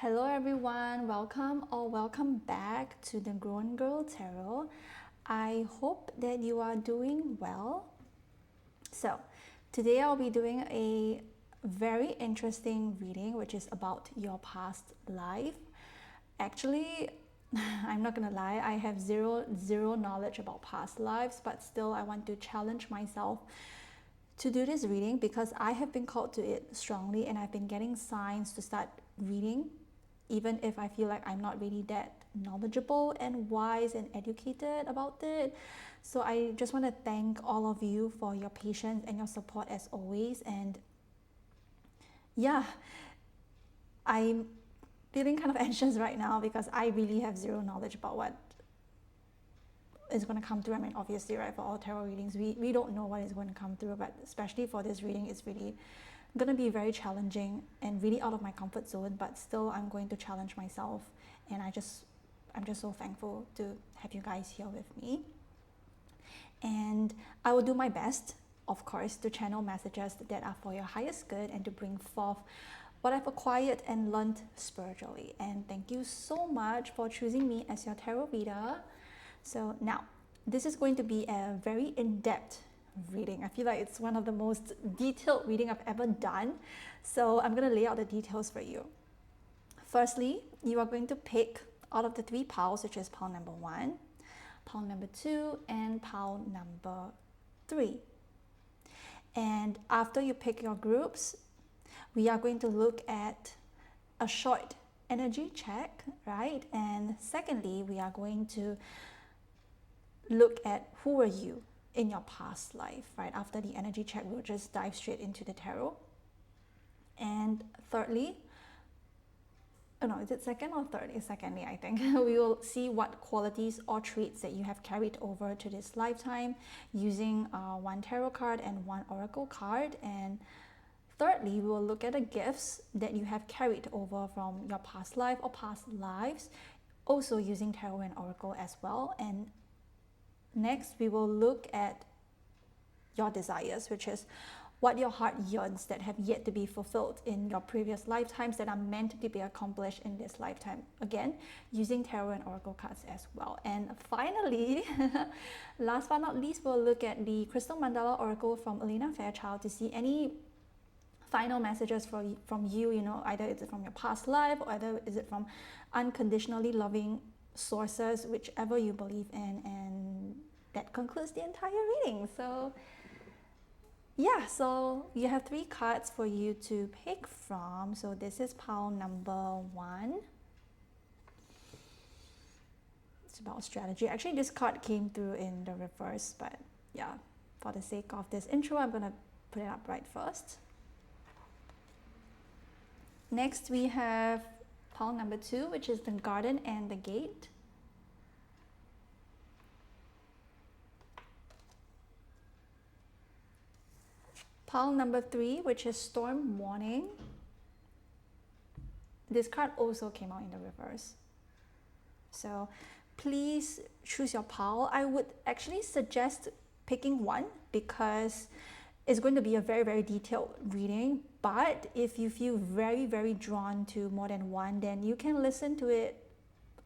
Hello everyone, welcome back to the Grown Girl Tarot. I hope that you are doing well. So, today I'll be doing a very interesting reading which is about your past life. Actually, I'm not gonna lie, I have zero knowledge about past lives, but still I want to challenge myself to do this reading because I have been called to it strongly and I've been getting signs to start reading even if I feel like I'm not really that knowledgeable and wise and educated about it. So I just want to thank all of you for your patience and your support as always. And yeah, I'm feeling kind of anxious right now because I really have zero knowledge about what is going to come through. I mean, obviously, right, for all tarot readings, we don't know what is going to come through, but especially for this reading, it's really going to be very challenging and really out of my comfort zone, but still I'm going to challenge myself, and I'm just so thankful to have you guys here with me. And I will do my best, of course, to channel messages that are for your highest good and to bring forth what I've acquired and learned spiritually. And thank you so much for choosing me as your tarot reader. So now, this is going to be a very in-depth reading. I feel like it's one of the most detailed reading I've ever done. So I'm going to lay out the details for you. Firstly, you are going to pick out of the 3 piles, which is pile number 1, pile number 2, and pile number 3. And after you pick your groups, we are going to look at a short energy check, right? And secondly, we are going to look at who were you in your past life, right? After the energy check, we'll just dive straight into the tarot. And thirdly, is it second or third? It's secondly, I think. We will see what qualities or traits that you have carried over to this lifetime using 1 tarot card and 1 oracle card. And thirdly, we will look at the gifts that you have carried over from your past life or past lives, also using tarot and oracle as well. And next, we will look at your desires, which is what your heart yearns that have yet to be fulfilled in your previous lifetimes that are meant to be accomplished in this lifetime. Again, using tarot and oracle cards as well. And finally, last but not least, we'll look at the Crystal Mandala Oracle from Elena Fairchild to see any final messages from you, either is it from your past life or either is it from unconditionally loving sources, whichever you believe in. And that concludes the entire reading. So yeah, so you have 3 cards for you to pick from. So this is pile number 1. It's about strategy. Actually, this card came through in the reverse, but yeah, for the sake of this intro, I'm gonna put it up right first. Next, we have pile number 2, which is the garden and the gate. Pile number 3, which is storm warning. This card also came out in the reverse. So please choose your pile. I would actually suggest picking 1 because it's going to be a very, very detailed reading. But if you feel very, very drawn to more than 1, then you can listen to it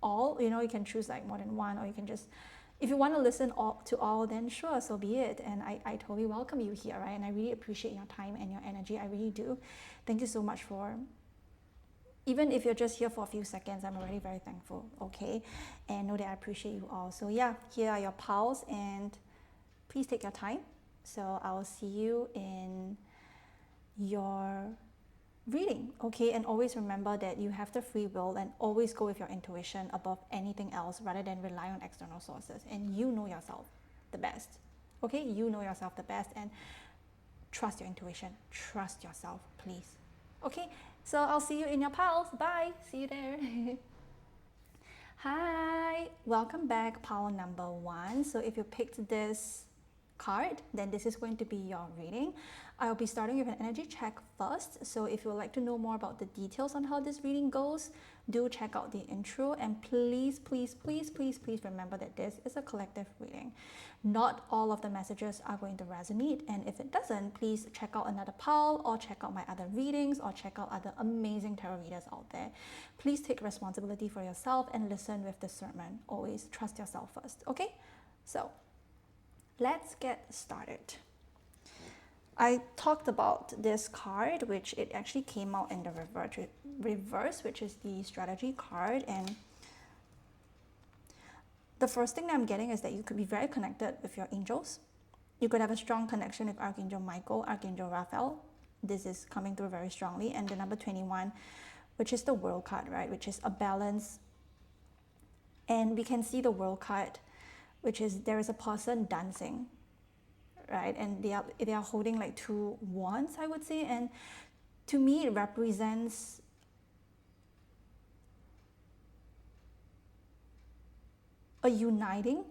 all. You can choose like more than 1, or you can just, if you want to listen to all, then sure, so be it. And I totally welcome you here, right? And I really appreciate your time and your energy. I really do. Thank you so much for, even if you're just here for a few seconds, I'm already very thankful, okay? And know that I appreciate you all. So yeah, here are your piles, and please take your time. So I will see you in your reading, okay? And always remember that you have the free will, and always go with your intuition above anything else rather than rely on external sources. And you know yourself the best, okay? You know yourself the best, and trust your intuition. Trust yourself, please. Okay, so I'll see you in your piles. Bye. See you there. Hi, welcome back, pile number 1. So if you picked this card, then this is going to be your reading. I'll be starting with an energy check first. So if you would like to know more about the details on how this reading goes, do check out the intro, and please, please, please, please, please remember that this is a collective reading. Not all of the messages are going to resonate, and if it doesn't, please check out another pile or check out my other readings or check out other amazing tarot readers out there. Please take responsibility for yourself and listen with discernment. Always trust yourself first, okay? So let's get started. I talked about this card, which it actually came out in the reverse, which is the strategy card. And the first thing that I'm getting is that you could be very connected with your angels. You could have a strong connection with Archangel Michael, Archangel Raphael. This is coming through very strongly. And the number 21, which is the World card, right? Which is a balance. And we can see the World card, which is there is a person dancing, right? And they are holding like two wands, I would say. And to me, it represents a uniting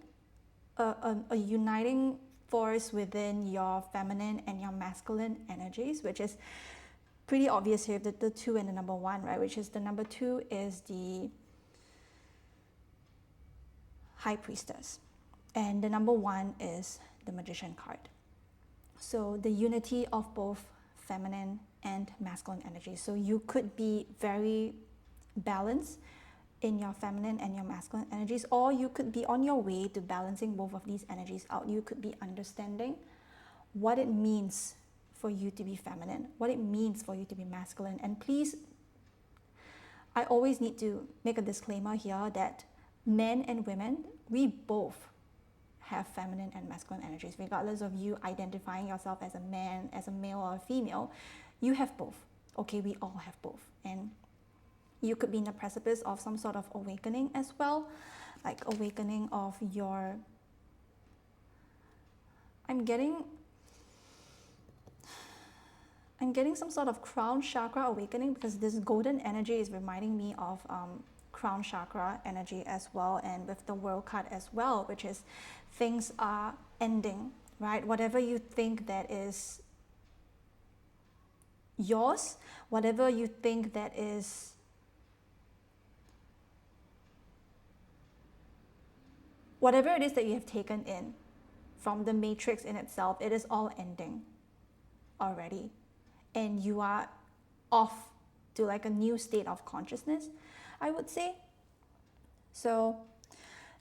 force within your feminine and your masculine energies, which is pretty obvious here, the 2 and the number 1, right? Which is the number 2 is the High Priestess, and the number 1 is the Magician card. So the unity of both feminine and masculine energy. So you could be very balanced in your feminine and your masculine energies, or you could be on your way to balancing both of these energies out. You could be understanding what it means for you to be feminine, what it means for you to be masculine. And please, I always need to make a disclaimer here that men and women, we both have feminine and masculine energies. Regardless of you identifying yourself as a man, as a male or a female, you have both. Okay, we all have both. And you could be in the precipice of some sort of awakening as well, like awakening of your, I'm getting some sort of crown chakra awakening, because this golden energy is reminding me of crown chakra energy as well, and with the World card as well, which is things are ending, right? Whatever you think that is yours, whatever you think that is whatever it is that you have taken in from the matrix in itself, it is all ending already. And you are off to like a new state of consciousness, I would say. So,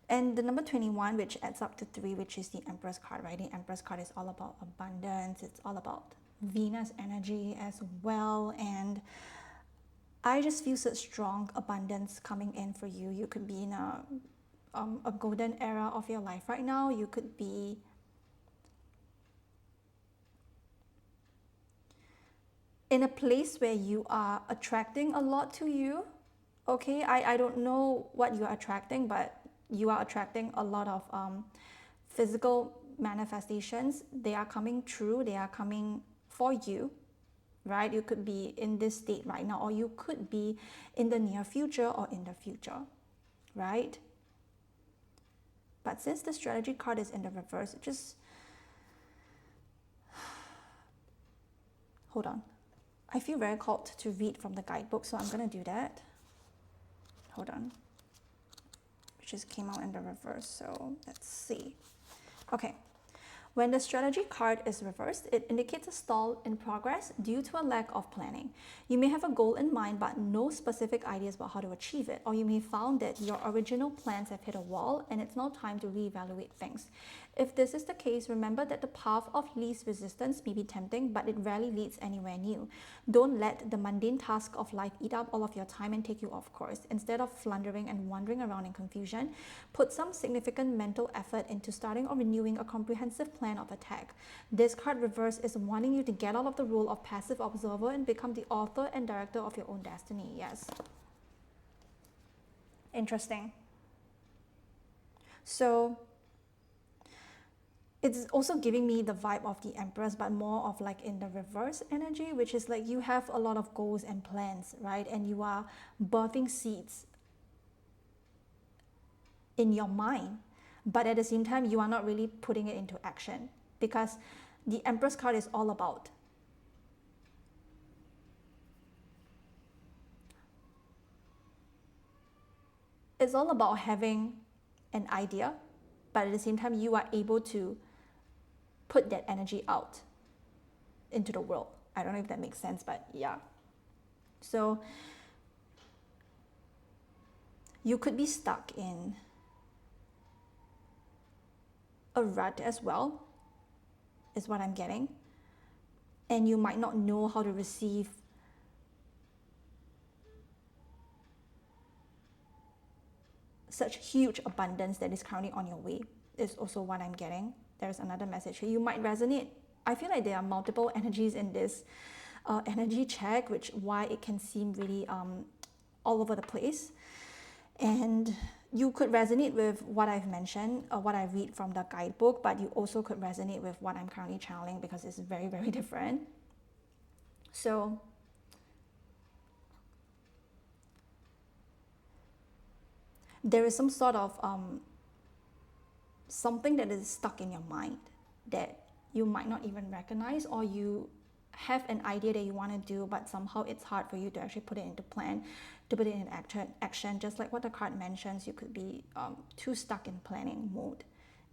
and the number 21, which adds up to 3, which is the Empress card, right? The Empress card is all about abundance. It's all about Venus energy as well. And I just feel such strong abundance coming in for you. You could be in a golden era of your life right now. You could be in a place where you are attracting a lot to you. Okay, I don't know what you are attracting, but you are attracting a lot of physical manifestations. They are coming true. They are coming for you, right? You could be in this state right now, or you could be in the near future or in the future, right? But since the strategy card is in the reverse, just hold on. I feel very called to read from the guidebook, so I'm going to do that. Hold on. It just came out in the reverse, so let's see. Okay. When the strategy card is reversed, it indicates a stall in progress due to a lack of planning. You may have a goal in mind, but no specific ideas about how to achieve it, or you may found that your original plans have hit a wall and it's now time to reevaluate things. If this is the case, remember that the path of least resistance may be tempting, but it rarely leads anywhere new. Don't let the mundane task of life eat up all of your time and take you off course. Instead of floundering and wandering around in confusion, put some significant mental effort into starting or renewing a comprehensive plan of attack. This card reverse is wanting you to get out of the role of passive observer and become the author and director of your own destiny. Yes. Interesting. So it's also giving me the vibe of the Empress, but more of like in the reverse energy, which is like you have a lot of goals and plans, right? And you are birthing seeds in your mind, but at the same time, you are not really putting it into action, because the Empress card is all about it's all about having an idea, but at the same time, you are able to put that energy out into the world. I don't know if that makes sense, but yeah. So you could be stuck in a rut as well, is what I'm getting. And you might not know how to receive such huge abundance that is currently on your way, is also what I'm getting. There's another message here. You might resonate. I feel like there are multiple energies in this energy check, which why it can seem really all over the place. And you could resonate with what I've mentioned or what I read from the guidebook, but you also could resonate with what I'm currently channeling because it's very, very different. So there is some sort of something that is stuck in your mind that you might not even recognize, or you have an idea that you want to do, but somehow it's hard for you to actually put it into plan, to put it in action. Just like what the card mentions, you could be too stuck in planning mode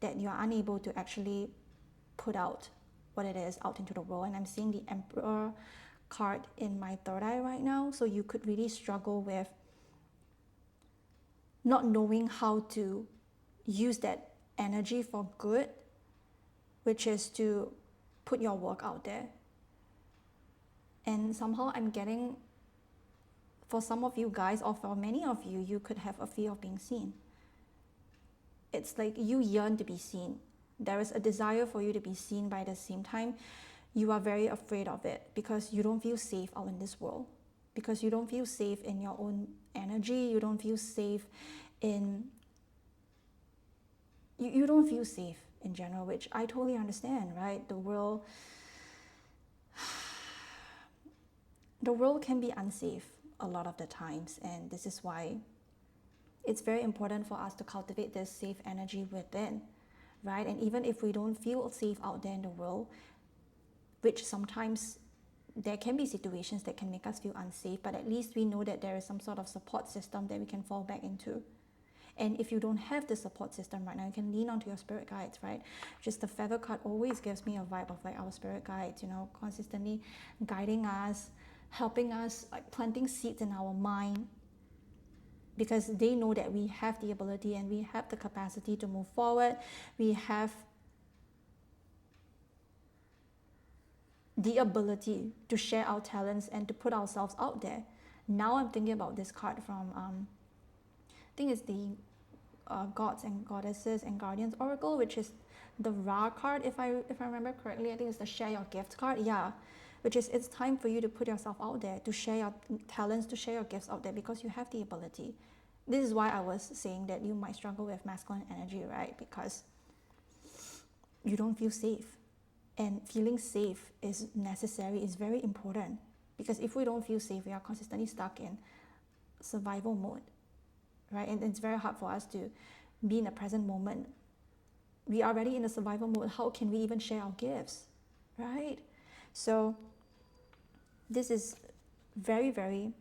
that you are unable to actually put out what it is out into the world. And I'm seeing the Emperor card in my third eye right now, so you could really struggle with not knowing how to use that energy for good, which is to put your work out there. And somehow I'm getting, for some of you guys, or for many of you, you could have a fear of being seen. It's like you yearn to be seen. There is a desire for you to be seen, but at the same time, you are very afraid of it because you don't feel safe out in this world. Because you don't feel safe in your own energy, you don't feel safe in you don't feel safe in general, which I totally understand, right? The world can be unsafe a lot of the times, and this is why it's very important for us to cultivate this safe energy within, right? And even if we don't feel safe out there in the world, which sometimes there can be situations that can make us feel unsafe, but at least we know that there is some sort of support system that we can fall back into. And if you don't have the support system right now, you can lean onto your spirit guides, right? Just the feather card always gives me a vibe of like our spirit guides, consistently guiding us, helping us, like planting seeds in our mind, because they know that we have the ability and we have the capacity to move forward. We have the ability to share our talents and to put ourselves out there. Now I'm thinking about this card from, I think it's the Gods and Goddesses and Guardians Oracle, which is the Ra card, if I remember correctly. I think it's the Share Your Gift card, yeah. Which is, it's time for you to put yourself out there, to share your talents, to share your gifts out there, because you have the ability. This is why I was saying that you might struggle with masculine energy, right? Because you don't feel safe. And feeling safe is necessary, is very important. Because if we don't feel safe, we are consistently stuck in survival mode, right? And it's very hard for us to be in the present moment. We are already in a survival mode. How can we even share our gifts, right? So this is very, very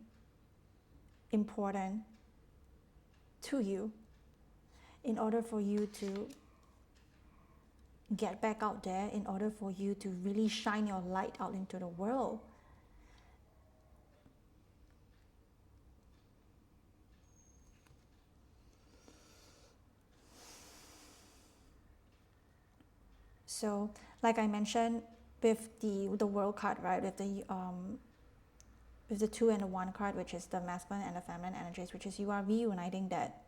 important to you in order for you to get back out there, in order for you to really shine your light out into the world. So, like I mentioned, with the World card, right, with the 2 and the 1 card, which is the masculine and the feminine energies, which is you are reuniting that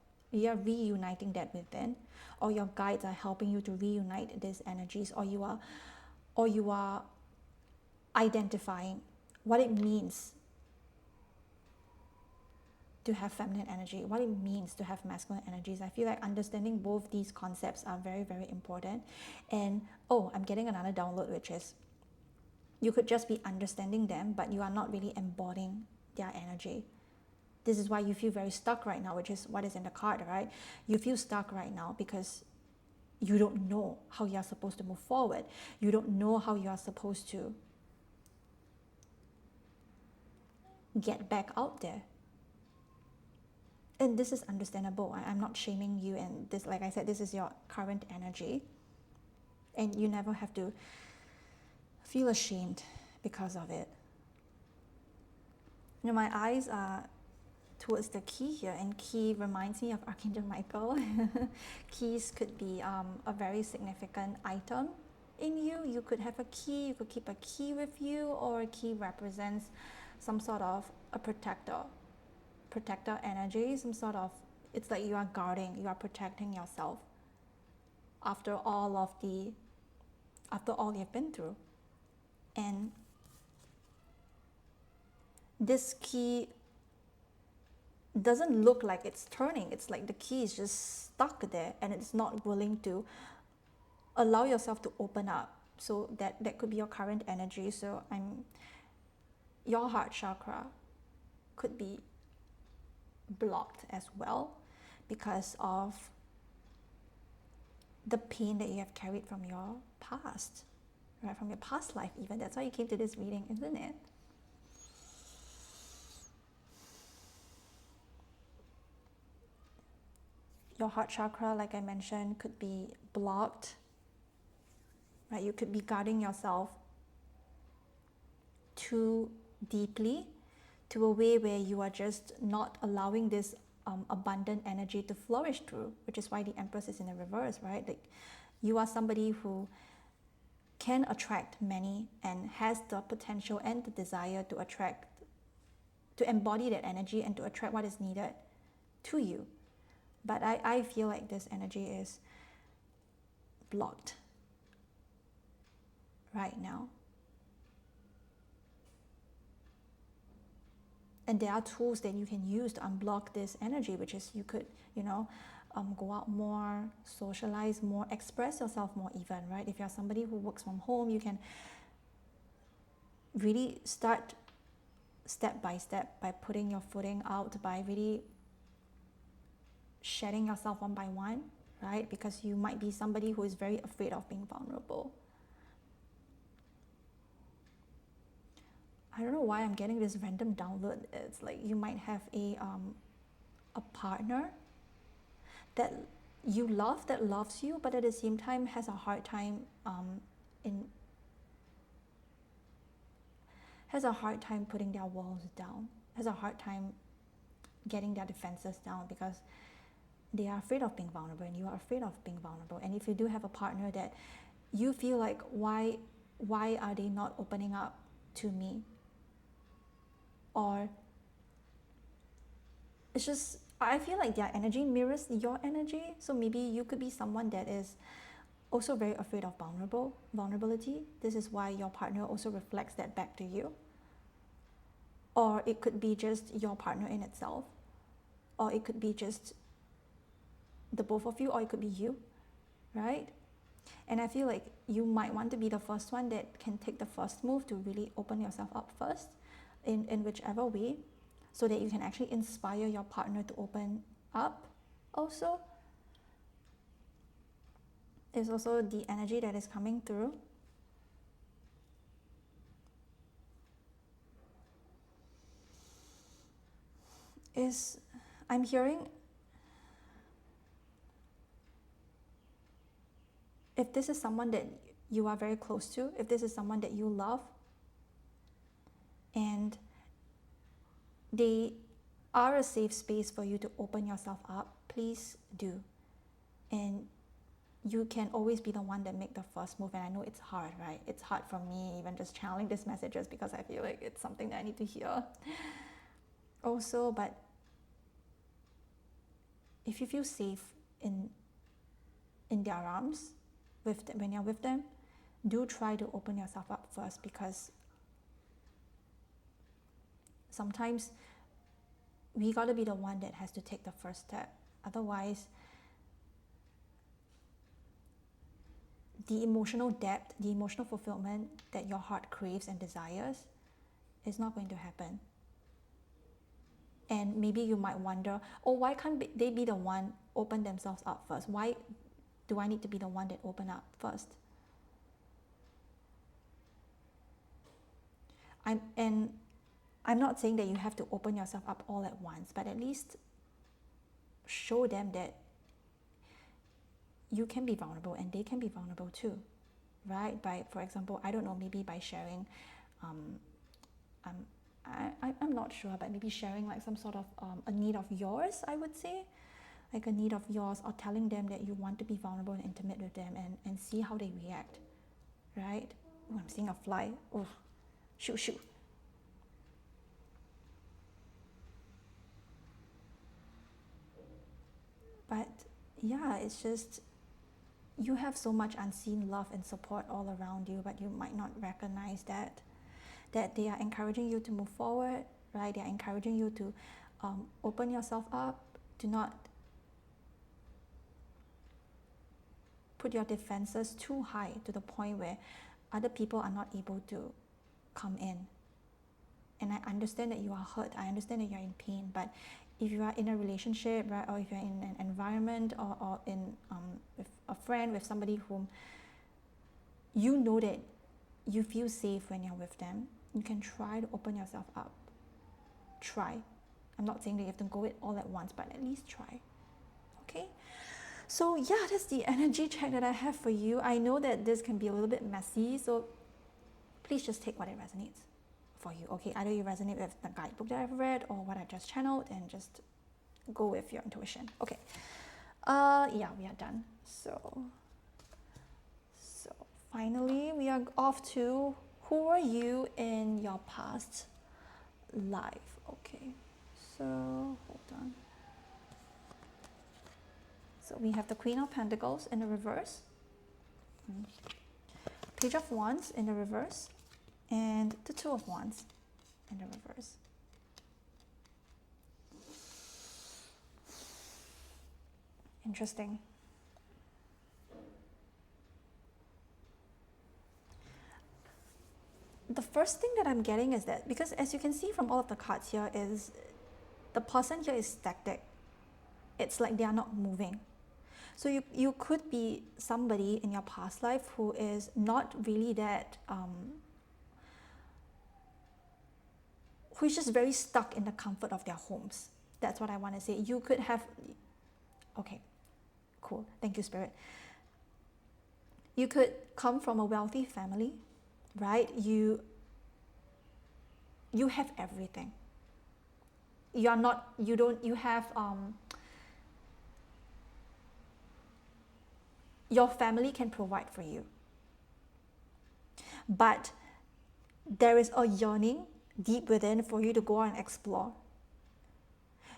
within, or your guides are helping you to reunite these energies, or you are identifying what it means to have feminine energy, what it means to have masculine energies. I feel like understanding both these concepts are very, very important. And I'm getting another download, which is you could just be understanding them, but you are not really embodying their energy. This is why you feel very stuck right now, which is what is in the card, right? You feel stuck right now because you don't know how you are supposed to move forward. You don't know how you are supposed to get back out there. And this is understandable. I'm not shaming you, and this, like I said, this is your current energy, and you never have to feel ashamed because of it. You know, my eyes are towards the key here, and key reminds me of Archangel Michael. Keys could be a very significant item in you. You could have a key, you could keep a key with you, or a key represents some sort of a protector energy, some sort of, it's like you are guarding, you are protecting yourself after all you've been through. And this key doesn't look like it's turning. It's like the key is just stuck there and it's not willing to allow yourself to open up. So that could be your current energy. So your heart chakra could be blocked as well because of the pain that you have carried from your past, right? From your past life even. That's why you came to this reading, isn't it? Your heart chakra, like I mentioned, could be blocked, right? You could be guarding yourself too deeply to a way where you are just not allowing this abundant energy to flourish through, which is why the Empress is in the reverse, right? Like, you are somebody who can attract many and has the potential and the desire to attract, to embody that energy and to attract what is needed to you. But I feel like this energy is blocked right now. And there are tools that you can use to unblock this energy, which is you could, go out more, socialize more, express yourself more even, right? If you're somebody who works from home, you can really start step by step by putting your footing out, by really shedding yourself one by one, right? Because you might be somebody who is very afraid of being vulnerable. I don't know why I'm getting this random download. It's like you might have a partner that you love, that loves you, but at the same time has a hard time putting their walls down, has a hard time getting their defenses down because they are afraid of being vulnerable and you are afraid of being vulnerable. And if you do have a partner that you feel like, why are they not opening up to me? Or it's just, I feel like their energy mirrors your energy. So maybe you could be someone that is also very afraid of vulnerability. This is why your partner also reflects that back to you. Or it could be just your partner in itself. Or it could be just the both of you, or it could be you, right? And I feel like you might want to be the first one that can take the first move to really open yourself up first in whichever way, so that you can actually inspire your partner to open up also. Is also the energy that is coming through. I'm hearing, if this is someone that you are very close to, if this is someone that you love, and they are a safe space for you to open yourself up, please do. And you can always be the one that make the first move. And I know it's hard, right? It's hard for me even just channeling these messages because I feel like it's something that I need to hear also. But if you feel safe in their arms when you're with them, do try to open yourself up first, because sometimes we gotta be the one that has to take the first step. Otherwise, the emotional depth, the emotional fulfillment that your heart craves and desires is not going to happen. And maybe you might wonder, why can't they be the one open themselves up first? Why do I need to be the one that open up first? I'm not saying that you have to open yourself up all at once, but at least show them that you can be vulnerable and they can be vulnerable too, right? By, for example, I don't know, maybe by sharing, I'm not sure, but maybe sharing like some sort of a need of yours, I would say, like a need of yours, or telling them that you want to be vulnerable and intimate with them, and see how they react, right? Oh, I'm seeing a fly. Oh, shoot. But yeah, it's just, you have so much unseen love and support all around you, but you might not recognize that they are encouraging you to move forward, right? They are encouraging you to open yourself up, to not put your defenses too high to the point where other people are not able to come in. And I understand that you are hurt, I understand that you're in pain, but if you are in a relationship, right, or if you're in an environment, or in with a friend, with somebody whom you know that you feel safe when you're with them, you can try to open yourself up. Try. I'm not saying that you have to go it all at once, but at least try. Okay? So yeah, that's the energy check that I have for you. I know that this can be a little bit messy, so please just take what it resonates for you. Okay, either you resonate with the guidebook that I've read or what I just channeled, and just go with your intuition. Okay. Yeah, we are done. So finally we are off to, who are you in your past life? Okay, so hold on. So we have the Queen of Pentacles in the reverse, Page of Wands in the reverse, and the Two of Wands in the reverse. Interesting. The first thing that I'm getting is that, because as you can see from all of the cards here, is the person here is static. It's like they are not moving. So you could be somebody in your past life who is not really that, who is just very stuck in the comfort of their homes. That's what I want to say. You could have, okay, cool, thank you, Spirit. You could come from a wealthy family, right? You have everything. You have, your family can provide for you. But there is a yearning deep within for you to go out and explore.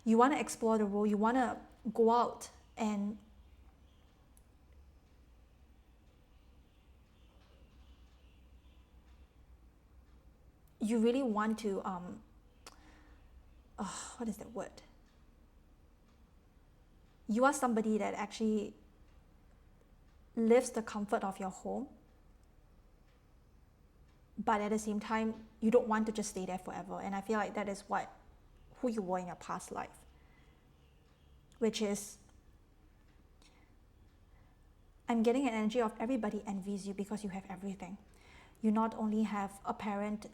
You want to explore the world. You want to go out and you really want to, what is that word? You are somebody that actually lives the comfort of your home, but at the same time, you don't want to just stay there forever. And I feel like that is who you were in your past life, which is, I'm getting an energy of everybody envies you because you have everything. You not only have a parent,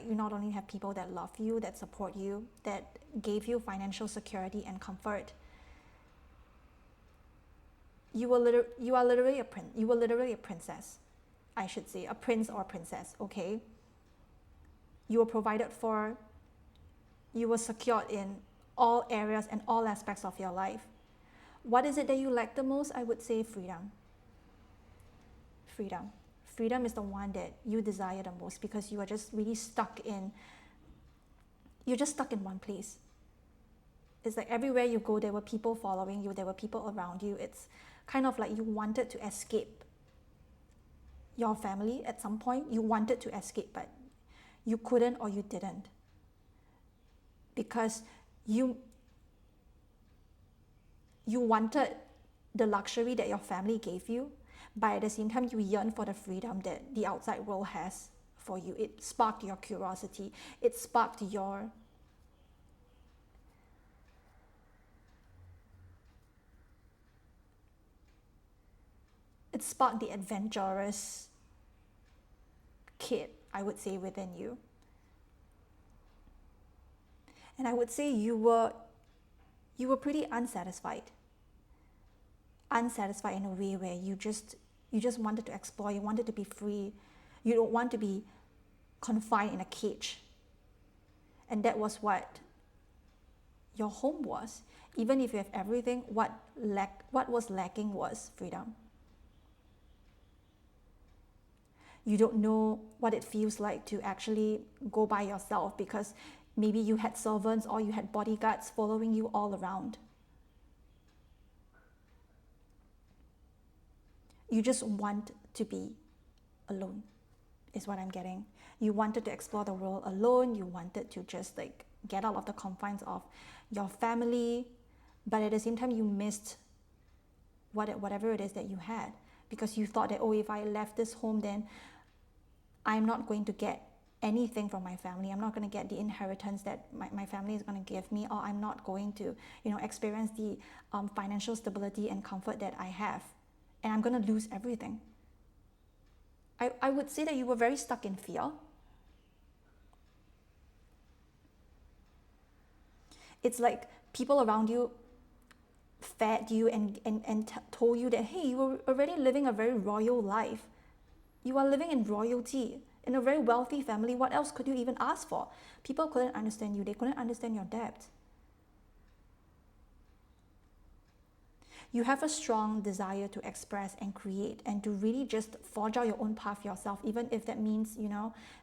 you not only have people that love you, that support you, that gave you financial security and comfort. You were literally a princess, I should say, a prince or a princess, okay? You were provided for, you were secured in all areas and all aspects of your life. What is it that you lack the most? I would say freedom. Freedom is the one that you desire the most, because you are just really you're just stuck in one place. It's like everywhere you go, there were people following you, there were people around you. It's kind of like you wanted to escape your family at some point. You wanted to escape, but you couldn't, or you didn't, because you wanted the luxury that your family gave you, but at the same time you yearn for the freedom that the outside world has for you. It sparked your curiosity. It sparked the adventurous kid, I would say, within you. And I would say you were you were pretty unsatisfied. Unsatisfied in a way where you just wanted to explore, you wanted to be free. You don't want to be confined in a cage. And that was what your home was. Even if you have everything, what was lacking was freedom. You don't know what it feels like to actually go by yourself because maybe you had servants or you had bodyguards following you all around. You just want to be alone, is what I'm getting. You wanted to explore the world alone. You wanted to just like get out of the confines of your family. But at the same time, you missed whatever it is that you had, because you thought that, oh, if I left this home, then I'm not going to get anything from my family. I'm not going to get the inheritance that my family is going to give me, or I'm not going to, experience the financial stability and comfort that I have. And I'm going to lose everything. I would say that you were very stuck in fear. It's like people around you fed you and told you that, hey, you were already living a very royal life. You are living in royalty, in a very wealthy family. What else could you even ask for? People couldn't understand you. They couldn't understand your debt. You have a strong desire to express and create and to really just forge out your own path yourself, even if that means,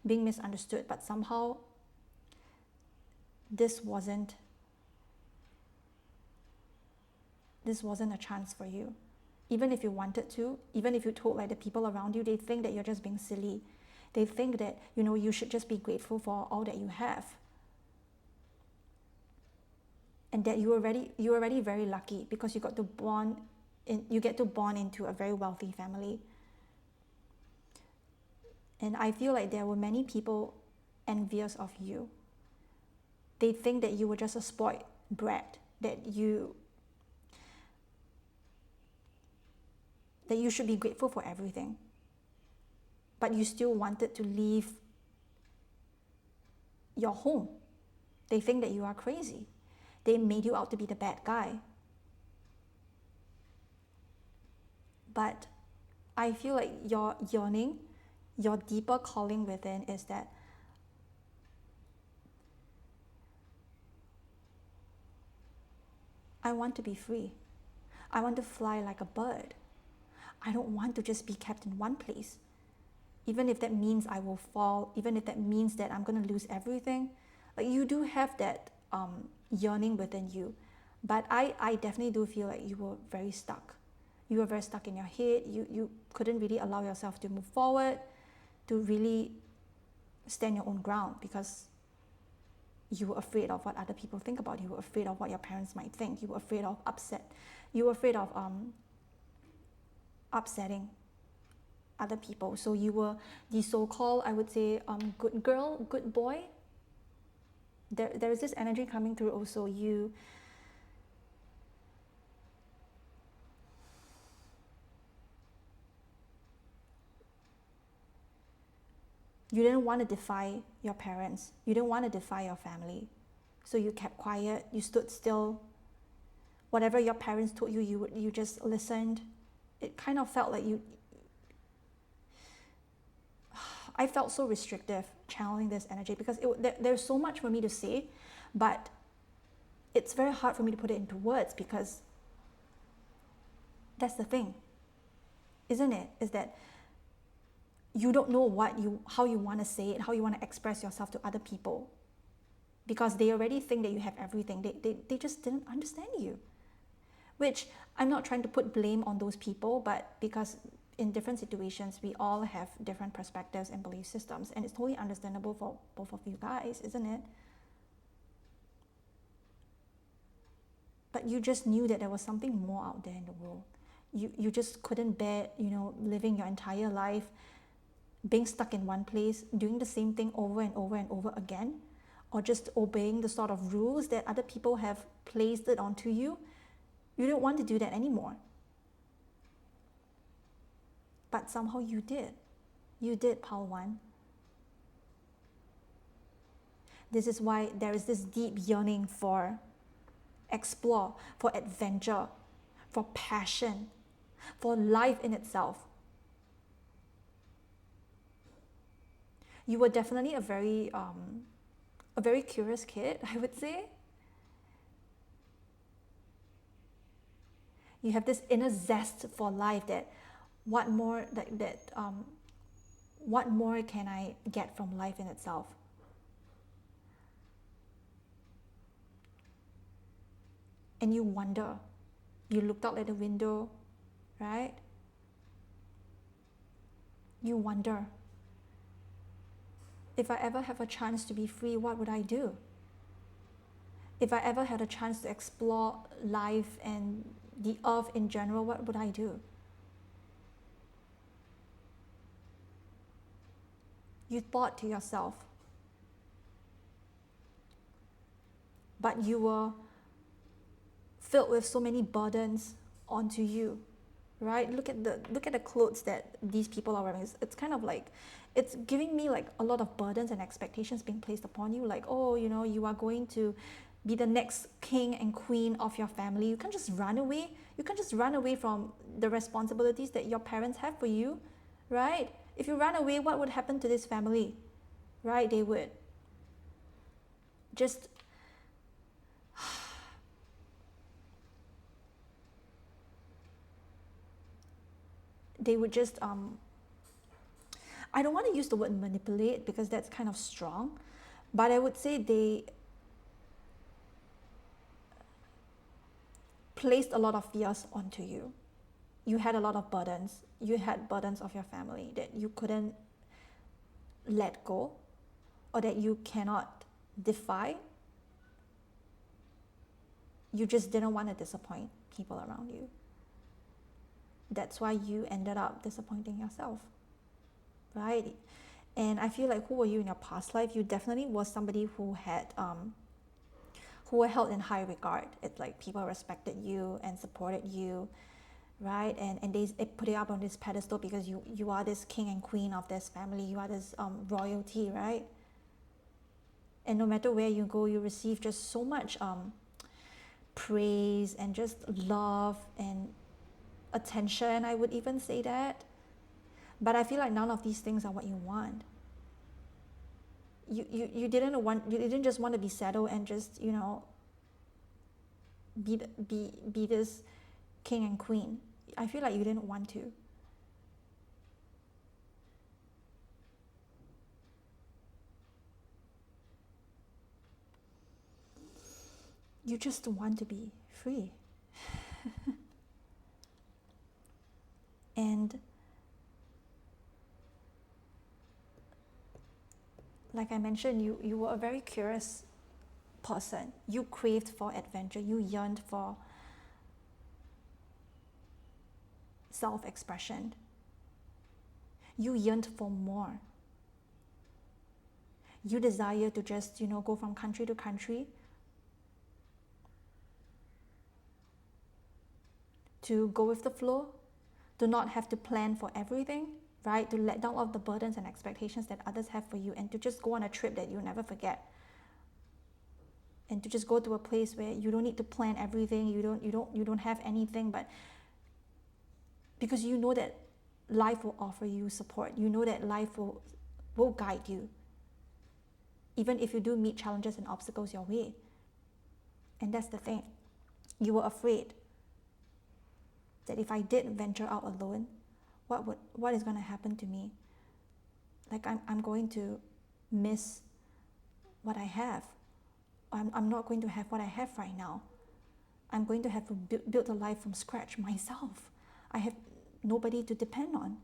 being misunderstood. But somehow, this wasn't a chance for you. Even if you wanted to, even if you told like the people around you, they think that you're just being silly. They think that, you should just be grateful for all that you have. And that you're already very lucky because you get to born into a very wealthy family. And I feel like there were many people envious of you. They think that you were just a spoiled brat, that you should be grateful for everything. But you still wanted to leave your home. They think that you are crazy. They made you out to be the bad guy. But I feel like your yearning, your deeper calling within is that I want to be free. I want to fly like a bird. I don't want to just be kept in one place. Even if that means I will fall, even if that means that I'm going to lose everything. Like, you do have that yearning within you. But I definitely do feel like you were very stuck. You were very stuck in your head. You couldn't really allow yourself to move forward, to really stand your own ground, because you were afraid of what other people think about you. You were afraid of what your parents might think. You were afraid of upsetting other people. So you were the so-called, I would say, good girl, good boy. There is this energy coming through also. You didn't want to defy your parents. You didn't want to defy your family. So you kept quiet, you stood still. Whatever your parents told you, you just listened. It kind of felt like I felt so restrictive channeling this energy, because there's so much for me to say, but it's very hard for me to put it into words, because that's the thing, isn't it? Is that you don't know how you want to say it, how you want to express yourself to other people, because they already think that you have everything. They just didn't understand you. Which, I'm not trying to put blame on those people, but because in different situations, we all have different perspectives and belief systems, and it's totally understandable for both of you guys, isn't it? But you just knew that there was something more out there in the world. You just couldn't bear, living your entire life being stuck in one place, doing the same thing over and over and over again, or just obeying the sort of rules that other people have placed it onto you. You don't want to do that anymore. But somehow you did. You did, Palwan. This is why there is this deep yearning for explore, for adventure, for passion, for life in itself. You were definitely a very curious kid, I would say. You have this inner zest for life that what more what more can I get from life in itself? And you wonder. You looked out at the window, right? You wonder, if I ever have a chance to be free, what would I do? If I ever had a chance to explore life and the earth in general, what would I do? You thought to yourself, but you were filled with so many burdens onto you, right? Look at the clothes that these people are wearing. It's kind of like, it's giving me like a lot of burdens and expectations being placed upon you, like, oh, you know, you are going to be the next king and queen of your family. You can't just run away. You can't just run away from the responsibilities that your parents have for you, right? If you run away, what would happen to this family, right? They would just I don't want to use the word manipulate because that's kind of strong, but I would say they placed a lot of fears onto you. You had a lot of burdens. You had burdens of your family that you couldn't let go or that you cannot defy. You just didn't want to disappoint people around you. That's why you ended up disappointing yourself, right? And I feel like, who were you in your past life? You definitely was somebody who were held in high regard. It's like people respected you and supported you, right? And they put you up on this pedestal because you are this king and queen of this family. You are this royalty, right? And no matter where you go, you receive just so much praise and just love and attention, I would even say that. But I feel like none of these things are what you want. You didn't just want to be settled and just, you know, be this king and queen. I feel like you didn't want to. You just want to be free. And like I mentioned, you were a very curious person. You craved for adventure. You yearned for self-expression. You yearned for more. You desire to just, you know, go from country to country, to go with the flow, to not have to plan for everything, right? To let down all of the burdens and expectations that others have for you, and to just go on a trip that you'll never forget. And to just go to a place where you don't need to plan everything, you don't have anything, but because you know that life will offer you support. You know that life will guide you, even if you do meet challenges and obstacles your way. And that's the thing. You were afraid that if I did venture out alone, what is going to happen to me? Like I'm going to miss what I have. I'm not going to have what I have right now. I'm going to have to build a life from scratch myself. I have nobody to depend on.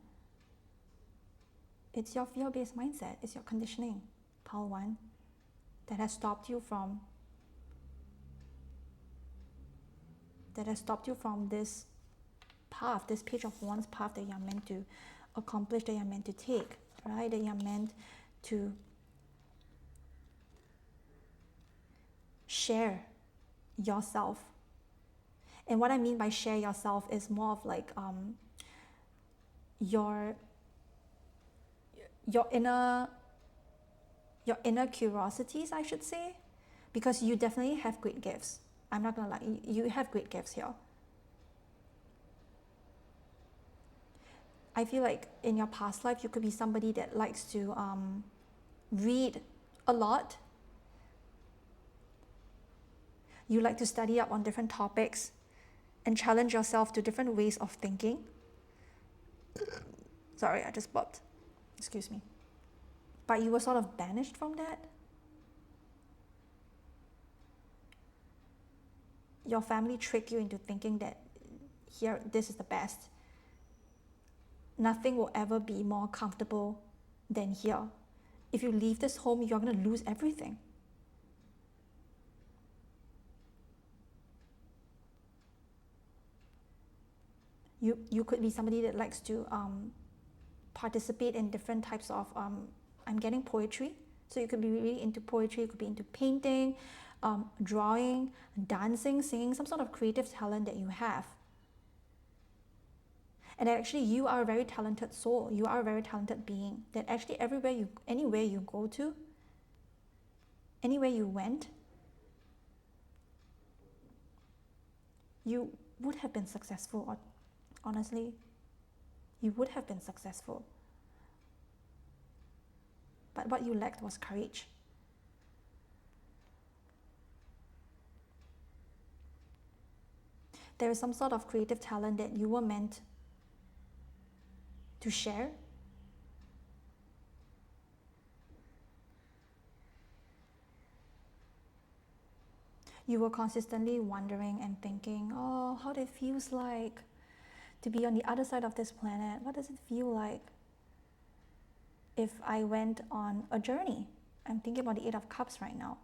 It's your fear-based mindset. It's your conditioning, pile one, that has stopped you from this path, this page of wands path that you're meant to accomplish, that you're meant to take, right? That you're meant to share yourself. And what I mean by share yourself is more of like your inner curiosities, I should say, because you definitely have great gifts. I'm not gonna lie, you have great gifts here. I feel like in your past life, you could be somebody that likes to read a lot. You like to study up on different topics and challenge yourself to different ways of thinking. Sorry, I just burped. Excuse me. But you were sort of banished from that. Your family tricked you into thinking that here, this is the best. Nothing will ever be more comfortable than here. If you leave this home, you're going to lose everything. You could be somebody that likes to participate in different types of, I'm getting poetry. So you could be really into poetry, you could be into painting, drawing, dancing, singing, some sort of creative talent that you have. And actually you are a very talented soul, you are a very talented being, that actually anywhere you go to, anywhere you went, you would have been successful, or honestly, you would have been successful. But what you lacked was courage. There is some sort of creative talent that you were meant to share. You were consistently wondering and thinking, oh, how it feels like to be on the other side of this planet. What does it feel like if I went on a journey? I'm thinking about the Eight of Cups right now.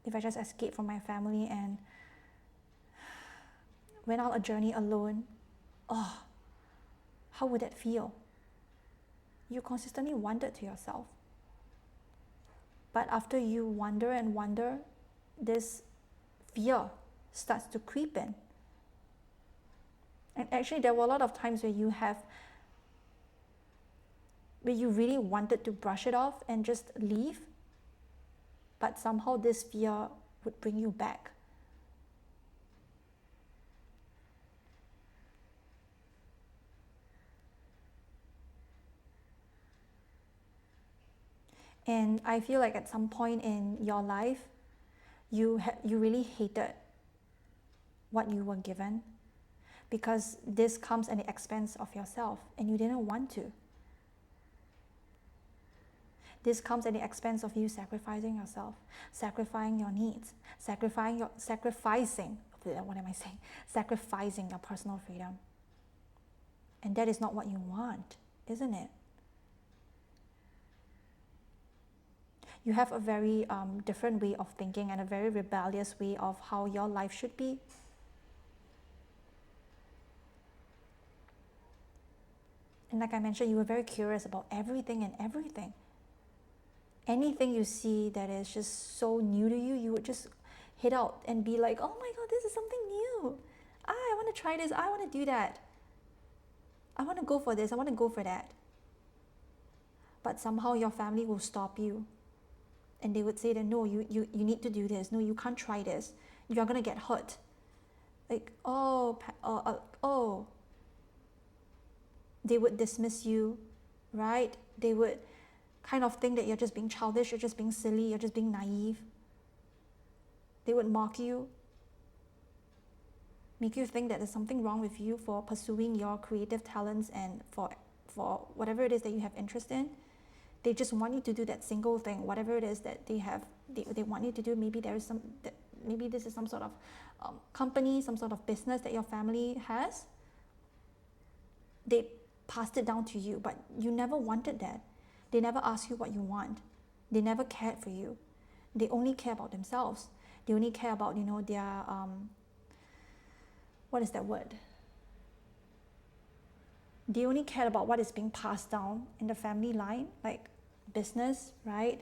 If I just escaped from my family and went on a journey alone, oh, how would that feel? You consistently wondered to yourself. But after you wonder and wonder, this fear starts to creep in. And actually there were a lot of times where you really wanted to brush it off and just leave, but somehow this fear would bring you back. And I feel like at some point in your life, you really hated what you were given, because this comes at the expense of yourself and you didn't want to. This comes at the expense of you sacrificing yourself, sacrificing your needs, sacrificing your personal freedom. And that is not what you want, isn't it? You have a very different way of thinking and a very rebellious way of how your life should be. And like I mentioned, you were very curious about everything and everything. Anything you see that is just so new to you, you would just hit out and be like, oh my God, this is something new. I want to try this. I want to do that. I want to go for this. I want to go for that. But somehow your family will stop you. And they would say that, no, you need to do this. No, you can't try this. You're going to get hurt. Like, they would dismiss you, right? They would kind of think that you're just being childish, you're just being silly, you're just being naive. They would mock you, make you think that there's something wrong with you for pursuing your creative talents and for whatever it is that you have interest in. They just want you to do that single thing, whatever it is that they want you to do. Maybe maybe this is some sort of company, some sort of business that your family has. They passed it down to you, but you never wanted that. They never asked you what you want. They never cared for you. They only care about themselves. They only care about, their, what is that word? They only care about what is being passed down in the family line, like business, right?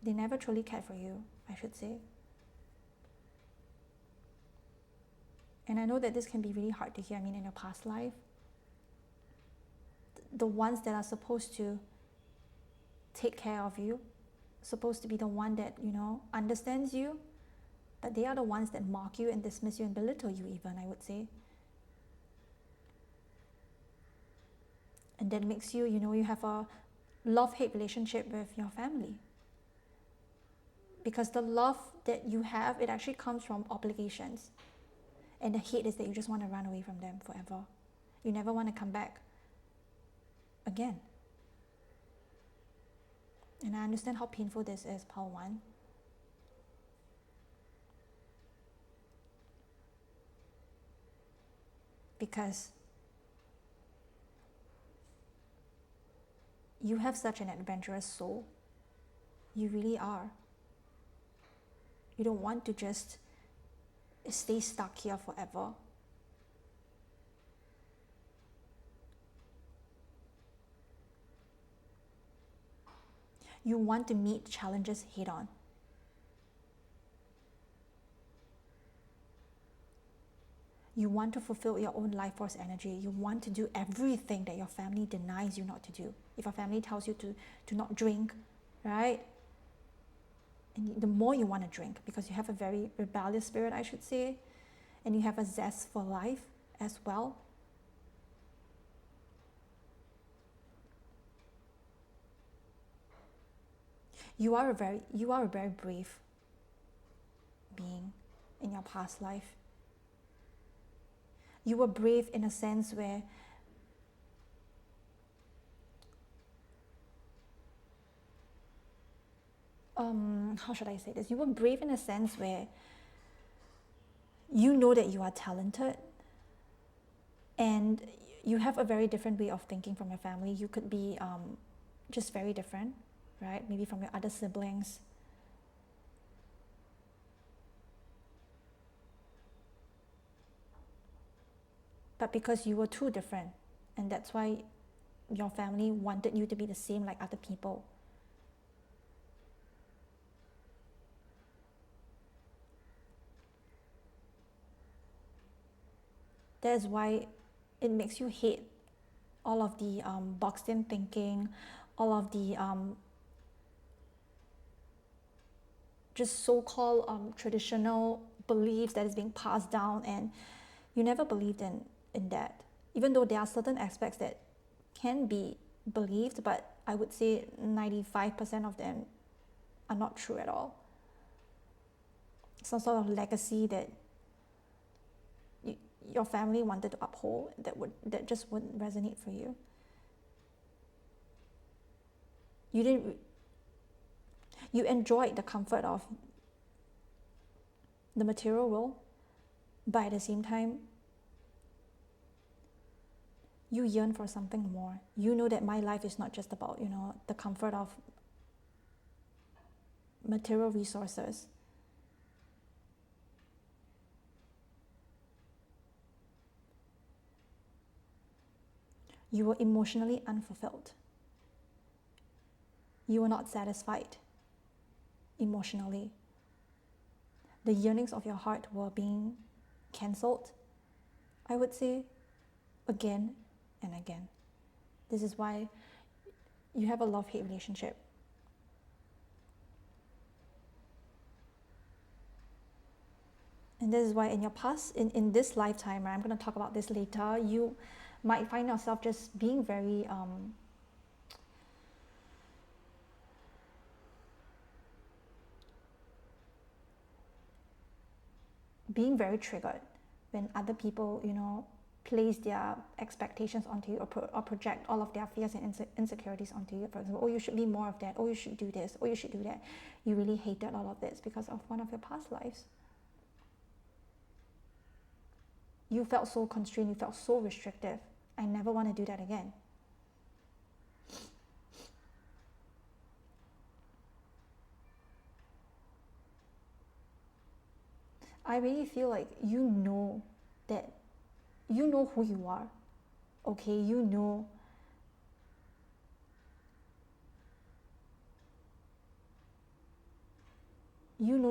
They never truly cared for you, I should say. And I know that this can be really hard to hear, in your past life. The ones that are supposed to take care of you, supposed to be the one that, understands you, but they are the ones that mock you and dismiss you and belittle you even, I would say. And that makes you, you have a love-hate relationship with your family. Because the love that you have, it actually comes from obligations. And the hate is that you just want to run away from them forever. You never want to come back again. And I understand how painful this is, Pile 1. Because you have such an adventurous soul. You really are. You don't want to just stay stuck here forever. You want to meet challenges head on. You want to fulfill your own life force energy. You want to do everything that your family denies you not to do. If your family tells you to not drink, right? And the more you want to drink, because you have a very rebellious spirit, I should say, and you have a zest for life as well. You are a very brave being in your past life. You were brave in a sense where how should I say this? You were brave in a sense where you know that you are talented and you have a very different way of thinking from your family. You could be just very different, right? Maybe from your other siblings. But because you were too different, and that's why your family wanted you to be the same like other people. That is why it makes you hate all of the boxed-in thinking, all of the just so-called traditional beliefs that is being passed down, and you never believed in that. Even though there are certain aspects that can be believed, but I would say 95% of them are not true at all. Some sort of legacy that your family wanted to uphold that just wouldn't resonate for you. You enjoyed the comfort of the material world, but at the same time, you yearn for something more. You know that my life is not just about, the comfort of material resources. You were emotionally unfulfilled. You were not satisfied emotionally. The yearnings of your heart were being cancelled, I would say, again and again. This is why you have a love-hate relationship. And this is why in your past, in this lifetime, right, I'm going to talk about this later, you might find yourself just being very triggered when other people, place their expectations onto you or project all of their fears and insecurities onto you. For example, oh, you should be more of that. Oh, you should do this. Oh, you should do that. You really hated all of this because of one of your past lives. You felt so constrained. You felt so restrictive. I never want to do that again. I really feel like you know who you are, okay? You know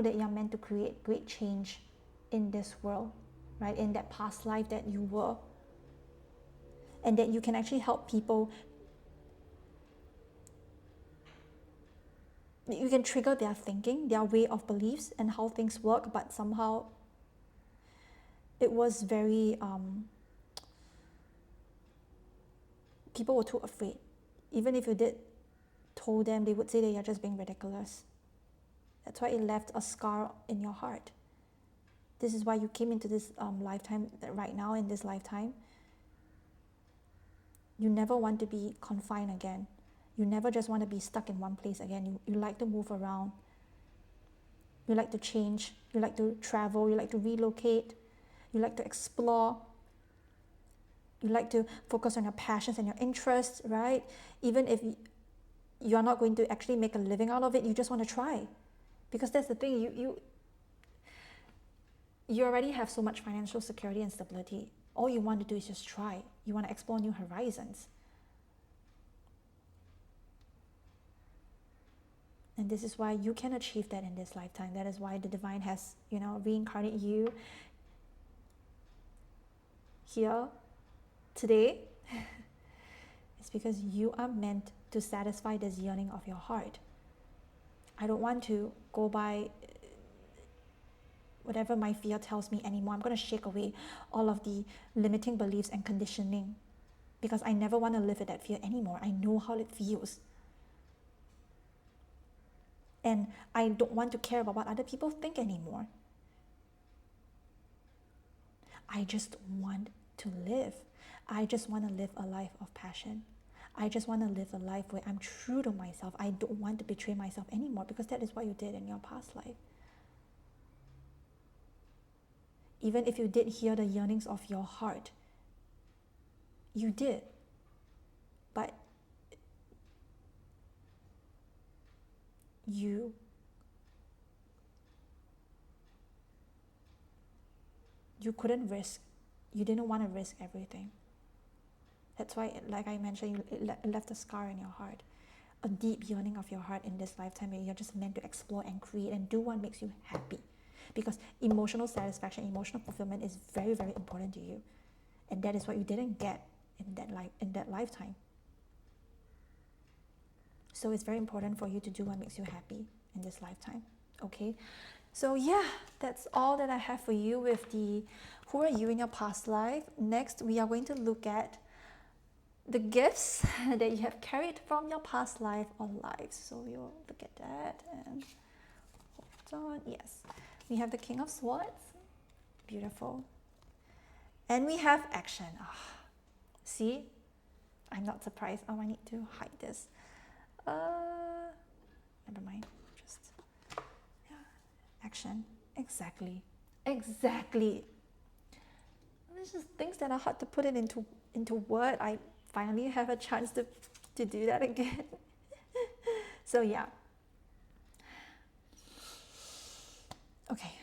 that you're meant to create great change in this world, right? In that past life that you were, and that you can actually help people. you can trigger their thinking, their way of beliefs and how things work, but somehow it was very people were too afraid. Even if you did told them, they would say that you're just being ridiculous. That's why it left a scar in your heart. This is why you came into this lifetime right now, in this lifetime. You never want to be confined again. You never just want to be stuck in one place again. You like to move around. You like to change. You like to travel. You like to relocate. You like to explore. You like to focus on your passions and your interests, right? Even if you're not going to actually make a living out of it, you just want to try. Because that's the thing, you already have so much financial security and stability. All you want to do is just try. You want to explore new horizons. And this is why you can achieve that in this lifetime. That is why the divine has, reincarnated you here today. It's because you are meant to satisfy this yearning of your heart. I don't want to go by whatever my fear tells me anymore. I'm going to shake away all of the limiting beliefs and conditioning, because I never want to live with that fear anymore. I know how it feels. And I don't want to care about what other people think anymore. I just want to live. I just want to live a life of passion. I just want to live a life where I'm true to myself. I don't want to betray myself anymore, because that is what you did in your past life. Even if you did hear the yearnings of your heart, you did. But you couldn't risk. You didn't want to risk everything. That's why, like I mentioned, it left a scar in your heart, a deep yearning of your heart in this lifetime, where you're just meant to explore and create and do what makes you happy. Because emotional satisfaction, emotional fulfillment is very, very important to you. And that is what you didn't get in that lifetime. So it's very important for you to do what makes you happy in this lifetime. Okay? So yeah, that's all that I have for you with the who are you in your past life. Next, we are going to look at the gifts that you have carried from your past life or lives. So we'll look at that and hold on. Yes. We have the King of Swords. Beautiful. And we have action. See? I'm not surprised. I need to hide this. Never mind. Just, yeah. Action. Exactly. There's just things that are hard to put it into word. I finally have a chance to do that again. So yeah. Okay.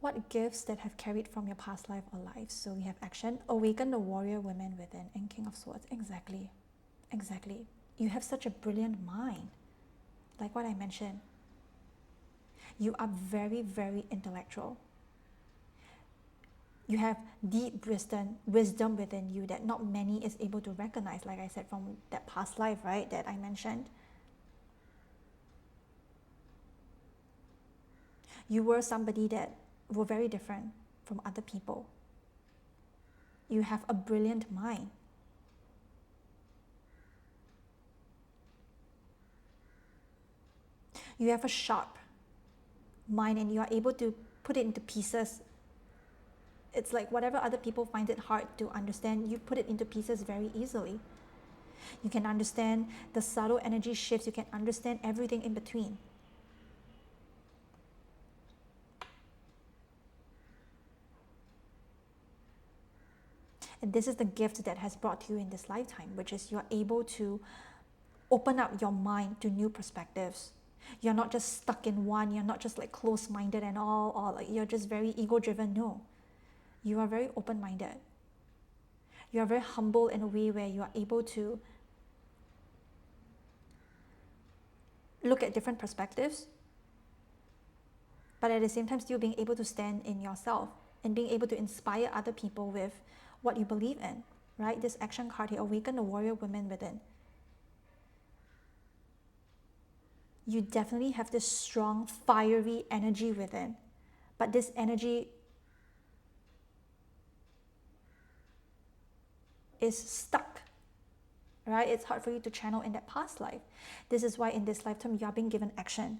What gifts that have carried from your past life or lives? So we have action, awaken the warrior women within, and King of Swords. Exactly. You have such a brilliant mind. Like what I mentioned. You are very, very intellectual. You have deep wisdom within you that not many is able to recognize, like I said, from that past life, right, that I mentioned. You were somebody that were very different from other people. You have a brilliant mind. You have a sharp mind, and you are able to put it into pieces. It's like whatever other people find it hard to understand, you put it into pieces very easily. You can understand the subtle energy shifts. You can understand everything in between. And this is the gift that has brought you in this lifetime, which is you're able to open up your mind to new perspectives. You're not just stuck in one. You're not just like close-minded and all, or like you're just very ego-driven. No. You are very open-minded. You are very humble in a way where you are able to look at different perspectives, but at the same time still being able to stand in yourself and being able to inspire other people with what you believe in, right? This action card here, awaken the warrior women within. you definitely have this strong, fiery energy within. But this energy is stuck, right? It's hard for you to channel in that past life. This is why in this lifetime you are being given action.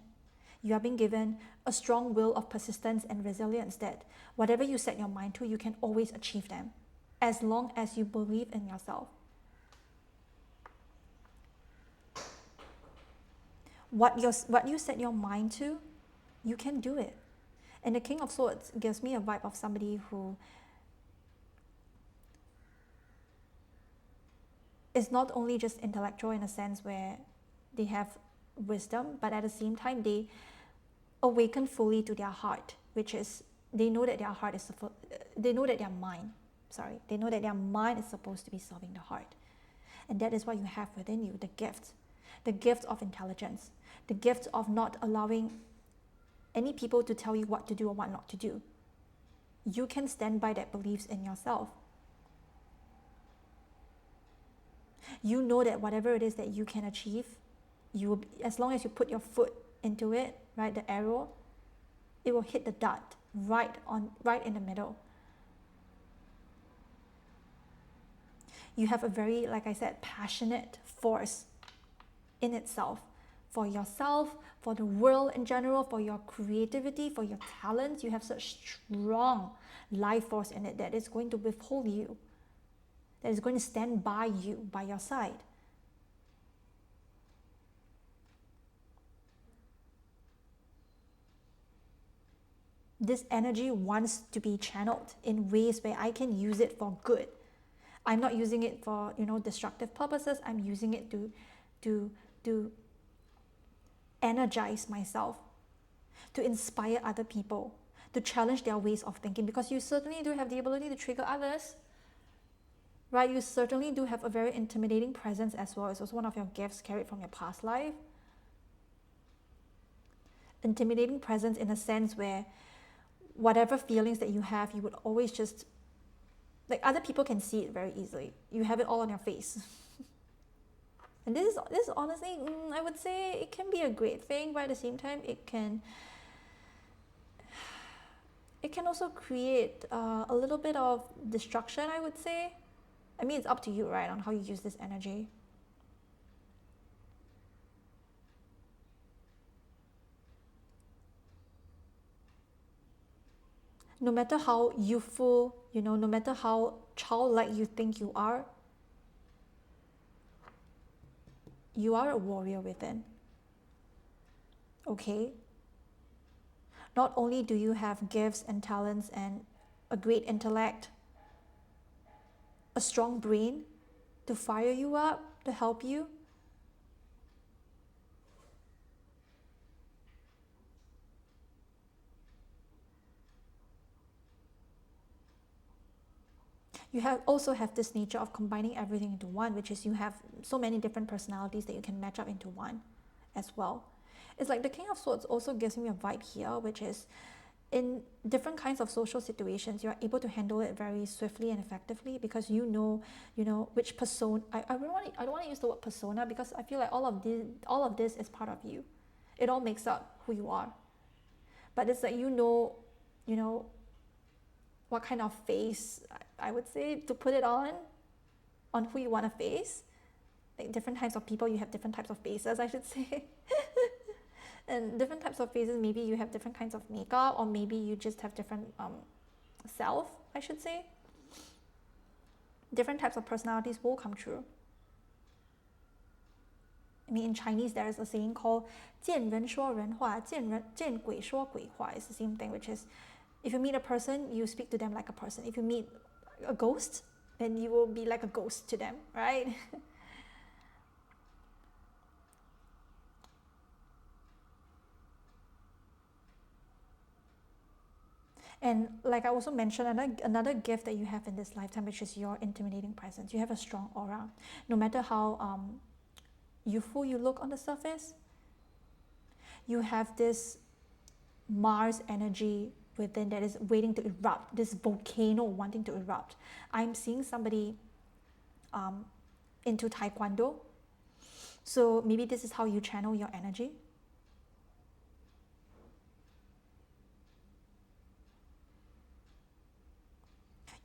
You are being given a strong will of persistence and resilience that whatever you set your mind to, you can always achieve them as long as you believe in yourself. What you set your mind to, you can do it. And the King of Swords gives me a vibe of somebody who is not only just intellectual in a sense where they have wisdom, but at the same time they awaken fully to their heart, which is they know that their heart is they know that their mind is supposed to be serving the heart. And that is what you have within you, the gift of intelligence, the gift of not allowing any people to tell you what to do or what not to do. You can stand by that beliefs in yourself. You know that whatever it is that you can achieve, you will, as long as you put your foot into it, right, the arrow, it will hit the dot right in the middle. You have a very, like I said, passionate force in itself for yourself, for the world in general, for your creativity, for your talents. You have such strong life force in it that is going to withhold you, that is going to stand by you, by your side. This energy wants to be channeled in ways where I can use it for good. I'm not using it for, destructive purposes. I'm using it to energize myself, to inspire other people, to challenge their ways of thinking, because you certainly do have the ability to trigger others, right? You certainly do have a very intimidating presence as well. It's also one of your gifts carried from your past life. Intimidating presence in a sense where whatever feelings that you have, you would always just, like, other people can see it very easily. You have it all on your face. And this is honestly, I would say it can be a great thing, but at the same time, it can also create a little bit of destruction, I would say. I mean, it's up to you, right, on how you use this energy. No matter how youthful, no matter how childlike you think you are a warrior within. Okay? Not only do you have gifts and talents and a great intellect, a strong brain to fire you up, to help you, you also have this nature of combining everything into one, which is you have so many different personalities that you can match up into one as well. It's like the King of Swords also gives me a vibe here, which is in different kinds of social situations, you are able to handle it very swiftly and effectively because you know which persona. I don't want to use the word persona because I feel like all of this is part of you. It all makes up who you are. But it's like you know what kind of face, I would say, to put it on who you want to face. Like different types of people, you have different types of faces, I should say. And different types of faces, maybe you have different kinds of makeup, or maybe you just have different self, I should say. Different types of personalities will come true. I mean, in Chinese, there is a saying called 见人说人话,见鬼说鬼话. It's the same thing, which is if you meet a person, you speak to them like a person. If you meet a ghost, then you will be like a ghost to them, right? And like I also mentioned, another gift that you have in this lifetime, which is your intimidating presence. You have a strong aura. No matter how youthful you look on the surface, you have this Mars energy within that is waiting to erupt, this volcano wanting to erupt. I'm seeing somebody into Taekwondo. So maybe this is how you channel your energy.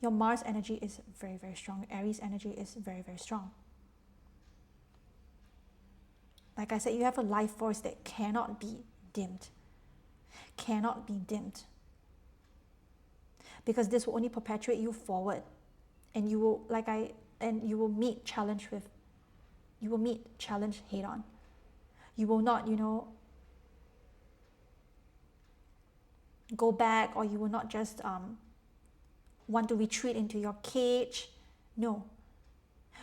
Your Mars energy is very, very strong. Aries energy is very, very strong. Like I said, you have a life force that cannot be dimmed. Cannot be dimmed. Because this will only perpetuate you forward. And you will, you will meet challenge head on. You will not, go back, or you will not just want to retreat into your cage. No.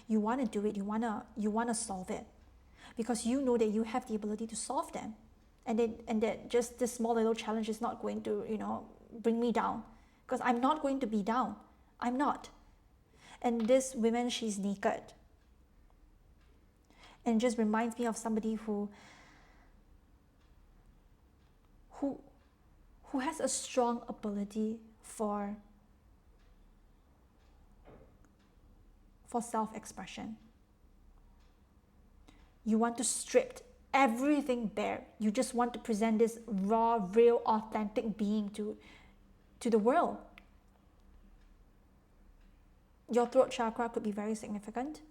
You want to do it. You want to solve it. Because you know that you have the ability to solve them. And that just this small little challenge is not going to, bring me down. Because I'm not going to be down. I'm not. And this woman, she's naked. And it just reminds me of somebody who has a strong ability for self-expression. You want to strip everything bare. You just want to present this raw, real, authentic being to the world. Your throat chakra could be very significant.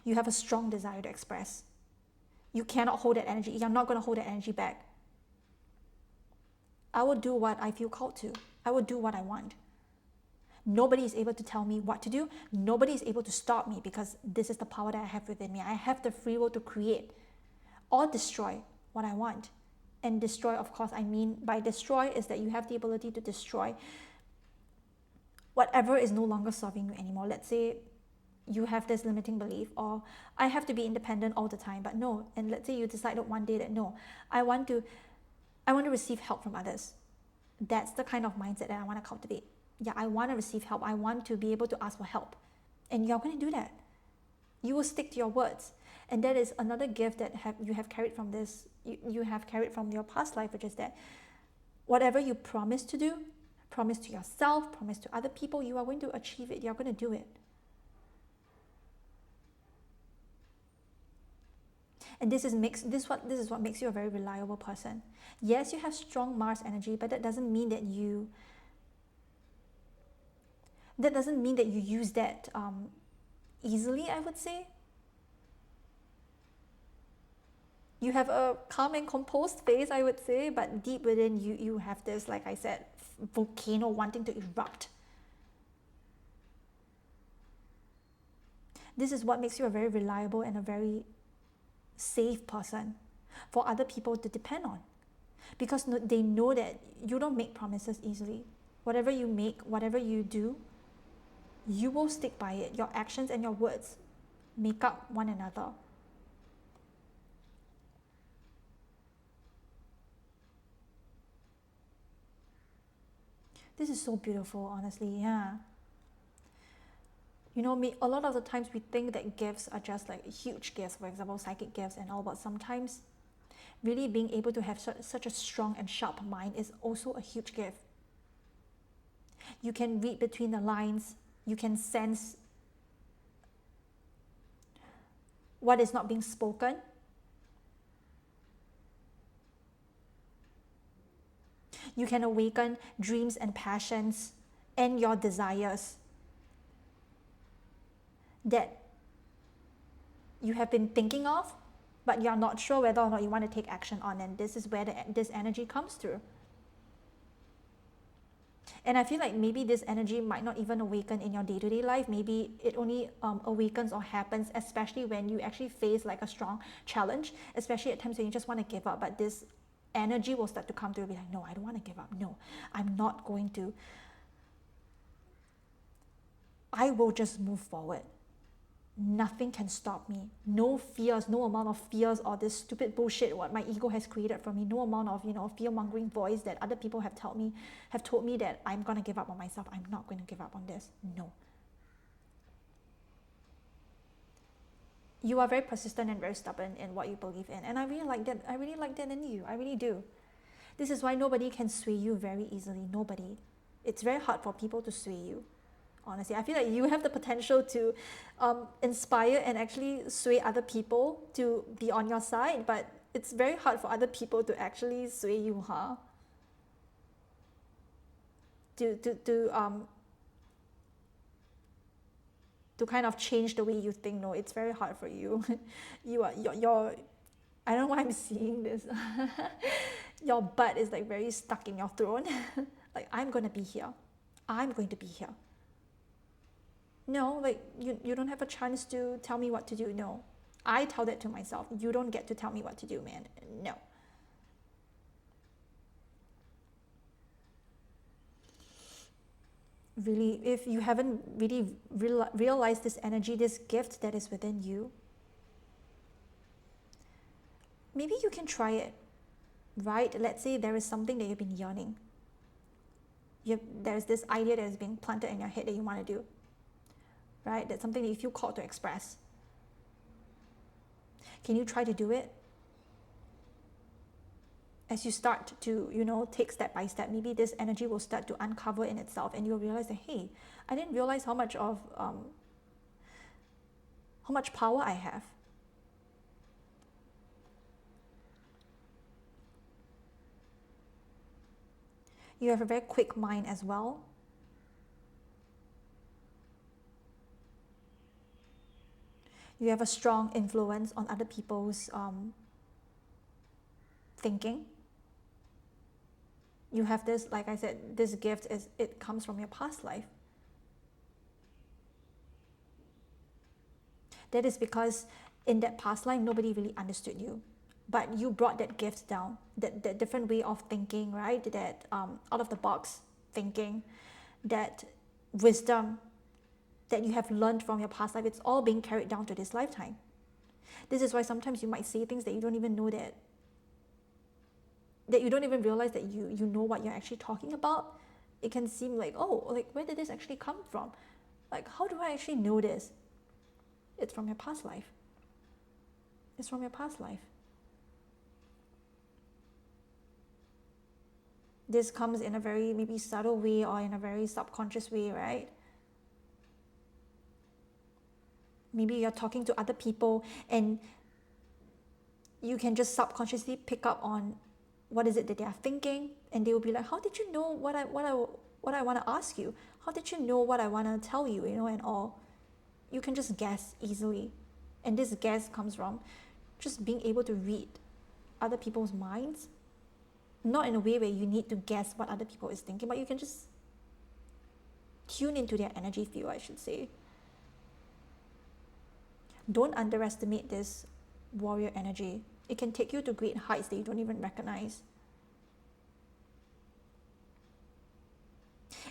You have a strong desire to express. You cannot hold that energy. You're not going to hold that energy back. I will do what I feel called to. I will do what I want. Nobody is able to tell me what to do. Nobody is able to stop me, because this is the power that I have within me. I have the free will to create or destroy what I want. And destroy, of course, I mean by destroy is that you have the ability to destroy whatever is no longer serving you anymore. Let's say you have this limiting belief, or I have to be independent all the time, but no. And let's say you decided one day that no, I want to receive help from others. That's the kind of mindset that I want to cultivate. Yeah, I want to receive help. I want to be able to ask for help. And you're going to do that. You will stick to your words. And that is another gift that you have carried from this, you have carried from your past life, which is that whatever you promise to do, promise to yourself, promise to other people, you are going to achieve it. You're going to do it. And this is what makes you a very reliable person. Yes, you have strong Mars energy, but that doesn't mean that you use that easily, I would say. You have a calm and composed face, I would say, but deep within you have this, like I said, volcano wanting to erupt. This is what makes you a very reliable and a very safe person for other people to depend on, because they know that you don't make promises easily. Whatever you make, whatever you do, you will stick by it. Your actions and your words make up one another. This is so beautiful, honestly. Yeah. A lot of the times we think that gifts are just like huge gifts, for example, psychic gifts and all, but sometimes really being able to have such a strong and sharp mind is also a huge gift. You can read between the lines. You can sense what is not being spoken. You can awaken dreams and passions and your desires that you have been thinking of, but you're not sure whether or not you want to take action on. And this is where this energy comes through. And I feel like maybe this energy might not even awaken in your day-to-day life. Maybe it only awakens or happens, especially when you actually face like a strong challenge, especially at times when you just want to give up. But this energy will start to come through and be like, no, I don't want to give up. No, I'm not going to. I will just move forward. Nothing can stop me. No fears, no amount of fears or this stupid bullshit what my ego has created for me. No amount of fear-mongering voice that other people have told me that I'm gonna give up on myself. I'm not going to give up on this. No. You are very persistent and very stubborn in what you believe in, and I really like that. I really like that in you. I really do. This is why nobody can sway you very easily. Nobody. It's very hard for people to sway you. Honestly, I feel like you have the potential to inspire and actually sway other people to be on your side, but it's very hard for other people to actually sway you, huh? to kind of change the way you think. No, it's very hard for you. You're I don't know why I'm seeing this. Your butt is like very stuck in your throne. Like, I'm gonna be here. I'm going to be here. No, like you don't have a chance to tell me what to do. No. I tell that to myself. You don't get to tell me what to do, man. No. Really, if you haven't really realized this energy, this gift that is within you, maybe you can try it, right? Let's say there is something that you've been yearning. There's this idea that is being planted in your head that you want to do, right? That's something that you feel called to express. Can you try to do it? As you start to, take step by step, maybe this energy will start to uncover in itself, and you'll realize that, hey, I didn't realize how much power I have. You have a very quick mind as well. You have a strong influence on other people's thinking. You have this, like I said, this gift it comes from your past life. That is because in that past life, nobody really understood you. But you brought that gift down, that different way of thinking, right? That out of the box thinking, that wisdom that you have learned from your past life, it's all being carried down to this lifetime. This is why sometimes you might say things that you don't even know that you don't even realize that you know what you're actually talking about. It can seem like, oh, like where did this actually come from? Like, how do I actually know this? It's from your past life. It's from your past life. This comes in a very maybe subtle way or in a very subconscious way, right? Maybe you're talking to other people and you can just subconsciously pick up on what is it that they are thinking, and they will be like, how did you know what I want to ask you? How did you know what I want to tell you, and all? You can just guess easily. And this guess comes from just being able to read other people's minds. Not in a way where you need to guess what other people is thinking, but you can just tune into their energy field, I should say. Don't underestimate this warrior energy. It can take you to great heights that you don't even recognize.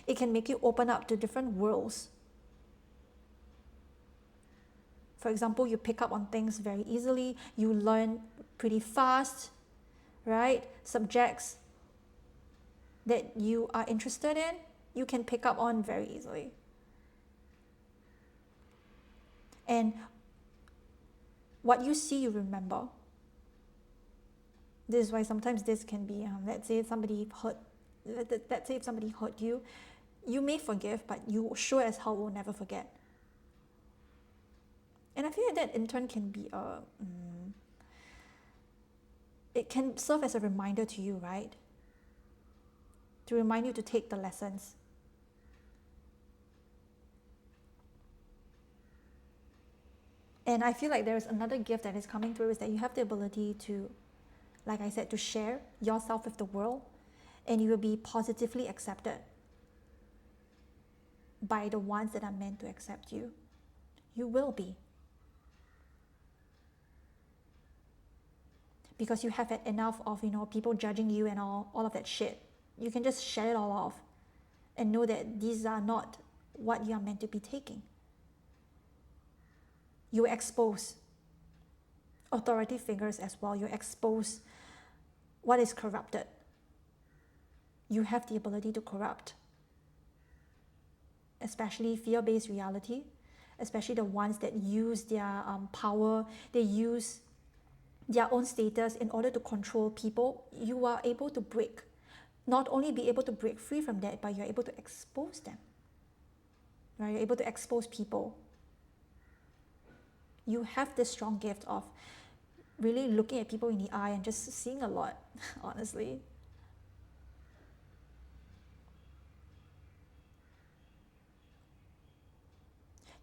It can make you open up to different worlds. For example, you pick up on things very easily. You learn pretty fast, right? Subjects that you are interested in, you can pick up on very easily. And what you see, you remember. This is why sometimes this can be, let's say if somebody hurt you, you may forgive, but you sure as hell will never forget. And I feel like that in turn can be it can serve as a reminder to you, right? To remind you to take the lessons. And I feel like there's another gift that is coming through, is that you have the ability to, like I said, to share yourself with the world, and you will be positively accepted by the ones that are meant to accept you. You will be. Because you have had enough of, people judging you and all of that shit. You can just shut it all off and know that these are not what you are meant to be taking. You expose authority figures as well. You expose what is corrupted. You have the ability to corrupt, especially fear-based reality, especially the ones that use their power, they use their own status in order to control people. You are able to break, not only be able to break free from that, but you're able to expose them. Right? You're able to expose people. You have this strong gift of really looking at people in the eye and just seeing a lot, honestly.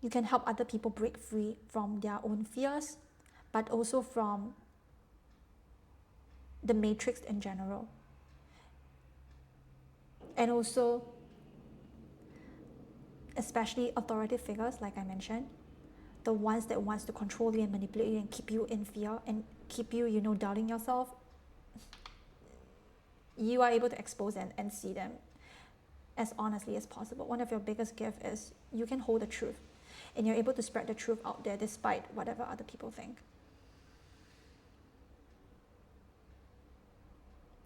You can help other people break free from their own fears, but also from the matrix in general. And also, especially authoritative figures, like I mentioned, the ones that wants to control you and manipulate you and keep you in fear and keep you, doubting yourself, you are able to expose and see them as honestly as possible. One of your biggest gifts is you can hold the truth, and you're able to spread the truth out there despite whatever other people think.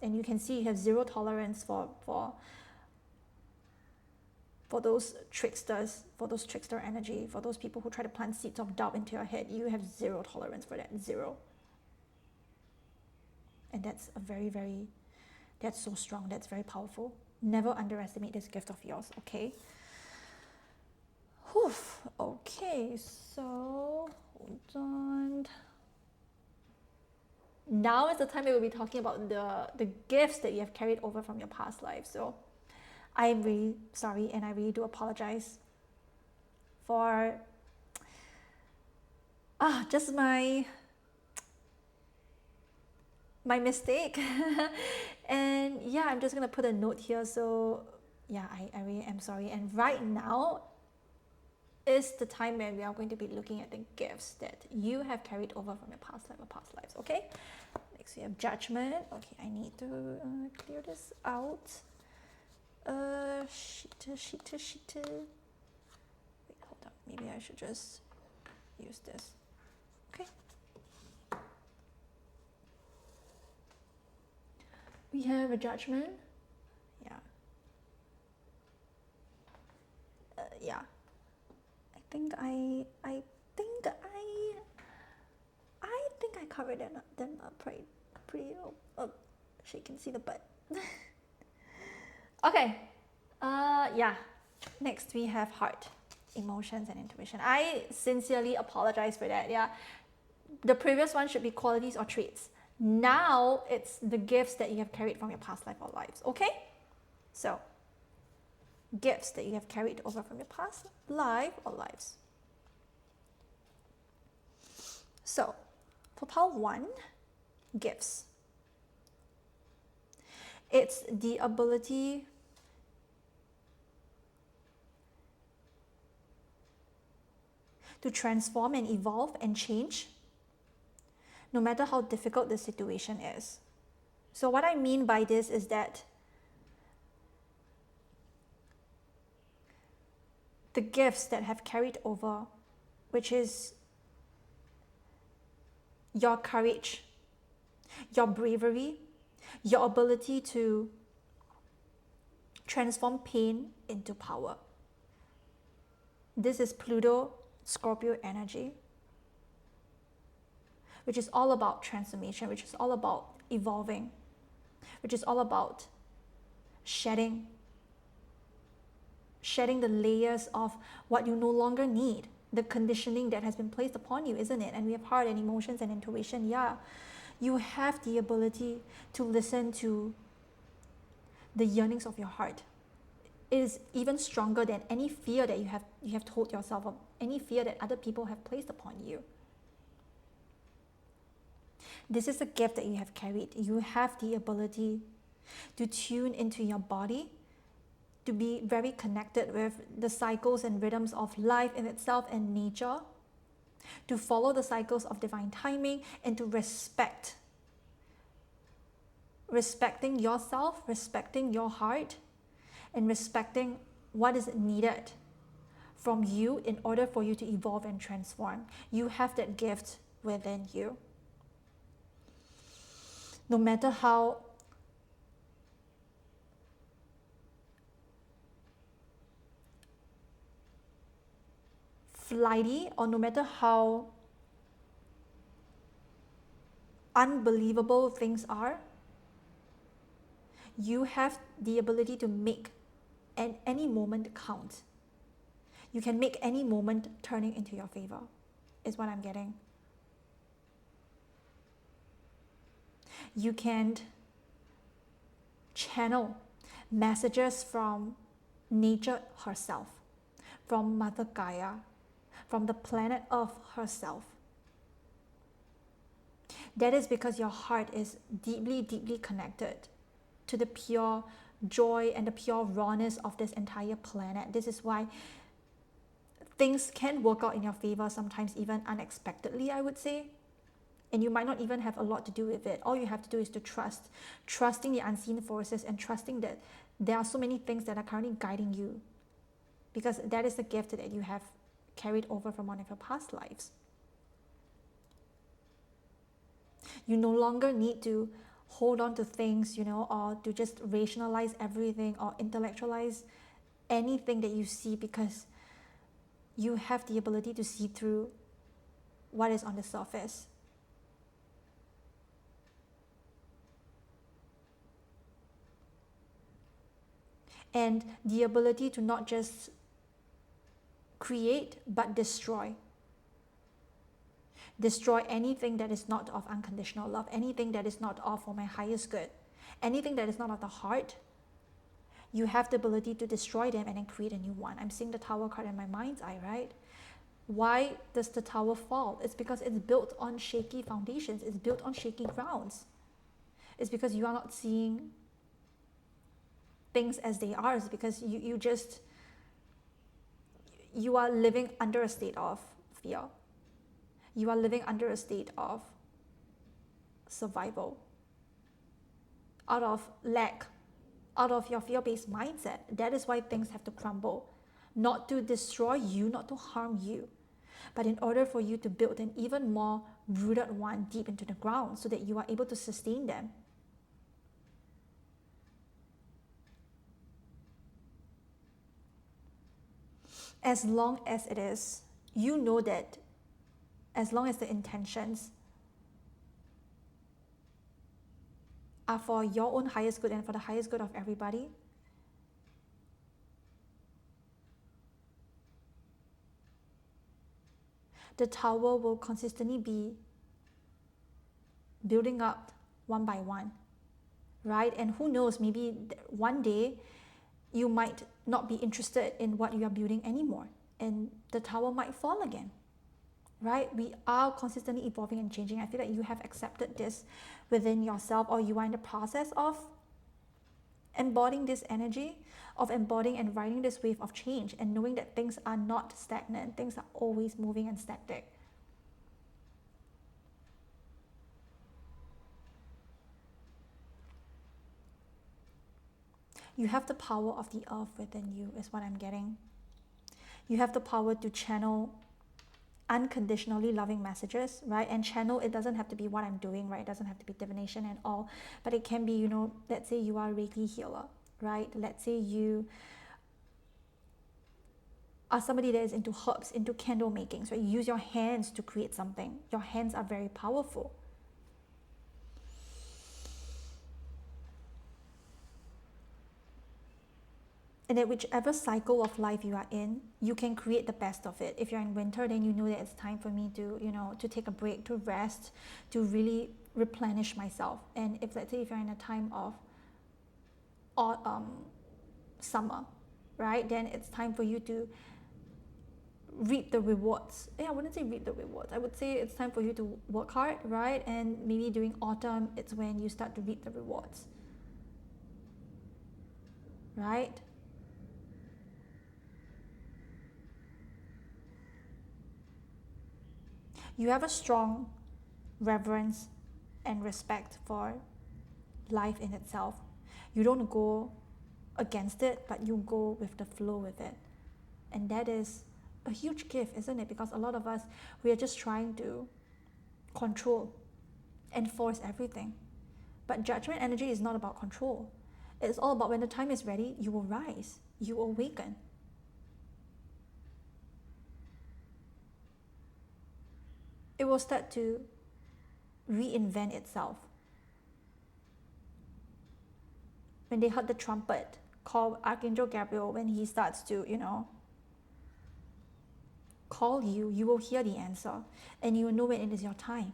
And you can see you have zero tolerance for those tricksters, for those trickster energy, for those people who try to plant seeds of doubt into your head. You have zero tolerance for that, zero. And that's that's so strong, that's very powerful. Never underestimate this gift of yours, okay? Whew. Okay, so hold on. Now is the time we will be talking about the gifts that you have carried over from your past life. So I'm really sorry, and I really do apologize for just my mistake. And yeah, I'm just gonna put a note here. So yeah, I really am sorry. And right now is the time when we are going to be looking at the gifts that you have carried over from your past life or past lives, okay? Next we have judgment. Okay, I need to clear this out. Shit. Wait, hold on. Maybe I should just use this. Okay. We have a judgment. Yeah. Yeah. I think I covered them up pretty she can see the butt. Okay. Yeah. Next we have heart, emotions and intuition. I sincerely apologize for that. Yeah. The previous one should be qualities or traits. Now it's the gifts that you have carried from your past life or lives. Okay? So, gifts that you have carried over from your past life or lives. So, for pile 1, gifts. It's the ability to transform and evolve and change no matter how difficult the situation is. So what I mean by this is that the gifts that have carried over, which is your courage, your bravery, your ability to transform pain into power. This is Pluto, Scorpio energy, which is all about transformation, which is all about evolving, which is all about shedding the layers of what you no longer need, the conditioning that has been placed upon you, isn't it? And we have heart and emotions and intuition. Yeah, you have the ability to listen to the yearnings of your heart. It is even stronger than any fear that you have told yourself, or any fear that other people have placed upon you. This is a gift that you have carried. You have the ability to tune into your body, to be very connected with the cycles and rhythms of life in itself and nature, to follow the cycles of divine timing, and to respecting yourself, respecting your heart, and respecting what is needed from you in order for you to evolve and transform. You have that gift within you. No matter how flighty, or no matter how unbelievable things are, you have the ability to make any moment count. You can make any moment turning into your favor, is what I'm getting. You can channel messages from nature herself, from Mother Gaia, from the planet Earth herself. That is because your heart is deeply, deeply connected to the pure joy and the pure rawness of this entire planet. This is why things can work out in your favor, sometimes even unexpectedly, I would say. And you might not even have a lot to do with it. All you have to do is to trust, trusting the unseen forces and trusting that there are so many things that are currently guiding you, because that is the gift that you have carried over from one of your past lives. You no longer need to hold on to things, or to just rationalize everything or intellectualize anything that you see, because you have the ability to see through what is on the surface. And the ability to not just create, but destroy. Destroy anything that is not of unconditional love, anything that is not of for my highest good, anything that is not of the heart. You have the ability to destroy them and then create a new one. I'm seeing the Tower card in my mind's eye, right? Why does the Tower fall? It's because it's built on shaky foundations. It's built on shaky grounds. It's because you are not seeing things as they are. It's because you are living under a state of fear. You are living under a state of survival, out of lack, out of your fear-based mindset. That is why things have to crumble, not to destroy you, not to harm you, but in order for you to build an even more rooted one deep into the ground so that you are able to sustain them. As long as it is, you know that as long as the intentions are for your own highest good and for the highest good of everybody, the Tower will consistently be building up one by one, right? And who knows, maybe one day you might not be interested in what you are building anymore, and the Tower might fall again, right? We are consistently evolving and changing. I feel like you have accepted this within yourself, or you are in the process of embodying this energy, of embodying and riding this wave of change, and knowing that things are not stagnant, things are always moving and static. You have the power of the earth within you, is what I'm getting. You have the power to channel unconditionally loving messages, right? And channel, it doesn't have to be what I'm doing, right? It doesn't have to be divination and all, but it can be, let's say you are a Reiki healer, right? Let's say you are somebody that is into herbs, into candle making, so you use your hands to create something. Your hands are very powerful. And at whichever cycle of life you are in, you can create the best of it. If you're in winter, then you know that it's time for me to, to take a break, to rest, to really replenish myself. And if, let's say, if you're in a time of summer, right, then it's time for you to reap the rewards. I wouldn't say reap the rewards. I would say it's time for you to work hard, right? And maybe during autumn, it's when you start to reap the rewards, right? You have a strong reverence and respect for life in itself. You don't go against it, but you go with the flow with it. And that is a huge gift, isn't it? Because a lot of us, we are just trying to control, enforce everything. But judgment energy is not about control. It's all about when the time is ready, you will rise, you will awaken. It will start to reinvent itself. When they heard the trumpet call Archangel Gabriel, when he starts to, call you, you will hear the answer and you will know when it is your time.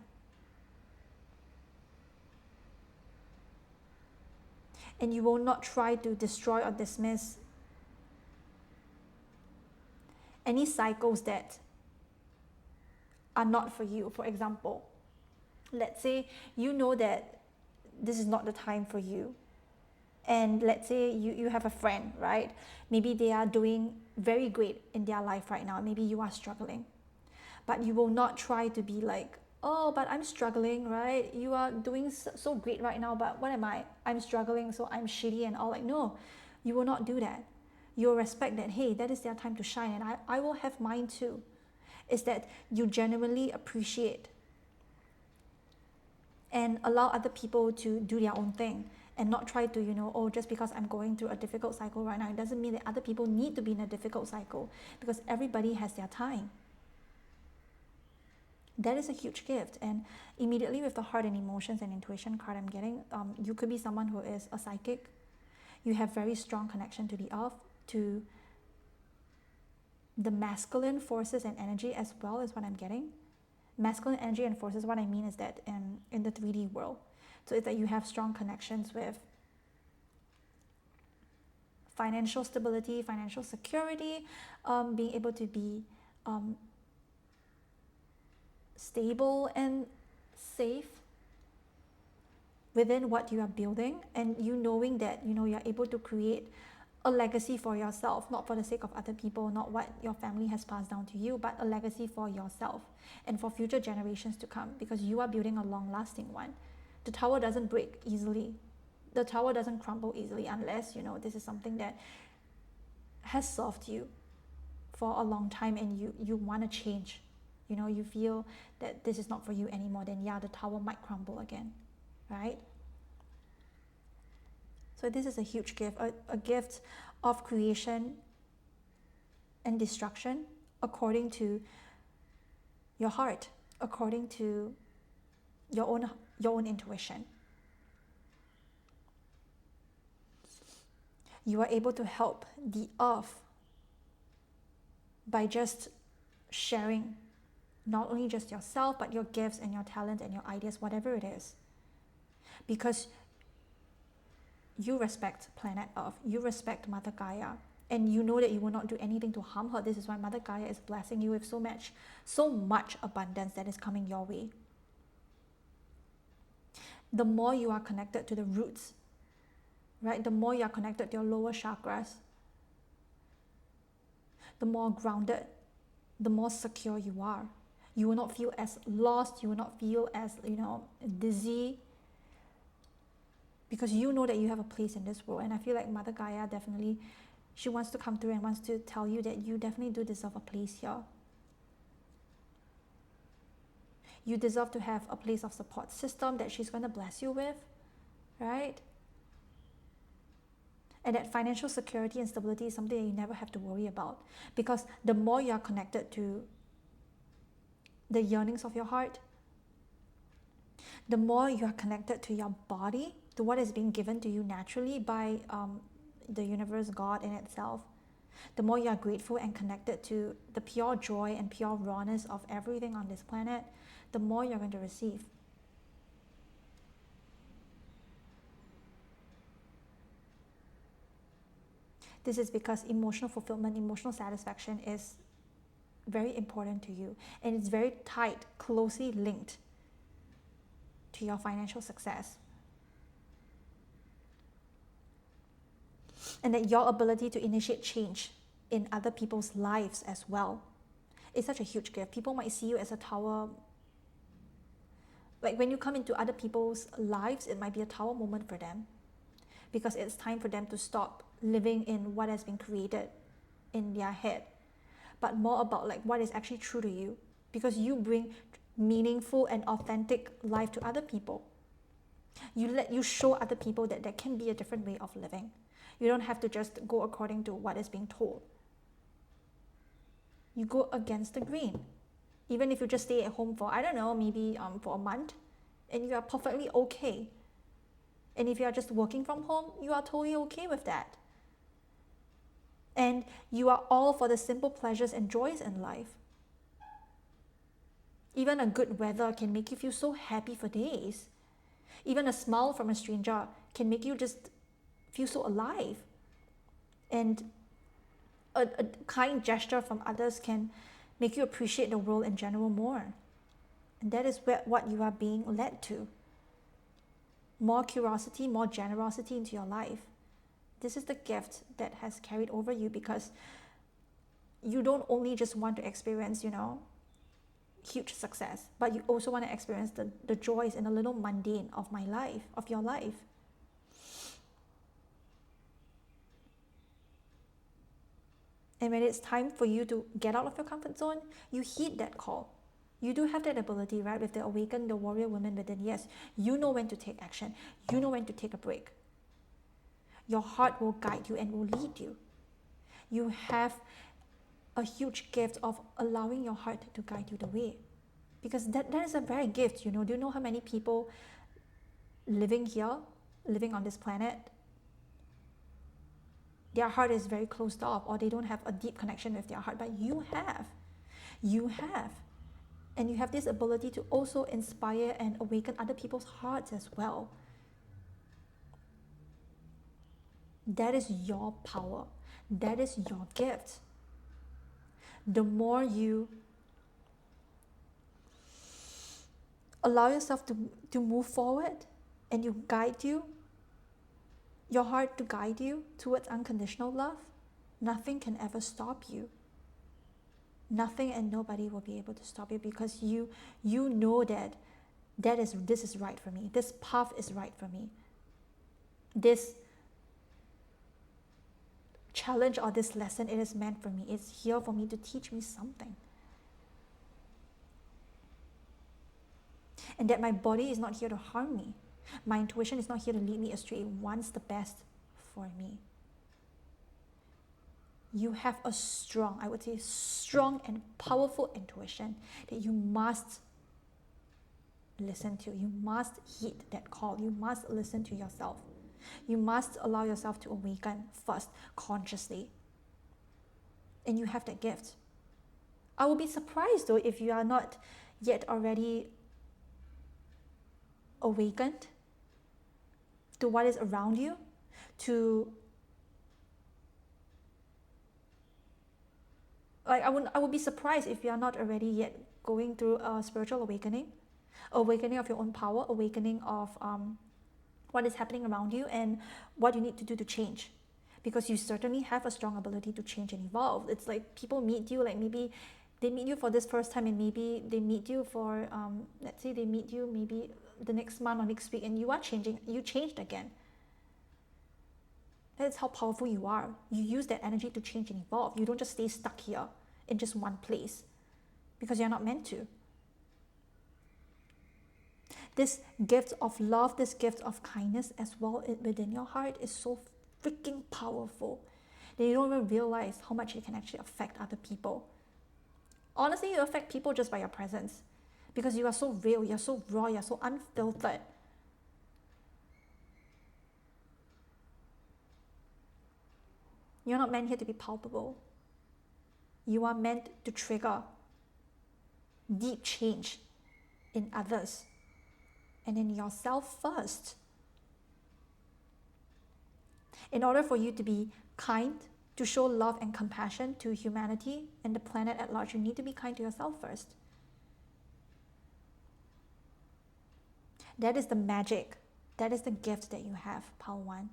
And you will not try to destroy or dismiss any cycles that are not for you. For example, let's say you know that this is not the time for you, and let's say you have a friend, right? Maybe they are doing very great in their life right now, maybe you are struggling, but you will not try to be like, oh, but I'm struggling, right? You are doing so great right now, but what am I? I'm struggling, so I'm shitty and all. Like, no, you will not do that. You will respect that, hey, that is their time to shine, and I will have mine too. Is that you genuinely appreciate and allow other people to do their own thing, and not try to, oh, just because I'm going through a difficult cycle right now, it doesn't mean that other people need to be in a difficult cycle, because everybody has their time. That is a huge gift. And immediately with the heart and emotions and intuition card I'm getting, you could be someone who is a psychic. You have very strong connection to the earth, to the masculine forces and energy as well, is what I'm getting. Masculine energy and forces, what I mean is that in the 3D world, so it's that you have strong connections with financial stability, financial security, being able to be stable and safe within what you are building, and you knowing that you're able to create a legacy for yourself, not for the sake of other people, not what your family has passed down to you, but a legacy for yourself and for future generations to come, because you are building a long-lasting one. The tower doesn't break easily. The tower doesn't crumble easily unless this is something that has served you for a long time, and you want to change. You feel that this is not for you anymore, then yeah, the tower might crumble again, right? So this is a huge gift, a gift of creation and destruction according to your heart, according to your own intuition. You are able to help the earth by just sharing not only just yourself, but your gifts and your talents and your ideas, whatever it is. Because you respect planet Earth, you respect Mother Gaia, and you know that you will not do anything to harm her. This is why Mother Gaia is blessing you with so much abundance that is coming your way. The more you are connected to the roots, right? The more you are connected to your lower chakras, the more grounded, the more secure you are. You will not feel as lost, you will not feel as, dizzy, because you know that you have a place in this world. And I feel like Mother Gaia definitely, she wants to come through and wants to tell you that you definitely do deserve a place here. You deserve to have a place of support system that she's going to bless you with, right? And that financial security and stability is something that you never have to worry about, because the more you are connected to the yearnings of your heart, the more you are connected to your body, to what is being given to you naturally by the universe, God in itself, the more you are grateful and connected to the pure joy and pure rawness of everything on this planet, the more you're going to receive. This is because emotional fulfillment, emotional satisfaction is very important to you, and it's very tight, closely linked to your financial success. And that your ability to initiate change in other people's lives as well is such a huge gift. People might see you as a tower. Like when you come into other people's lives, it might be a tower moment for them, because it's time for them to stop living in what has been created in their head, but more about like what is actually true to you, because you bring meaningful and authentic life to other people. You show other people that there can be a different way of living. You don't have to just go according to what is being told. You go against the grain. Even if you just stay at home for, I don't know, maybe for a month, and you are perfectly okay. And if you are just working from home, you are totally okay with that. And you are all for the simple pleasures and joys in life. Even a good weather can make you feel so happy for days. Even a smile from a stranger can make you just feel so alive. And a kind gesture from others can make you appreciate the world in general more. And that is what you are being led to. More curiosity, more generosity into your life. This is the gift that has carried over you, because you don't only just want to experience, huge success, but you also want to experience the joys in a little mundane of your life. And when it's time for you to get out of your comfort zone, you heed that call. You do have that ability, right? With the awakened, the warrior woman within. Yes, you know when to take action. You know when to take a break. Your heart will guide you and will lead you. You have a huge gift of allowing your heart to guide you the way. Because that is a very gift, Do you know how many people living here, living on this planet, their heart is very closed off, or they don't have a deep connection with their heart, but you have. You have. And you have this ability to also inspire and awaken other people's hearts as well. That is your power. That is your gift. The more you allow yourself to move forward and you guide your heart to guide you towards unconditional love, nothing can ever stop you. Nothing and nobody will be able to stop you, because you know that this is right for me. This path is right for me. This challenge or this lesson, it is meant for me. It's here for me to teach me something. And that my body is not here to harm me. My intuition is not here to lead me astray. It wants the best for me. You have a strong and powerful intuition that you must listen to. You must heed that call. You must listen to yourself. You must allow yourself to awaken first, consciously. And you have that gift. I will be surprised though if you are not yet already awakened to what is around you, I would be surprised if you are not already yet going through a spiritual awakening of your own power, awakening of what is happening around you and what you need to do to change. Because you certainly have a strong ability to change and evolve. It's like people meet you, like maybe they meet you for this first time, and maybe they meet you for, let's say they meet you maybe the next month or next week, and you are changing, you changed again. That's how powerful you are. You use that energy to change and evolve. You don't just stay stuck here in just one place, because you're not meant to. This gift of love, this gift of kindness as well within your heart is so freaking powerful that you don't even realize how much it can actually affect other people. Honestly, you affect people just by your presence, because you are so real, you're so raw, you're so unfiltered. You're not meant here to be palpable. You are meant to trigger deep change in others and in yourself first. In order for you to be kind, to show love and compassion to humanity and the planet at large, you need to be kind to yourself first. That is the magic. That is the gift that you have, Power One.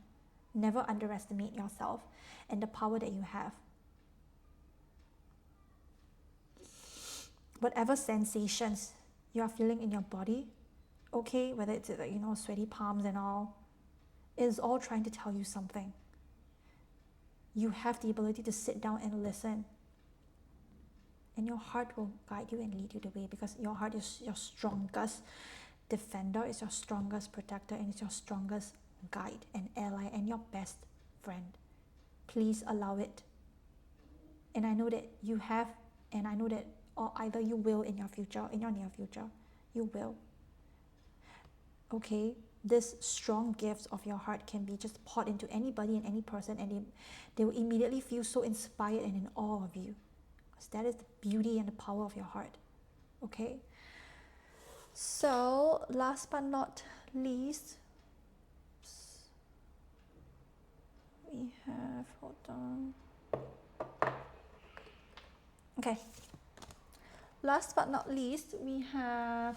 Never underestimate yourself and the power that you have. Whatever sensations you are feeling in your body, okay, whether it's like, sweaty palms and all, is all trying to tell you something. You have the ability to sit down and listen. And your heart will guide you and lead you the way, because your heart is your strongest defender, is your strongest protector, and it's your strongest guide and ally and your best friend. Please allow it. And I know that you have, and I know that or either you will in your future, in your near future. You will. Okay? This strong gift of your heart can be just poured into anybody and any person, and they will immediately feel so inspired and in awe of you. Because that is the beauty and the power of your heart. Okay? So, last but not least, we have, hold on. Okay. last but not least, we have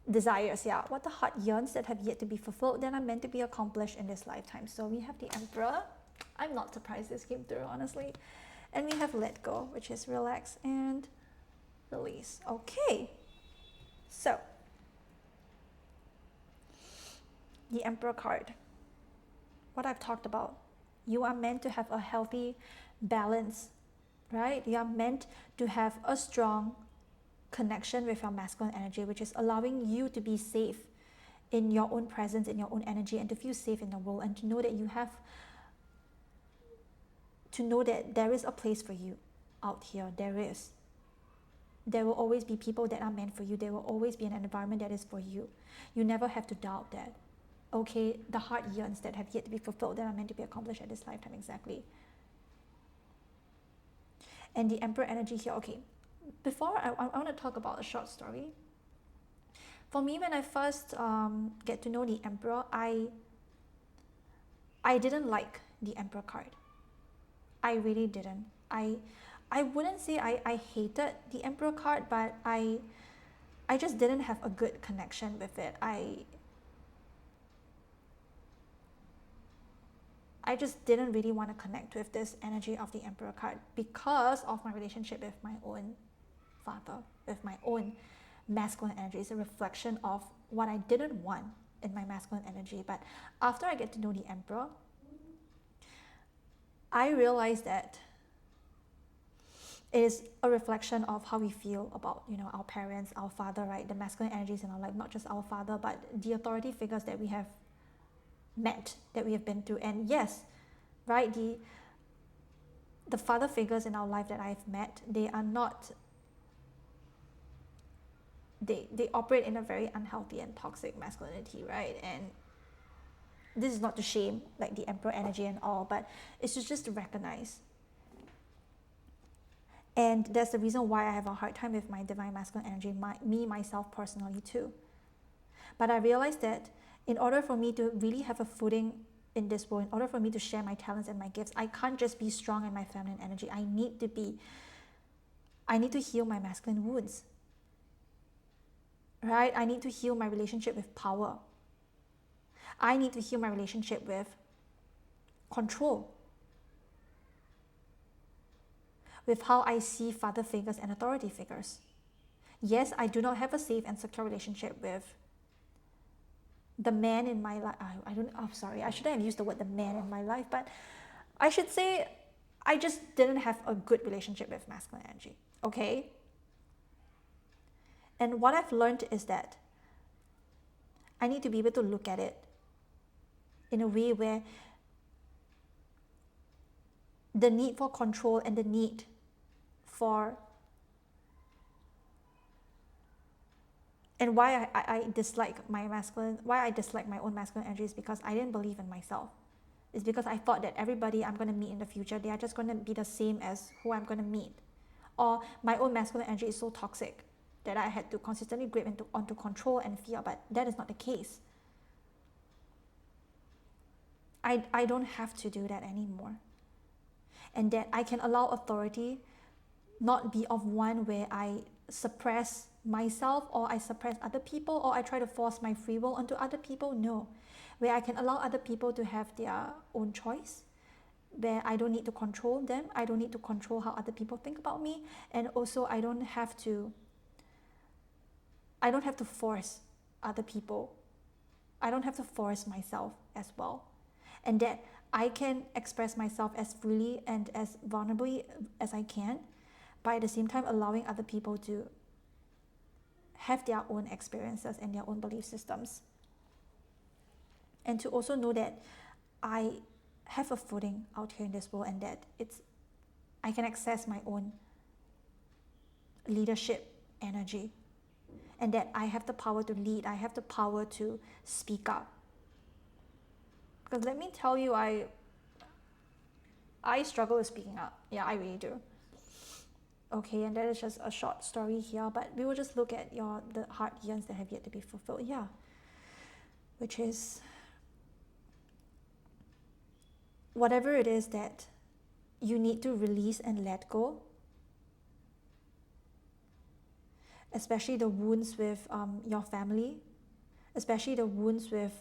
desires. Yeah, what the heart yearns that have yet to be fulfilled, that are meant to be accomplished in this lifetime. So we have the Emperor. I'm not surprised this came through, honestly. And we have let go, which is relax and release. Okay, so the Emperor card, what I've talked about, you are meant to have a healthy balance, right? You are meant to have a strong connection with your masculine energy, which is allowing you to be safe in your own presence, in your own energy, and to feel safe in the world, and to know that you have to know that there is a place for you out here. There will always be people that are meant for you. There will always be an environment that is for you. You never have to doubt that. Okay, the heart yearns that have yet to be fulfilled, that are meant to be accomplished at this lifetime. Exactly. And the Emperor energy here. Okay, before I want to talk about a short story. For me, when I first get to know the Emperor, I didn't like the Emperor card. I really didn't. I wouldn't say I hated the Emperor card, but I just didn't have a good connection with it. I just didn't really want to connect with this energy of the Emperor card because of my relationship with my own father, with my own masculine energy. It's a reflection of what I didn't want in my masculine energy. But after I get to know the Emperor, I realized that it is a reflection of how we feel about, our parents, our father, right? The masculine energies in our life, not just our father, but the authority figures that we have met, that we have been through. And yes, right, the father figures in our life that I've met, they are not, they operate in a very unhealthy and toxic masculinity, right? And this is not to shame like the Emperor energy and all, but it's just to recognize. And that's the reason why I have a hard time with my divine masculine energy, myself personally too. But I realized that in order for me to really have a footing in this world, in order for me to share my talents and my gifts, I can't just be strong in my feminine energy. I need to heal my masculine wounds, right? I need to heal my relationship with power. I need to heal my relationship with control, with how I see father figures and authority figures. Yes, I do not have a safe and secure relationship with the man in my life. I'm sorry, I shouldn't have used the word the man in my life, but I should say I just didn't have a good relationship with masculine energy, okay? And what I've learned is that I need to be able to look at it in a way where the need for control and the need for, and why I dislike my own masculine energy is because I didn't believe in myself. It's because I thought that everybody I'm going to meet in the future, they are just going to be the same as who I'm going to meet. Or my own masculine energy is so toxic that I had to consistently grip onto control and fear, but that is not the case. I don't have to do that anymore. And that I can allow authority not be of one where I suppress myself or I suppress other people or I try to force my free will onto other people. No, where I can allow other people to have their own choice, where I don't need to control them. I don't need to control how other people think about me. And also I don't have to force other people. I don't have to force myself as well. And that I can express myself as freely and as vulnerably as I can, but at the same time allowing other people to have their own experiences and their own belief systems. And to also know that I have a footing out here in this world and that I can access my own leadership energy and that I have the power to lead, I have the power to speak up. Because let me tell you, I struggle with speaking up. Yeah, I really do. Okay, and that is just a short story here, but we will just look at the heart yearns that have yet to be fulfilled. Yeah, which is whatever it is that you need to release and let go, especially the wounds with your family, especially the wounds with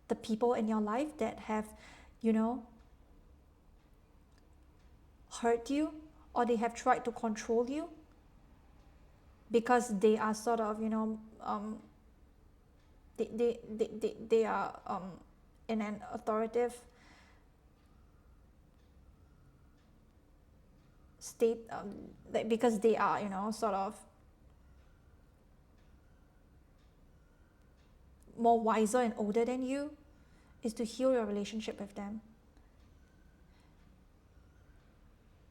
the people in your life that have, you know, hurt you, or they have tried to control you because they are sort of, they are in an authoritative state, like because they are, sort of more wiser and older than you, is to heal your relationship with them.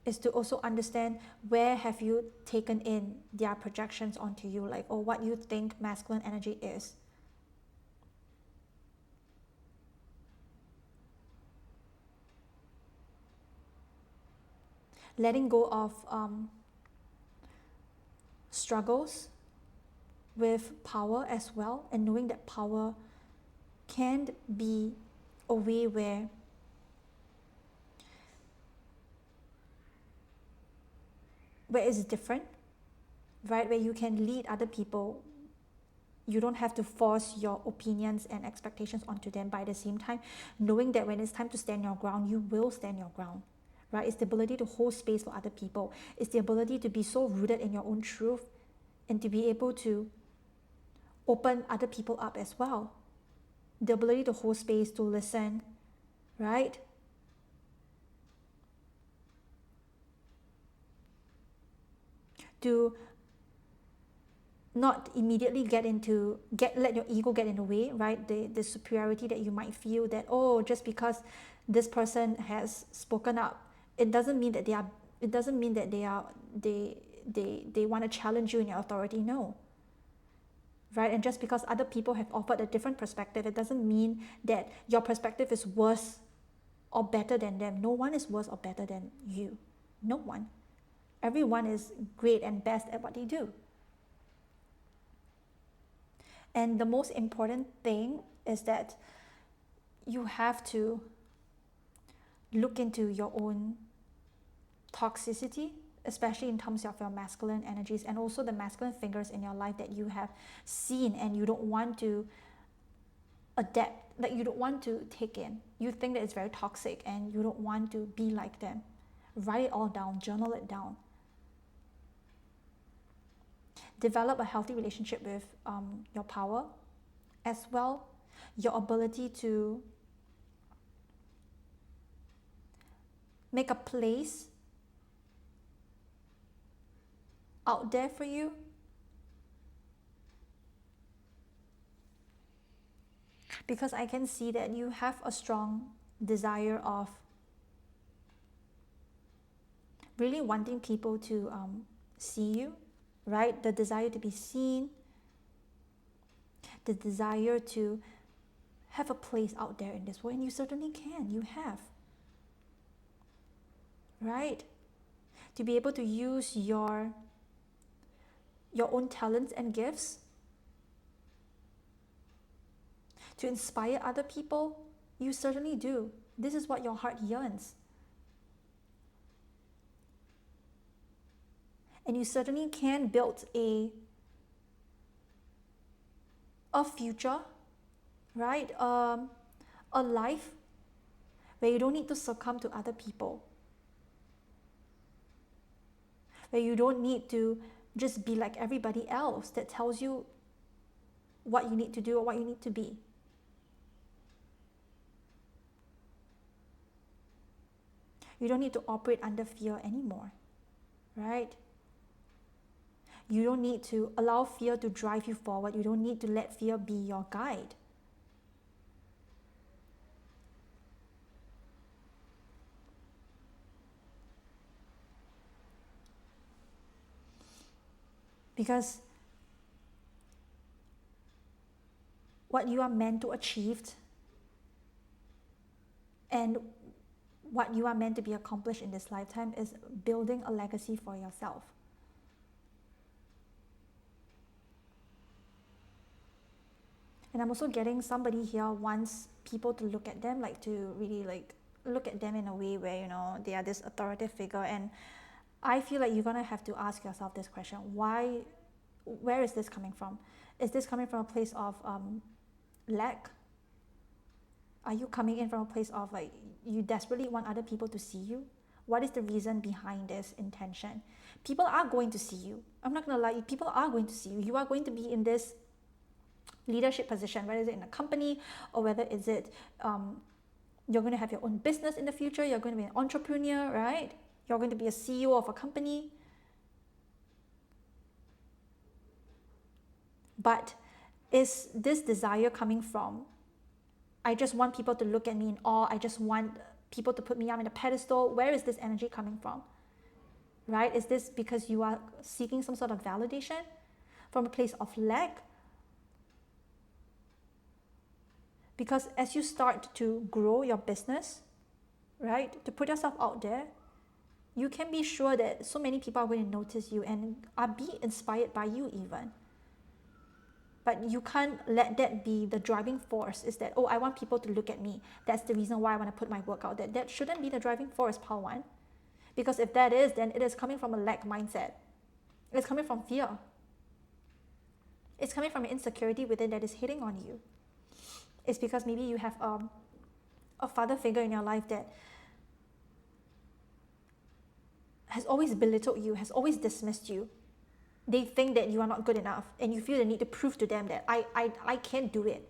Is to also understand where have you taken in their projections onto you, like, or what you think masculine energy is. Letting go of struggles with power as well, and knowing that power can be a way where it's different, right? Where you can lead other people. You don't have to force your opinions and expectations onto them, but at the same time, knowing that when it's time to stand your ground, you will stand your ground, right? It's the ability to hold space for other people. It's the ability to be so rooted in your own truth and to be able to open other people up as well. The ability to hold space, to listen, right? To not immediately let your ego get in the way, right? The superiority that you might feel, that, oh, just because this person has spoken up, it doesn't mean that they want to challenge you in your authority. No, right? And just because other people have offered a different perspective, it doesn't mean that your perspective is worse or better than them. No one is worse or better than you. No one. Everyone is great and best at what they do. And the most important thing is that you have to look into your own toxicity, especially in terms of your masculine energies, and also the masculine figures in your life that you have seen and you don't want to adapt, like you don't want to take in. You think that it's very toxic and you don't want to be like them. Write it all down, journal it down. Develop a healthy relationship with your power as well, your ability to make a place out there for you. Because I can see that you have a strong desire of really wanting people to see you, right? The desire to be seen, the desire to have a place out there in this world, and you certainly can. You have, right? To be able to use your own talents and gifts to inspire other people, you certainly do. This is what your heart yearns. And you certainly can build a future, right? A life where you don't need to succumb to other people, where you don't need to just be like everybody else that tells you what you need to do or what you need to be. You don't need to operate under fear anymore, right? You don't need to allow fear to drive you forward. You don't need to let fear be your guide. Because what you are meant to achieve and what you are meant to be accomplished in this lifetime is building a legacy for yourself. And I'm also getting somebody here wants people to look at them, like to really like look at them in a way where, they are this authoritative figure, and I feel like you're gonna have to ask yourself this question: why? Where is this coming from? Is this coming from a place of lack? Are you coming in from a place of like you desperately want other people to see you? What is the reason behind this intention? People are going to see you. I'm not gonna lie, people are going to see you. You are going to be in this leadership position, whether it's in a company or whether is it you're going to have your own business in the future, you're going to be an entrepreneur, right? You're going to be a CEO of a company. But is this desire coming from, I just want people to look at me in awe, I just want people to put me up in a pedestal? Where is this energy coming from? Right? Is this because you are seeking some sort of validation from a place of lack? Because as you start to grow your business, right, to put yourself out there, you can be sure that so many people are going to notice you and are be inspired by you even. But you can't let that be the driving force, is that, oh, I want people to look at me. That's the reason why I want to put my work out there. That shouldn't be the driving force, part one. Because if that is, then it is coming from a lack mindset. It's coming from fear. It's coming from an insecurity within that is hitting on you. It's because maybe you have a father figure in your life that has always belittled you, has always dismissed you. They think that you are not good enough and you feel the need to prove to them that I can't do it,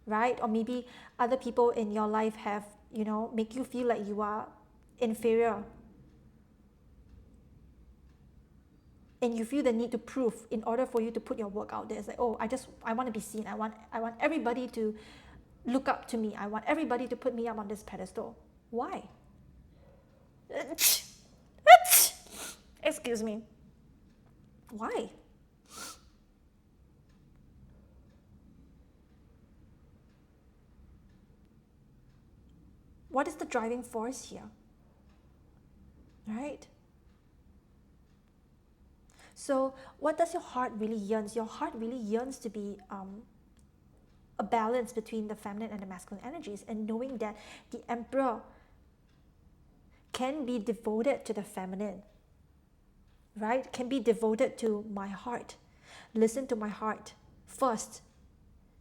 right? Or maybe other people in your life have, make you feel like you are inferior. And you feel the need to prove in order for you to put your work out there. It's like, oh, I want to be seen. I want everybody to look up to me. I want everybody to put me up on this pedestal. Why? Excuse me. Why? What is the driving force here? Right? So what does your heart really yearns? Your heart really yearns to be a balance between the feminine and the masculine energies, and knowing that the emperor can be devoted to the feminine, right? Can be devoted to my heart. Listen to my heart first.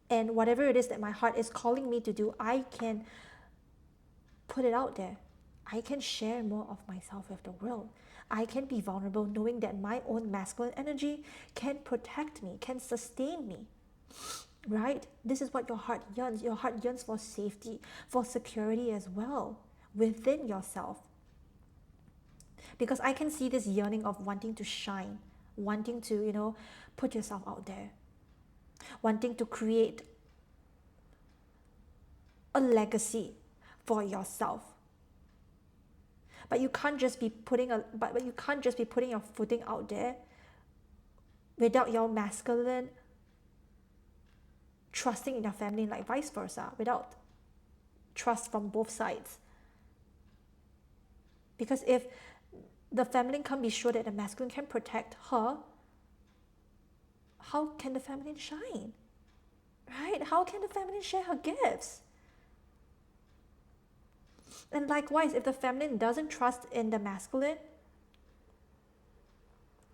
And whatever it is that my heart is calling me to do, I can put it out there. I can share more of myself with the world. I can be vulnerable knowing that my own masculine energy can protect me, can sustain me. Right? This is what your heart yearns. Your heart yearns for safety, for security as well within yourself. Because I can see this yearning of wanting to shine, wanting to, put yourself out there, wanting to create a legacy for yourself. But you can't just be putting your footing out there without your masculine trusting in your family, like vice versa, without trust from both sides. Because if the feminine can't be sure that the masculine can protect her, how can the feminine shine? Right? How can the feminine share her gifts? And likewise, if the feminine doesn't trust in the masculine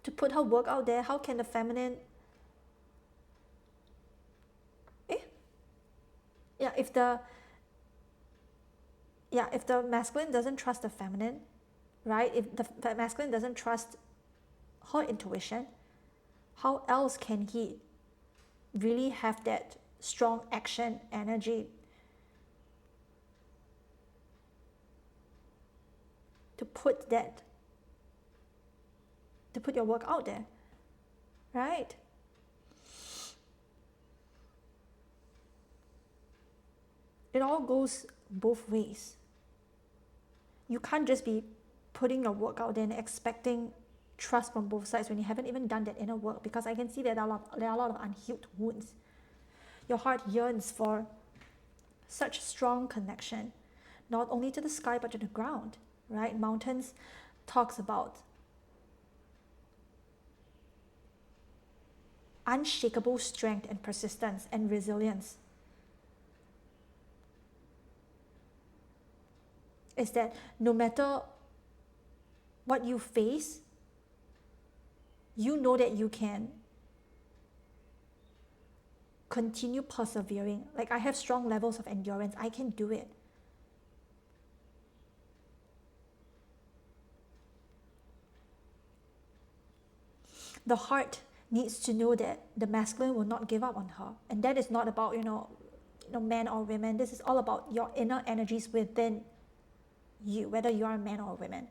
to put her work out there, how can the feminine... if the masculine doesn't trust the feminine, right? If the masculine doesn't trust her intuition, how else can he really have that strong action energy to put your work out there, right? It all goes both ways. You can't just be putting your work out there and expecting trust from both sides when you haven't even done that inner work, because I can see that there are a lot of unhealed wounds. Your heart yearns for such strong connection, not only to the sky but to the ground, right? Mountains talks about unshakable strength and persistence and resilience. Is that no matter what you face, you know that you can continue persevering. Like, I have strong levels of endurance. I can do it. The heart needs to know that the masculine will not give up on her. And that is not about, men or women. This is all about your inner energies within you, whether you are a man or a woman.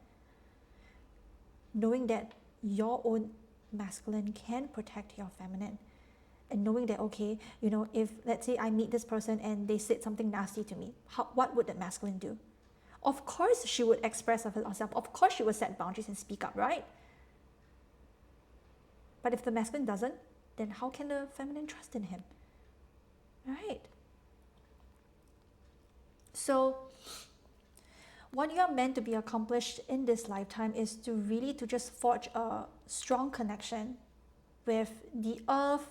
Knowing that your own masculine can protect your feminine. And knowing that, okay, if let's say I meet this person and they said something nasty to me, what would the masculine do? Of course she would express herself. Of course she would set boundaries and speak up, right? But if the masculine doesn't, then how can the feminine trust in him? Right? So what you are meant to be accomplished in this lifetime is to just forge a strong connection with the earth,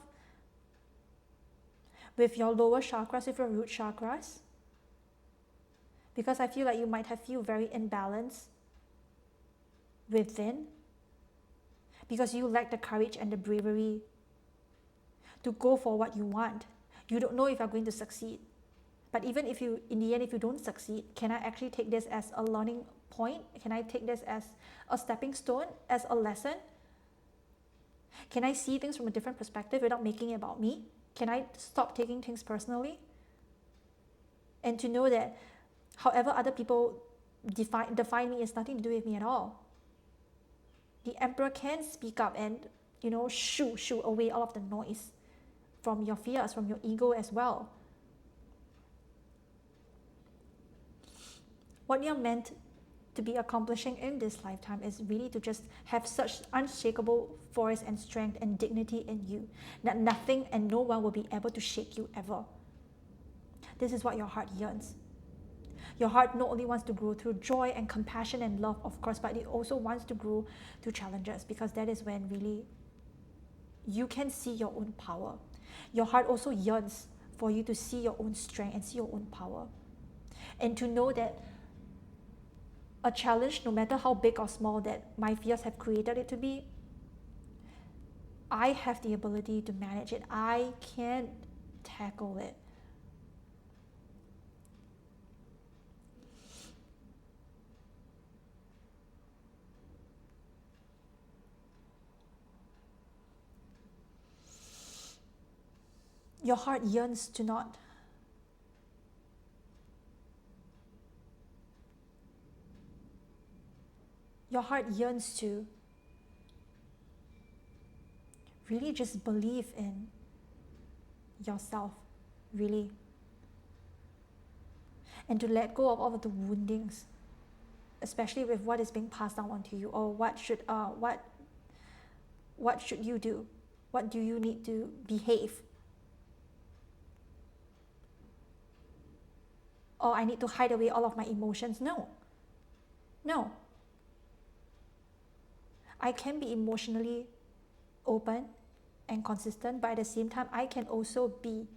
with your lower chakras, with your root chakras. Because I feel like you might have feel very imbalanced within, because you lack the courage and the bravery to go for what you want. You don't know if you're going to succeed. But even if you, in the end, if you don't succeed, can I actually take this as a learning point? Can I take this as a stepping stone, as a lesson? Can I see things from a different perspective without making it about me? Can I stop taking things personally? And to know that however other people define me, has nothing to do with me at all. The emperor can speak up and, shoo away all of the noise from your fears, from your ego as well. What you're meant to be accomplishing in this lifetime is really to just have such unshakable force and strength and dignity in you that nothing and no one will be able to shake you ever. This is what your heart yearns. Your heart not only wants to grow through joy and compassion and love, of course, but it also wants to grow through challenges, because that is when really you can see your own power. Your heart also yearns for you to see your own strength and see your own power. And to know that a challenge, no matter how big or small that my fears have created it to be, I have the ability to manage it. I can tackle it. Your heart yearns to not. Your heart yearns to really just believe in yourself, really. And to let go of all of the woundings, especially with what is being passed down onto you, or what should you do? What do you need to behave? Or I need to hide away all of my emotions. No. I can be emotionally open and consistent, but at the same time, I can also be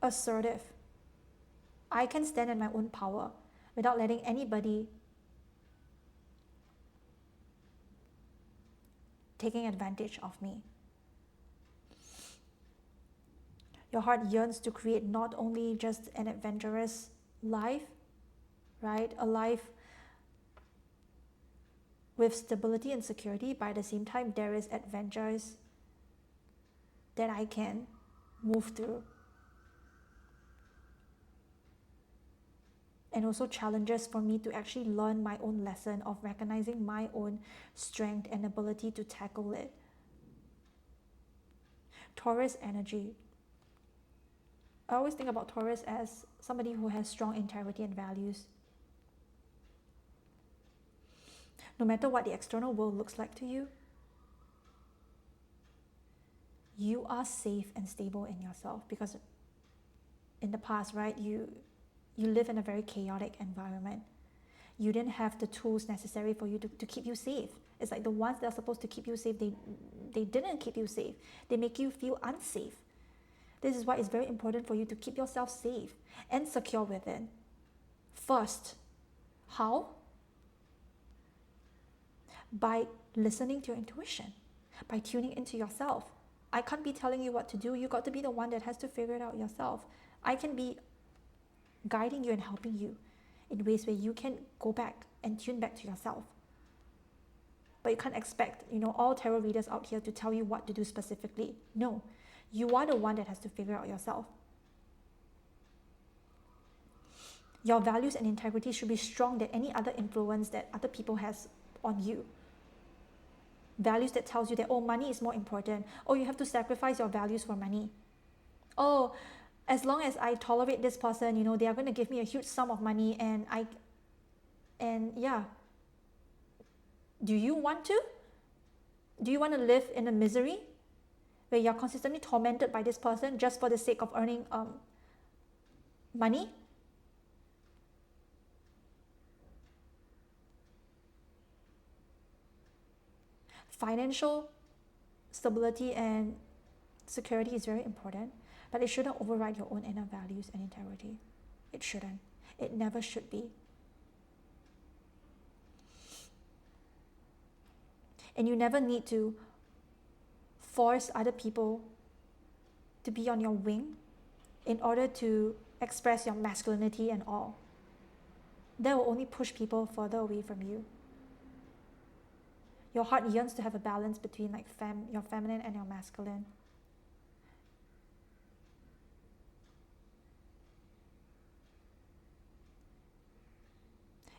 assertive. I can stand in my own power without letting anybody taking advantage of me. Your heart yearns to create not only just an adventurous life, right? A life with stability and security, but at the same time, there is adventures that I can move through. And also challenges for me to actually learn my own lesson of recognizing my own strength and ability to tackle it. Taurus energy. I always think about Taurus as somebody who has strong integrity and values. No matter what the external world looks like to you, you are safe and stable in yourself, because in the past, right, you live in a very chaotic environment. You didn't have the tools necessary for you to keep you safe. It's like the ones that are supposed to keep you safe, they didn't keep you safe. They make you feel unsafe. This is why it's very important for you to keep yourself safe and secure within. first. How? By listening to your intuition, by tuning into yourself. I can't be telling you what to do. You got to be the one that has to figure it out yourself. I can be guiding you and helping you in ways where you can go back and tune back to yourself. But you can't expect, all tarot readers out here to tell you what to do specifically. No, you are the one that has to figure out yourself. Your values and integrity should be strong than any other influence that other people has on you. Values that tells you that, money is more important. You have to sacrifice your values for money. As long as I tolerate this person, they are going to give me a huge sum of money and yeah. Do you want to? Do you want to live in a misery where you're consistently tormented by this person just for the sake of earning money? Financial stability and security is very important, but it shouldn't override your own inner values and integrity. It shouldn't. It never should be. And you never need to force other people to be on your wing in order to express your masculinity and all. That will only push people further away from you. Your heart yearns to have a balance between your feminine and your masculine.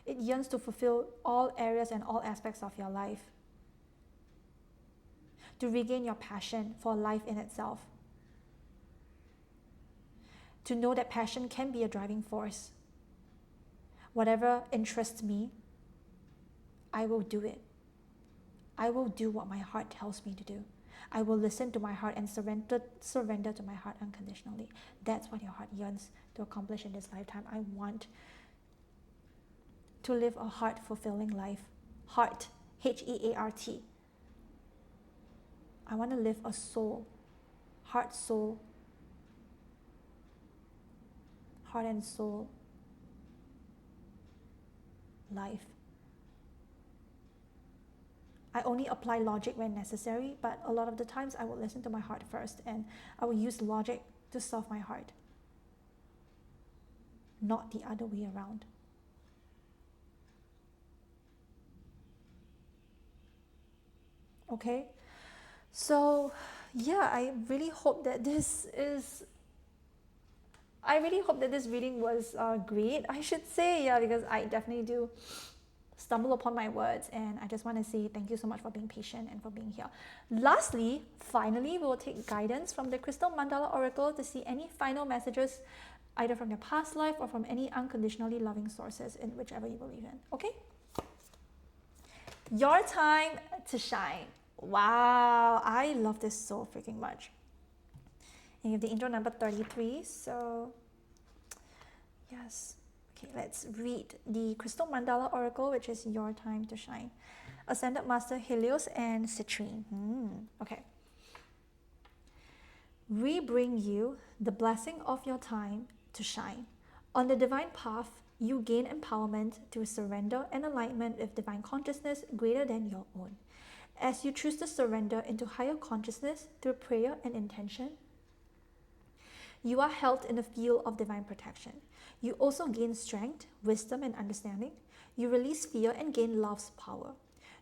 It yearns to fulfill all areas and all aspects of your life. To regain your passion for life in itself. To know that passion can be a driving force. Whatever interests me, I will do it. I will do what my heart tells me to do. I will listen to my heart and surrender to my heart unconditionally. That's what your heart yearns to accomplish in this lifetime. I want to live a heart-fulfilling life. Heart, H-E-A-R-T. I want to live a soul, heart and soul life. I only apply logic when necessary, but a lot of the times I will listen to my heart first and I will use logic to solve my heart. Not the other way around. Okay? So, yeah, I really hope that this reading was great, I should say, because I definitely do stumble upon my words, and I just want to say thank you so much for being patient and for being here. Lastly, finally, we'll take guidance from the Crystal Mandala Oracle to see any final messages either from your past life or from any unconditionally loving sources in whichever you believe in. Okay? Your time to shine. Wow, I love this so freaking much. And you have the angel number 33, so yes. Okay, let's read the Crystal Mandala Oracle, which is your time to shine. Ascended Master Helios and Citrine. Okay. We bring you the blessing of your time to shine. On the divine path, you gain empowerment through surrender and alignment with divine consciousness greater than your own. As you choose to surrender into higher consciousness through prayer and intention, you are held in the field of divine protection. You also gain strength, wisdom, and understanding. You release fear and gain love's power.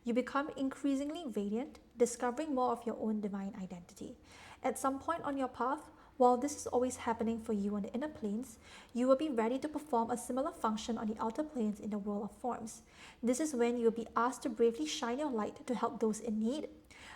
You become increasingly radiant, discovering more of your own divine identity. At some point on your path, while this is always happening for you on the inner planes, you will be ready to perform a similar function on the outer planes in the world of forms. This is when you will be asked to bravely shine your light to help those in need,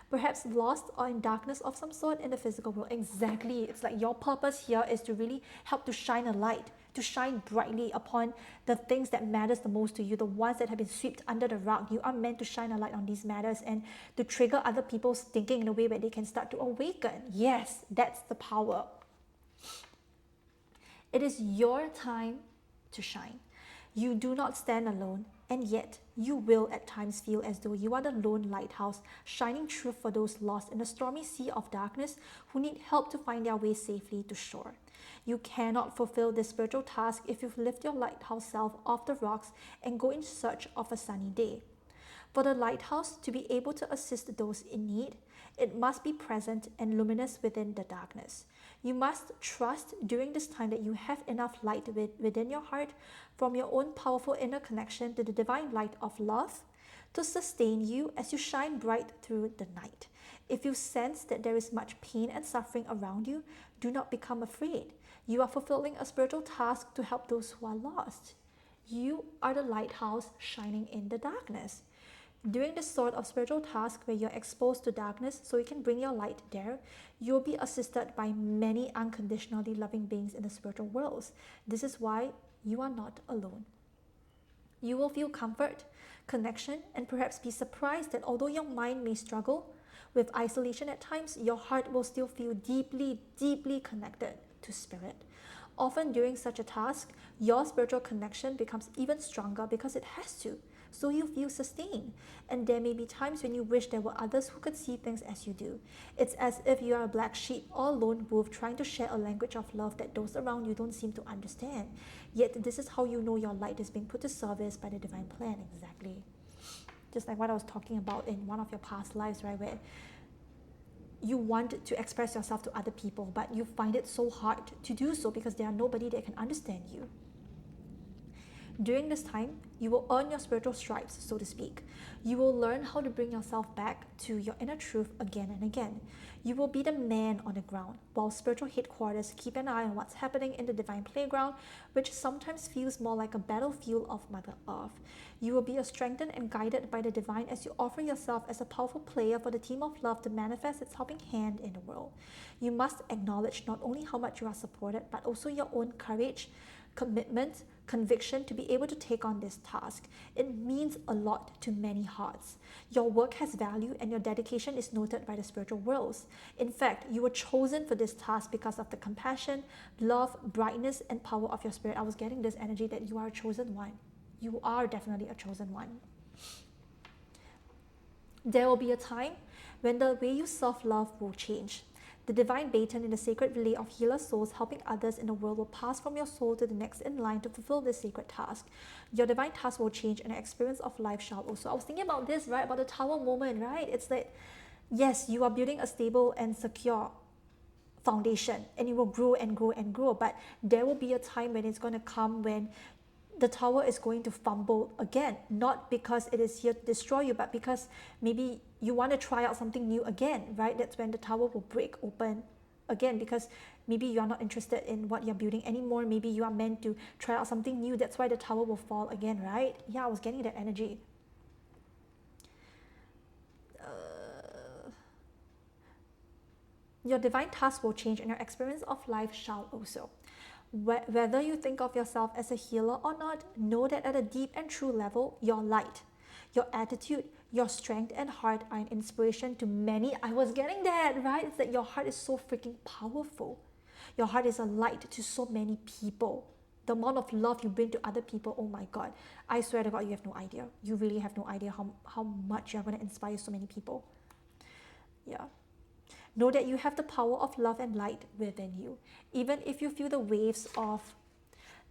perhaps lost or in darkness of some sort in the physical world. Exactly. It's like your purpose here is to really help to shine a light, to shine brightly upon the things that matters the most to you, the ones that have been swept under the rug. You are meant to shine a light on these matters and to trigger other people's thinking in a way where they can start to awaken. Yes, that's the power. It is your time to shine. You do not stand alone, and yet You will at times feel as though you are the lone lighthouse, shining truth for those lost in a stormy sea of darkness who need help to find their way safely to shore. You cannot fulfill this spiritual task if you lift your lighthouse self off the rocks and go in search of a sunny day. For the lighthouse to be able to assist those in need, it must be present and luminous within the darkness. You must trust during this time that you have enough light within your heart from your own powerful inner connection to the divine light of love to sustain you as you shine bright through the night. If you sense that there is much pain and suffering around you, do not become afraid. You are fulfilling a spiritual task to help those who are lost. You are the lighthouse shining in the darkness. During this sort of spiritual task where you're exposed to darkness so you can bring your light there, you'll be assisted by many unconditionally loving beings in the spiritual worlds. This is why you are not alone. You will feel comfort, connection, and perhaps be surprised that although your mind may struggle with isolation at times, your heart will still feel deeply, deeply connected to spirit. Often during such a task, your spiritual connection becomes even stronger because it has to. So you feel sustained. And there may be times when you wish there were others who could see things as you do. It's as if you are a black sheep or a lone wolf trying to share a language of love that those around you don't seem to understand. Yet this is how you know your light is being put to service by the divine plan. Exactly. Just like what I was talking about in one of your past lives, right? Where you want to express yourself to other people, but you find it so hard to do so because there are nobody that can understand you. During this time, you will earn your spiritual stripes, so to speak. You will learn how to bring yourself back to your inner truth again and again. You will be the man on the ground, while spiritual headquarters keep an eye on what's happening in the divine playground, which sometimes feels more like a battlefield of Mother Earth. You will be strengthened and guided by the divine as you offer yourself as a powerful player for the team of love to manifest its helping hand in the world. You must acknowledge not only how much you are supported, but also your own courage, commitment, conviction to be able to take on this task. It means a lot to many hearts. Your work has value and your dedication is noted by the spiritual worlds. In fact, you were chosen for this task because of the compassion, love, brightness, and power of your spirit. I was getting this energy that you are a chosen one. You are definitely a chosen one. There will be a time when the way you self-love will change. The divine baton in the sacred relay of healer souls helping others in the world will pass from your soul to the next in line to fulfill this sacred task. Your divine task will change and the experience of life shall also. I was thinking about this, right? About the tower moment, right? It's that, yes, you are building a stable and secure foundation and it will grow and grow and grow. But there will be a time when it's going to come when the tower is going to fumble again, not because it is here to destroy you, but because maybe you want to try out something new again, right? That's when the tower will break open again because maybe you are not interested in what you're building anymore. Maybe you are meant to try out something new. That's why the tower will fall again, right? Yeah, I was getting that energy. Your divine task will change and your experience of life shall also. Whether you think of yourself as a healer or not, know that at a deep and true level, your light, your attitude, your strength and heart are an inspiration to many. I was getting that, right? It's that your heart is so freaking powerful. Your heart is a light to so many people. The amount of love you bring to other people, oh my God. I swear to God, you have no idea. You really have no idea how much you're going to inspire so many people. Yeah. Know that you have the power of love and light within you. Even if you feel the waves of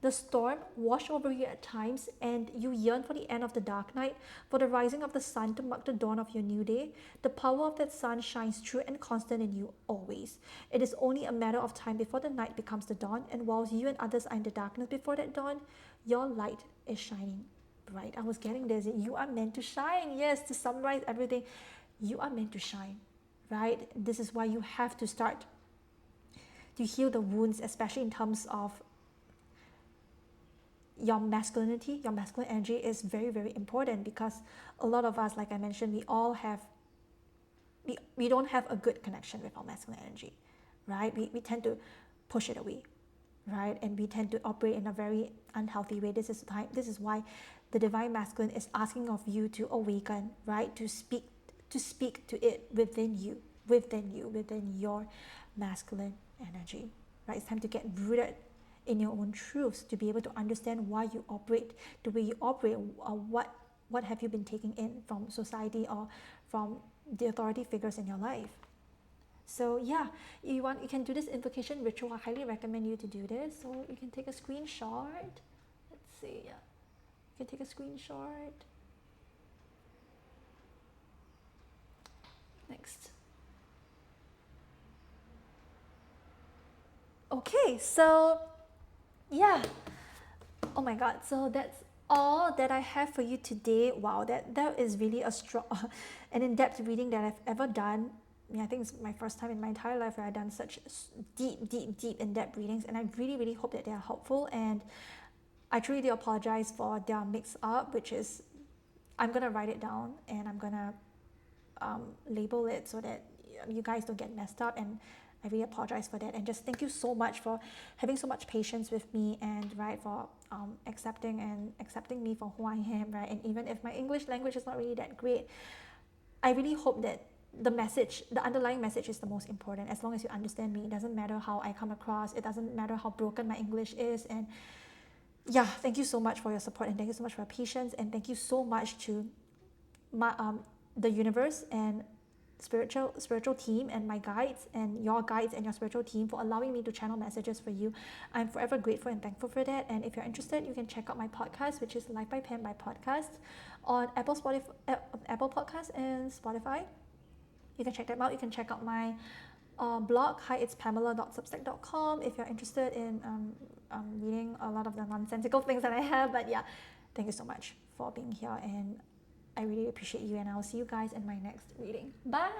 the storm wash over you at times and you yearn for the end of the dark night, for the rising of the sun to mark the dawn of your new day, the power of that sun shines true and constant in you always. It is only a matter of time before the night becomes the dawn, and whilst you and others are in the darkness before that dawn, your light is shining bright. I was getting this. You are meant to shine. Yes, to summarize everything, you are meant to shine. Right? This is why you have to start to heal the wounds, especially in terms of your masculinity. Your masculine energy is very, very important because a lot of us, like I mentioned, we don't have a good connection with our masculine energy, right? We tend to push it away, right? And we tend to operate in a very unhealthy way. This is why the divine masculine is asking of you to awaken, right? To speak to it within your masculine energy, right? It's time to get rooted in your own truths to be able to understand why you operate the way you operate, what what have you been taking in from society or from the authority figures in your life. So yeah, you can do this invocation ritual. I highly recommend you to do this. So you can take a screenshot. Let's see. Yeah, you can take a screenshot. Next. Okay, so yeah. Oh my god, so that's all that I have for you today. Wow, that is really a strong an in-depth reading that I've ever done. Yeah, I think it's my first time in my entire life where I've done such deep in-depth readings, and I really hope that they are helpful. And I truly do apologize for their mix-up, which is I'm gonna write it down and I'm gonna label it so that you guys don't get messed up, and I really apologize for that. And just thank you so much for having so much patience with me, and right, for accepting me for who I am, right? And even if my English language is not really that great, I really hope that the underlying message is the most important. As long as you understand me, it doesn't matter how I come across, it doesn't matter how broken my English is. And yeah, thank you so much for your support, and thank you so much for your patience, and thank you so much to my the universe and spiritual team and my guides and your spiritual team for allowing me to channel messages for you. I'm forever grateful and thankful for that. And if you're interested, you can check out my podcast, which is Life by Pen by Podcast, on Apple Podcasts and Spotify. You can check them out. You can check out my blog, hiitspamela.substack.com, if you're interested in reading a lot of the nonsensical things that I have. But yeah, thank you so much for being here, and I really appreciate you, and I'll see you guys in my next reading. Bye!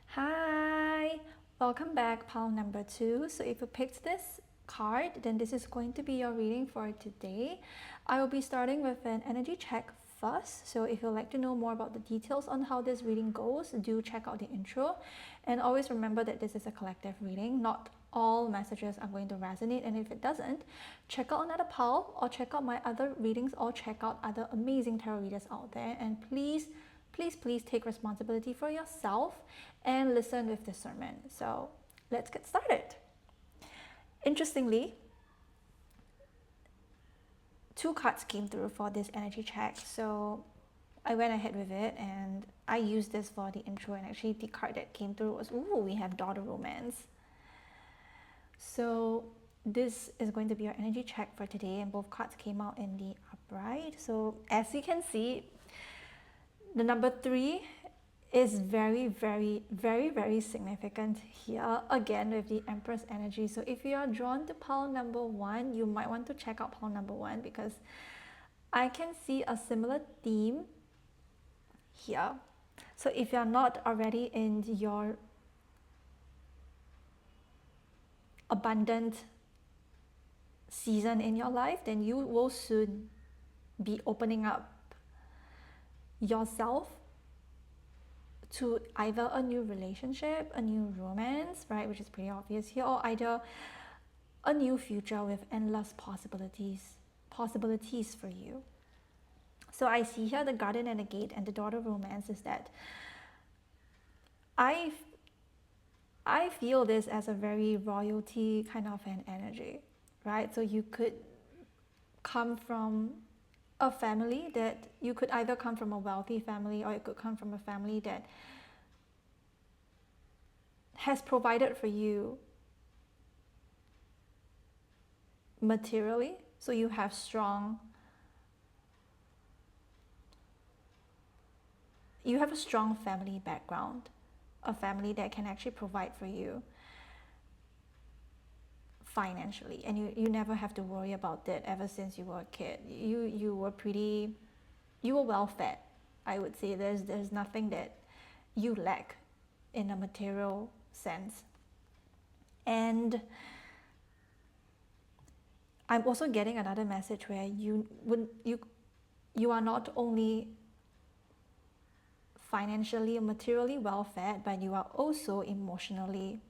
Hi! Welcome back, pile number 2. So if you picked this card, then this is going to be your reading for today. I will be starting with an energy check first. So if you'd like to know more about the details on how this reading goes, do check out the intro. And always remember that this is a collective reading. Not all messages are going to resonate, and if it doesn't, check out another pile, or check out my other readings, or check out other amazing tarot readers out there. And please take responsibility for yourself and listen with discernment. So let's get started. Interestingly, 2 cards came through for this energy check, so I went ahead with it and I used this for the intro. And actually the card that came through was, we have Daughter Romance. So this is going to be our energy check for today, and both cards came out in the upright. So as you can see, the number 3 is very significant here, again with the Empress energy. So if you are drawn to pile number 1, you might want to check out pile number 1, because I can see a similar theme here. So if you're not already in your abundant season in your life, then you will soon be opening up yourself to either a new relationship, a new romance, right, which is pretty obvious here, or either a new future with endless possibilities for you. So I see here the Garden and the Gate, and the Daughter Romance is that I feel this as a very royalty kind of an energy, right? So you could come from a family that you could either come from a wealthy family, or it could come from a family that has provided for you materially. So you have a strong family background, a family that can actually provide for you financially, and you never have to worry about that ever since you were a kid. You were well fed. I would say there's nothing that you lack in a material sense. And I'm also getting another message where you are not only financially or materially well fed, but you are also emotionally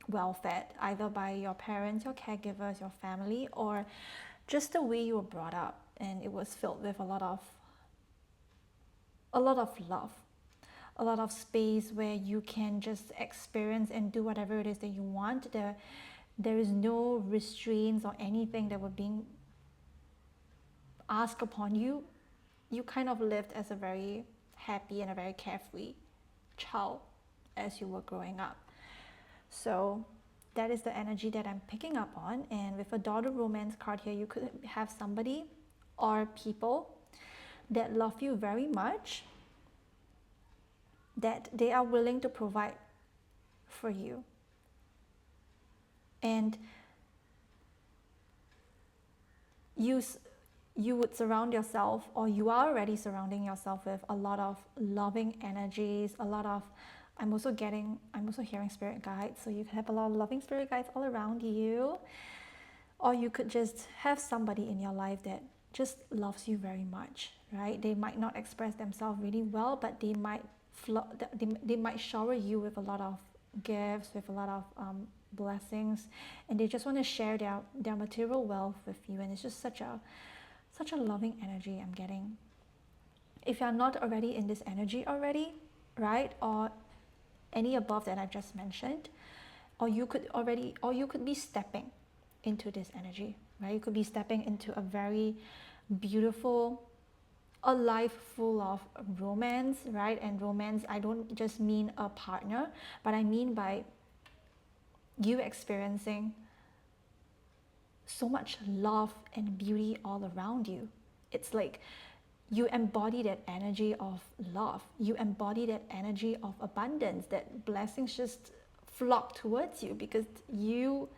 well fed, either by your parents, your caregivers, your family, or just the way you were brought up. And it was filled with a lot of love, a lot of space where you can just experience and do whatever it is that you want. There is no restraints or anything that were being asked upon you, you kind of lived as a very happy and a very carefree child as you were growing up. So that is the energy that I'm picking up on. And with a daughter romance card here, you could have somebody or people that love you very much, that they are willing to provide for you. And you would surround yourself, or you are already surrounding yourself with a lot of loving energies, a lot of, I'm also hearing spirit guides, so you can have a lot of loving spirit guides all around you. Or you could just have somebody in your life that just loves you very much, right? They might not express themselves really well, but they might they might shower you with a lot of gifts, with a lot of blessings, and they just want to share their material wealth with you. And it's just such a loving energy I'm getting. If you're not already in this energy already, right, or any above that I've just mentioned, or you could be stepping into this energy, right? You could be stepping into a very beautiful, a life full of romance, right? And romance, I don't just mean a partner, but I mean by you experiencing so much love and beauty all around you. It's like you embody that energy of love. You embody that energy of abundance, that blessings just flock towards you because you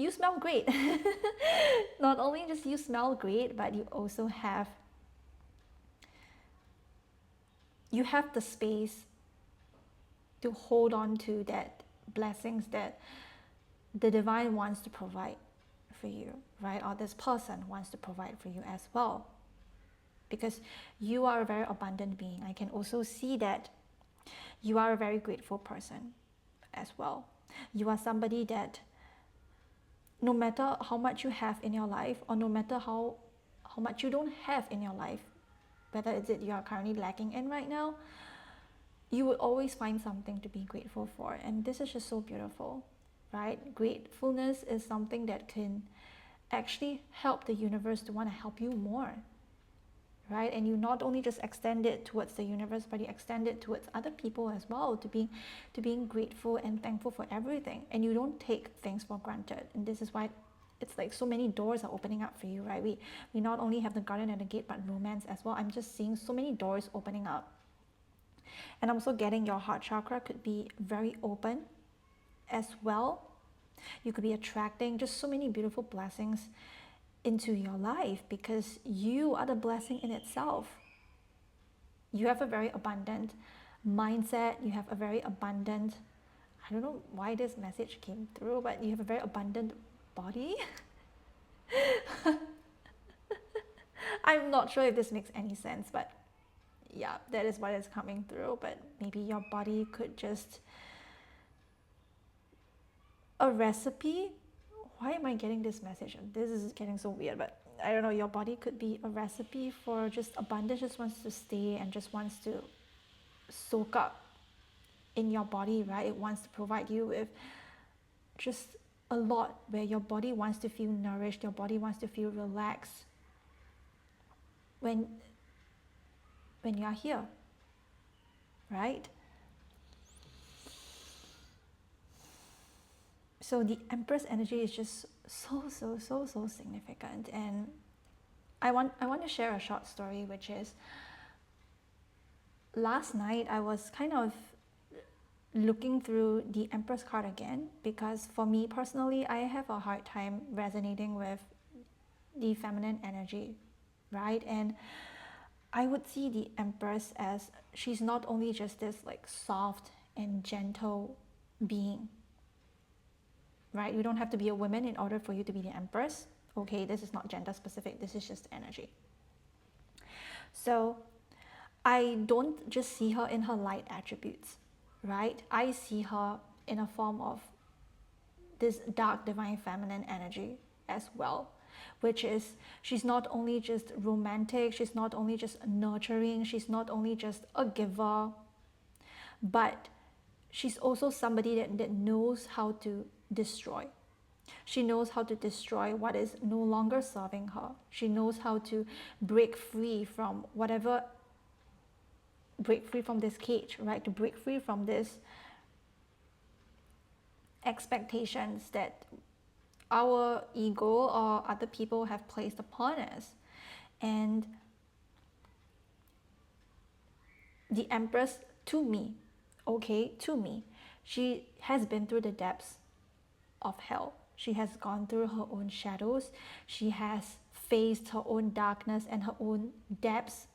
smell great. Not only just you smell great, but you also have the space to hold on to that blessings that the divine wants to provide for you, right? Or this person wants to provide for you as well. Because you are a very abundant being. I can also see that you are a very grateful person as well. You are somebody that no matter how much you have in your life, or no matter how much you don't have in your life, whether it's it you are currently lacking in right now, you would always find something to be grateful for. And this is just so beautiful, right? Gratefulness is something that can actually help the universe to want to help you more, right? And you not only just extend it towards the universe, but you extend it towards other people as well, to being grateful and thankful for everything. And you don't take things for granted. And this is why it's like so many doors are opening up for you, right? We not only have the garden and the gate, but romance as well. I'm just seeing so many doors opening up. And I'm also getting your heart chakra could be very open as well. You could be attracting just so many beautiful blessings into your life because you are the blessing in itself. You have a very abundant mindset. You have a very abundant, I don't know why this message came through, but you have a very abundant body. I'm not sure if this makes any sense, but yeah, that is what is coming through. But maybe your body could just a recipe. Why am I getting this message? This is getting so weird, but I don't know. Your body could be a recipe for just abundance, just wants to stay and just wants to soak up in your body, right? It wants to provide you with just a lot, where your body wants to feel nourished, your body wants to feel relaxed when you are here, right? So the Empress energy is just so significant. And I want to share a short story, which is last night I was kind of looking through the Empress card again, because for me personally, I have a hard time resonating with the feminine energy, right? And I would see the Empress as she's not only just this like soft and gentle being, right? You don't have to be a woman in order for you to be the Empress. Okay, this is not gender specific, this is just energy. So I don't just see her in her light attributes, right? I see her in a form of this dark divine feminine energy as well, which is she's not only just romantic, she's not only just nurturing, she's not only just a giver, but she's also somebody that knows how to destroy. She knows how to destroy what is no longer serving her. She knows how to break free from whatever, break free from this cage, right? To break free from this expectations that our ego or other people have placed upon us. And the Empress, to me, okay, to me, she has been through the depths of hell. She has gone through her own shadows. She has faced her own darkness and her own depths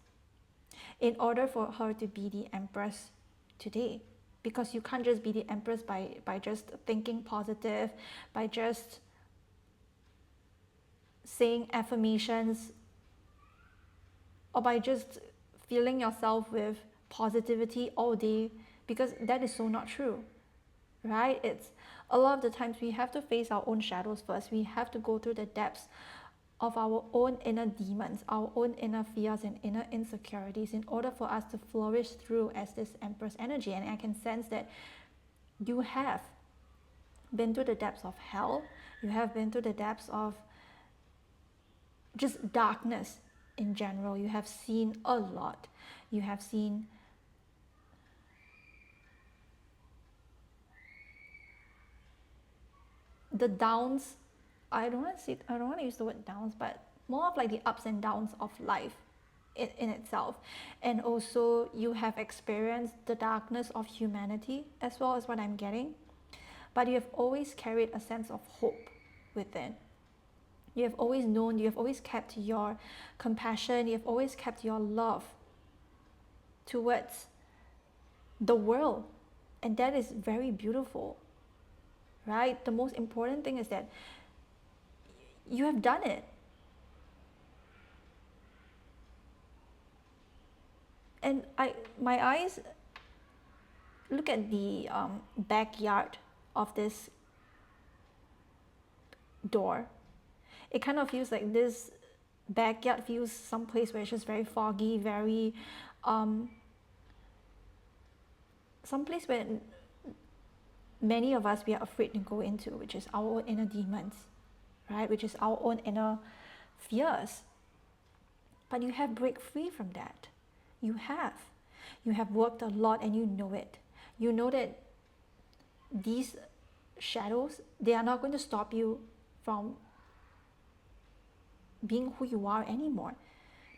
in order for her to be the Empress today. Because you can't just be the Empress by just thinking positive, by just saying affirmations, or by just filling yourself with positivity all day, because that is so not true, right? It's a lot of the times we have to face our own shadows first. We have to go through the depths of our own inner demons, our own inner fears and inner insecurities in order for us to flourish through as this Empress energy. And I can sense that you have been through the depths of hell. You have been through the depths of just darkness in general. You have seen a lot. You have seen the downs. I don't want to use the word downs, but more of like the ups and downs of life in itself. And also you have experienced the darkness of humanity as well, as what I'm getting. But you have always carried a sense of hope within. You have always known, you have always kept your compassion, you have always kept your love towards the world. And that is very beautiful, right? The most important thing is that you have done it. And my eyes look at the backyard of this door. It kind of feels like this backyard feels someplace where it's just very foggy, very someplace where many of us, we are afraid to go into, which is our own inner demons, right? Which is our own inner fears. But you have break free from that. You have worked a lot, and you know it. You know that these shadows, they are not going to stop you from being who you are anymore,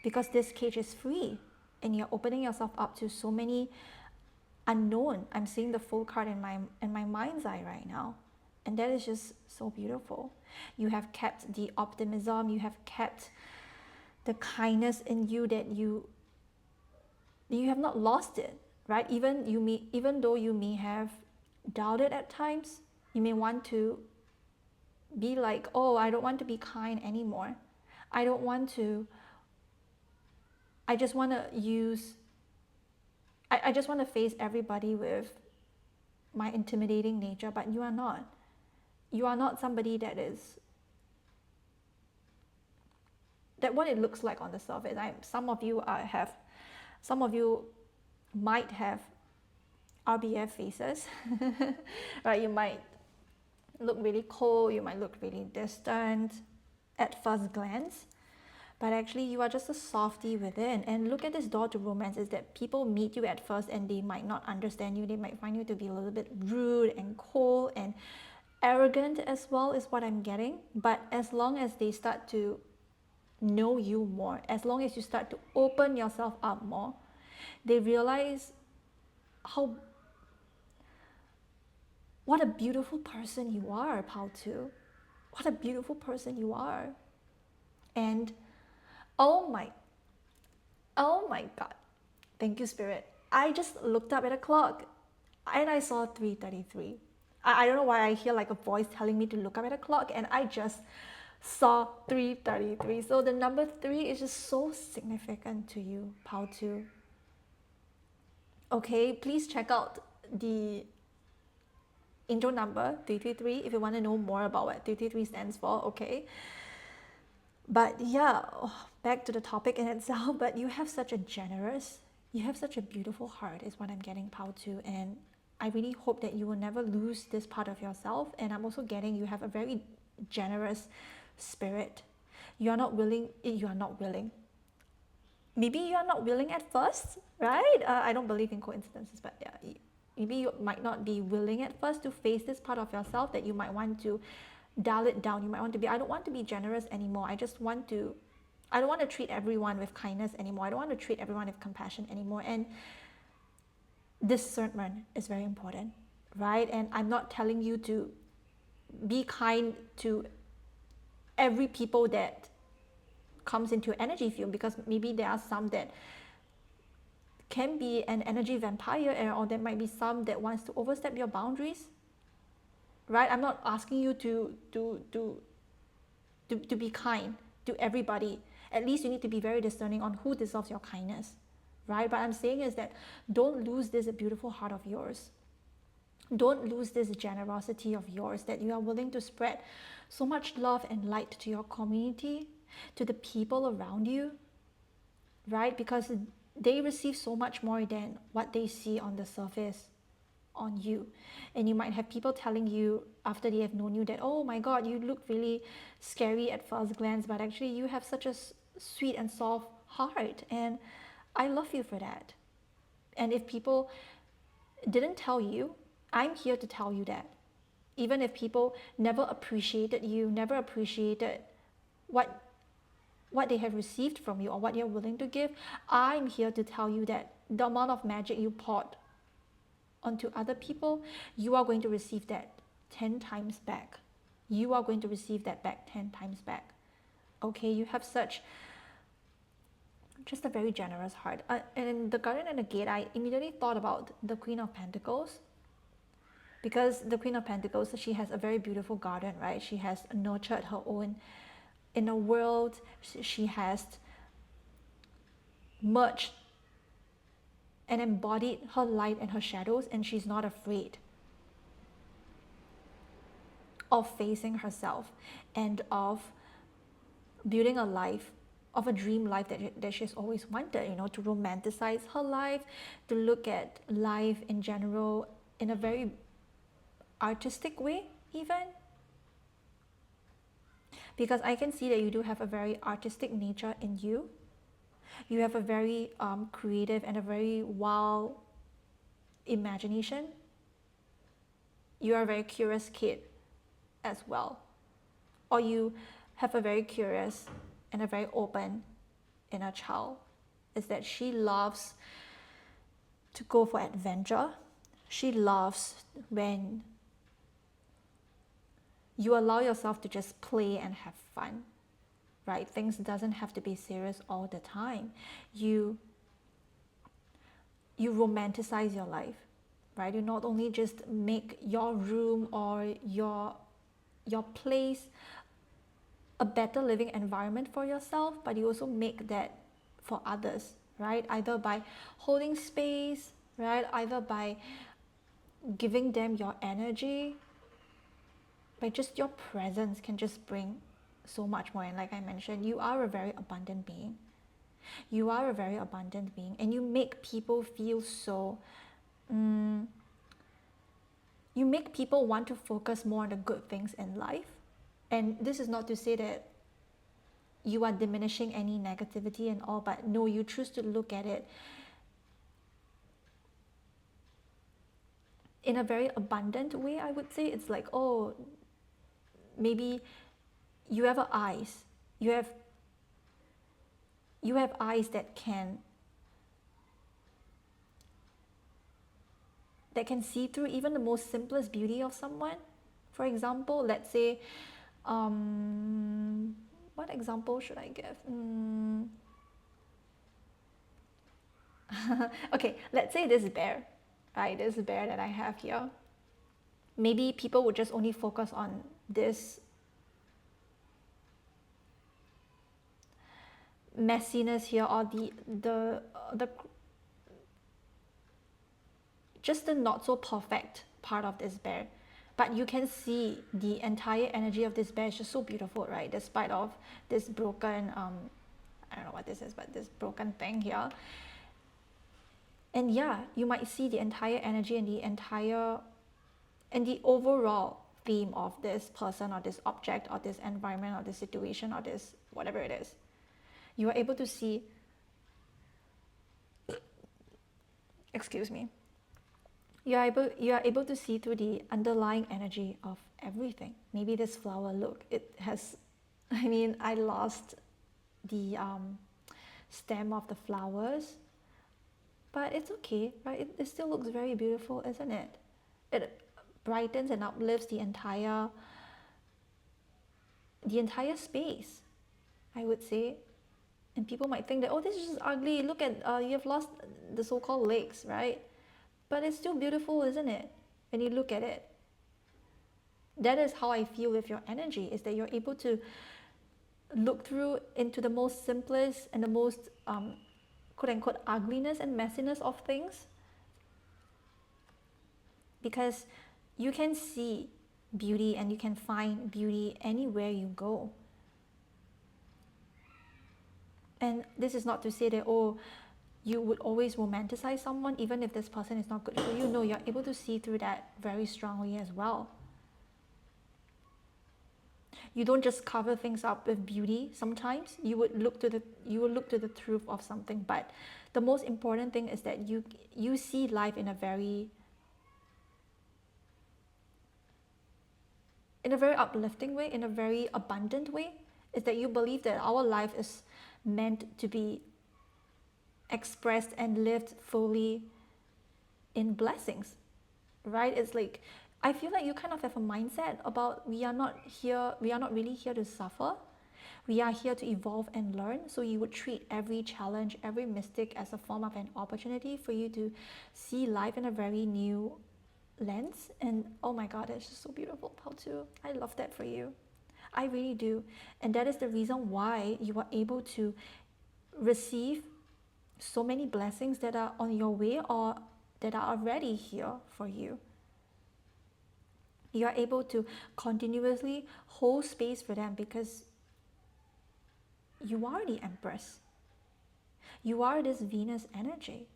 because this cage is free and you're opening yourself up to so many unknown. I'm seeing the full card in my mind's eye right now, and that is just so beautiful. You have kept the optimism, you have kept the kindness in you, that you have not lost it, right? Even though you may have doubted at times, you may want to be like, oh, I don't want to be kind anymore. I just want to I just want to face everybody with my intimidating nature. But you are not. You are not somebody that what it looks like on the surface. Some of you might have RBF faces, right? You might look really cold, you might look really distant at first glance, but actually you are just a softie within. And look at this door to romance, is that people meet you at first and they might not understand you. They might find you to be a little bit rude and cold and arrogant as well, is what I'm getting. But as long as they start to know you more, as long as you start to open yourself up more, they realize what a beautiful person you are, Pautu. What a beautiful person you are. And oh my God. Thank you, Spirit. I just looked up at a clock and I saw 3:33. I don't know why I hear like a voice telling me to look up at a clock, and I just saw 3:33. So the number 3 is just so significant to you, Pautu. Okay, please check out the angel number 333 if you want to know more about what 333 stands for, okay? But yeah, back to the topic in itself. But you have such a beautiful heart, is what I'm getting, Pautu. And I really hope that you will never lose this part of yourself. And I'm also getting you have a very generous spirit. You are not willing. Maybe you are not willing at first, right? I don't believe in coincidences, but yeah, maybe you might not be willing at first to face this part of yourself that you might want to dial it down. You might want to be, I don't want to be generous anymore. I don't want to treat everyone with kindness anymore. I don't want to treat everyone with compassion anymore. And discernment is very important, right? And I'm not telling you to be kind to every people that comes into your energy field, because maybe there are some that can be an energy vampire, or there might be some that wants to overstep your boundaries, right? I'm not asking you to be kind to everybody. At least you need to be very discerning on who deserves your kindness, right? But I'm saying is that don't lose this beautiful heart of yours. Don't lose this generosity of yours, that you are willing to spread so much love and light to your community, to the people around you, right? Because they receive so much more than what they see on the surface on you. And you might have people telling you after they have known you that, oh my God, you look really scary at first glance, but actually you have such a sweet and soft heart, and I love you for that. And if people didn't tell you, I'm here to tell you that. Even if people never appreciated you, never appreciated what they have received from you or what you're willing to give, I'm here to tell you that the amount of magic you poured onto other people, you are going to receive that 10 times back. You are going to receive that back 10 times back. Okay, you have such just a very generous heart. And in the Garden and the Gate, I immediately thought about the Queen of Pentacles, because the Queen of Pentacles, she has a very beautiful garden, right? She has nurtured her own inner world. She has merged and embodied her light and her shadows, and she's not afraid of facing herself and of building a life, of a dream life that she's always wanted, to romanticize her life, to look at life in general in a very artistic way even. Because I can see that you do have a very artistic nature in you. You have a very creative and a very wild imagination. You are a very curious kid as well. Or you have a very curious and a very open inner child. Is that she loves to go for adventure. She loves when you allow yourself to just play and have fun, right? Things doesn't have to be serious all the time. You romanticize your life, right? You not only just make your room or your place a better living environment for yourself, but you also make that for others, right? Either by holding space, right? Either by giving them your energy, by just your presence can just bring so much more. And like I mentioned, you are a very abundant being. You are a very abundant being, and you make people feel so, you make people want to focus more on the good things in life. And this is not to say that you are diminishing any negativity and all, but no, you choose to look at it in a very abundant way, I would say. It's like, oh, maybe you have eyes. You have eyes that can see through even the most simplest beauty of someone. For example, let's say, what example should I give? Okay, let's say this bear, right? This bear that I have here. Maybe people would just only focus on this messiness here, or the just the not so perfect part of this bear. But you can see the entire energy of this bear is just so beautiful, right? Despite of this broken, I don't know what this is, but this broken thing here. And yeah, you might see the entire energy and the overall theme of this person or this object or this environment or this situation or this whatever it is. You are able to see, excuse me, you are able to see through the underlying energy of everything. Maybe this flower, look, it has, I mean, I lost the stem of the flowers, but it's okay, right? It still looks very beautiful, isn't it? It brightens and uplifts the entire space, I would say. And people might think that, oh, this is just ugly, look at you've lost the so-called legs, right? But it's still beautiful, isn't it, when you look at it? That is how I feel with your energy, is that you're able to look through into the most simplest and the most quote-unquote ugliness and messiness of things, because you can see beauty and you can find beauty anywhere you go. And this is not to say that, oh, you would always romanticize someone even if this person is not good for you. No, you're able to see through that very strongly as well. You don't just cover things up with beauty. Sometimes you would look to the truth of something, but the most important thing is that you see life in a very uplifting way, in a very abundant way. Is that you believe that our life is meant to be expressed and lived fully in blessings, right? It's like, I feel like you kind of have a mindset about we are not really here to suffer. We are here to evolve and learn. So you would treat every challenge, every mistake as a form of an opportunity for you to see life in a very new lens. And oh my God, it's just so beautiful, Pao. I love that for you. I really do. And that is the reason why you are able to receive so many blessings that are on your way or that are already here for you. You are able to continuously hold space for them because you are the Empress. You are this Venus energy.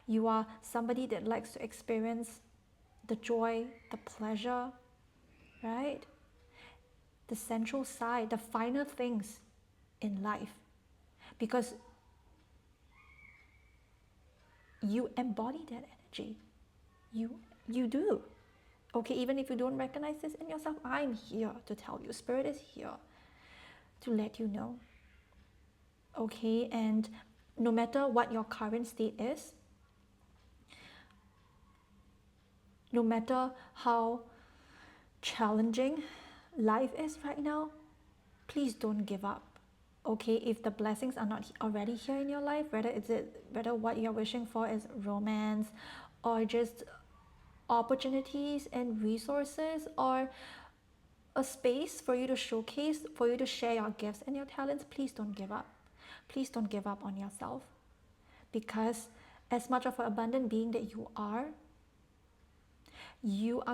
You are somebody that likes to experience the joy, the pleasure, right? The central side, the finer things in life. Because you embody that energy. You do. Okay, even if you don't recognize this in yourself, I'm here to tell you. Spirit is here to let you know. Okay, and no matter what your current state is, no matter how challenging life is right now, please don't give up. Okay, if the blessings are not already here in your life, whether what you're wishing for is romance or just opportunities and resources or a space for you to showcase, for you to share your gifts and your talents, please don't give up. Please don't give up on yourself, because as much of an abundant being that you are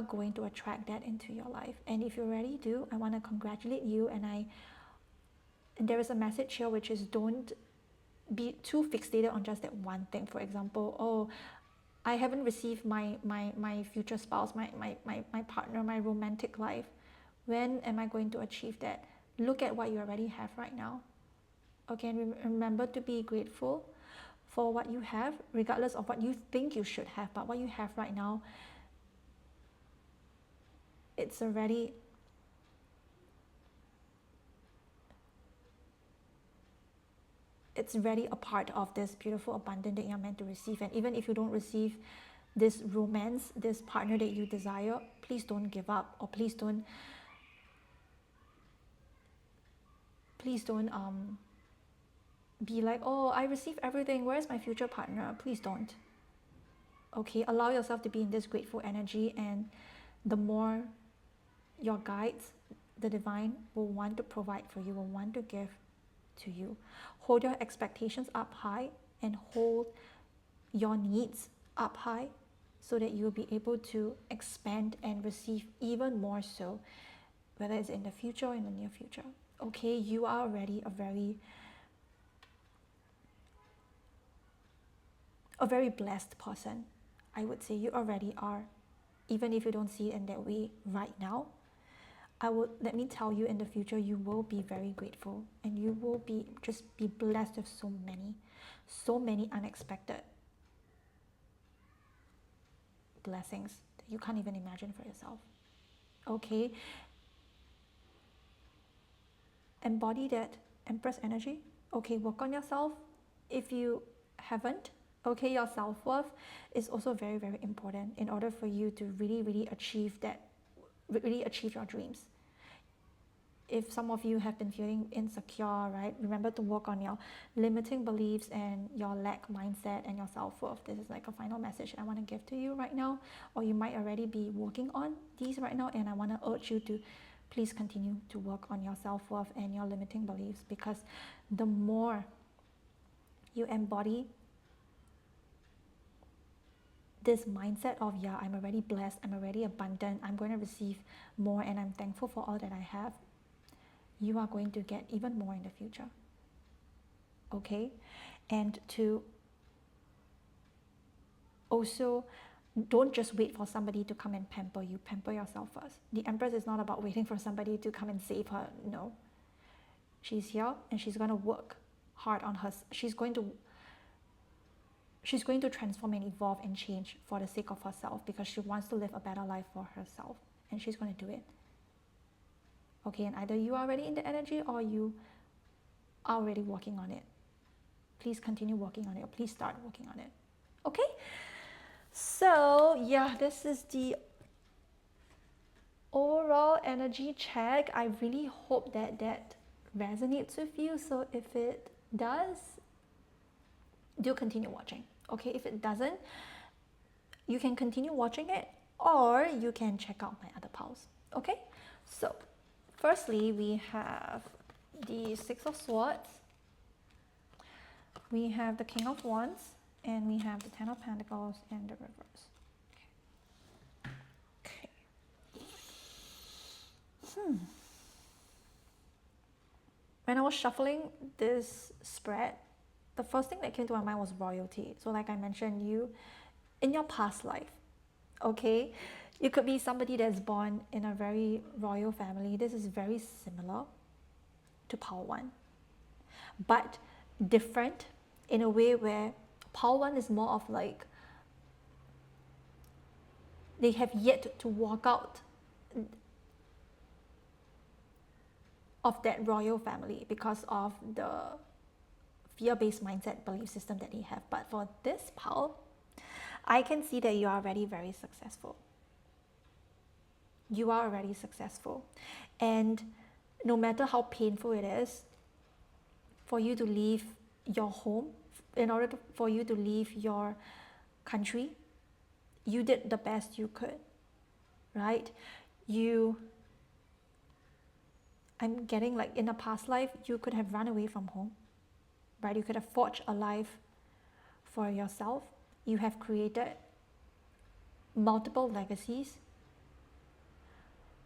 going to attract that into your life. And if you already do, I want to congratulate you. And there is a message here, which is don't be too fixated on just that one thing. For example, oh, I haven't received my future spouse, my partner, my romantic life. When am I going to achieve that? Look at what you already have right now. Okay, and remember to be grateful for what you have, regardless of what you think you should have. But what you have right now, it's already a part of this beautiful abundance that you're meant to receive. And even if you don't receive this romance, this partner that you desire, please don't give up, or please don't be like, oh, I received everything, where's my future partner? Please don't. Okay, allow yourself to be in this grateful energy, and the more your guides, the divine, will want to provide for you, will want to give to you. Hold your expectations up high and hold your needs up high, so that you'll be able to expand and receive even more so, whether it's in the future or in the near future. Okay, you are already a very blessed person. I would say you already are. even if you don't see it in that way right now, let me tell you, in the future you will be very grateful, and you will be blessed with so many unexpected blessings that you can't even imagine for yourself. Okay, embody that Empress energy. Okay, work on yourself if you haven't. Okay, your self-worth is also very, very important in order for you to really achieve your dreams. If some of you have been feeling insecure, right, remember to work on your limiting beliefs and your lack mindset and your self-worth. This is like a final message I want to give to you right now, or you might already be working on these right now, and I want to urge you to please continue to work on your self-worth and your limiting beliefs, because the more you embody this mindset of, yeah, I'm already blessed, I'm already abundant, I'm going to receive more, and I'm thankful for all that I have, you are going to get even more in the future. Okay? And to also, don't just wait for somebody to come and pamper you. Pamper yourself first. The Empress is not about waiting for somebody to come and save her. No. She's here and she's going to work hard on her. She's going to transform and evolve and change for the sake of herself, because she wants to live a better life for herself, and she's going to do it. Okay, and either you are already in the energy or you are already working on it. Please continue working on it, or please start working on it. Okay? So, yeah, this is the overall energy check. I really hope that resonates with you. So if it does, do continue watching. Okay, if it doesn't, you can continue watching it, or you can check out my other piles. Okay, so firstly, we have the Six of Swords, we have the King of Wands, and we have the Ten of Pentacles and the Reverse. Okay. When I was shuffling this spread, the first thing that came to my mind was royalty. So like I mentioned, you, in your past life, okay, you could be somebody that's born in a very royal family. This is very similar to Pile 1, but different in a way where Pile 1 is more of like, they have yet to walk out of that royal family because of the fear-based mindset belief system that they have. But for this pile, I can see that you are already very successful. You are already successful. And no matter how painful it is for you to leave your home, for you to leave your country, you did the best you could, right? I'm getting like, in a past life, you could have run away from home, right? You could have forged a life for yourself. You have created multiple legacies,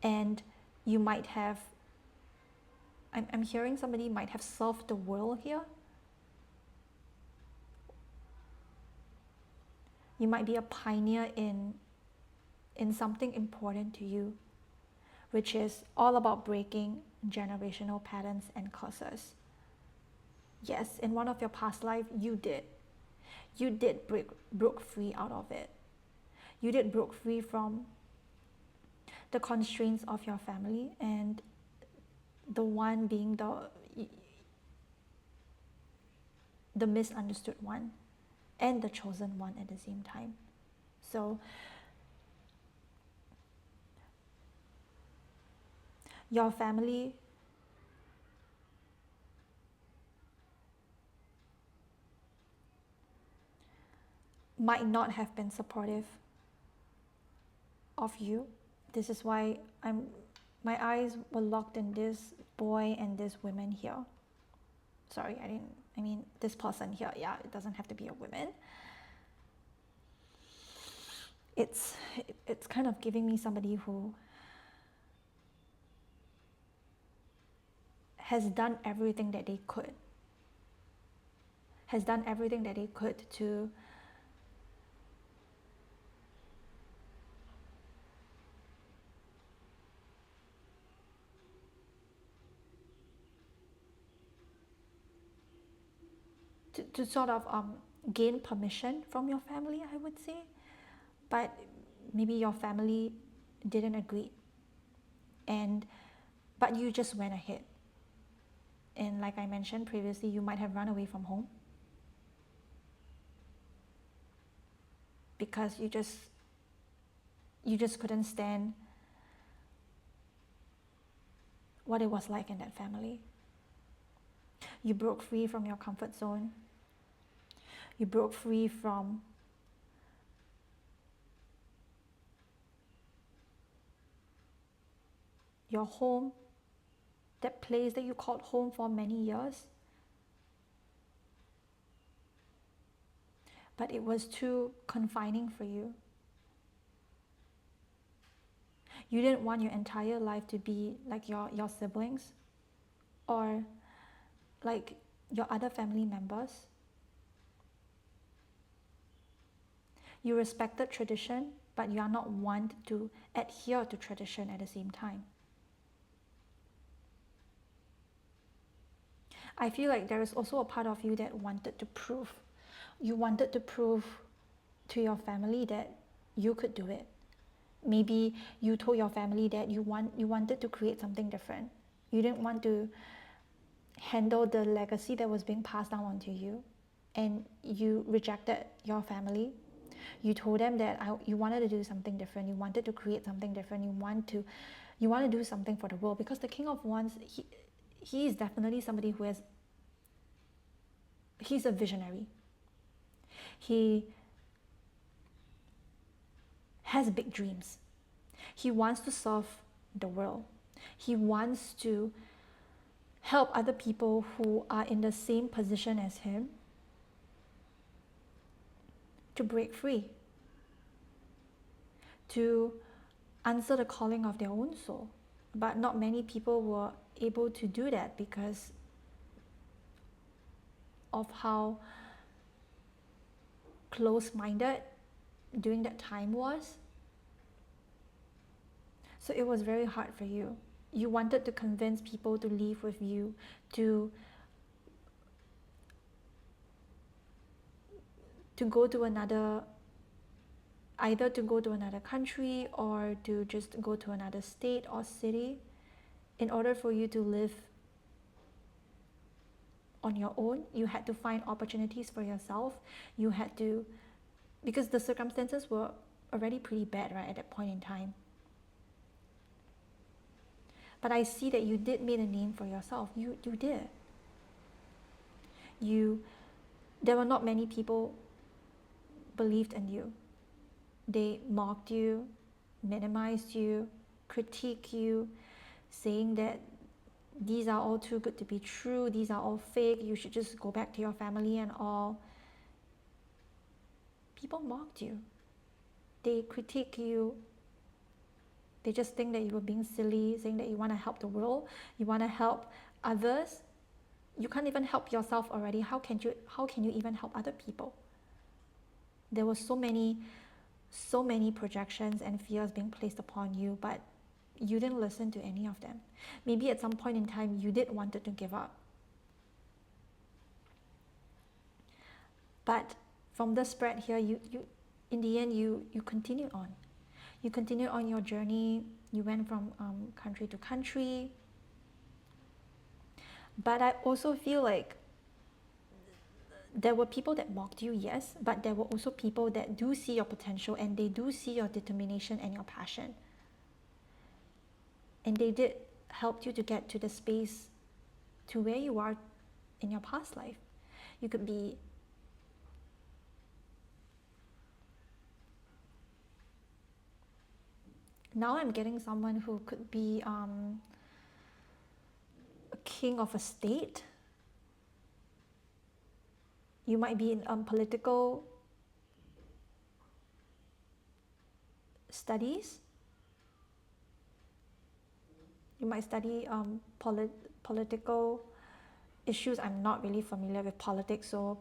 and you might have, I'm hearing somebody might have served the world here. You might be a pioneer in something important to you, which is all about breaking generational patterns and curses. Yes, in one of your past life, you did broke free out of it. You did broke free from the constraints of your family, and the one being the misunderstood one and the chosen one at the same time. So your family might not have been supportive of you. This is why my eyes were locked in this boy and this woman here. Sorry, I mean this person here. Yeah, it doesn't have to be a woman. It's kind of giving me somebody who has done everything that they could. Has done everything that they could to to sort of gain permission from your family, I would say. But maybe your family didn't agree, and but you just went ahead. And like I mentioned previously, you might have run away from home because you just couldn't stand what it was like in that family. You broke free from your comfort zone. You broke free from your home, that place that you called home for many years. But it was too confining for you. You didn't want your entire life to be like your siblings or like your other family members. You respected tradition, but you are not one to adhere to tradition at the same time. I feel like there is also a part of you that wanted to prove. You wanted to prove to your family that you could do it. Maybe you told your family that you wanted to create something different. You didn't want to handle the legacy that was being passed down onto you, and you rejected your family. You told them that you wanted to do something different. You wanted to create something different. You want to do something for the world, because the King of Wands, he is definitely somebody who he's a visionary. He has big dreams. He wants to serve the world. He wants to help other people who are in the same position as him to break free, to answer the calling of their own soul. But not many people were able to do that because of how close-minded during that time was. So it was very hard for you. You wanted to convince people to live with you, to go to another, either to go to another country or to just go to another state or city in order for you to live on your own. You had to find opportunities for yourself. You had to, because the circumstances were already pretty bad, right, at that point in time. But I see that you did make a name for yourself. You did. There were not many people believed in you. They mocked you, minimized you, critiqued you, saying that these are all too good to be true, these are all fake, you should just go back to your family and all. People mocked you. They critique you. They just think that you were being silly, saying that you want to help the world, you want to help others. You can't even help yourself already. How can you even help other people? There were so many projections and fears being placed upon you, but you didn't listen to any of them. Maybe at some point in time you did wanted to give up. But from the spread here, you in the end you continued on. You continued on your journey. You went from country to country. But I also feel like there were people that mocked you, yes, but there were also people that do see your potential and they do see your determination and your passion. And they did help you to get to the space to where you are in your past life. You could be now I'm getting someone who could be a king of a state. You might be in political studies. You might study political issues. I'm not really familiar with politics, so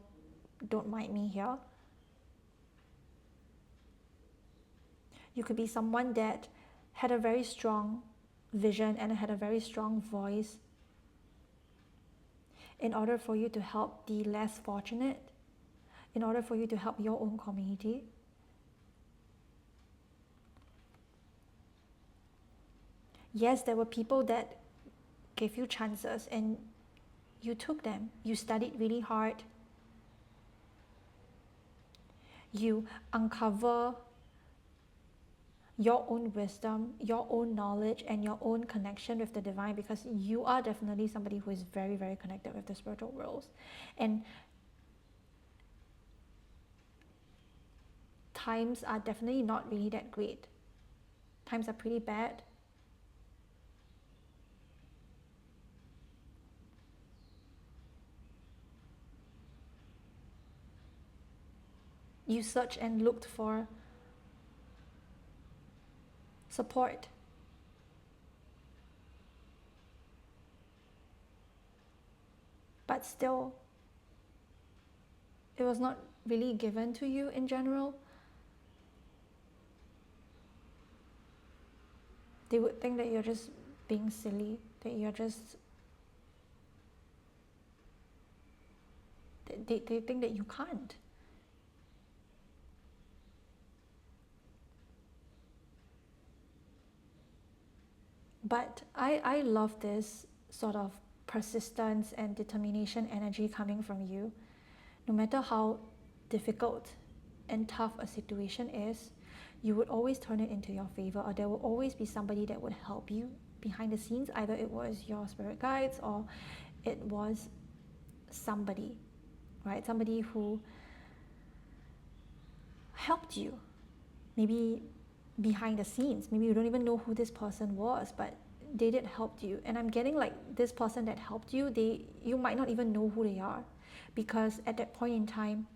don't mind me here. You could be someone that had a very strong vision and had a very strong voice. in order for you to help the less fortunate, in order for you to help your own community. Yes, there were people that gave you chances and you took them. You studied really hard. You uncover your own wisdom, your own knowledge, and your own connection with the divine, because you are definitely somebody who is very, very connected with the spiritual worlds. And times are definitely not really that great. Times are pretty bad. You searched and looked for support. But still, it was not really given to you in general. They would think that you're just being silly, that you're just... They think that you can't. But I love this sort of persistence and determination energy coming from you. No matter how difficult and tough a situation is, you would always turn it into your favor, or there will always be somebody that would help you behind the scenes. Either it was your spirit guides or it was somebody, right? Somebody who helped you, maybe behind the scenes. Maybe you don't even know who this person was, but they did help you. And I'm getting like this person that helped you, you might not even know who they are, because at that point in time,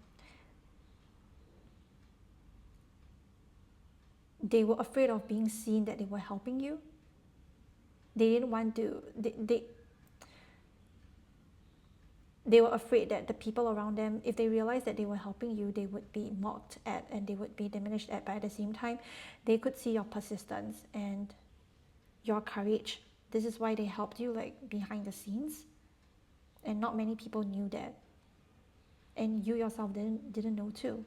they were afraid of being seen that they were helping you. They didn't want to, they were afraid that the people around them, if they realized that they were helping you, they would be mocked at and they would be diminished at. But at the same time, they could see your persistence and your courage. This is why they helped you, like, behind the scenes. And not many people knew that. And you yourself didn't know too.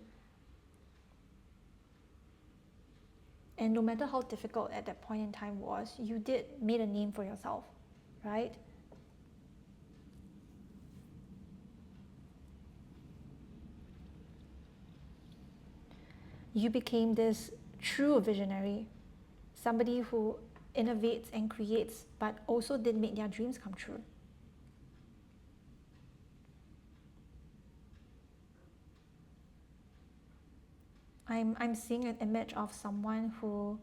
And no matter how difficult at that point in time was, you did made a name for yourself, right? You became this true visionary, somebody who innovates and creates, but also did make their dreams come true. I'm seeing an image of someone who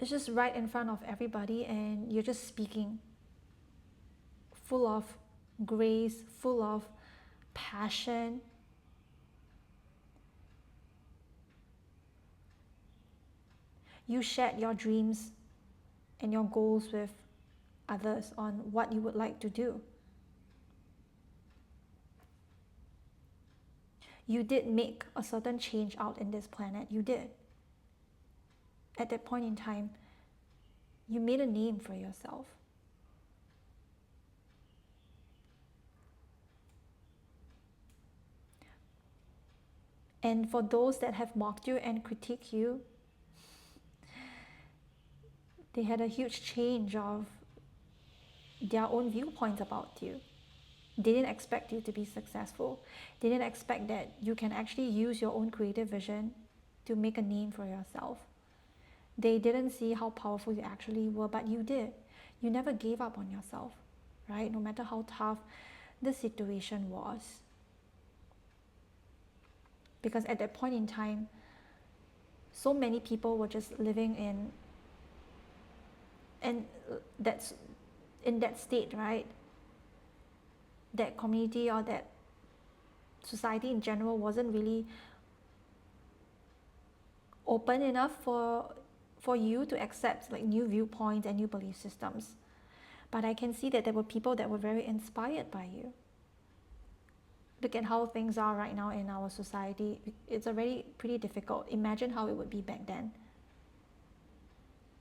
is just right in front of everybody, and you're just speaking full of grace, full of passion. You shared your dreams and your goals with others on what you would like to do. You did make a certain change out in this planet. You did. At that point in time, you made a name for yourself. And for those that have mocked you and critiqued you, they had a huge change of their own viewpoints about you. They didn't expect you to be successful. They didn't expect that you can actually use your own creative vision to make a name for yourself. They didn't see how powerful you actually were, but you did. You never gave up on yourself, right? No matter how tough the situation was. Because at that point in time, so many people were just living in that state, right? That community or that society in general wasn't really open enough for you to accept like new viewpoints and new belief systems. But I can see that there were people that were very inspired by you. Look at how things are right now in our society. It's already pretty difficult. Imagine how it would be back then.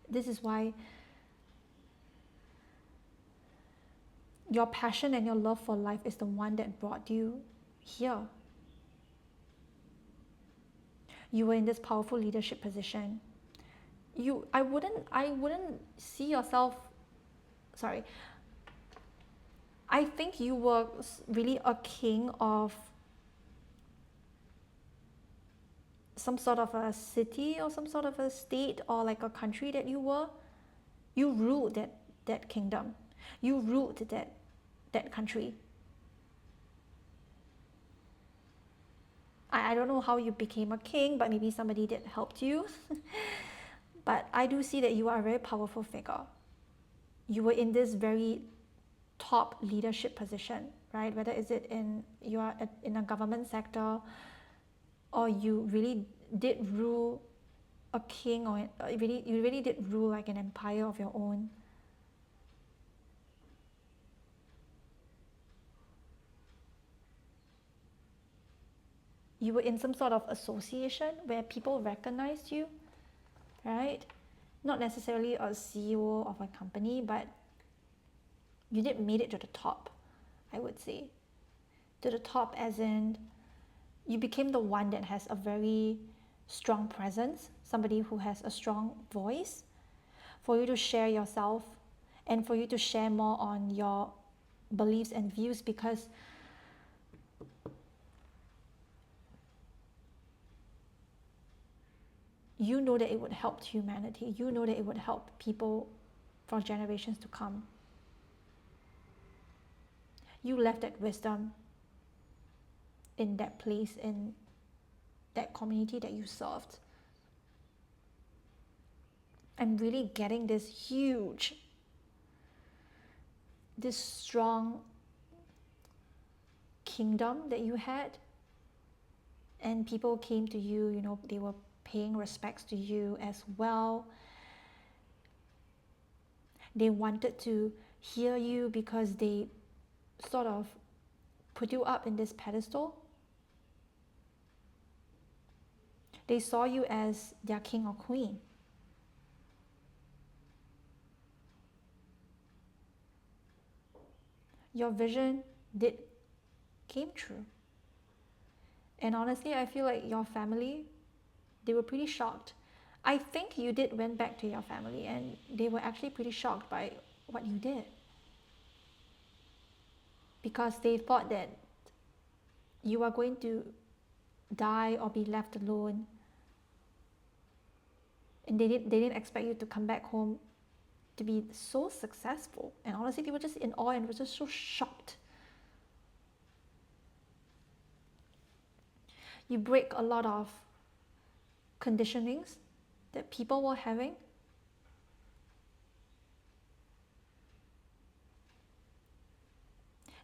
This is why Your passion and your love for life is the one that brought you here. You were in this powerful leadership position. I wouldn't see yourself, sorry, I think you were really a king of some sort of a city or some sort of a state or like a country that you were. You ruled that kingdom. You ruled that country. I don't know how you became a king, but maybe somebody did helped you. But I do see that you are a very powerful figure. You were in this very top leadership position, right? Whether is it you are in a government sector, or you really did rule a king, or you really did rule like an empire of your own. You were in some sort of association where people recognized you, right? Not necessarily a CEO of a company, but you did made it to the top, I would say. To the top as in you became the one that has a very strong presence, somebody who has a strong voice, for you to share yourself and for you to share more on your beliefs and views, because you know that it would help humanity. You know that it would help people for generations to come. You left that wisdom in that place, in that community that you served. I'm really getting this huge, this strong kingdom that you had, and people came to you, you know, they were paying respects to you as well. They wanted to hear you because they sort of put you up in this pedestal. They saw you as their king or queen. Your vision came true. And honestly, I feel like your family, they were pretty shocked. I think you did went back to your family and they were actually pretty shocked by what you did. Because they thought that you are going to die or be left alone. And they didn't expect you to come back home to be so successful. And honestly, they were just in awe and were just so shocked. You break a lot of conditionings that people were having.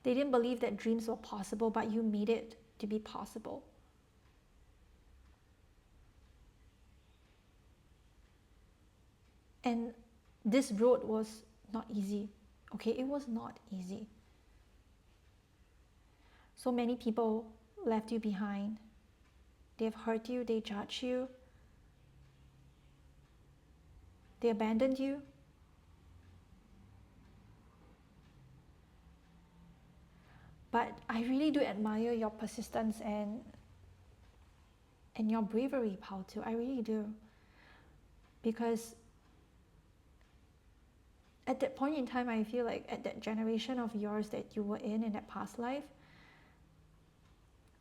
They didn't believe that dreams were possible, but you made it to be possible. And this road was not easy. Okay, it was not easy. So many people left you behind. They've hurt you, they judged you, they abandoned you. But I really do admire your persistence and your bravery, Pautu. I really do. Because at that point in time, I feel like at that generation of yours that you were in that past life,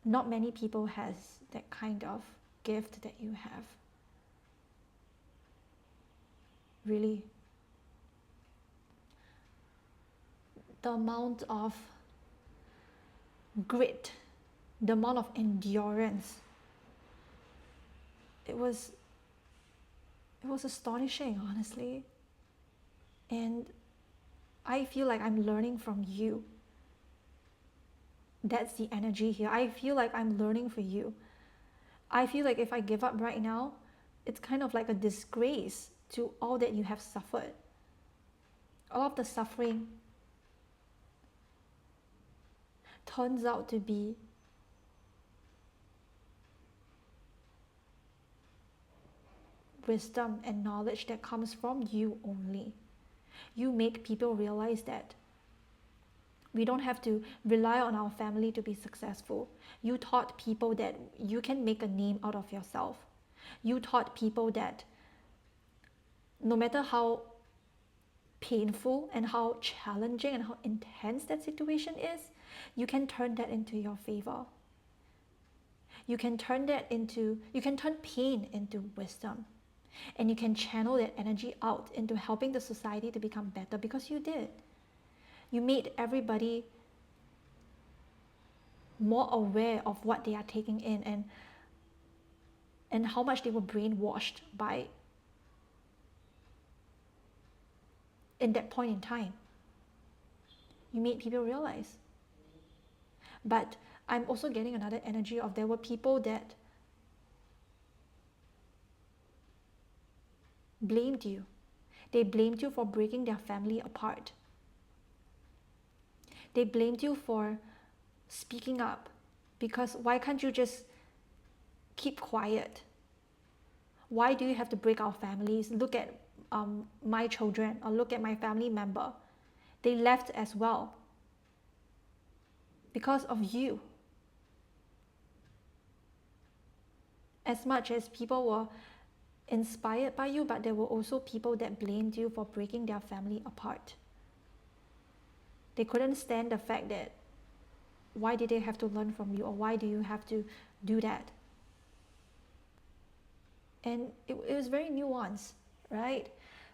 not many people has that kind of gift that you have. Really. The amount of grit, the amount of endurance, it was astonishing, honestly. And I feel like I'm learning from you. That's the energy here. I feel like I'm learning for you. I feel like if I give up right now, it's kind of like a disgrace to all that you have suffered. All of the suffering turns out to be wisdom and knowledge that comes from you only. You make people realize that We don't have to rely on our family to be successful. You taught people that you can make a name out of yourself. You taught people that no matter how painful and how challenging and how intense that situation is, you can turn that into your favor. You can turn pain into wisdom. And you can channel that energy out into helping the society to become better, because you did. You made everybody more aware of what they are taking in, and how much they were brainwashed by in that point in time. You made people realize. But I'm also getting another energy of there were people that blamed you. They blamed you for breaking their family apart. They blamed you for speaking up, because why can't you just keep quiet? Why do you have to break our families? Look at my children, or look at my family member. They left as well because of you. As much as people were inspired by you, but there were also people that blamed you for breaking their family apart. They couldn't stand the fact that why did they have to learn from you, or why do you have to do that? And it was very nuanced, right?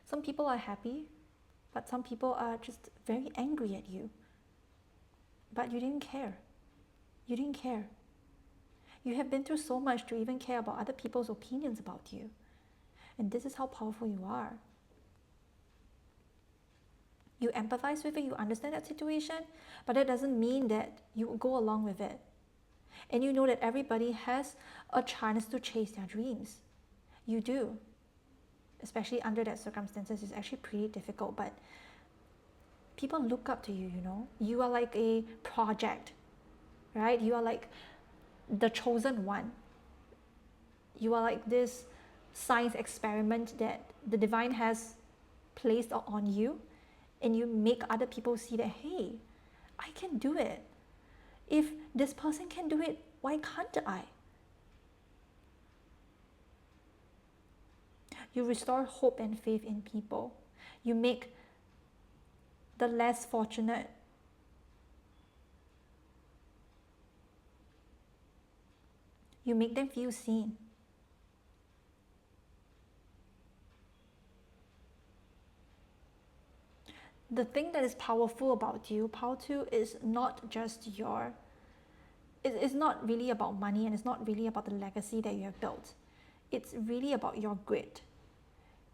Some people are happy, but some people are just very angry at you. But you didn't care. You didn't care. You have been through so much to even care about other people's opinions about you. And this is how powerful you are. You empathize with it, you understand that situation, but that doesn't mean that you go along with it. And you know that everybody has a chance to chase their dreams. You do. Especially under that circumstances, it's actually pretty difficult, but people look up to you, you know. You are like a project, right? You are like the chosen one. You are like this science experiment that the divine has placed on you, and you make other people see that, hey, I can do it. If this person can do it, why can't I? You restore hope and faith in people. You make the less fortunate you make them feel seen. The thing that is powerful about you, Pao2, is not just it's not really about money, and it's not really about the legacy that you have built. It's really about your grit.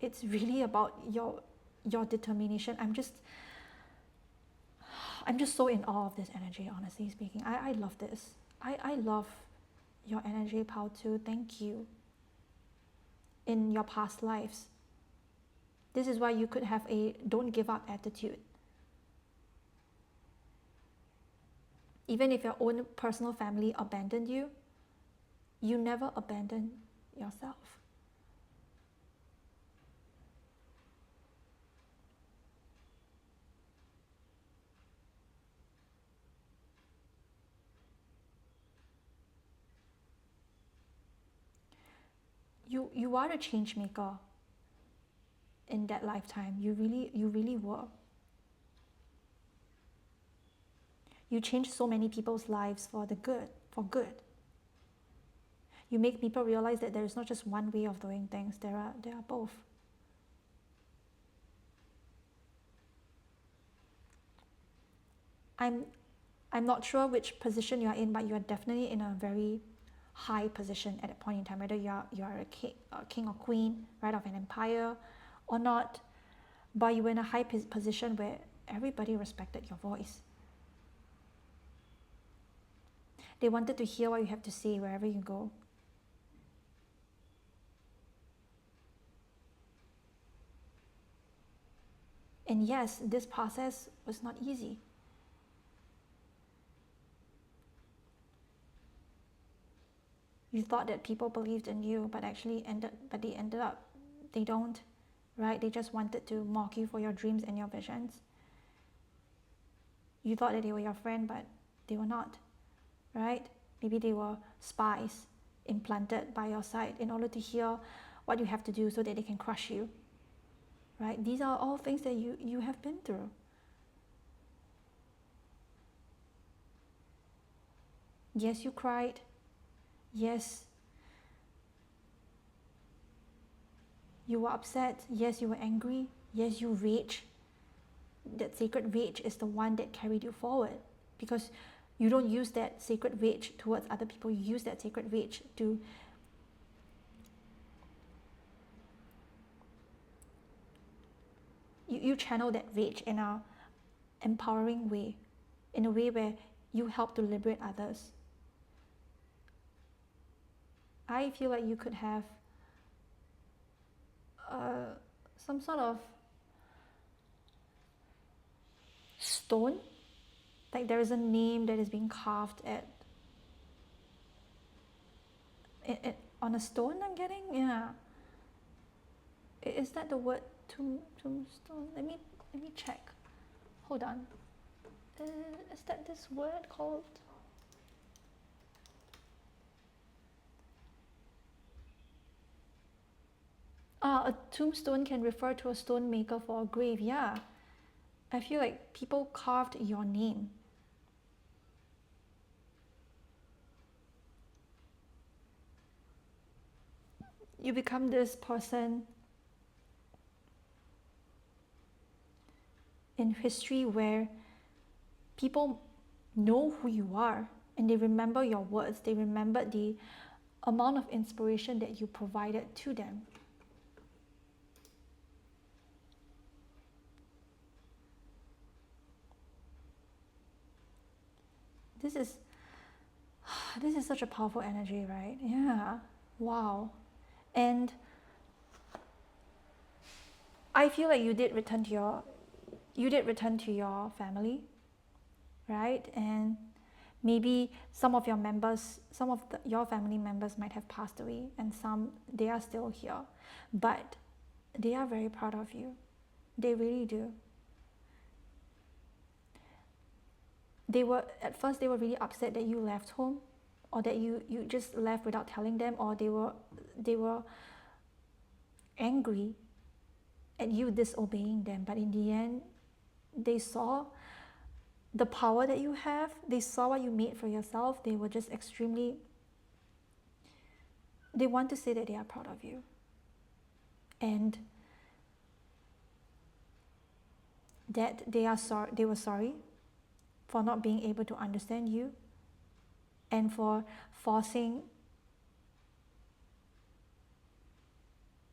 It's really about your determination. I'm just so in awe of this energy, honestly speaking. I love this. I love your energy, Pao2. Thank you. In your past lives. This is why you could have a don't give up attitude. Even if your own personal family abandoned you, you never abandon yourself. You are a change maker in that lifetime. You really were. You changed so many people's lives for good. You make people realize that there is not just one way of doing things. There are both. I'm not sure which position you are in, but you are definitely in a very high position at that point in time, whether you are a king or queen, right, of an empire or not, but you were in a high position where everybody respected your voice. They wanted to hear what you have to say wherever you go. And yes, this process was not easy. You thought that people believed in you, but they ended up, they don't, right? They just wanted to mock you for your dreams and your visions. You thought that they were your friend, but they were not, right? Maybe they were spies implanted by your side in order to hear what you have to do so that they can crush you, right? These are all things that you have been through. Yes, you cried. Yes, you were upset. Yes, you were angry. Yes, you rage. That sacred rage is the one that carried you forward, because you don't use that sacred rage towards other people. You use that sacred rage to you channel that rage in a empowering way, in a way where you help to liberate others. I feel like you could have some sort of stone, like there is a name that is being carved on a stone. I'm getting, yeah. Is that the word tombstone? Let me check. Hold on. Is that this word called? A tombstone can refer to a stone maker for a grave. Yeah, I feel like people carved your name. You become this person in history where people know who you are and they remember your words. They remember the amount of inspiration that you provided to them. This is such a powerful energy, right? Yeah. Wow. And I feel like you did return to your family, right? And maybe some of your your family members might have passed away, and some, they are still here, but they are very proud of you. They really do. At first they were really upset that you left home, or that you just left without telling them, or they were angry at you disobeying them. But in the end, they saw the power that you have. They saw what you made for yourself. They were just they want to say that they are proud of you, and that they were sorry for not being able to understand you, and for forcing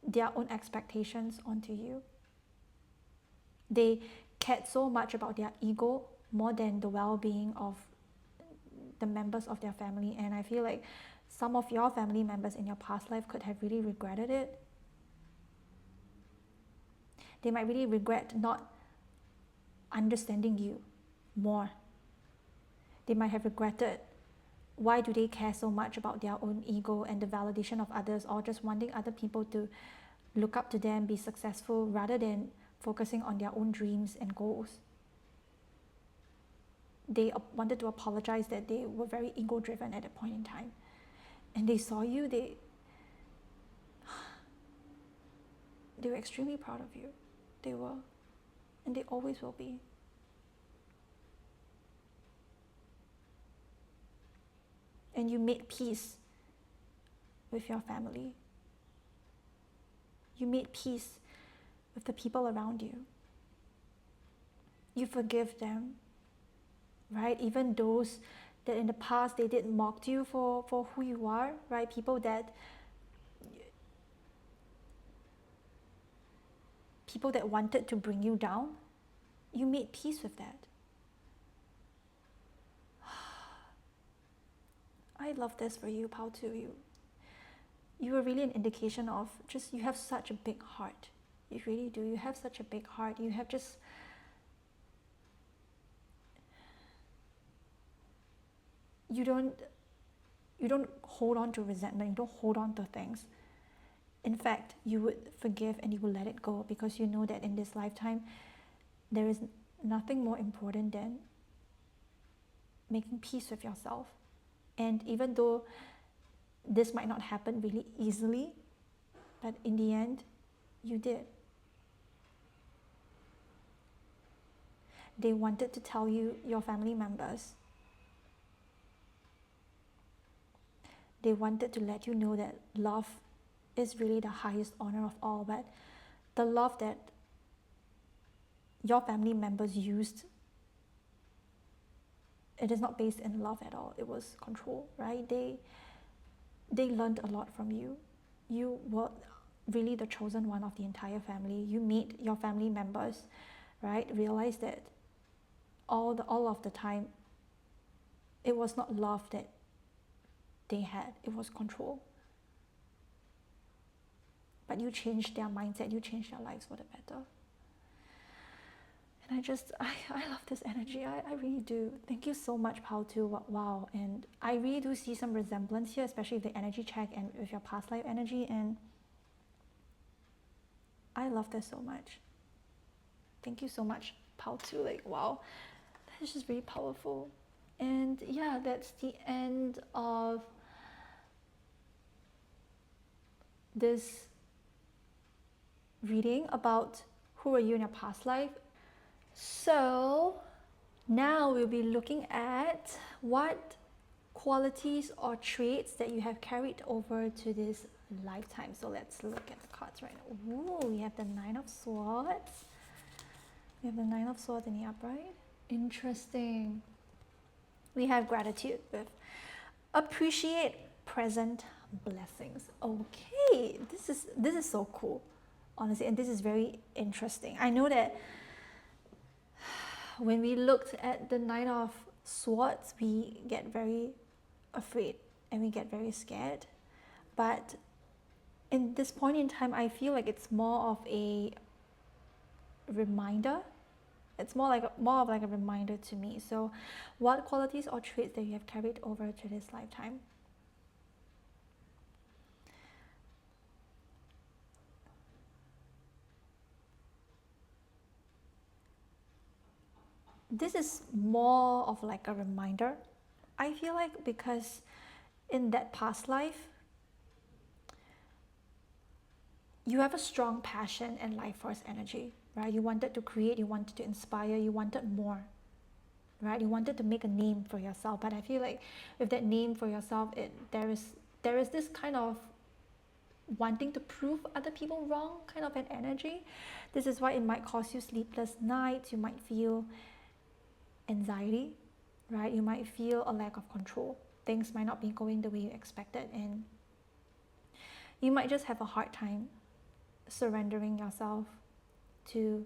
their own expectations onto you. They cared so much about their ego more than the well-being of the members of their family. And I feel like some of your family members in your past life could have really regretted it. They might really regret not understanding you more. They might have regretted, why do they care so much about their own ego and the validation of others, or just wanting other people to look up to them, be successful, rather than focusing on their own dreams and goals. They wanted to apologize that they were very ego-driven at that point in time. And they saw you, they were extremely proud of you. They were, and they always will be. And you made peace with your family. You made peace with the people around you. You forgive them, right? Even those that in the past they did mock you for who you are, right? People that wanted to bring you down, you made peace with that. I love this for you, Pao Tu. You are really an indication of just, you have such a big heart. You really do. You have such a big heart. You have just, you don't hold on to resentment. You don't hold on to things. In fact, you would forgive and you will let it go, because you know that in this lifetime there is nothing more important than making peace with yourself. And even though this might not happen really easily, but in the end, you did. They wanted to tell you, your family members, they wanted to let you know that love is really the highest honor of all, but the love that your family members used, it is not based in love at all. It was control, right? They learned a lot from you. You were really the chosen one of the entire family. You made your family members, right, realize that all of the time, it was not love that they had, it was control. But you changed their mindset, you changed their lives for the better. And I love this energy. I really do. Thank you so much, Pao Tu. Wow. And I really do see some resemblance here, especially with the energy check and with your past life energy. And I love this so much. Thank you so much, Pao Tu. Like, wow. That is just really powerful. And yeah, that's the end of this reading about who were you in your past life. So now we'll be looking at what qualities or traits that you have carried over to this lifetime. So let's look at the cards right now. Ooh, we have the Nine of Swords. We have the Nine of Swords in the upright. Interesting. We have gratitude with appreciate present blessings. Okay, this is so cool, honestly, and this is very interesting. I know that when we looked at the Nine of Swords, we get very afraid and we get very scared. But in this point in time, I feel like it's more of a reminder. It's more of like a reminder to me. So what qualities or traits that you have carried over to this lifetime? This is more of like a reminder, I feel like, because in that past life, you have a strong passion and life force energy, right? You wanted to create, you wanted to inspire, you wanted more, right? You wanted to make a name for yourself. But I feel like with that name for yourself, there is this kind of wanting to prove other people wrong kind of an energy. This is why it might cause you sleepless nights. You might feel anxiety, right? You might feel a lack of control. Things might not be going the way you expected, and you might just have a hard time surrendering yourself to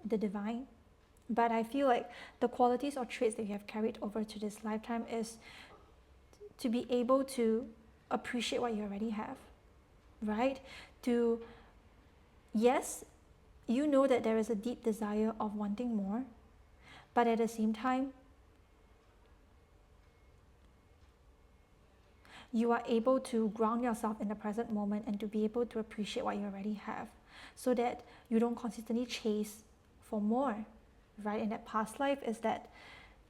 the divine. But I feel like the qualities or traits that you have carried over to this lifetime is to be able to appreciate what you already have, right? To, yes, you know that there is a deep desire of wanting more, but at the same time, you are able to ground yourself in the present moment and to be able to appreciate what you already have, so that you don't consistently chase for more, right? In that past life is that,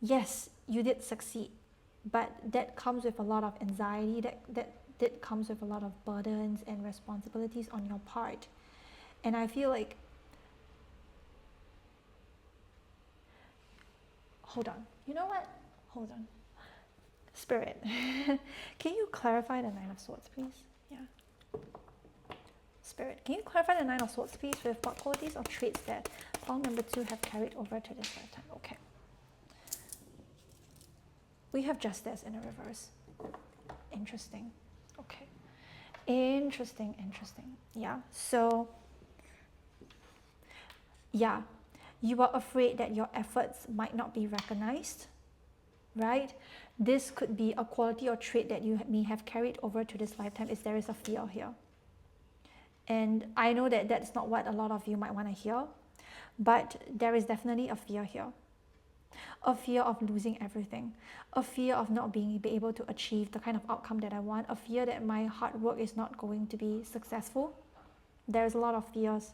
yes, you did succeed, but that comes with a lot of anxiety, that comes with a lot of burdens and responsibilities on your part. And I feel like, hold on, you know what? Hold on. Spirit, can you clarify the Nine of Swords, please? Yeah. Spirit, can you clarify the Nine of Swords, please, with what qualities or traits that Pile number 2 have carried over to this lifetime? Okay. We have Justice in a reverse. Interesting. Okay. Interesting. Yeah. So, yeah, you are afraid that your efforts might not be recognized, right? This could be a quality or trait that you may have carried over to this lifetime, is there is a fear here. And I know that that's not what a lot of you might want to hear, but there is definitely a fear here. A fear of losing everything, a fear of not being able to achieve the kind of outcome that I want, a fear that my hard work is not going to be successful. There's a lot of fears.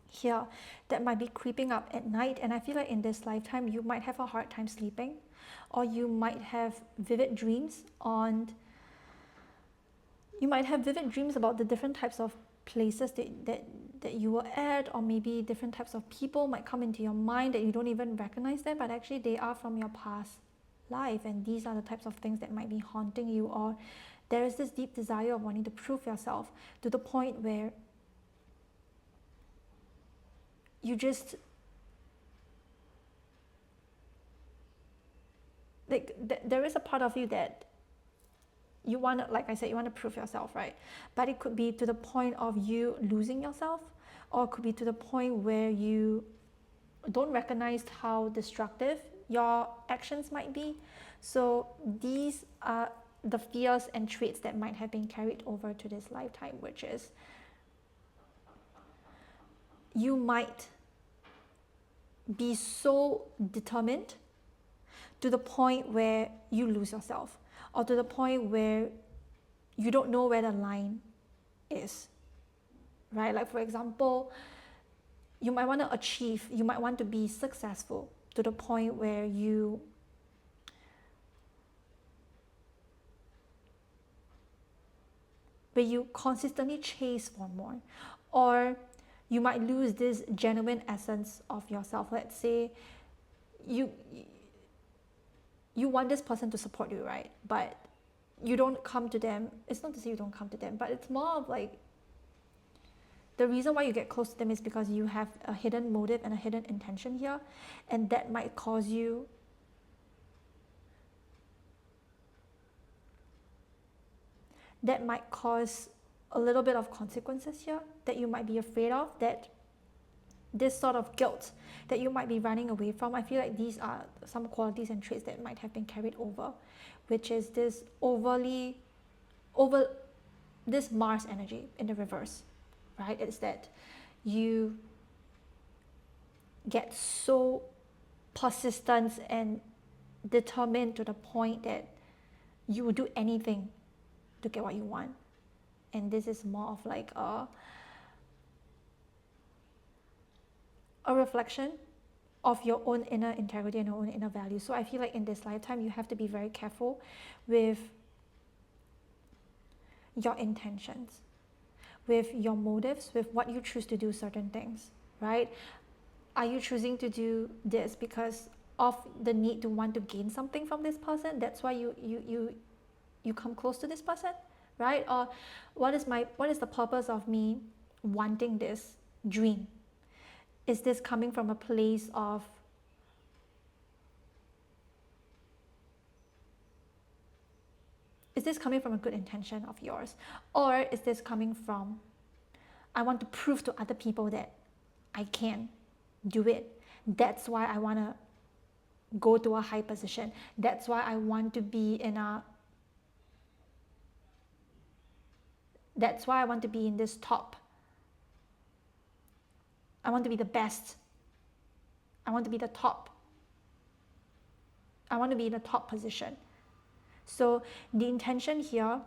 here that might be creeping up at night. And I feel like in this lifetime you might have a hard time sleeping, or you might have vivid dreams about the different types of places that you were at, or maybe different types of people might come into your mind that you don't even recognize them, but actually they are from your past life, and these are the types of things that might be haunting you. Or there is this deep desire of wanting to prove yourself to the point where you just like there is a part of you that you want to, like I said, you want to prove yourself, right? But it could be to the point of you losing yourself, or it could be to the point where you don't recognize how destructive your actions might be. So these are the fears and traits that might have been carried over to this lifetime, which is you might be so determined to the point where you lose yourself, or to the point where you don't know where the line is, right? Like for example, you might want to achieve, you might want to be successful to the point where you consistently chase for more, or you might lose this genuine essence of yourself. Let's say you want this person to support you, right? But you don't come to them. It's not to say you don't come to them, but it's more of like the reason why you get close to them is because you have a hidden motive and a hidden intention here, and that might cause you a little bit of consequences here that you might be afraid of, that this sort of guilt that you might be running away from. I feel like these are some qualities and traits that might have been carried over, which is this this Mars energy in the reverse, right? It's that you get so persistent and determined to the point that you will do anything to get what you want. And this is more of like a reflection of your own inner integrity and your own inner value. So I feel like in this lifetime you have to be very careful with your intentions, with your motives, with what you choose to do certain things, right? Are you choosing to do this because of the need to want to gain something from this person? That's why you come close to this person, right? Or what is the purpose of me wanting this dream? Is this coming from a place of a good intention of yours? Or is this coming from, I want to prove to other people that I can do it. That's why I want to go to a high position. That's why I want to be in this top. I want to be the best. I want to be the top. I want to be in a top position. So the intention here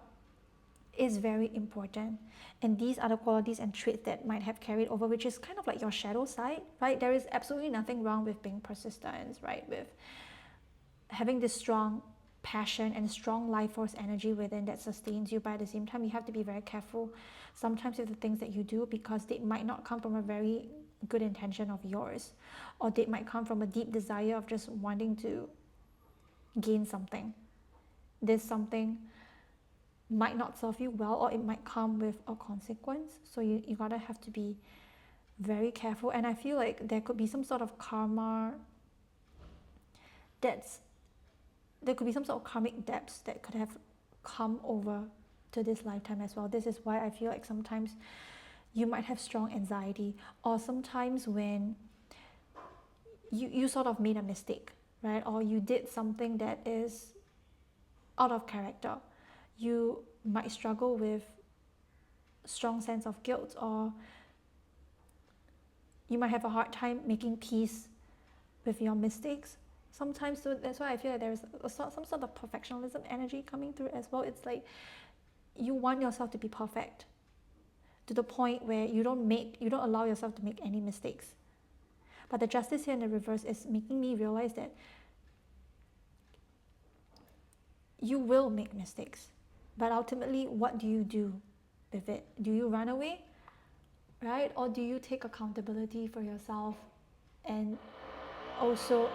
is very important. And these are the qualities and traits that might have carried over, which is kind of like your shadow side, right? There is absolutely nothing wrong with being persistent, right? With having this strong passion and strong life force energy within that sustains you, but at the same time you have to be very careful sometimes with the things that you do, because they might not come from a very good intention of yours, or they might come from a deep desire of just wanting to gain something. This something might not serve you well, or it might come with a consequence. So you gotta have to be very careful. And I feel like there could be some sort of karma there could be some sort of karmic debts that could have come over to this lifetime as well. This is why I feel like sometimes you might have strong anxiety, or sometimes when you sort of made a mistake, right? Or you did something that is out of character, you might struggle with strong sense of guilt, or you might have a hard time making peace with your mistakes sometimes. So that's why I feel like there's some sort of perfectionism energy coming through as well. It's like you want yourself to be perfect, to the point where you don't allow yourself to make any mistakes. But the justice here in the reverse is making me realize that you will make mistakes. But ultimately, what do you do with it? Do you run away? Right? Or do you take accountability for yourself and also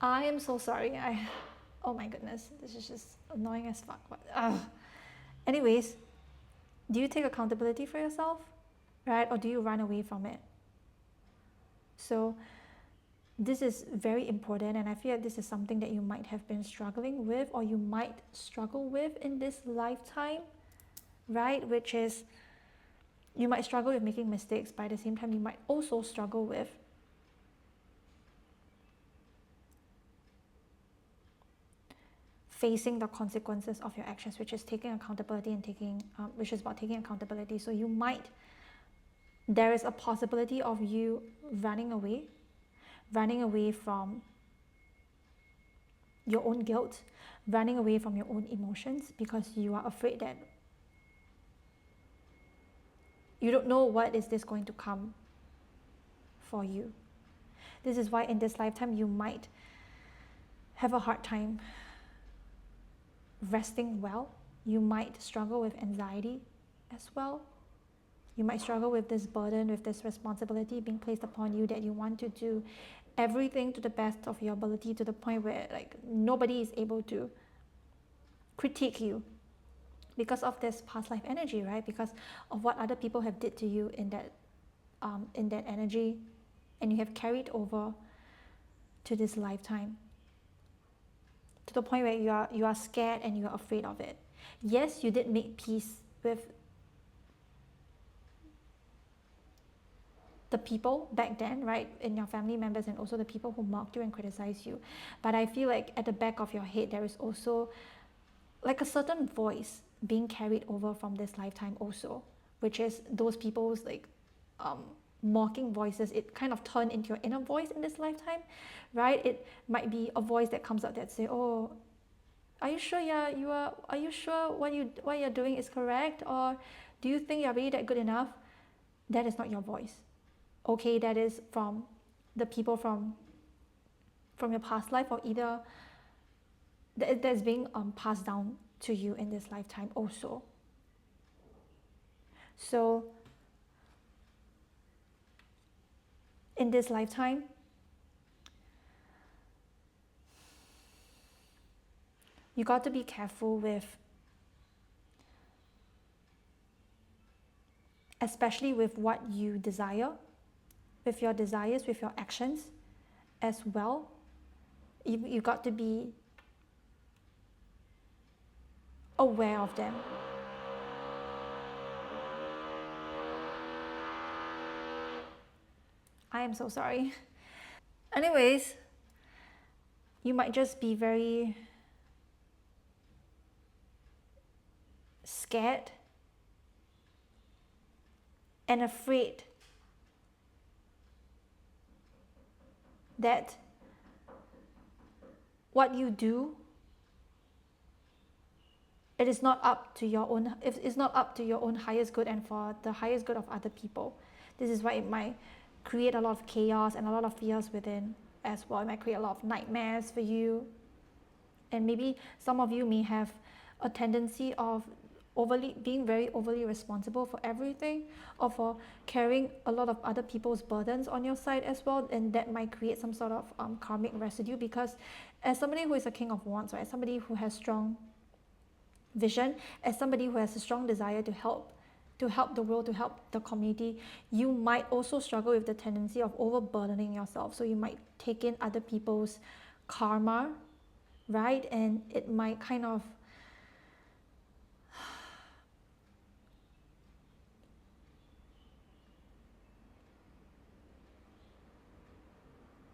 I am so sorry. Oh my goodness, this is just annoying as fuck. Anyways, do you take accountability for yourself? Right? Or do you run away from it? So this is very important, and I feel like this is something that you might have been struggling with, or you might struggle with in this lifetime, right? Which is, you might struggle with making mistakes, but at the same time, you might also struggle with facing the consequences of your actions, which is taking accountability and which is about taking accountability. So there is a possibility of you running away from your own guilt, running away from your own emotions, because you are afraid that you don't know what is this going to come for you. This is why in this lifetime you might have a hard time resting well. You might struggle with anxiety as well. You might struggle with this burden, with this responsibility being placed upon you, that you want to do everything to the best of your ability, to the point where like nobody is able to critique you because of this past life energy, right? Because of what other people have did to you in that energy, and you have carried over to this lifetime, to the point where you are scared and you are afraid of it. Yes, you did make peace with the people back then, right, in your family members, and also the people who mocked you and criticized you. But I feel like at the back of your head there is also like a certain voice being carried over from this lifetime also, which is those people's like mocking voices. It kind of turned into your inner voice in this lifetime, right? It might be a voice that comes up that say, oh, are you sure are you sure what you're doing is correct, or do you think you're really that good enough? That is not your voice. Okay, that is from the people from your past life, or either that's being passed down to you in this lifetime also. So in this lifetime, you got to be careful with, especially with what you desire, with your desires, with your actions as well. You got to be aware of them. I am so sorry. Anyways, you might just be very scared and afraid that what you do, it is not up to your own, if it's not up to your own highest good and for the highest good of other people. This is why it might create a lot of chaos and a lot of fears within as well. It might create a lot of nightmares for you. And maybe some of you may have a tendency of being very overly responsible for everything, or for carrying a lot of other people's burdens on your side as well, and that might create some sort of karmic residue. Because as somebody who is a king of wands, right, somebody who has strong vision, as somebody who has a strong desire to help the world, to help the community, you might also struggle with the tendency of overburdening yourself. So you might take in other people's karma, right? And it might kind of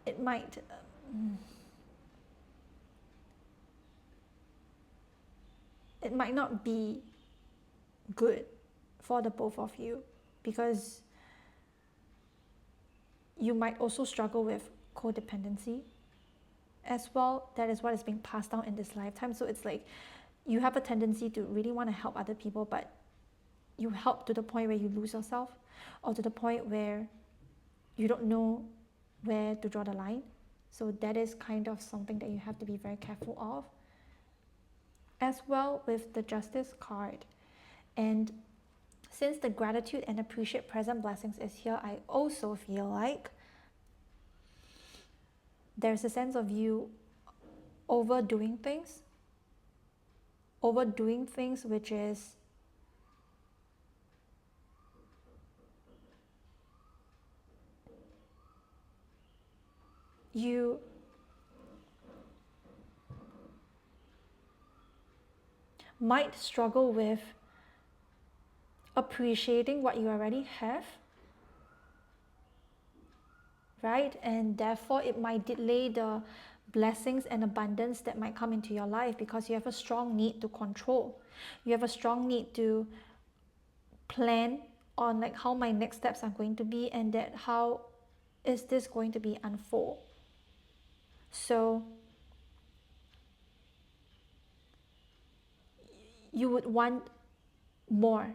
it might not be good for the both of you, because you might also struggle with codependency as well. That is what is being passed down in this lifetime. So it's like you have a tendency to really want to help other people, but you help to the point where you lose yourself, or to the point where you don't know where to draw the line. So that is kind of something that you have to be very careful of. As well with the Justice card. And since the gratitude and appreciate present blessings is here, I also feel like there's a sense of you overdoing things, which is you might struggle with appreciating what you already have, right? And therefore it might delay the blessings and abundance that might come into your life, because you have a strong need to control. You have a strong need to plan on like how my next steps are going to be, and that how is this going to be unfold. So you would want more.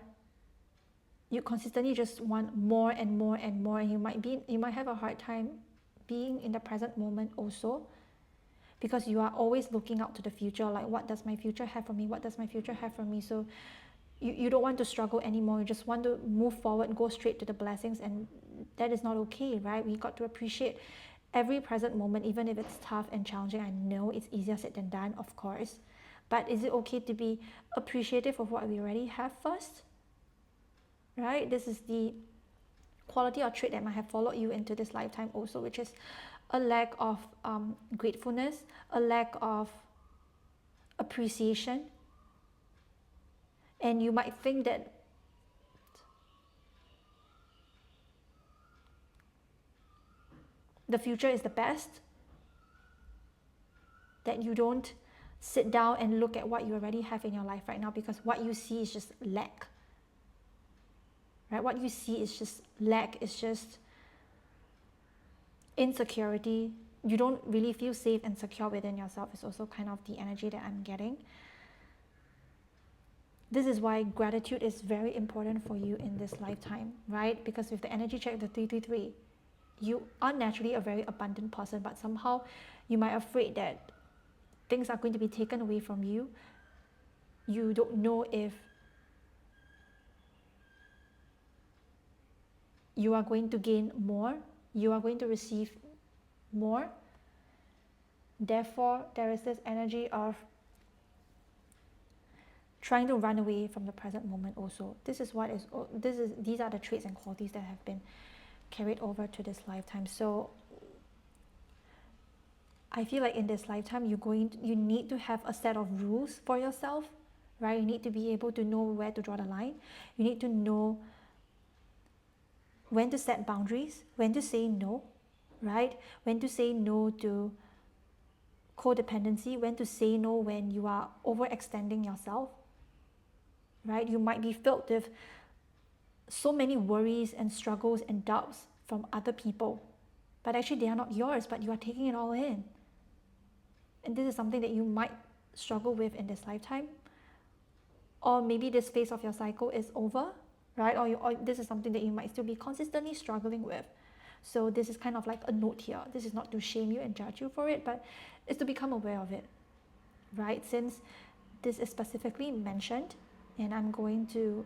You consistently just want more and more and more, and you might have a hard time being in the present moment also, because you are always looking out to the future, like what does my future have for me, what does my future have for me. So you don't want to struggle anymore. You just want to move forward and go straight to the blessings, and that is not okay, right? We got to appreciate every present moment, even if it's tough and challenging. I know it's easier said than done, of course, but is it okay to be appreciative of what we already have first? Right? This is the quality or trait that might have followed you into this lifetime also, which is a lack of gratefulness, a lack of appreciation. And you might think that the future is the best, that you don't sit down and look at what you already have in your life right now, because what you see is just lack. Right? What you see is just lack, it's just insecurity. You don't really feel safe and secure within yourself. It's also kind of the energy that I'm getting. This is why gratitude is very important for you in this lifetime, right? Because with the energy check, the 333, you are naturally a very abundant person, but somehow you might be afraid that things are going to be taken away from you. You don't know if you are going to gain more, you are going to receive more. Therefore, there is this energy of trying to run away from the present moment also. These are the traits and qualities that have been carried over to this lifetime. So I feel like in this lifetime you need to have a set of rules for yourself, right? You need to be able to know where to draw the line. You need to know when to set boundaries, when to say no, right? When to say no to codependency, when to say no when you are overextending yourself, right? You might be filled with so many worries and struggles and doubts from other people, but actually they are not yours, but you are taking it all in. And this is something that you might struggle with in this lifetime. Or maybe this phase of your cycle is over, right? Or this is something that you might still be consistently struggling with. So this is kind of like a note here. This is not to shame you and judge you for it, but it's to become aware of it, right? Since this is specifically mentioned, and I'm going to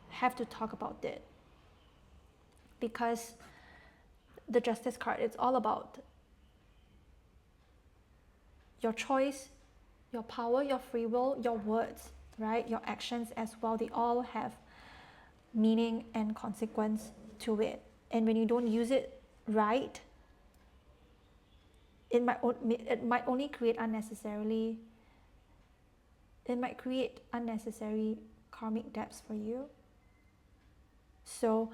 have to talk about it, because the Justice card, it's all about your choice, your power, your free will, your words, right? Your actions as well. They all have meaning and consequence to it. And when you don't use it right, it might only create unnecessary karmic debts for you. So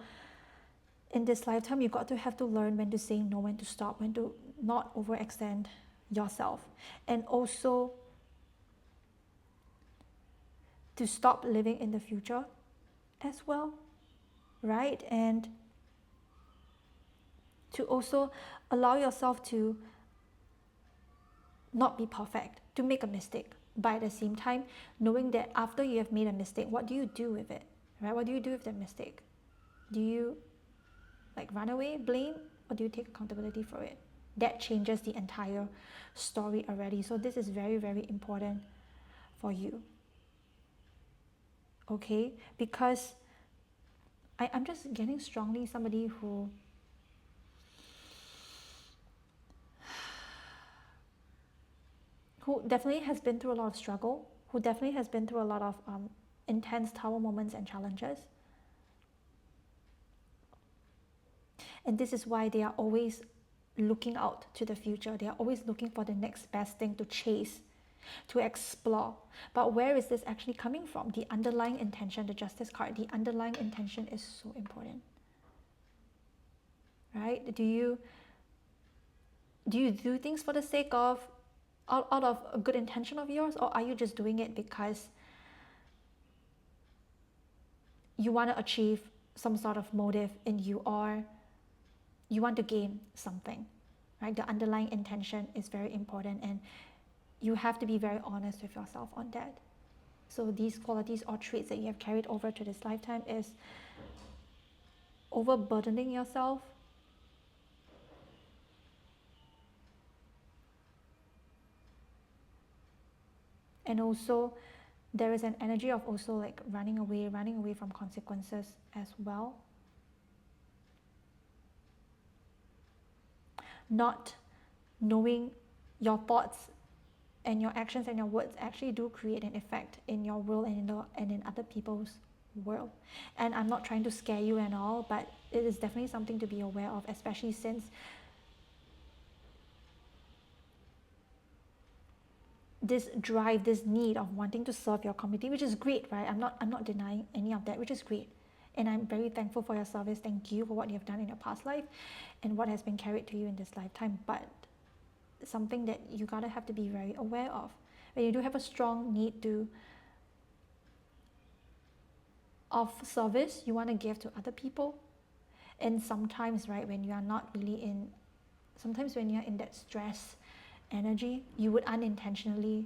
in this lifetime, you've got to have to learn when to say no, when to stop, when to not overextend yourself, and also to stop living in the future as well, right? And to also allow yourself to not be perfect, to make a mistake, but at the same time knowing that after you have made a mistake, what do you do with it, right? What do you do with that mistake? Do you like run away, blame, or do you take accountability for it? That changes the entire story already. So this is very, very important for you, okay? Because I'm just getting strongly somebody who definitely has been through a lot of struggle, who definitely has been through a lot of intense tower moments and challenges. And this is why they are always looking out to the future. They are always looking for the next best thing to chase, to explore. But where is this actually coming from? The underlying intention, the Justice card, the underlying intention is so important. Right? Do you do things for the sake of, out of a good intention of yours, or are you just doing it because you want to achieve some sort of motive and you want to gain something, right? The underlying intention is very important, and you have to be very honest with yourself on that. So these qualities or traits that you have carried over to this lifetime is overburdening yourself, and also there is an energy of also like running away from consequences as well. Not knowing your thoughts and your actions and your words actually do create an effect in your world and in other people's world. And I'm not trying to scare you and all, but it is definitely something to be aware of, especially since this drive, this need of wanting to serve your community, which is great, right? I'm not denying any of that, which is great. And I'm very thankful for your service. Thank you for what you have done in your past life and what has been carried to you in this lifetime. But something that you gotta have to be very aware of. When you do have a strong need of service, you want to give to other people. And sometimes, right, when you are not really sometimes when you're in that stress energy, you would unintentionally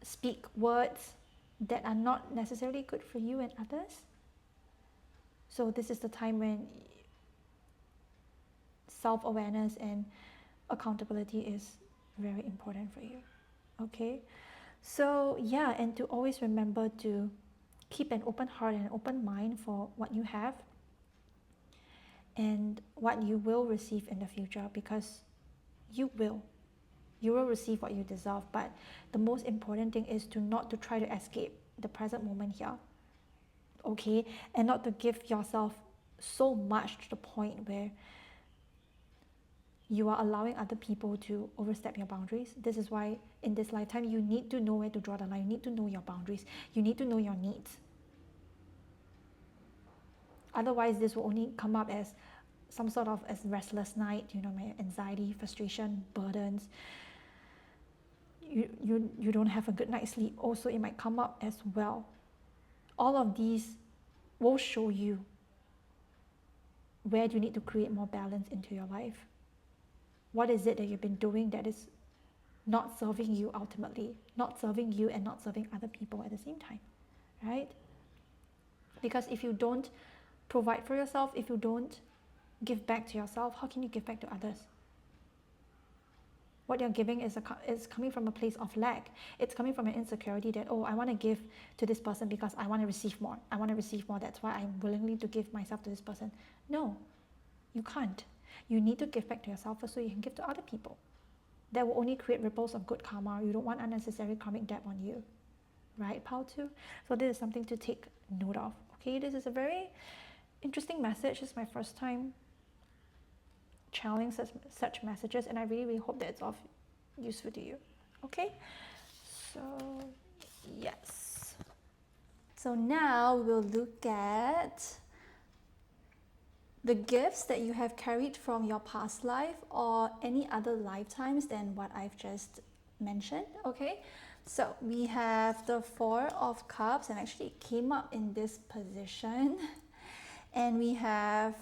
speak words that are not necessarily good for you and others. So this is the time when self-awareness and accountability is very important for you. Okay, so yeah, and to always remember to keep an open heart and an open mind for what you have and what you will receive in the future, because you will receive what you deserve. But the most important thing is to not to try to escape the present moment here, okay, and not to give yourself so much to the point where you are allowing other people to overstep your boundaries. This is why in this lifetime you need to know where to draw the line. You need to know your boundaries. You need to know your needs. Otherwise, this will only come up as some sort of as restless night, my anxiety, frustration, burdens. You don't have a good night's sleep. Also, it might come up as well. All of these will show you where you need to create more balance into your life. What is it that you've been doing that is not serving you ultimately, not serving you and not serving other people at the same time, right? Because if you don't provide for yourself, if you don't give back to yourself, how can you give back to others? What you're giving is coming from a place of lack. It's coming from an insecurity that, I want to give to this person because I want to receive more. I want to receive more. That's why I'm willingly to give myself to this person. No, you can't. You need to give back to yourself first so you can give to other people. That will only create ripples of good karma. You don't want unnecessary karmic debt on you. Right, Pao 2? So this is something to take note of. Okay, this is a very interesting message. It's my first time channeling such messages, and I really, really hope that it's of useful to you. Okay, so yes. So now we'll look at the gifts that you have carried from your past life or any other lifetimes than what I've just mentioned. Okay, so we have the Four of Cups, and actually it came up in this position, and we have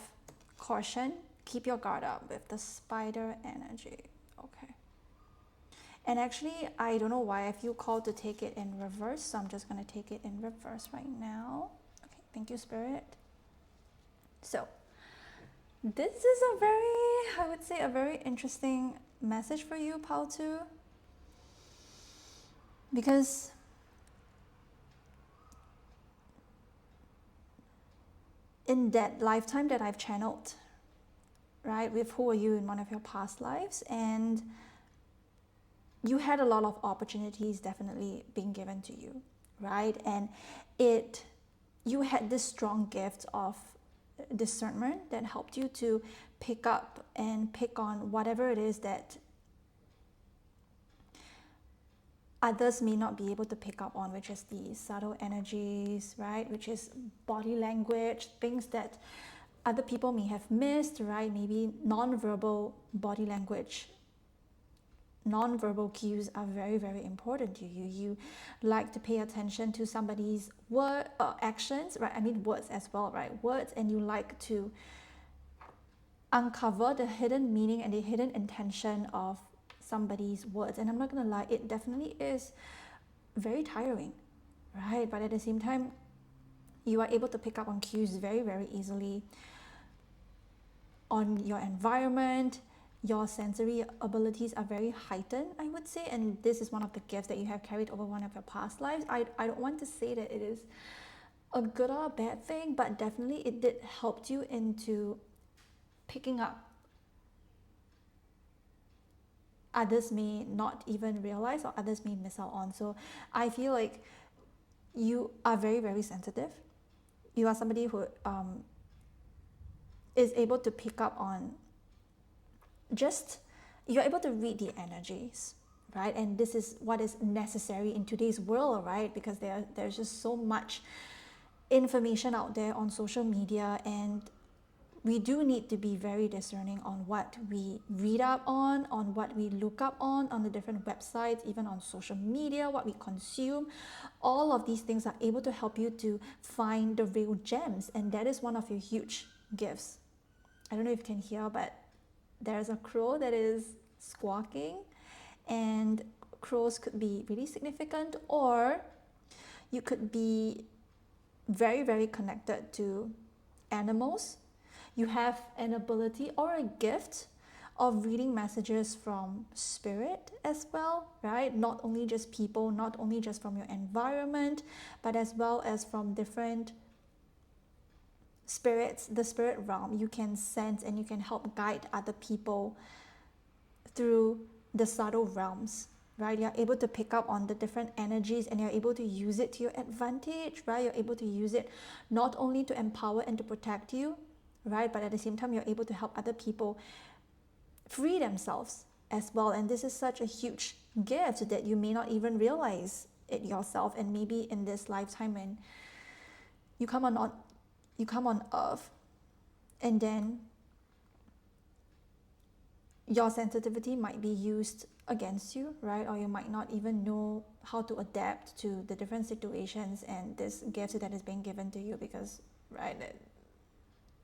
caution, keep your guard up with the spider energy. Okay. And actually, I don't know why I feel called to take it in reverse, so I'm just going to take it in reverse right now. Okay, thank you, Spirit. So, this is a very, I would say, a very interesting message for you, Pal 2. Because in that lifetime that I've channeled, right, with who are you in one of your past lives, and you had a lot of opportunities definitely being given to you, right? And you had this strong gift of discernment that helped you to pick up and pick on whatever it is that others may not be able to pick up on, which is the subtle energies, right? Which is body language, things that other people may have missed, right? Maybe non-verbal body language. Non-verbal cues are very, very important to you. You like to pay attention to somebody's actions, right? I mean words as well, right? Words, and you like to uncover the hidden meaning and the hidden intention of somebody's words. And I'm not gonna lie, it definitely is very tiring, right? But at the same time, you are able to pick up on cues very, very easily on your environment. Your sensory abilities are very heightened, I would say, and this is one of the gifts that you have carried over one of your past lives. I don't want to say that it is a good or a bad thing, but definitely it did help you into picking up others may not even realize or others may miss out on. So I feel like you are very, very sensitive. You are somebody who is able to pick up on you're able to read the energies, right? And this is what is necessary in today's world, right? Because there's just so much information out there on social media, and we do need to be very discerning on what we read up on what we look up on the different websites, even on social media, what we consume. All of these things are able to help you to find the real gems, and that is one of your huge gifts. I don't know if you can hear, but there's a crow that is squawking, and crows could be really significant, or you could be very, very connected to animals. You have an ability or a gift of reading messages from spirit as well, right? Not only just people, not only just from your environment, but as well as from different spirits, the spirit realm. You can sense and you can help guide other people through the subtle realms, right? You're able to pick up on the different energies, and you're able to use it to your advantage, right? You're able to use it not only to empower and to protect you, right? But at the same time, you're able to help other people free themselves as well. And this is such a huge gift that you may not even realize it yourself. And maybe in this lifetime, when you come on earth, and then your sensitivity might be used against you, right? Or you might not even know how to adapt to the different situations and this gift that is being given to you, because, right,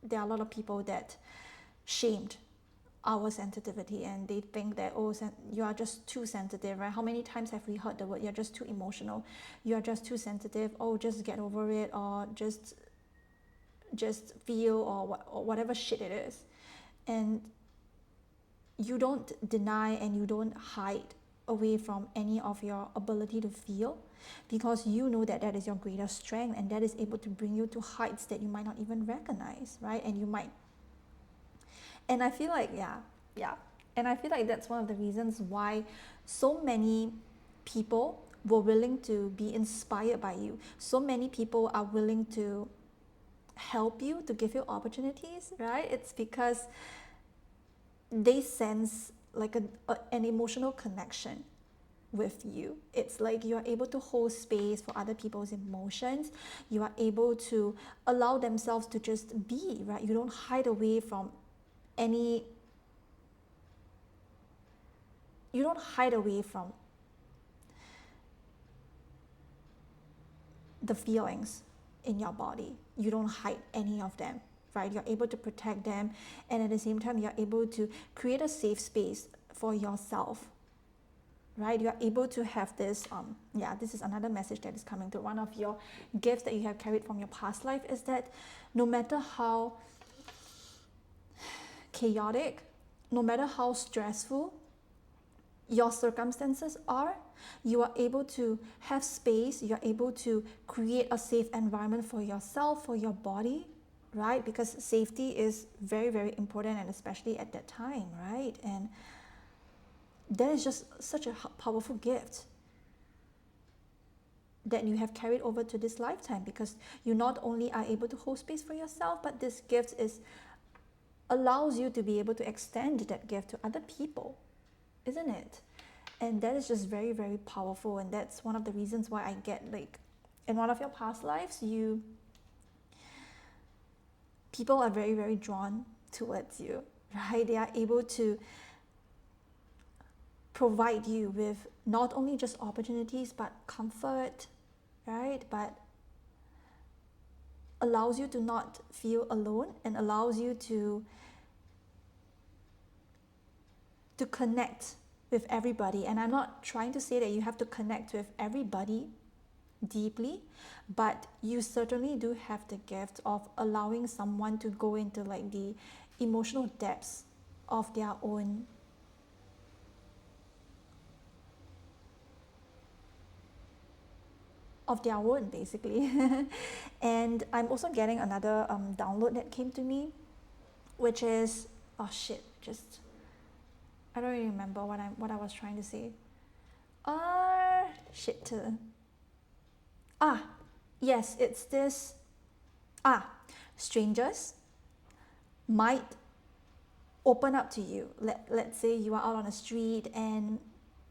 there are a lot of people that shamed our sensitivity, and they think that, oh, you are just too sensitive, right? How many times have we heard the word, you're just too emotional, you're just too sensitive, oh, just get over it, or just feel, or whatever shit it is. And you don't deny and you don't hide away from any of your ability to feel, because you know that that is your greatest strength, and that is able to bring you to heights that you might not even recognize, right? And I feel like and I feel like that's one of the reasons why so many people were willing to be inspired by you. So many people are willing to help you, to give you opportunities, right? It's because they sense like an emotional connection with you. It's like you are able to hold space for other people's emotions. You are able to allow themselves to just be, right? You don't hide away from you don't hide away from the feelings in your body. You don't hide any of them. right? You're able to protect them, and at the same time, you're able to create a safe space for yourself, right? You're able to have this, this is another message that is coming through. One of your gifts that you have carried from your past life is that no matter how chaotic, no matter how stressful your circumstances are, you are able to have space, you're able to create a safe environment for yourself, for your body, right? Because safety is very, very important, and especially at that time, right? And that is just such a powerful gift that you have carried over to this lifetime, because you not only are able to hold space for yourself, but this gift allows you to be able to extend that gift to other people, isn't it? And that is just very, very powerful. And that's one of the reasons why I get, like, in one of your past lives, people are very, very drawn towards you, right? They are able to provide you with not only just opportunities, but comfort, right? But allows you to not feel alone, and allows you to connect with everybody. And I'm not trying to say that you have to connect with everybody deeply, but you certainly do have the gift of allowing someone to go into, like, the emotional depths of their own basically. And I'm also getting another download that came to me, which is, oh shit, just I don't really remember what I was trying to say. Shit. Yes, it's this. Strangers might open up to you. Let's say you are out on the street and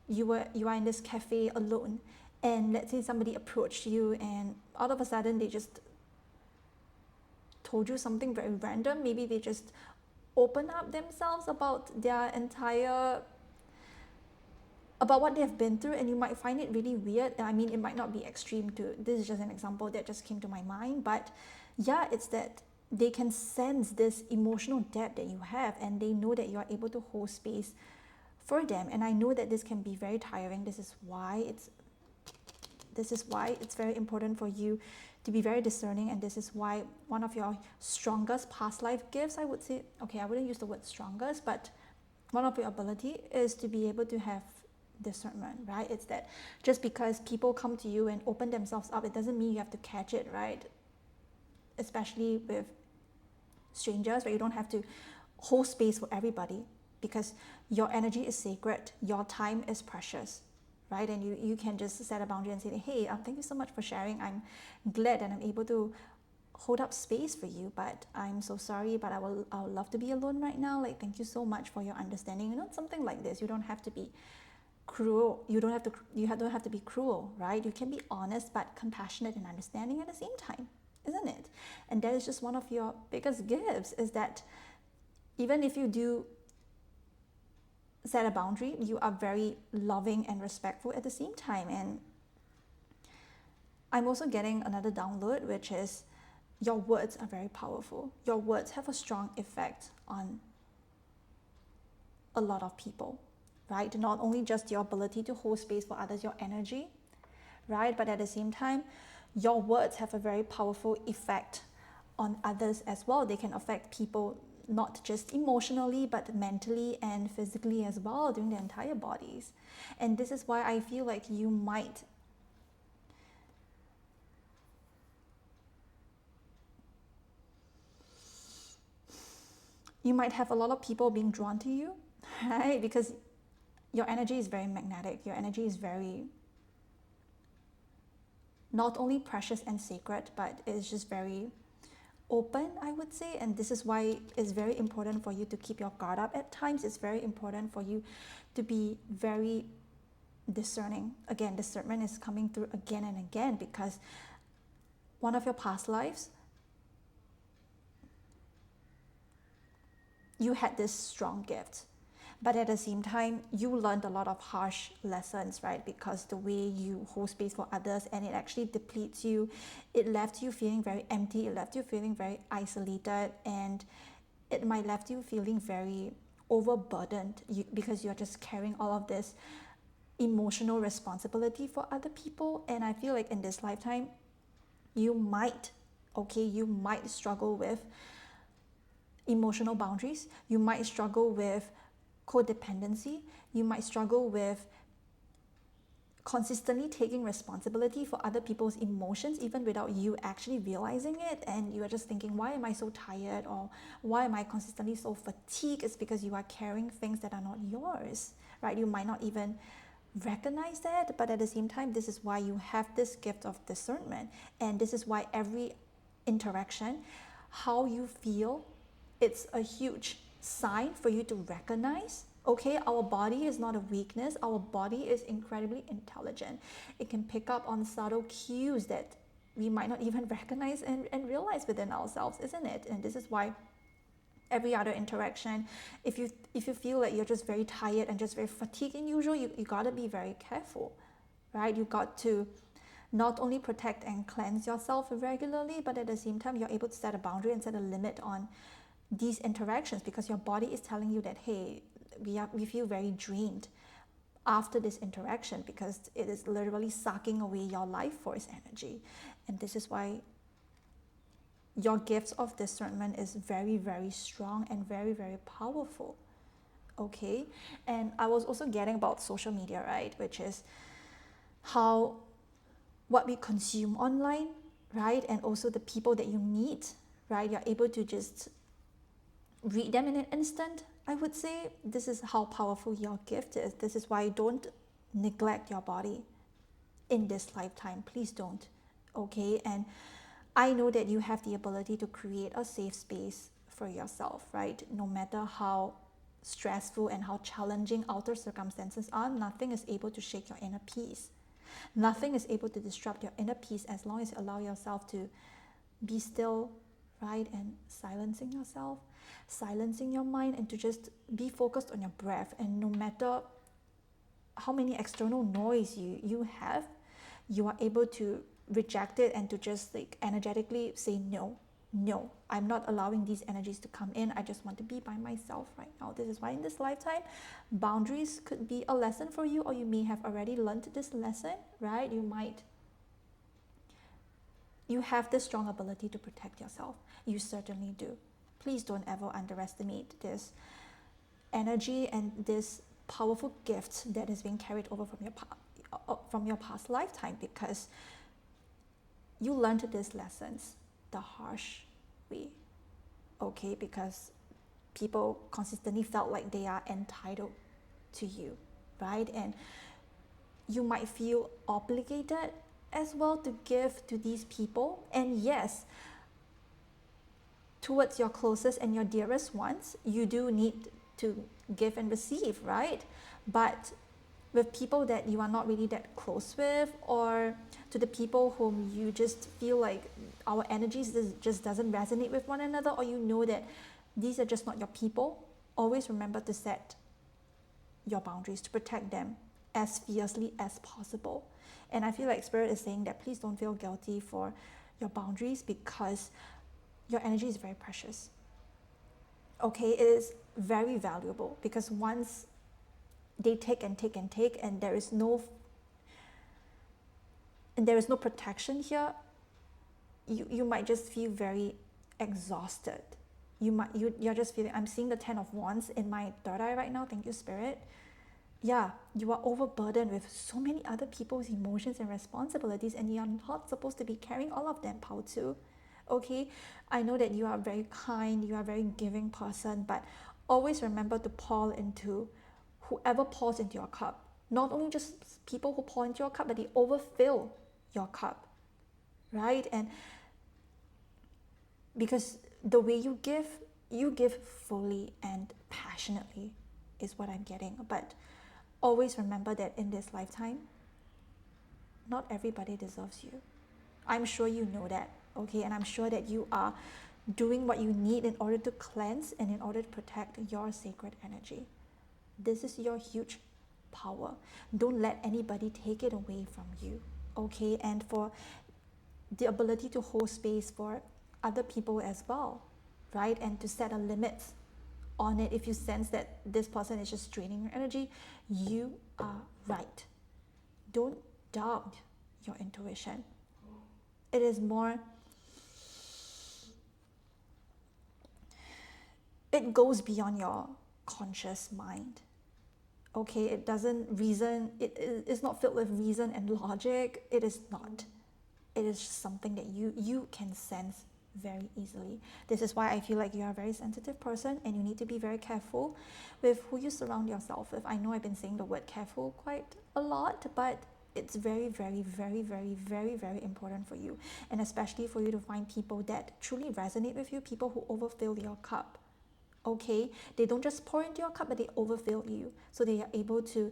you are in this cafe alone, and let's say somebody approached you, and out of a sudden they just told you something very random. Maybe they just open up themselves about what they've been through, and you might find it really weird. I mean, it might not be extreme to, this is just an example that just came to my mind, but yeah, it's that they can sense this emotional depth that you have, and they know that you are able to hold space for them. And I know that this can be very tiring. This is why it's very important for you to be very discerning, and this is why one of your strongest past life gifts, I would say, okay, I wouldn't use the word strongest, but one of your ability is to be able to have discernment, right? It's that just because people come to you and open themselves up, it doesn't mean you have to catch it, right? Especially with strangers, but you don't have to hold space for everybody, because your energy is sacred, your time is precious, right? And you can just set a boundary and say, hey, thank you so much for sharing. I'm glad that I'm able to hold up space for you, but I'm so sorry, but I would love to be alone right now. Like, thank you so much for your understanding. Something like this. You don't have to be cruel. You don't have to be cruel, right? You can be honest but compassionate and understanding at the same time, isn't it? And that is just one of your biggest gifts, is that even if you do set a boundary, you are very loving and respectful at the same time. And I'm also getting another download, which is your words are very powerful. Your words have a strong effect on a lot of people, right? Not only just your ability to hold space for others, your energy, right? But at the same time, your words have a very powerful effect on others as well. They can affect people not just emotionally, but mentally and physically as well, during their entire bodies. And this is why I feel like you might have a lot of people being drawn to you, right? Because your energy is very magnetic. Your energy is very not only precious and sacred, but it's just very open, I would say. And this is why it's very important for you to keep your guard up at times. It's very important for you to be very discerning. Again, discernment is coming through again and again, because one of your past lives, you had this strong gift, But at the same time, you learned a lot of harsh lessons, right? Because the way you hold space for others, and it actually depletes you. It left you feeling very empty. It left you feeling very isolated, and it might left you feeling very overburdened because you're just carrying all of this emotional responsibility for other people. And I feel like in this lifetime, you might, you might struggle with emotional boundaries. You might struggle with codependency. You might struggle with consistently taking responsibility for other people's emotions even without you actually realizing it, and you are just thinking, why am I so tired, or why am I consistently so fatigued? It's because you are carrying things that are not yours, right? You might not even recognize that, but at the same time, this is why you have this gift of discernment, and this is why every interaction, how you feel, it's a huge sign for you to recognize. Our body is not a weakness. Our body is incredibly intelligent. It can pick up on subtle cues that we might not even recognize and realize within ourselves, isn't it? And this is why every other interaction, if you feel like you're just very tired and just very fatigued in usual, you gotta be very careful, right? You got to not only protect and cleanse yourself regularly, but at the same time, you're able to set a boundary and set a limit on these interactions, because your body is telling you that, hey, we feel very drained after this interaction, because it is literally sucking away your life force energy. And this is why your gifts of discernment is very, very strong and very, very powerful. And I was also getting about social media, right? Which is how what we consume online, right? And also the people that you meet, right? You're able to just read them in an instant. I would say this is how powerful your gift is. This is why don't neglect your body in this lifetime. Please don't. And I know that you have the ability to create a safe space for yourself, right? No matter how stressful and how challenging outer circumstances are, nothing is able to shake your inner peace. Nothing is able to disrupt your inner peace as long as you allow yourself to be still, right? And silencing yourself, silencing your mind, and to just be focused on your breath. And no matter how many external noise you have, you are able to reject it and to just like energetically say, no, I'm not allowing these energies to come in. I just want to be by myself right now. This is why in this lifetime, boundaries could be a lesson for you, or you may have already learned this lesson, right? You have this strong ability to protect yourself. You certainly do. Please don't ever underestimate this energy and this powerful gift that is being carried over from your past lifetime, because you learned these lessons the harsh way, because people consistently felt like they are entitled to you, right? And you might feel obligated as well to give to these people. And yes, towards your closest and your dearest ones, you do need to give and receive, right? But with people that you are not really that close with, or to the people whom you just feel like our energies just doesn't resonate with one another, or you know that these are just not your people, always remember to set your boundaries, to protect them as fiercely as possible. And I feel like Spirit is saying that please don't feel guilty for your boundaries, because your energy is very precious. It is very valuable, because once they take and take and take, and there is no protection here, you might just feel very exhausted. You're just feeling, I'm seeing the 10 of Wands in my third eye right now. Thank you, Spirit. Yeah, you are overburdened with so many other people's emotions and responsibilities, and you're not supposed to be carrying all of them, Pao too. I know that you are very kind, you are a very giving person, but always remember to pour into whoever pours into your cup. Not only just people who pour into your cup, but they overfill your cup, right? And because the way you give fully and passionately is what I'm getting. But always remember that in this lifetime, not everybody deserves you. I'm sure you know that, and I'm sure that you are doing what you need in order to cleanse and in order to protect your sacred energy. This is your huge power. Don't let anybody take it away from you, okay? And for the ability to hold space for other people as well, right? And to set a limit on it. If you sense that this person is just draining your energy, you are right. Don't doubt your intuition. It is more, it goes beyond your conscious mind. Okay, it doesn't reason, it's not filled with reason and logic. It is not. It is just something that you can sense very easily. This is why I feel like you are a very sensitive person, and you need to be very careful with who you surround yourself with. I know I've been saying the word careful quite a lot, but it's very, very, very, very, very, very important for you, and especially for you to find people that truly resonate with you, people who overfill your cup. Okay, they don't just pour into your cup, but they overfill you, so they are able to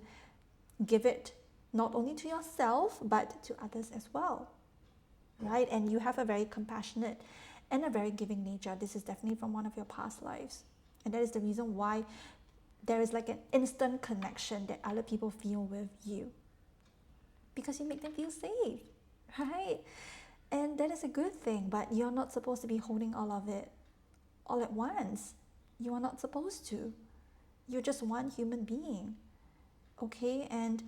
give it not only to yourself but to others as well, right? And you have a very compassionate and a very giving nature. This is definitely from one of your past lives, and that is the reason why there is like an instant connection that other people feel with you, because you make them feel safe, right? And that is a good thing, but you're not supposed to be holding all of it all at once. You are not supposed to. You're just one human being, okay? And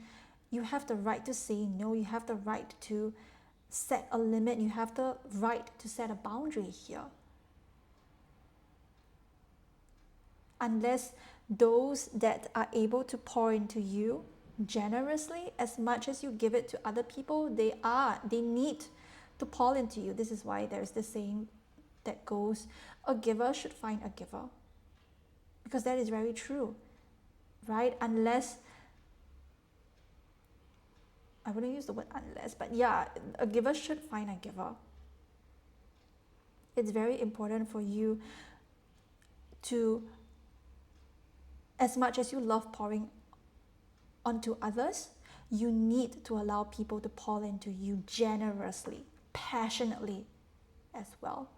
you have the right to say no. You have the right to set a limit. You have the right to set a boundary here. Unless those that are able to pour into you generously, as much as you give it to other people, they need to pour into you. This is why there's this saying that goes, a giver should find a giver. Because that is very true, right? Unless, I wouldn't use the word unless, but yeah, a giver should find a giver. It's very important for you to, as much as you love pouring onto others, you need to allow people to pour into you generously, passionately as well.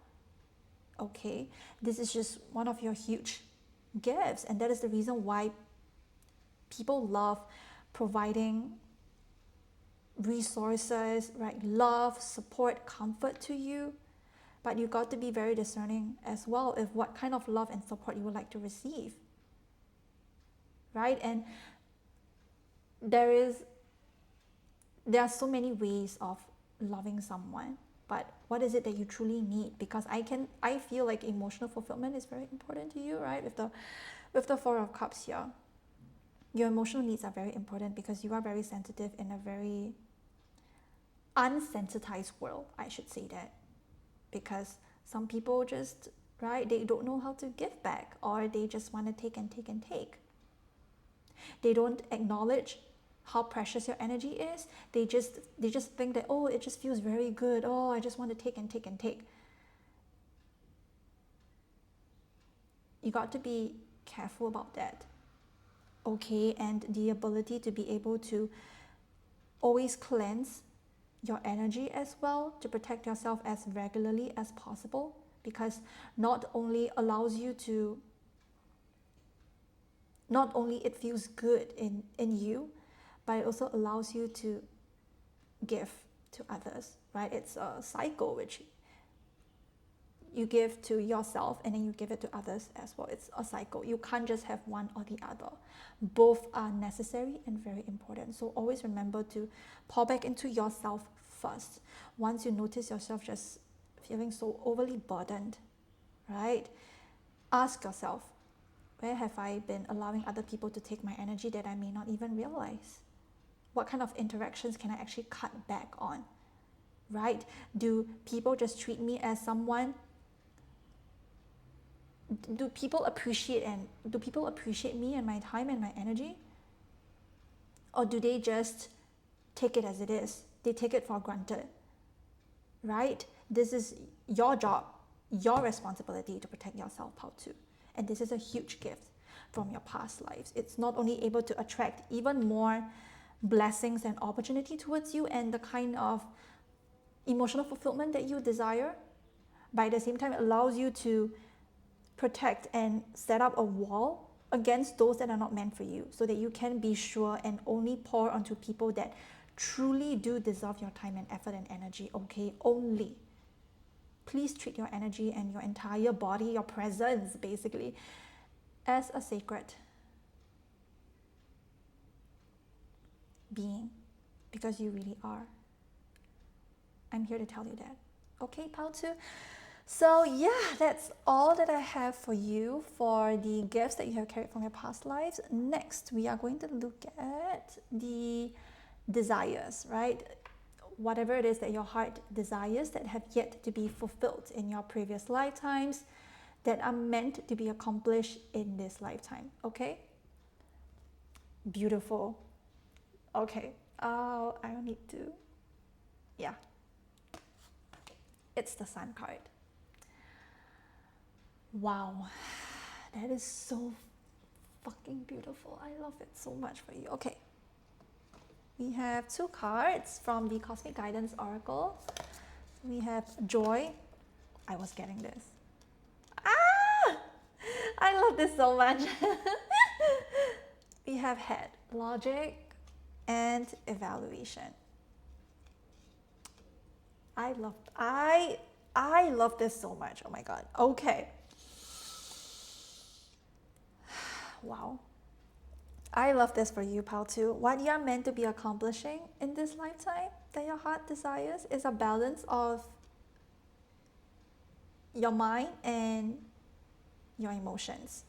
Okay, this is just one of your huge gifts, and that is the reason why people love providing resources, right? Love, support, comfort to you. But you got to be very discerning as well of what kind of love and support you would like to receive, right? And there are so many ways of loving someone, but what is it that you truly need? Because I feel like emotional fulfillment is very important to you, right? With the Four of Cups here, your emotional needs are very important because you are very sensitive in a very unsensitized world, I should say that. Because some people just, right, they don't know how to give back, or they just want to take and take and take. They don't acknowledge how precious your energy is. They just think that, oh, it just feels very good. Oh, I just want to take and take and take. You got to be careful about that, okay? And the ability to be able to always cleanse your energy as well, to protect yourself as regularly as possible, because not only it feels good in you, but it also allows you to give to others, right? It's a cycle which you give to yourself and then you give it to others as well. It's a cycle. You can't just have one or the other. Both are necessary and very important. So always remember to pour back into yourself first. Once you notice yourself just feeling so overly burdened, right? Ask yourself, where have I been allowing other people to take my energy that I may not even realize? What kind of interactions can I actually cut back on, right? Do people just treat me as someone? Do people appreciate me and my time and my energy? Or do they just take it as it is? They take it for granted, right? This is your job, your responsibility to protect yourself how to. And this is a huge gift from your past lives. It's not only able to attract even more blessings and opportunity towards you and the kind of emotional fulfillment that you desire, but at the same time it allows you to protect and set up a wall against those that are not meant for you, so that you can be sure and only pour onto people that truly do deserve your time and effort and energy. Okay, only. Please treat your energy and your entire body, your presence basically, as a sacred being, because you really are. I'm here to tell you that. Okay, Pao 2? So yeah, that's all that I have for you for the gifts that you have carried from your past lives. Next, we are going to look at the desires, right? Whatever it is that your heart desires that have yet to be fulfilled in your previous lifetimes, that are meant to be accomplished in this lifetime. Okay? Beautiful. Okay. Oh, I don't need to. Yeah. It's the Sun card. Wow. That is so fucking beautiful. I love it so much for you. Okay. We have 2 cards from the Cosmic Guidance Oracle. We have Joy. I was getting this. Ah! I love this so much. We have Head, Logic, and Evaluation. I love this so much. Oh my god. Okay. Wow. I love this for you, Pal, too. What you are meant to be accomplishing in this lifetime that your heart desires is a balance of your mind and your emotions.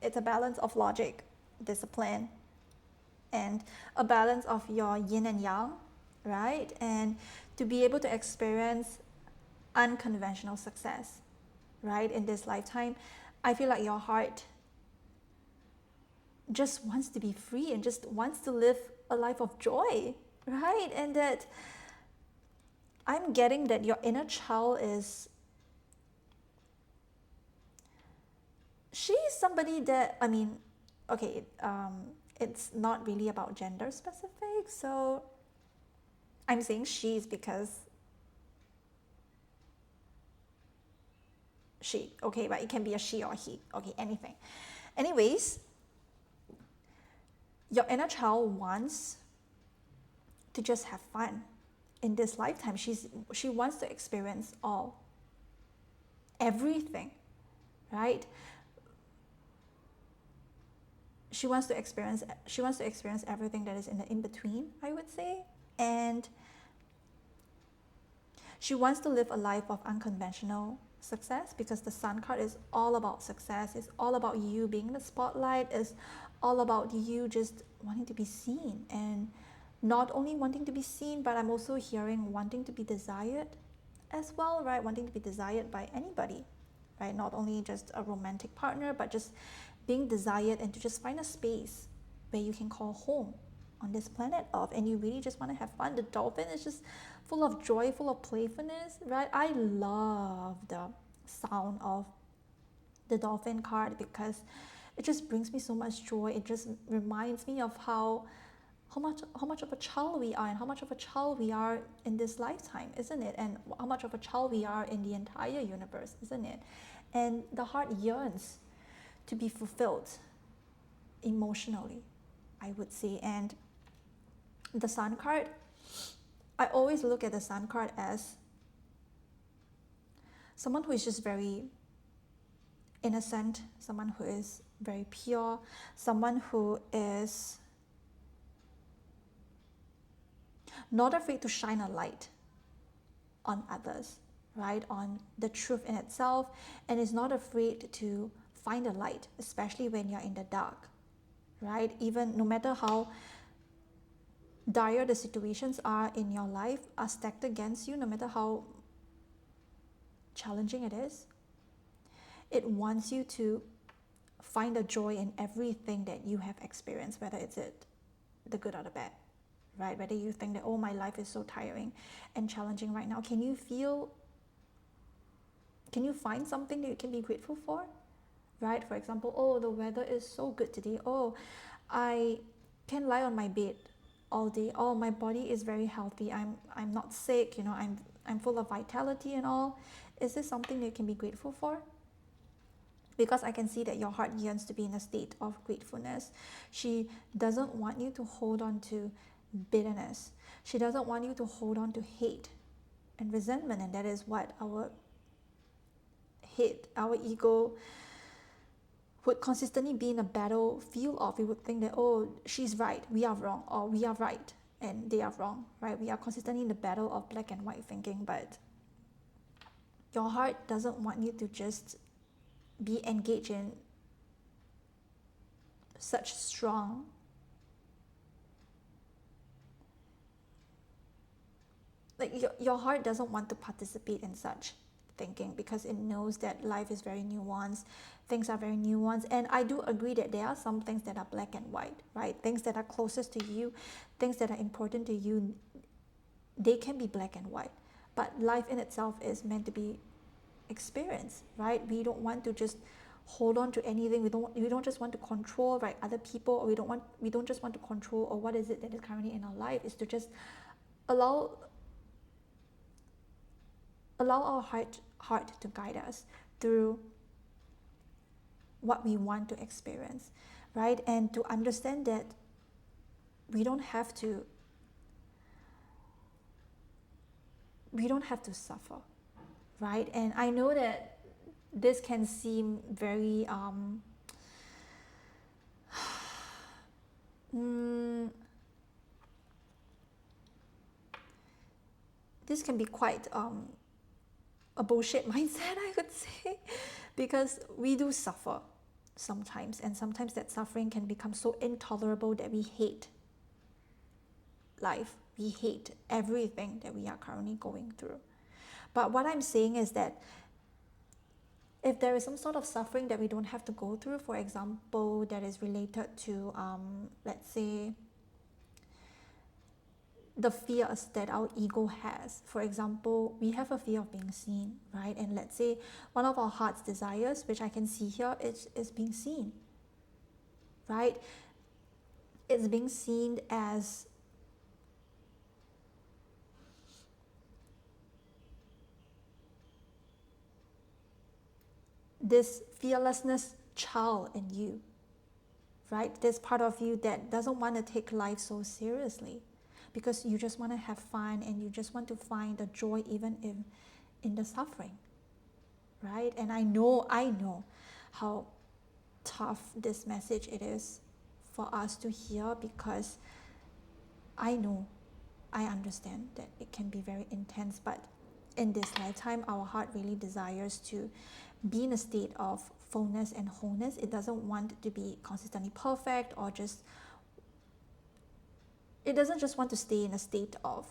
It's a balance of logic, discipline, and a balance of your yin and yang, right? And to be able to experience unconventional success, right? In this lifetime, I feel like your heart just wants to be free and just wants to live a life of joy, right? And that I'm getting that your inner child is, she's somebody that, I mean, okay, it's not really about gender specific, so I'm saying she's because she, okay, but it can be a she or a he, okay, anything. Anyways, your inner child wants to just have fun in this lifetime. She wants to experience everything, right? She wants to experience everything that is in the in-between, I would say. And she wants to live a life of unconventional success, because the Sun card is all about success. It's all about you being in the spotlight. It's all about you just wanting to be seen, and not only wanting to be seen, but I'm also hearing wanting to be desired as well, right? Wanting to be desired by anybody, right? Not only just a romantic partner, but just being desired, and to just find a space where you can call home on this planet Earth, and you really just want to have fun. The dolphin is just full of joy, full of playfulness, right? I love the sound of the dolphin card because it just brings me so much joy. It just reminds me of how much of a child we are, and how much of a child we are in this lifetime, isn't it? And how much of a child we are in the entire universe, isn't it? And the heart yearns to be fulfilled emotionally, I would say. And the Sun card, I always look at the Sun card as someone who is just very innocent, someone who is very pure, someone who is not afraid to shine a light on others, right? On the truth in itself, and is not afraid to find a light, especially when you're in the dark, right? Even no matter how dire the situations are in your life, are stacked against you, no matter how challenging it is, it wants you to find a joy in everything that you have experienced, whether it's the good or the bad, right? Whether you think that, oh, my life is so tiring and challenging right now, can you find something that you can be grateful for, right? For example, oh, the weather is so good today. Oh, I can lie on my bed all day. Oh, my body is very healthy. I'm not sick, I'm full of vitality and all. Is this something that you can be grateful for? because I can see that your heart yearns to be in a state of gratefulness. She doesn't want you to hold on to bitterness. She doesn't want you to hold on to hate and resentment, and that is what our our ego would consistently be in a battlefield of. We would think that, oh, she's right, we are wrong, or we are right and they are wrong, right? We are consistently in the battle of black and white thinking, but your heart doesn't want you to just be engaged in such strong your heart doesn't want to participate in such thinking, because it knows that life is very nuanced, things are very nuanced. And I do agree that there are some things that are black and white, right? Things that are closest to you, things that are important to you, they can be black and white, but life in itself is meant to be experienced, right? We don't want to just hold on to anything. We don't just want to control, right, other people, or we don't just want to control, or what is it that is currently in our life, is to just allow our heart to guide us through what we want to experience, right? And to understand that we don't have to suffer, right? And I know that this can seem very this can be quite a bullshit mindset, I would say, because we do suffer sometimes, and sometimes that suffering can become so intolerable that we hate life, we hate everything that we are currently going through. But what I'm saying is that if there is some sort of suffering that we don't have to go through, for example, that is related to let's say the fears that our ego has. For example, we have a fear of being seen, right? And let's say one of our heart's desires, which I can see here, is being seen, right? It's being seen as this fearlessness child in you, right? This part of you that doesn't want to take life so seriously, because you just want to have fun and you just want to find the joy even in the suffering, right? And I know how tough this message it is for us to hear, because I understand that it can be very intense, but in this lifetime, our heart really desires to be in a state of fullness and wholeness. It doesn't want to be consistently perfect, or just it doesn't just want to stay in a state of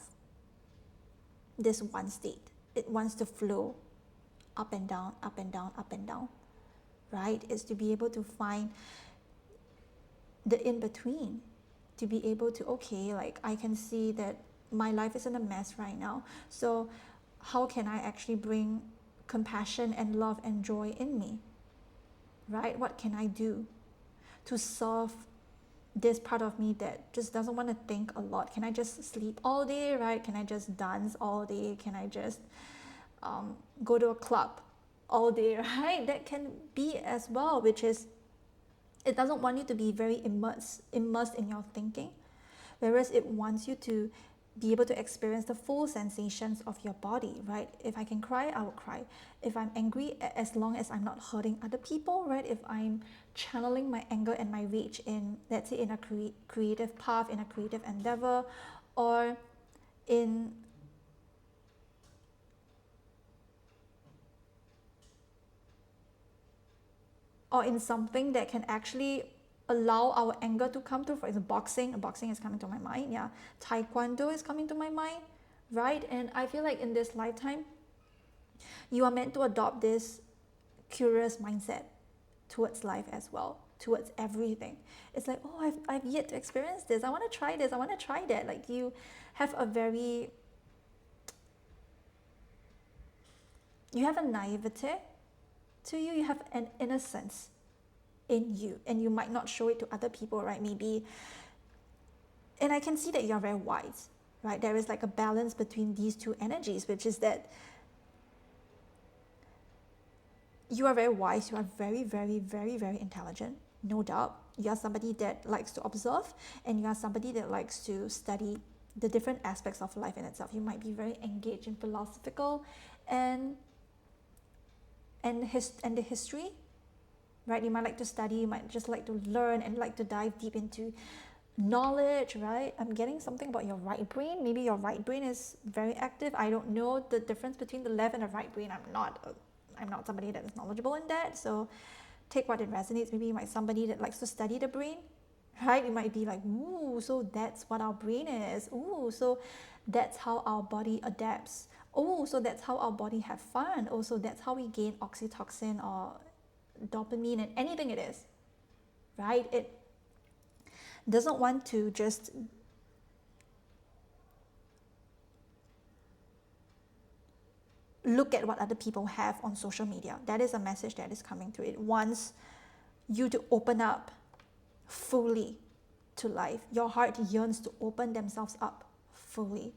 this one state. It wants to flow up and down, up and down, up and down, right? It's to be able to find the in-between, to be able to, okay, like I can see that my life is in a mess right now. So how can I actually bring compassion and love and joy in me, right? What can I do to serve this part of me that just doesn't want to think a lot? Can I just sleep all day, right? Can I just dance all day? Can I just go to a club all day, right? That can be as well, which is, it doesn't want you to be very immersed in your thinking, whereas it wants you to be able to experience the full sensations of your body, right? If I can cry, I will cry. If I'm angry, as long as I'm not hurting other people, right? If I'm channeling my anger and my rage in, let's say, in a creative path, in a creative endeavor, or in something that can actually allow our anger to come through. For example, boxing is coming to my mind, yeah. Taekwondo is coming to my mind, right? And I feel like in this lifetime, you are meant to adopt this curious mindset towards life as well, towards everything. It's like, oh, I've yet to experience this. I want to try this. I want to try that. Like, you have a naivete to you. You have an innocence in you, and you might not show it to other people, right? Maybe. And I can see that you're very wise, right? There is like a balance between these two energies, which is that you are very wise, you are very, very, very, very intelligent, no doubt. You are somebody that likes to observe, and you are somebody that likes to study the different aspects of life in itself. You might be very engaged in philosophical and the history, right? You might like to study, you might just like to learn and like to dive deep into knowledge, right? I'm getting something about your right brain. Maybe your right brain is very active. I don't know the difference between the left and the right brain. I'm not somebody that is knowledgeable in that, so take what it resonates. Maybe you might somebody that likes to study the brain, right? You might be like, ooh, so that's what our brain is. Ooh, so that's how our body adapts. Oh, so that's how our body have fun. Oh, so that's how we gain oxytocin or dopamine and anything it is, right? It doesn't want to just look at what other people have on social media. That is a message that is coming through. It wants you to open up fully to life. Your heart yearns to open themselves up fully.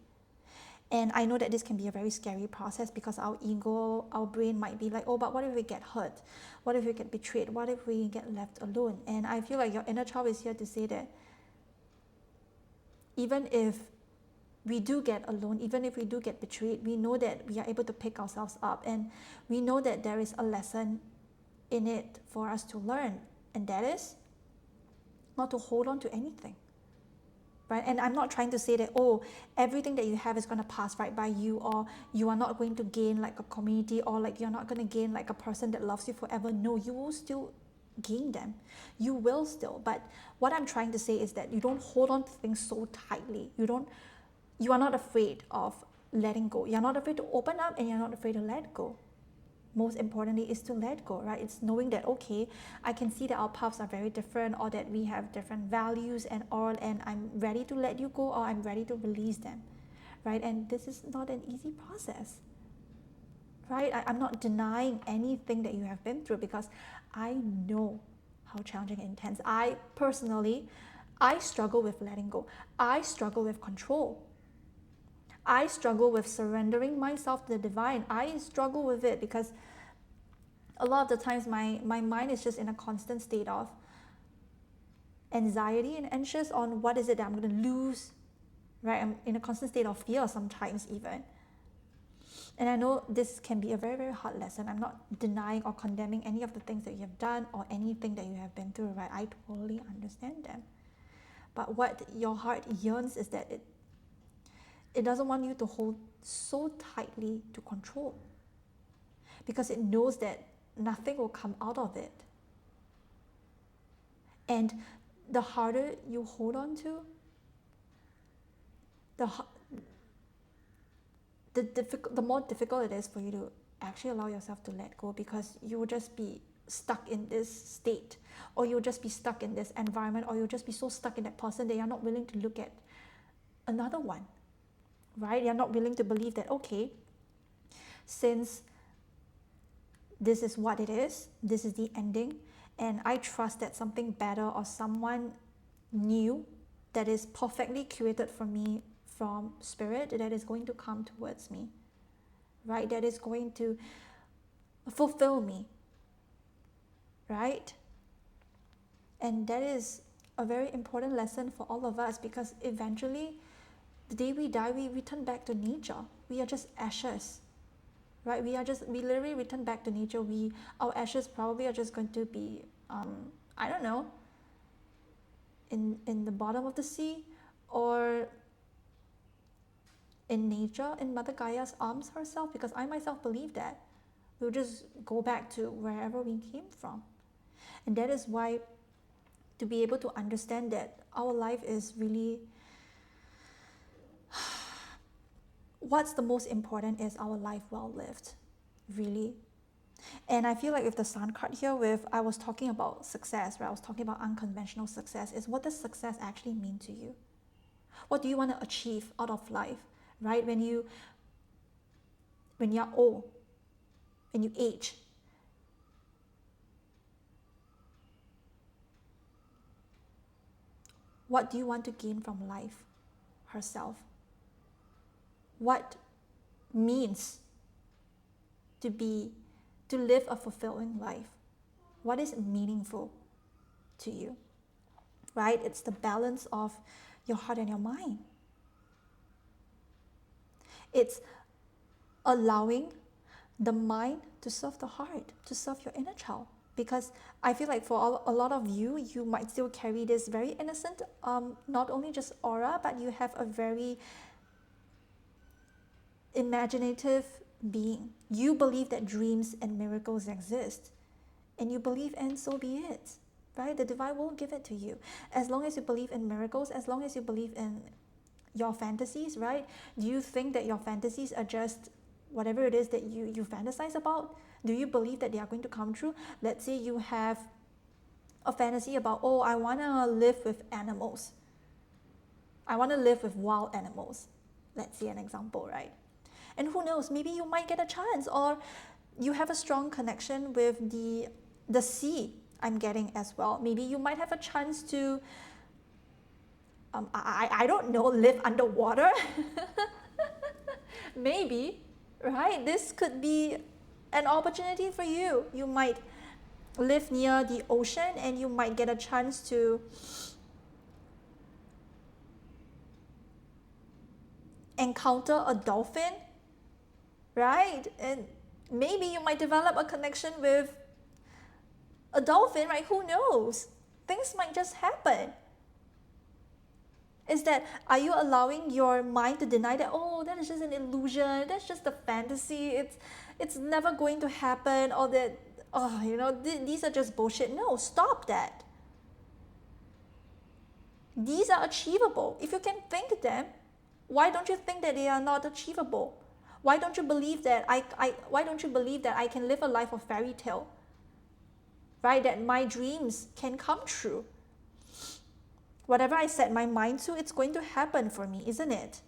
And I know that this can be a very scary process because our ego, our brain might be like, oh, but what if we get hurt? What if we get betrayed? What if we get left alone? And I feel like your inner child is here to say that even if we do get alone, even if we do get betrayed, we know that we are able to pick ourselves up, and we know that there is a lesson in it for us to learn, and that is not to hold on to anything, right? And I'm not trying to say that, oh, everything that you have is going to pass right by you, or you are not going to gain like a community, or like you're not going to gain like a person that loves you forever. No, you will still gain them. You will still. But what I'm trying to say is that you don't hold on to things so tightly. You are not afraid of letting go. You're not afraid to open up, and you're not afraid to let go. Most importantly is to let go, right? It's knowing that, okay, I can see that our paths are very different, or that we have different values and all, and I'm ready to let you go, or I'm ready to release them, right? And this is not an easy process, right? I'm not denying anything that you have been through, because I know how challenging and intense. I struggle with letting go. I struggle with control. I struggle with surrendering myself to the divine. I struggle with it because a lot of the times my mind is just in a constant state of anxiety and anxious on what is it that I'm going to lose, right? I'm in a constant state of fear sometimes even. And I know this can be a very, very hard lesson. I'm not denying or condemning any of the things that you have done or anything that you have been through, right? I totally understand them. But what your heart yearns is that it doesn't want you to hold so tightly to control, because it knows that nothing will come out of it. And the harder you hold on to, the more difficult it is for you to actually allow yourself to let go, because you will just be stuck in this state, or you'll just be stuck in this environment, or you'll just be so stuck in that person that you're not willing to look at another one, right? You're not willing to believe that, okay, since this is what it is, this is the ending, and I trust that something better or someone new that is perfectly curated for me from spirit, that is going to come towards me, right? That is going to fulfill me, right? And that is a very important lesson for all of us, because eventually the day we die, we return back to nature. We are just ashes, right? We literally return back to nature. Our ashes probably are just going to be I don't know, in the bottom of the sea, or in nature, in Mother Gaia's arms herself, because I myself believe that we'll just go back to wherever we came from. And that is why, to be able to understand that our life is really, what's the most important is our life well lived, really. And I feel like with the Sun card here, I was talking about success, right? I was talking about unconventional success. Is what does success actually mean to you? What do you want to achieve out of life, right? When you're old, when you age, what do you want to gain from life herself? What means to be to live a fulfilling life? What is meaningful to you? Right? It's the balance of your heart and your mind. It's allowing the mind to serve the heart, to serve your inner child. Because I feel like for a lot of you, you might still carry this very innocent, not only just aura, but you have a very imaginative being. You believe that dreams and miracles exist, and you believe, and so be it, right? The divine will give it to you. As long as you believe in miracles, as long as you believe in your fantasies, right? Do you think that your fantasies are just whatever it is that you fantasize about? Do you believe that they are going to come true? Let's say you have a fantasy about, oh, I want to live with animals. I want to live with wild animals. Let's see an example, right? And who knows, maybe you might get a chance, or you have a strong connection with the sea, I'm getting as well. Maybe you might have a chance to, I don't know, live underwater. Maybe, right? This could be an opportunity for you. You might live near the ocean and you might get a chance to encounter a dolphin, right? And maybe you might develop a connection with a dolphin, right? Who knows? Things might just happen. Is that, are you allowing your mind to deny that, oh, that is just an illusion, that's just a fantasy, it's never going to happen, or that, oh, these are just bullshit? No, stop that. These are achievable. If you can think them, why don't you think that they are not achievable? Why don't you believe that why don't you believe that I can live a life of fairy tale? Right? That my dreams can come true. Whatever I set my mind to, it's going to happen for me, isn't it?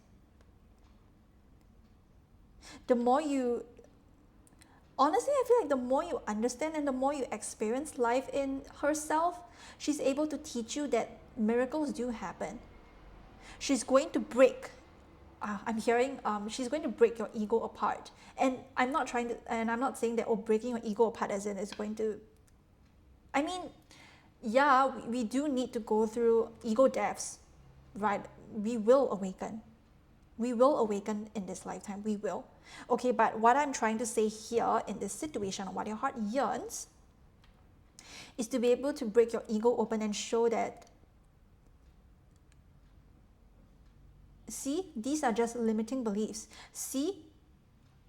Honestly, I feel like the more you understand and the more you experience life in herself, she's able to teach you that miracles do happen. She's going to break, she's going to break your ego apart. And I'm not saying that, breaking your ego apart as in it's going to, yeah, we do need to go through ego deaths, right? We will awaken. We will awaken in this lifetime. We will. Okay, but what I'm trying to say here in this situation, what your heart yearns, is to be able to break your ego open and show that, see, these are just limiting beliefs. See,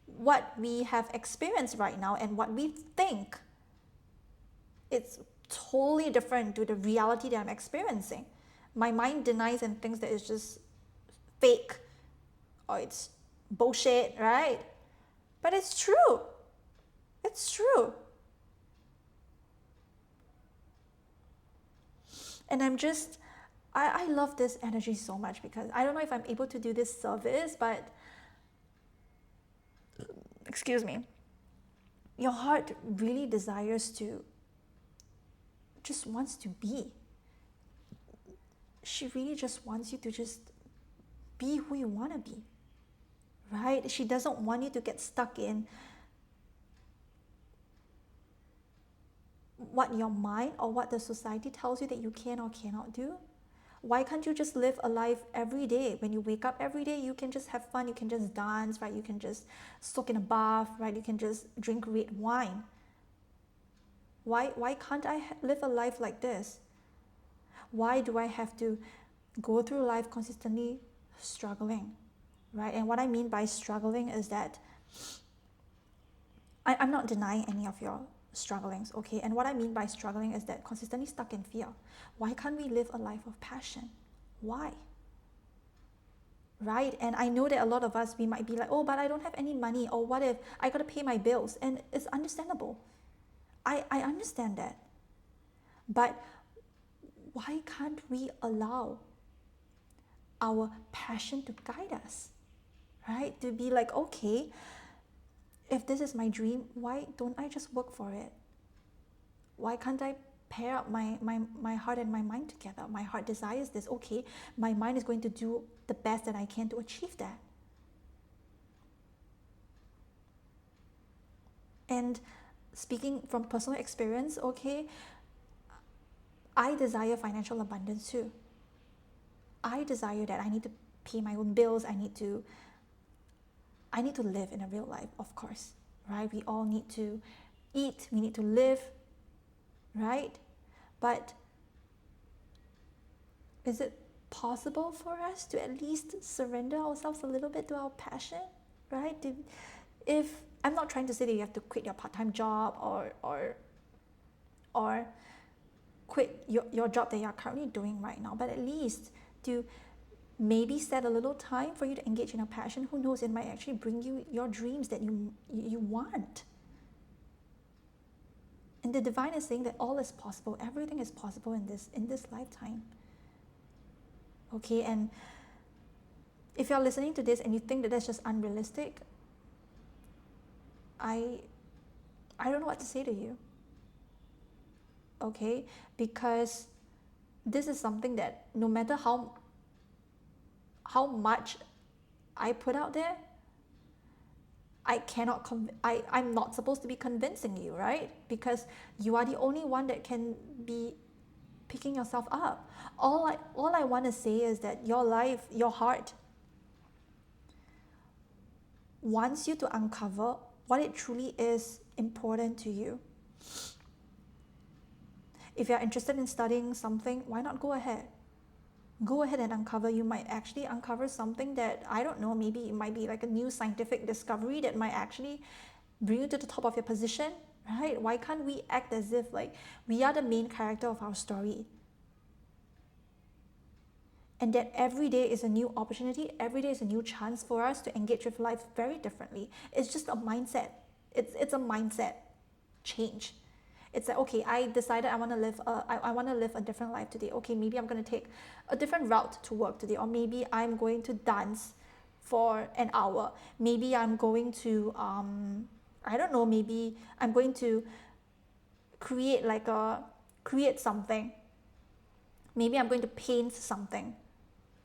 what we have experienced right now and what we think, it's totally different to the reality that I'm experiencing. My mind denies and thinks that it's just fake or it's bullshit, right? But it's true. It's true. And I love this energy so much, because I don't know if I'm able to do this service, but excuse me, your heart really desires to, just wants to be. She really just wants you to just be who you want to be, right? She doesn't want you to get stuck in what your mind or what the society tells you that you can or cannot do. Why can't you just live a life every day? When you wake up every day, you can just have fun, you can just dance, right? You can just soak in a bath, right? You can just drink red wine. Why can't I live a life like this? Why do I have to go through life consistently struggling, right? And what I mean by struggling is that I'm not denying any of your strugglings, okay? And what I mean by struggling is that consistently stuck in fear. Why can't we live a life of passion? Why? Right? And I know that a lot of us, we might be like, oh, but I don't have any money, or what if I gotta pay my bills? And it's understandable. I understand that. But why can't we allow our passion to guide us, right? To be like, okay, if this is my dream, why don't I just work for it? Why can't I pair up my heart and my mind together? My heart desires this. Okay, my mind is going to do the best that I can to achieve that. And speaking from personal experience, okay, I desire financial abundance too. I desire that I need to pay my own bills. I need to live in a real life, of course, right? We all need to eat, we need to live, right? But is it possible for us to at least surrender ourselves a little bit to our passion, right? If I'm not trying to say that you have to quit your part-time job or quit your job that you're currently doing right now, but at least to maybe set a little time for you to engage in a passion. Who knows, it might actually bring you your dreams that you want. And the divine is saying that all is possible, everything is possible in this lifetime. Okay, and if you're listening to this and you think that that's just unrealistic, I don't know what to say to you. Okay, because this is something that no matter how much I put out there, I'm not supposed to be convincing you, right? Because you are the only one that can be picking yourself up. All I want to say is that your life, your heart wants you to uncover what it truly is important to you. If you're interested in studying something, why not go ahead? Go ahead and uncover. You might actually uncover something that, I don't know, maybe it might be like a new scientific discovery that might actually bring you to the top of your position, right? Why can't we act as if like we are the main character of our story? And that every day is a new opportunity, every day is a new chance for us to engage with life very differently. It's just a mindset. It's a mindset change. It's like, okay, I decided I want to live a different life today. Okay, maybe I'm going to take a different route to work today, or maybe I'm going to dance for an hour. Maybe I'm going to I don't know, maybe I'm going to create something. Maybe I'm going to paint something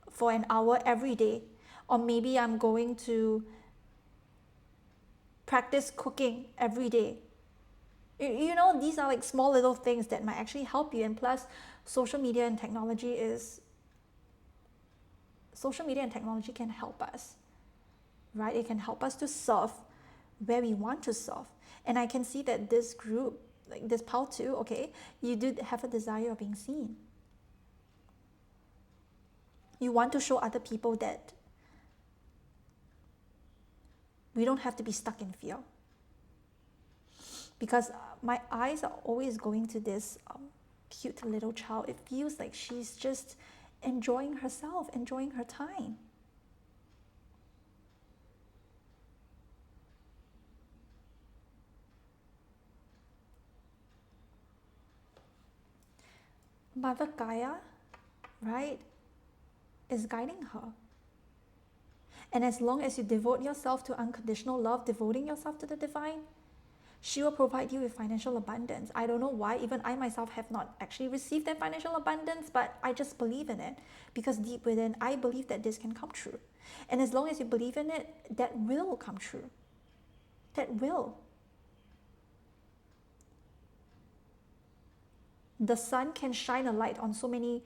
for an hour every day, or maybe I'm going to practice cooking every day. You know, these are like small little things that might actually help you. And plus, social media and technology can help us, right? It can help us to serve where we want to serve. And I can see that this group, like this PAL too, okay, you do have a desire of being seen. You want to show other people that we don't have to be stuck in fear. Because my eyes are always going to this cute little child. It feels like she's just enjoying herself, enjoying her time. Mother Gaia, right, is guiding her. And as long as you devote yourself to unconditional love, devoting yourself to the divine, she will provide you with financial abundance. I don't know why, even I myself have not actually received that financial abundance, but I just believe in it because deep within, I believe that this can come true. And as long as you believe in it, that will come true. That will. The sun can shine a light on so many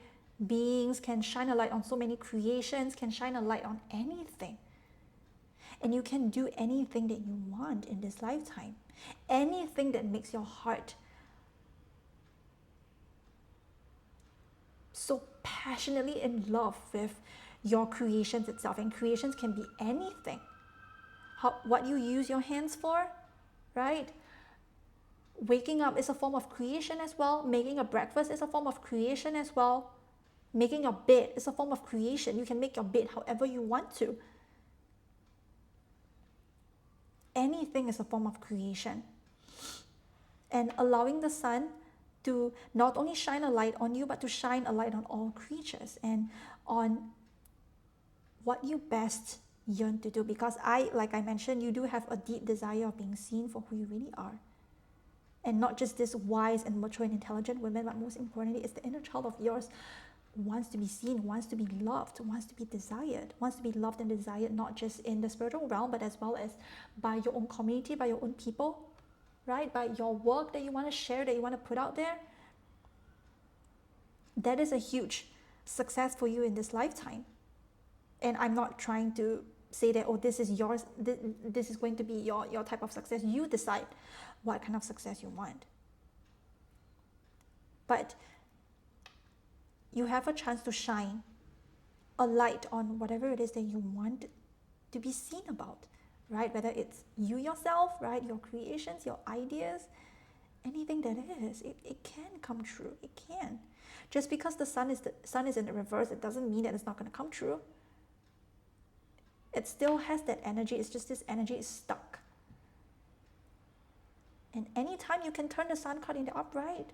beings, can shine a light on so many creations, can shine a light on anything. And you can do anything that you want in this lifetime. Anything that makes your heart so passionately in love with your creations itself. And creations can be anything. What you use your hands for, right? Waking up is a form of creation as well. Making a breakfast is a form of creation as well. Making your bed is a form of creation. You can make your bed however you want to. Anything is a form of creation. And allowing the sun to not only shine a light on you, but to shine a light on all creatures and on what you best yearn to do. Because like I mentioned, you do have a deep desire of being seen for who you really are. And not just this wise and mature and intelligent woman, but most importantly, it's the inner child of yours wants to be seen, wants to be loved, wants to be desired, wants to be loved and desired, not just in the spiritual realm, but as well as by your own community, by your own people. right? By your work that you want to share, that you want to put out there, that is a huge success for you in this lifetime. And I'm not trying to say that, oh, this is yours, this is going to be your type of success. You decide what kind of success you want. But you have a chance to shine a light on whatever it is that you want to be seen about, right? Whether it's you yourself, right? Your creations, your ideas, anything that is, it can come true. It can. Just because the sun is in the reverse, it doesn't mean that it's not going to come true. It still has that energy. It's just this energy is stuck. And anytime you can turn the sun card in the upright,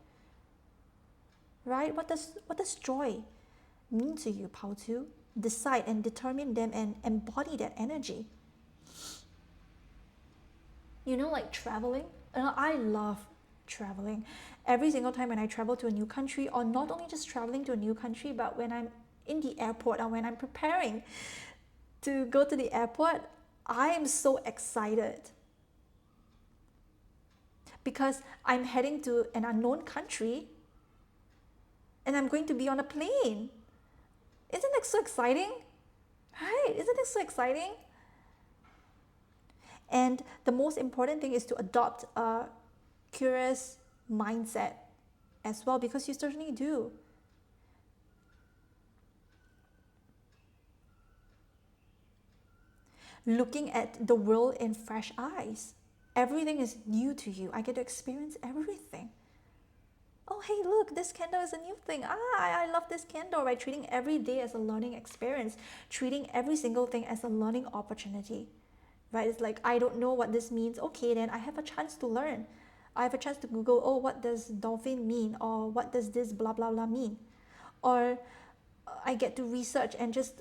right? What does joy mean to you, Pao Tu? Decide and determine them and embody that energy. You know, like traveling. I love traveling. Every single time when I travel to a new country, or not only just traveling to a new country, but when I'm in the airport or when I'm preparing to go to the airport, I am so excited because I'm heading to an unknown country and I'm going to be on a plane. Isn't that so exciting? Right? Isn't it so exciting? And the most important thing is to adopt a curious mindset as well, because you certainly do. Looking at the world in fresh eyes. Everything is new to you. I get to experience everything. Oh, hey, look, this candle is a new thing. I love this candle, right? Treating every day as a learning experience, treating every single thing as a learning opportunity, right? It's like, I don't know what this means. Okay, then I have a chance to learn. I have a chance to Google, oh, what does dolphin mean? Or what does this blah, blah, blah mean? Or I get to research and just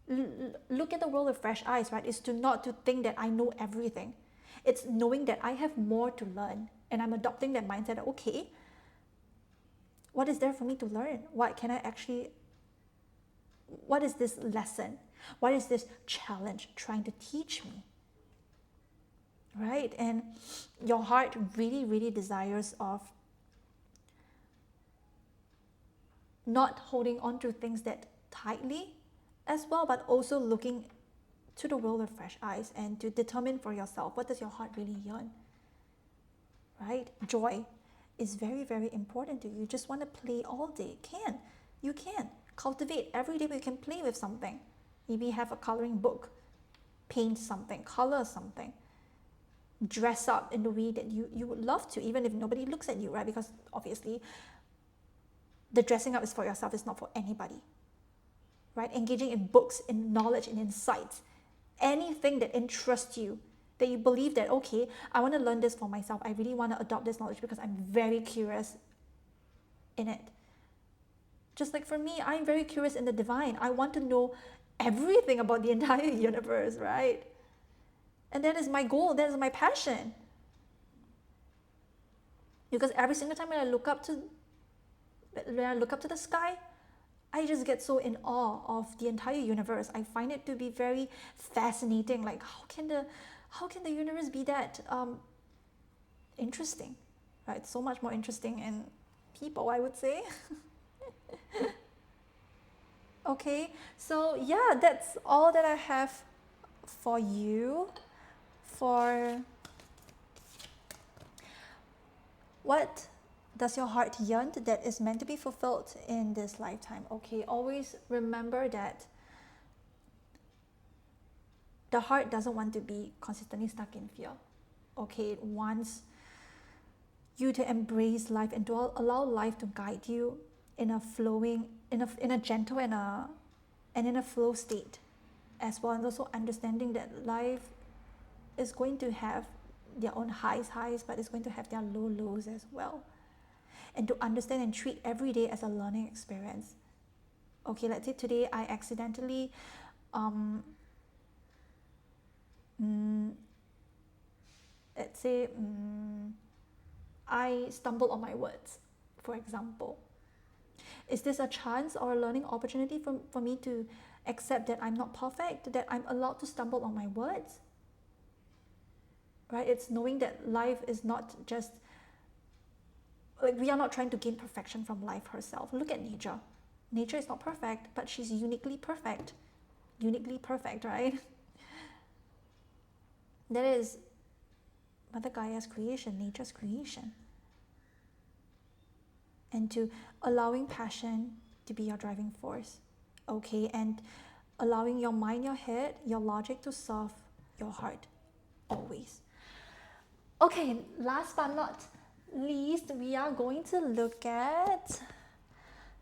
look at the world with fresh eyes, right? Is to not to think that I know everything. It's knowing that I have more to learn. And I'm adopting that mindset that, okay, what is there for me to learn? What is this lesson? What is this challenge trying to teach me? Right? And your heart really, really desires of not holding on to things that tightly as well, but also looking to the world with fresh eyes and to determine for yourself, what does your heart really yearn? Right? Joy is very, very important to you. You just want to play all day. You can. Cultivate. Every day you can play with something. Maybe have a coloring book. Paint something. Color something. Dress up in the way that you would love to, even if nobody looks at you, right? Because obviously, the dressing up is for yourself. It's not for anybody. Right? Engaging in books, in knowledge, in insights. Anything that interests you, that you believe that, okay, I want to learn this for myself. I really want to adopt this knowledge because I'm very curious in it. Just like for me, I'm very curious in the divine. I want to know everything about the entire universe, right? And that is my goal. That is my passion. Because every single time when I look up to the sky, I just get so in awe of the entire universe. I find it to be very fascinating. Like, how can the universe be that interesting, right? So much more interesting in people, I would say. Okay, so yeah, that's all that I have for you. For what does your heart yearn that is meant to be fulfilled in this lifetime? Okay, always remember that the heart doesn't want to be consistently stuck in fear. Okay, it wants you to embrace life and to allow life to guide you in a flowing, in a gentle and in a flow state as well. And also understanding that life is going to have their own highs, but it's going to have their lows as well. And to understand and treat every day as a learning experience. Okay, let's say today I accidentally let's say I stumbled on my words, for example. Is this a chance or a learning opportunity for me to accept that I'm not perfect, that I'm allowed to stumble on my words? right? It's knowing that life is not just, like, we are not trying to gain perfection from life herself. Look at nature. Nature is not perfect, but she's uniquely perfect. Uniquely perfect, right? That is Mother Gaia's creation, nature's creation. And to allowing passion to be your driving force, okay? And allowing your mind, your head, your logic to serve your heart, always. Okay, last but not least, we are going to look at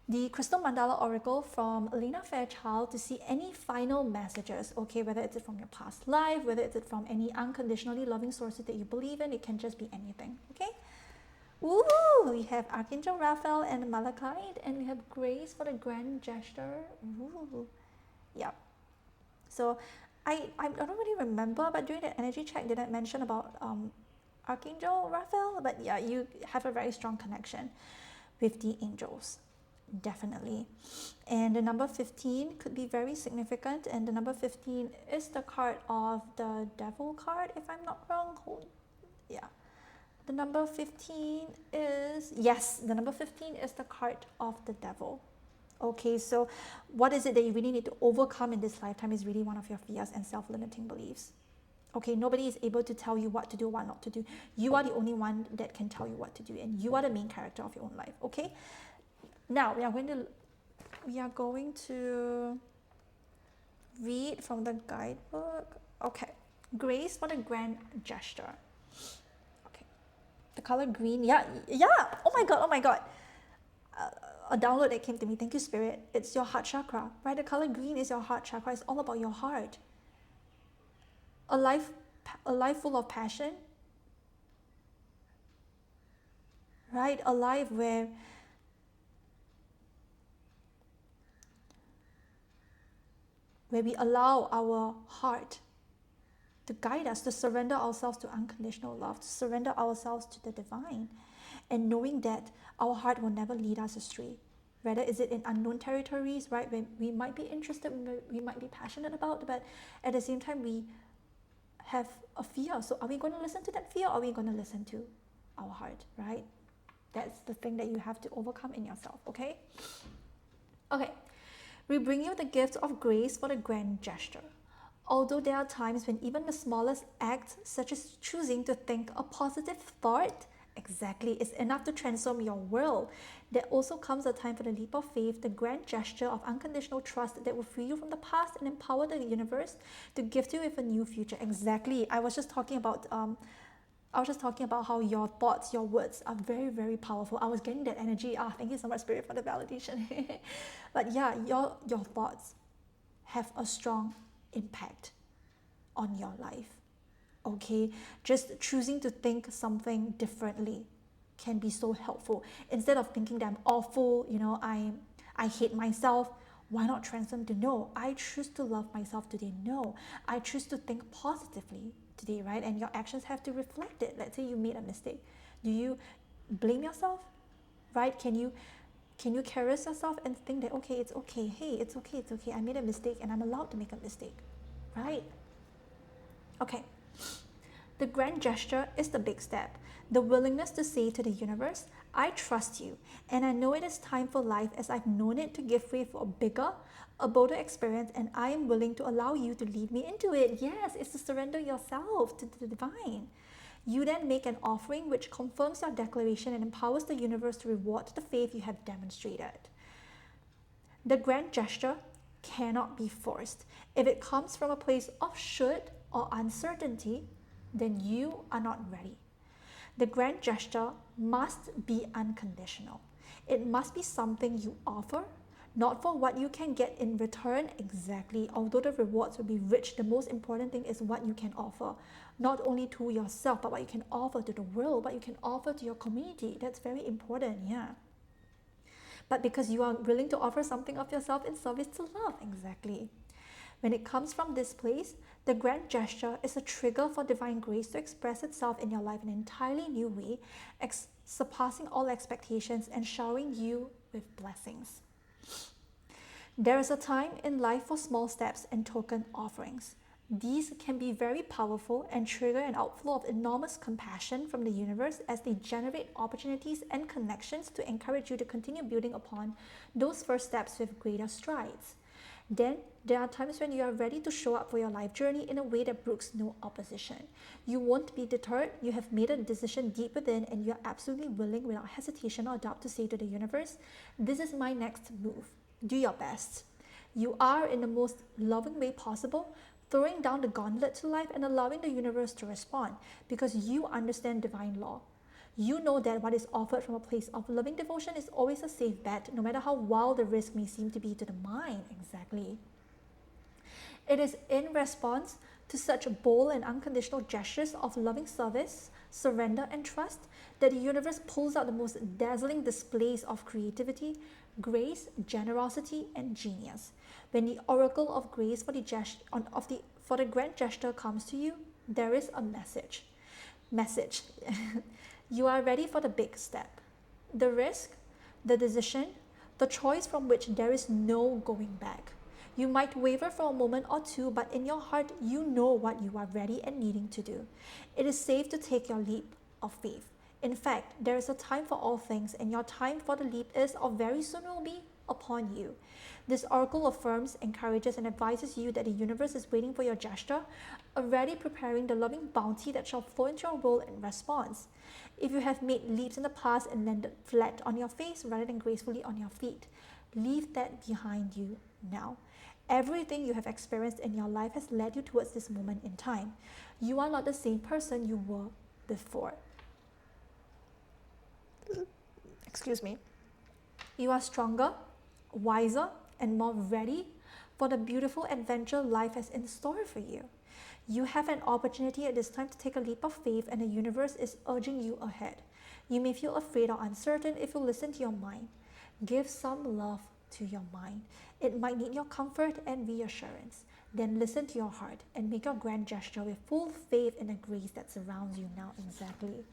the Crystal Mandala Oracle from Elena Fairchild to see any final messages, okay, whether it's from your past life, whether it's from any unconditionally loving sources that you believe in. It can just be anything, okay? Ooh, we have Archangel Raphael and Malachite, and we have Grace for the grand gesture. Ooh, yeah. So I don't really remember, but during the energy check, did I mention about Archangel Raphael? But yeah, you have a very strong connection with the angels, definitely. And the number 15 could be very significant, and the number 15 is the card of the Devil card, if I'm not wrong. Yeah. The number 15 is, yes, the number 15 is the card of the Devil. Okay, so what is it that you really need to overcome in this lifetime is really one of your fears and self-limiting beliefs. Okay, nobody is able to tell you what to do, what not to do. You are the only one that can tell you what to do, and you are the main character of your own life, okay? Now, we are going to read from the guidebook. Okay, Grace for the grand gesture. The color green, yeah, oh my god, a download that came to me. Thank you, Spirit. It's your heart chakra, right? The color green is your heart chakra. It's all about your heart. A life full of passion, right? A life where we allow our heart to guide us, to surrender ourselves to unconditional love, to surrender ourselves to the divine, and knowing that our heart will never lead us astray. Whether is it in unknown territories, right, when we might be interested, we might be passionate about, but at the same time we have a fear. So are we going to listen to that fear, or are we going to listen to our heart, right? That's the thing that you have to overcome in yourself, okay? Okay, we bring you the gift of grace for the grand gesture. Although there are times when even the smallest act, such as choosing to think a positive thought, exactly, is enough to transform your world, there also comes a time for the leap of faith, the grand gesture of unconditional trust that will free you from the past and empower the universe to gift you with a new future. Exactly. I was just talking about how your thoughts, your words are very, very powerful. I was getting that energy. Thank you so much, Spirit, for the validation. But yeah, your thoughts have a strong impact on your life. Okay, just choosing to think something differently can be so helpful. Instead of thinking that I'm awful, I hate myself, why not transform to no, I choose to love myself today. No, I choose to think positively today, right? And your actions have to reflect it. Let's say you made a mistake. Do you blame yourself, right? Can you caress yourself and think that, okay, it's okay. Hey, it's okay. I made a mistake and I'm allowed to make a mistake, right? Okay. The grand gesture is the big step. The willingness to say to the universe, I trust you, and I know it is time for life as I've known it to give way for a bigger, a bolder experience, and I am willing to allow you to lead me into it. Yes, it's to surrender yourself to the divine. You then make an offering which confirms your declaration and empowers the universe to reward the faith you have demonstrated. The grand gesture cannot be forced. If it comes from a place of should or uncertainty, then you are not ready. The grand gesture must be unconditional. It must be something you offer, not for what you can get in return exactly. Although the rewards will be rich, the most important thing is what you can offer, not only to yourself, but what you can offer to the world, what you can offer to your community. That's very important, yeah. But because you are willing to offer something of yourself in service to love, exactly. When it comes from this place, the grand gesture is a trigger for divine grace to express itself in your life in an entirely new way, surpassing all expectations and showering you with blessings. There is a time in life for small steps and token offerings. These can be very powerful and trigger an outflow of enormous compassion from the universe as they generate opportunities and connections to encourage you to continue building upon those first steps with greater strides. Then there are times when you are ready to show up for your life journey in a way that brooks no opposition. You won't be deterred, you have made a decision deep within, and you are absolutely willing without hesitation or doubt to say to the universe, "This is my next move. Do your best." You are, in the most loving way possible, throwing down the gauntlet to life and allowing the universe to respond because you understand divine law. You know that what is offered from a place of loving devotion is always a safe bet, no matter how wild the risk may seem to be to the mind. Exactly. It is in response to such bold and unconditional gestures of loving service, surrender, and trust that the universe pulls out the most dazzling displays of creativity, grace, generosity, and genius. When the oracle of grace for the grand gesture comes to you, there is a message. You are ready for the big step. The risk, the decision, the choice from which there is no going back. You might waver for a moment or two, but in your heart, you know what you are ready and needing to do. It is safe to take your leap of faith. In fact, there is a time for all things, and your time for the leap is, or very soon will be, upon you. This oracle affirms, encourages, and advises you that the universe is waiting for your gesture, already preparing the loving bounty that shall flow into your world in response. If you have made leaps in the past and landed flat on your face rather than gracefully on your feet, leave that behind you now. Everything you have experienced in your life has led you towards this moment in time. You are not the same person you were before. Excuse me. You are stronger, wiser, and more ready for the beautiful adventure life has in store for you. You have an opportunity at this time to take a leap of faith, and the universe is urging you ahead. You may feel afraid or uncertain if you listen to your mind. Give some love to your mind. It might need your comfort and reassurance. Then listen to your heart and make your grand gesture with full faith in the grace that surrounds you now. Exactly.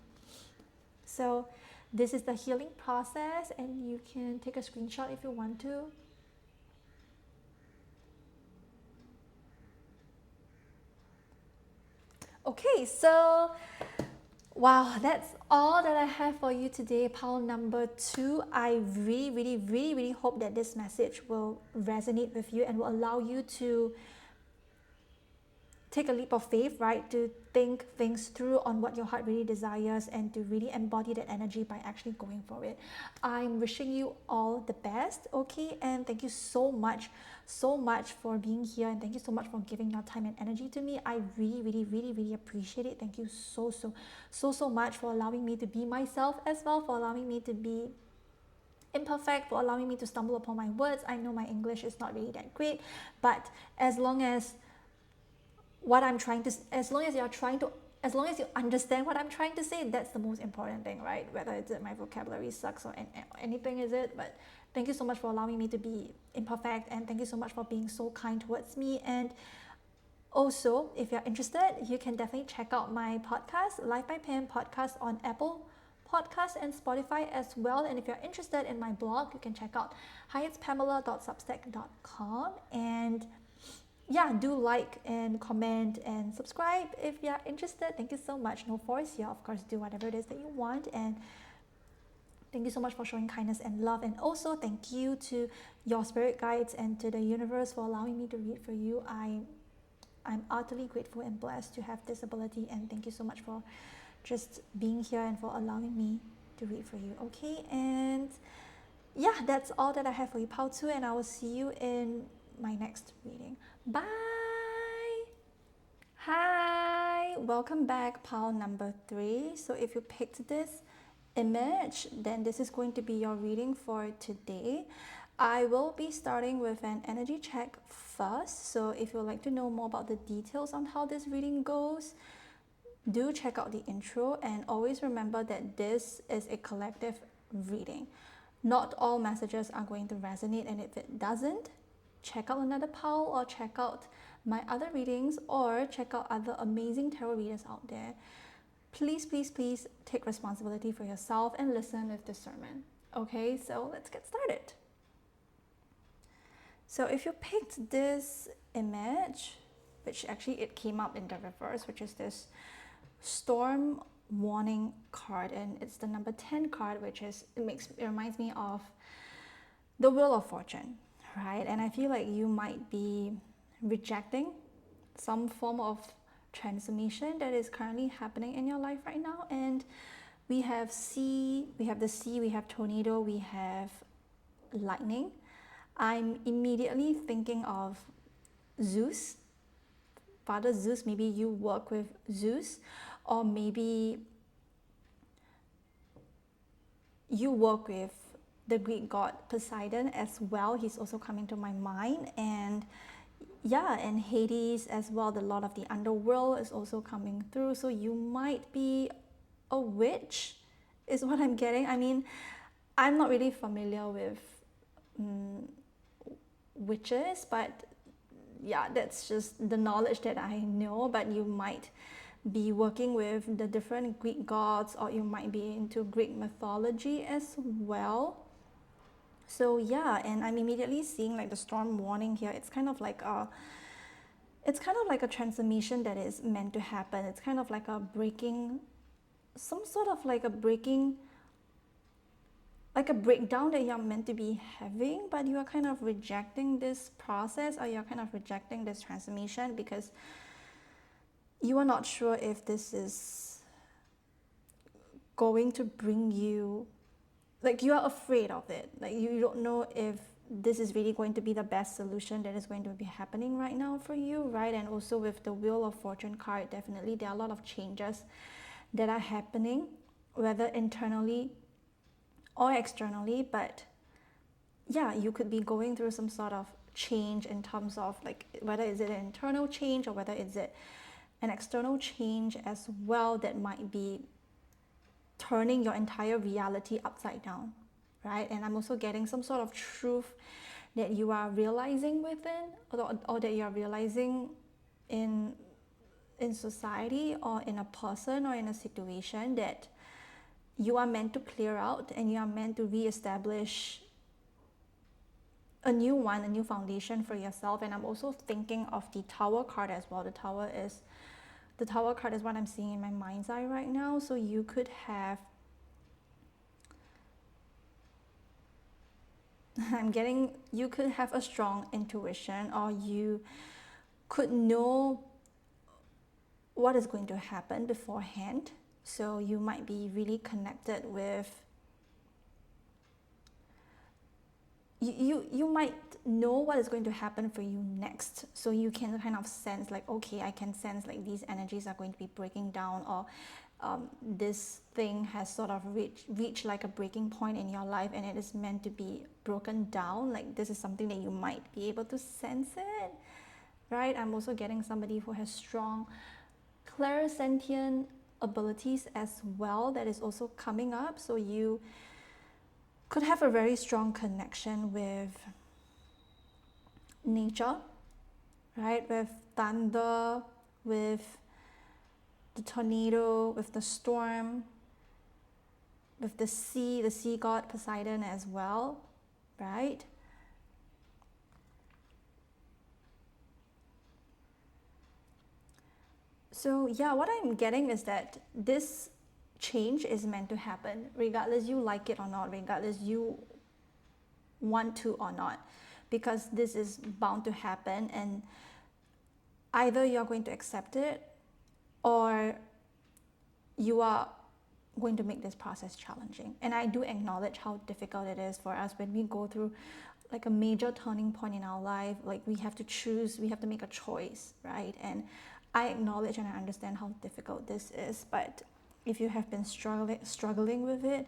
So this is the healing process, and you can take a screenshot if you want to. Okay, so wow, that's all that I have for you today, pile number 2. I really hope that this message will resonate with you and will allow you to take a leap of faith, right? To think things through on what your heart really desires and to really embody that energy by actually going for it. I'm wishing you all the best, okay? And thank you so much for being here, and thank you so much for giving your time and energy to me. I really appreciate it. Thank you so much for allowing me to be myself as well, for allowing me to be imperfect, for allowing me to stumble upon my words. I know my English is not really that great, but as long as as long as you understand what I'm trying to say, that's the most important thing, right? Whether it's my vocabulary sucks or anything is it, but thank you so much for allowing me to be imperfect, and thank you so much for being so kind towards me. And also, if you're interested, you can definitely check out my podcast, Life by Pam podcast, on Apple Podcasts and Spotify as well. And if you're interested in my blog, you can check out hiatspamela.substack.com. And yeah, do like and comment and subscribe if you're interested. Thank you so much. No force here. Of course, do whatever it is that you want. And thank you so much for showing kindness and love. And also thank you to your spirit guides and to the universe for allowing me to read for you. I'm utterly grateful and blessed to have this ability. And thank you so much for just being here and for allowing me to read for you. Okay, and yeah, that's all that I have for you, Pao 2, and I will see you in my next reading. Bye. Hi, welcome back, pile number 3. So if you picked this image, then this is going to be your reading for today. I will be starting with an energy check first. So if you'd like to know more about the details on how this reading goes, do check out the intro, and always remember that this is a collective reading. Not all messages are going to resonate, and if it doesn't, check out another pile or check out my other readings or check out other amazing tarot readers out there. Please take responsibility for yourself and listen with discernment. Okay, so let's get started. So if you picked this image, which actually it came up in the reverse, which is this storm warning card, and it's the number 10 card, which is it reminds me of the Wheel of Fortune, right? And I feel like you might be rejecting some form of transformation that is currently happening in your life right now. And we have the sea, we have tornado, we have lightning. I'm immediately thinking of Zeus, Father Zeus. Maybe you work with Zeus, or maybe you work with the Greek god Poseidon as well. He's also coming to my mind. And yeah, and Hades as well, the Lord of the Underworld is also coming through. So you might be a witch, is what I'm getting. I mean, I'm not really familiar with witches, but yeah, that's just the knowledge that I know. But you might be working with the different Greek gods, or you might be into Greek mythology as well. So yeah, and I'm immediately seeing like the storm warning here. It's kind of like a transformation that is meant to happen. It's kind of like a breaking, some sort of like a breaking, like a breakdown that you're meant to be having, but you are kind of rejecting this process, or you're kind of rejecting this transformation because you are not sure if this is going to bring you, like you are afraid of it. Like you don't know if this is really going to be the best solution that is going to be happening right now for you, right? And also with the Wheel of Fortune card, definitely there are a lot of changes that are happening, whether internally or externally. But yeah, you could be going through some sort of change in terms of like whether is it an internal change or whether is it an external change as well, that might be turning your entire reality upside down, right? And I'm also getting some sort of truth that you are realizing within, or that you are realizing in society, or in a person, or in a situation, that you are meant to clear out, and you are meant to reestablish a new foundation for yourself. And I'm also thinking of the Tower card as well. The Tower card is what I'm seeing in my mind's eye right now. So you could have, you could have a strong intuition, or you could know what is going to happen beforehand. So you might be really connected with, you might know what is going to happen for you next. So you can kind of sense like, okay, I can sense like these energies are going to be breaking down, or this thing has sort of reached like a breaking point in your life, and it is meant to be broken down. Like this is something that you might be able to sense it, right? I'm also getting somebody who has strong clairsentient abilities as well, that is also coming up. So you could have a very strong connection with nature, right? With thunder, with the tornado, with the storm, with the sea god Poseidon as well, right? So yeah, what I'm getting is that this change is meant to happen, regardless you like it or not, regardless you want to or not, because this is bound to happen, and either you're going to accept it, or you are going to make this process challenging. And I do acknowledge how difficult it is for us when we go through like a major turning point in our life. Like we have to choose, we have to make a choice, right? And I acknowledge and I understand how difficult this is. But if you have been struggling with it,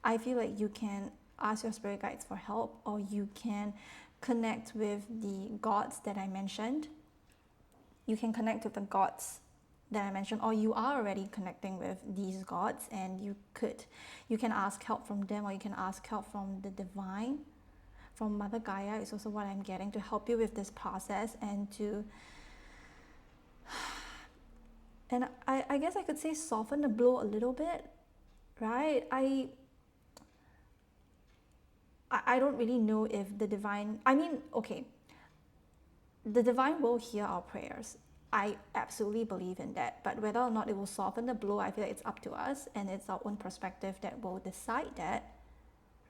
I feel like you can ask your spirit guides for help, or you can connect with the gods that I mentioned. You can connect with the gods that I mentioned, or you are already connecting with these gods, and you can ask help from them, or you can ask help from the divine, from Mother Gaia is also what I'm getting, to help you with this process, and I guess I could say soften the blow a little bit, right? I don't really know if the divine, I mean, okay, the divine will hear our prayers. I absolutely believe in that. But whether or not it will soften the blow, I feel like it's up to us, and it's our own perspective that will decide that,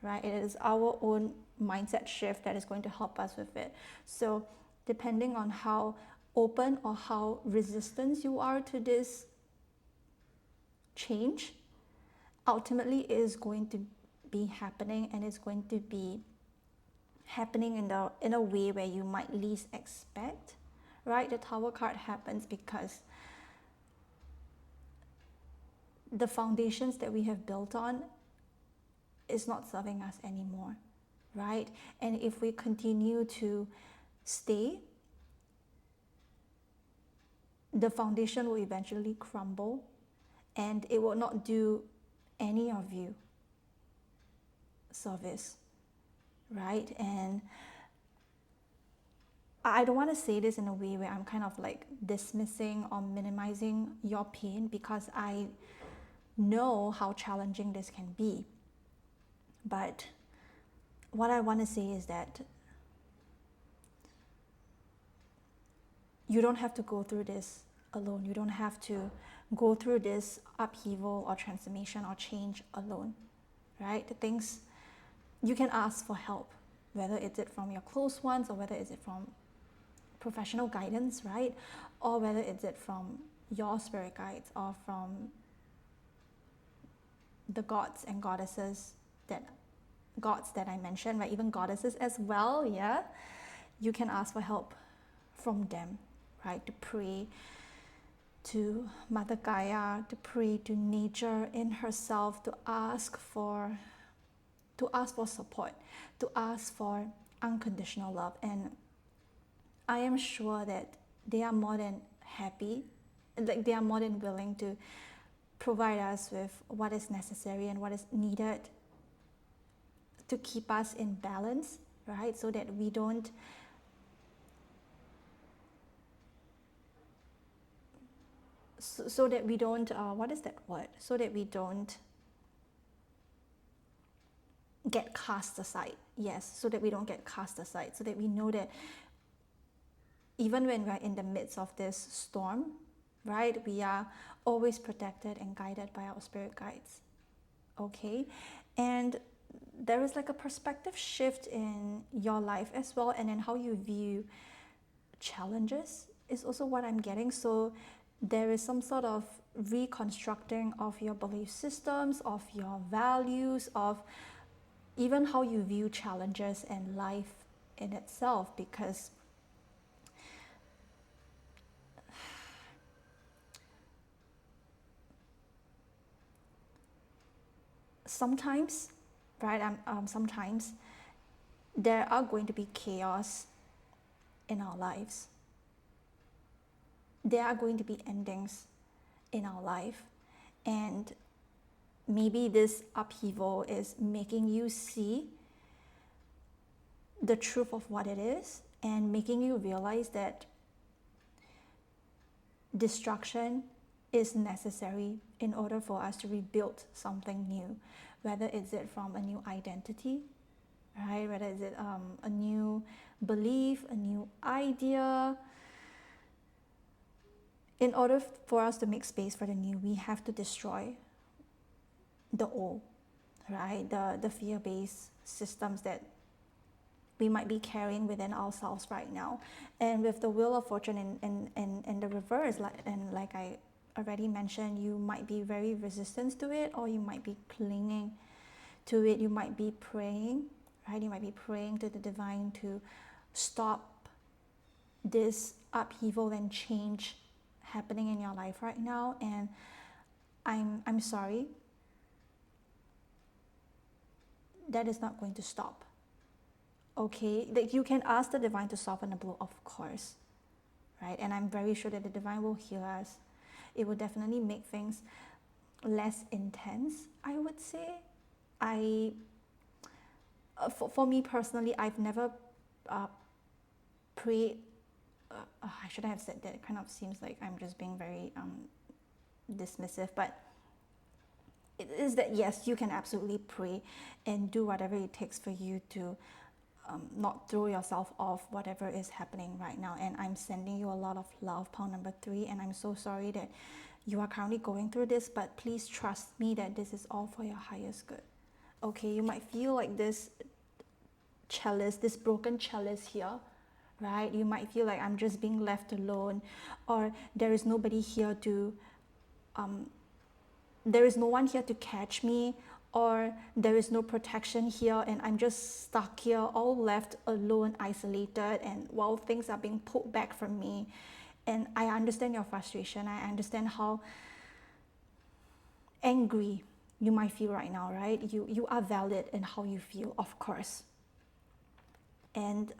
right? It is our own mindset shift that is going to help us with it. So depending on how open or how resistant you are to this change, ultimately it is going to be happening, and it's going to be happening in a way where you might least expect, right? The Tower card happens because the foundations that we have built on is not serving us anymore, right? And if we continue to stay, the foundation will eventually crumble, and it will not do any of you service, right? And I don't want to say this in a way where I'm kind of like dismissing or minimizing your pain, because I know how challenging this can be. But what I want to say is that you don't have to go through this alone. You don't have to go through this upheaval or transformation or change alone, right? The things you can ask for help, whether it's it from your close ones or whether it's it from professional guidance, right? Or whether it's it from your spirit guides or from the gods and goddesses that I mentioned, right? Even goddesses as well, yeah? You can ask for help from them, right? To pray to Mother Gaia, to pray to nature in herself, to ask for support, to ask for unconditional love. And I am sure that they are more than happy, like they are more than willing to provide us with what is necessary and what is needed to keep us in balance, right? So that we don't what is that word? So that we don't get cast aside. Yes, so that we don't get cast aside, so that we know that even when we're in the midst of this storm, right, we are always protected and guided by our spirit guides. Okay? And there is like a perspective shift in your life as well, and in how you view challenges is also what I'm getting. So there is some sort of reconstructing of your belief systems, of your values, of even how you view challenges and life in itself, because sometimes, right, sometimes there are going to be chaos in our lives. There are going to be endings in our life, and maybe this upheaval is making you see the truth of what it is, and making you realize that destruction is necessary in order for us to rebuild something new, whether it's it from a new identity, right? Whether it's it a new belief, a new idea. In order for us to make space for the new, we have to destroy the old, right? The fear-based systems that we might be carrying within ourselves right now. And with the Wheel of Fortune in the reverse, like I already mentioned, you might be very resistant to it, or you might be clinging to it. You might be praying, right? You might be praying to the divine to stop this upheaval and change happening in your life right now. And I'm sorry, that is not going to stop. Okay, like you can ask the divine to soften the blow, of course, right? And I'm very sure that the divine will heal us. It will definitely make things less intense, I would say. For me personally, I've never prayed. I shouldn't have said that. It kind of seems like I'm just being very dismissive, but it is that yes, you can absolutely pray and do whatever it takes for you to not throw yourself off whatever is happening right now. And I'm sending you a lot of love, pile number 3. And I'm so sorry that you are currently going through this, but please trust me that this is all for your highest good. Okay, you might feel like this chalice, this broken chalice here, right? You might feel like I'm just being left alone, or there is nobody here to, there is no one here to catch me, or there is no protection here, and I'm just stuck here, all left alone, isolated, and while things are being pulled back from me. And I understand your frustration. I understand how angry you might feel right now, right? You are valid in how you feel, of course. And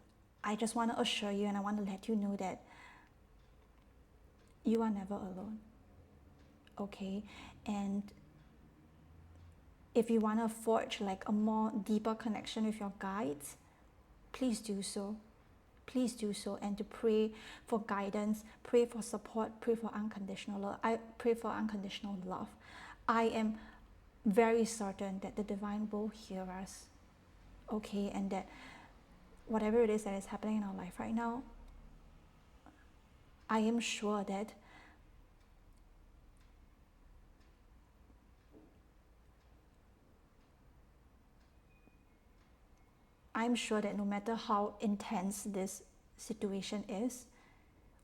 I just want to assure you, and I want to let you know that you are never alone, okay? And if you want to forge like a more deeper connection with your guides, please do so. Please do so. And to pray for guidance, pray for support, pray for unconditional love. I pray for unconditional love. I am very certain that the divine will hear us, okay? And that whatever it is that is happening in our life right now, I am sure that no matter how intense this situation is,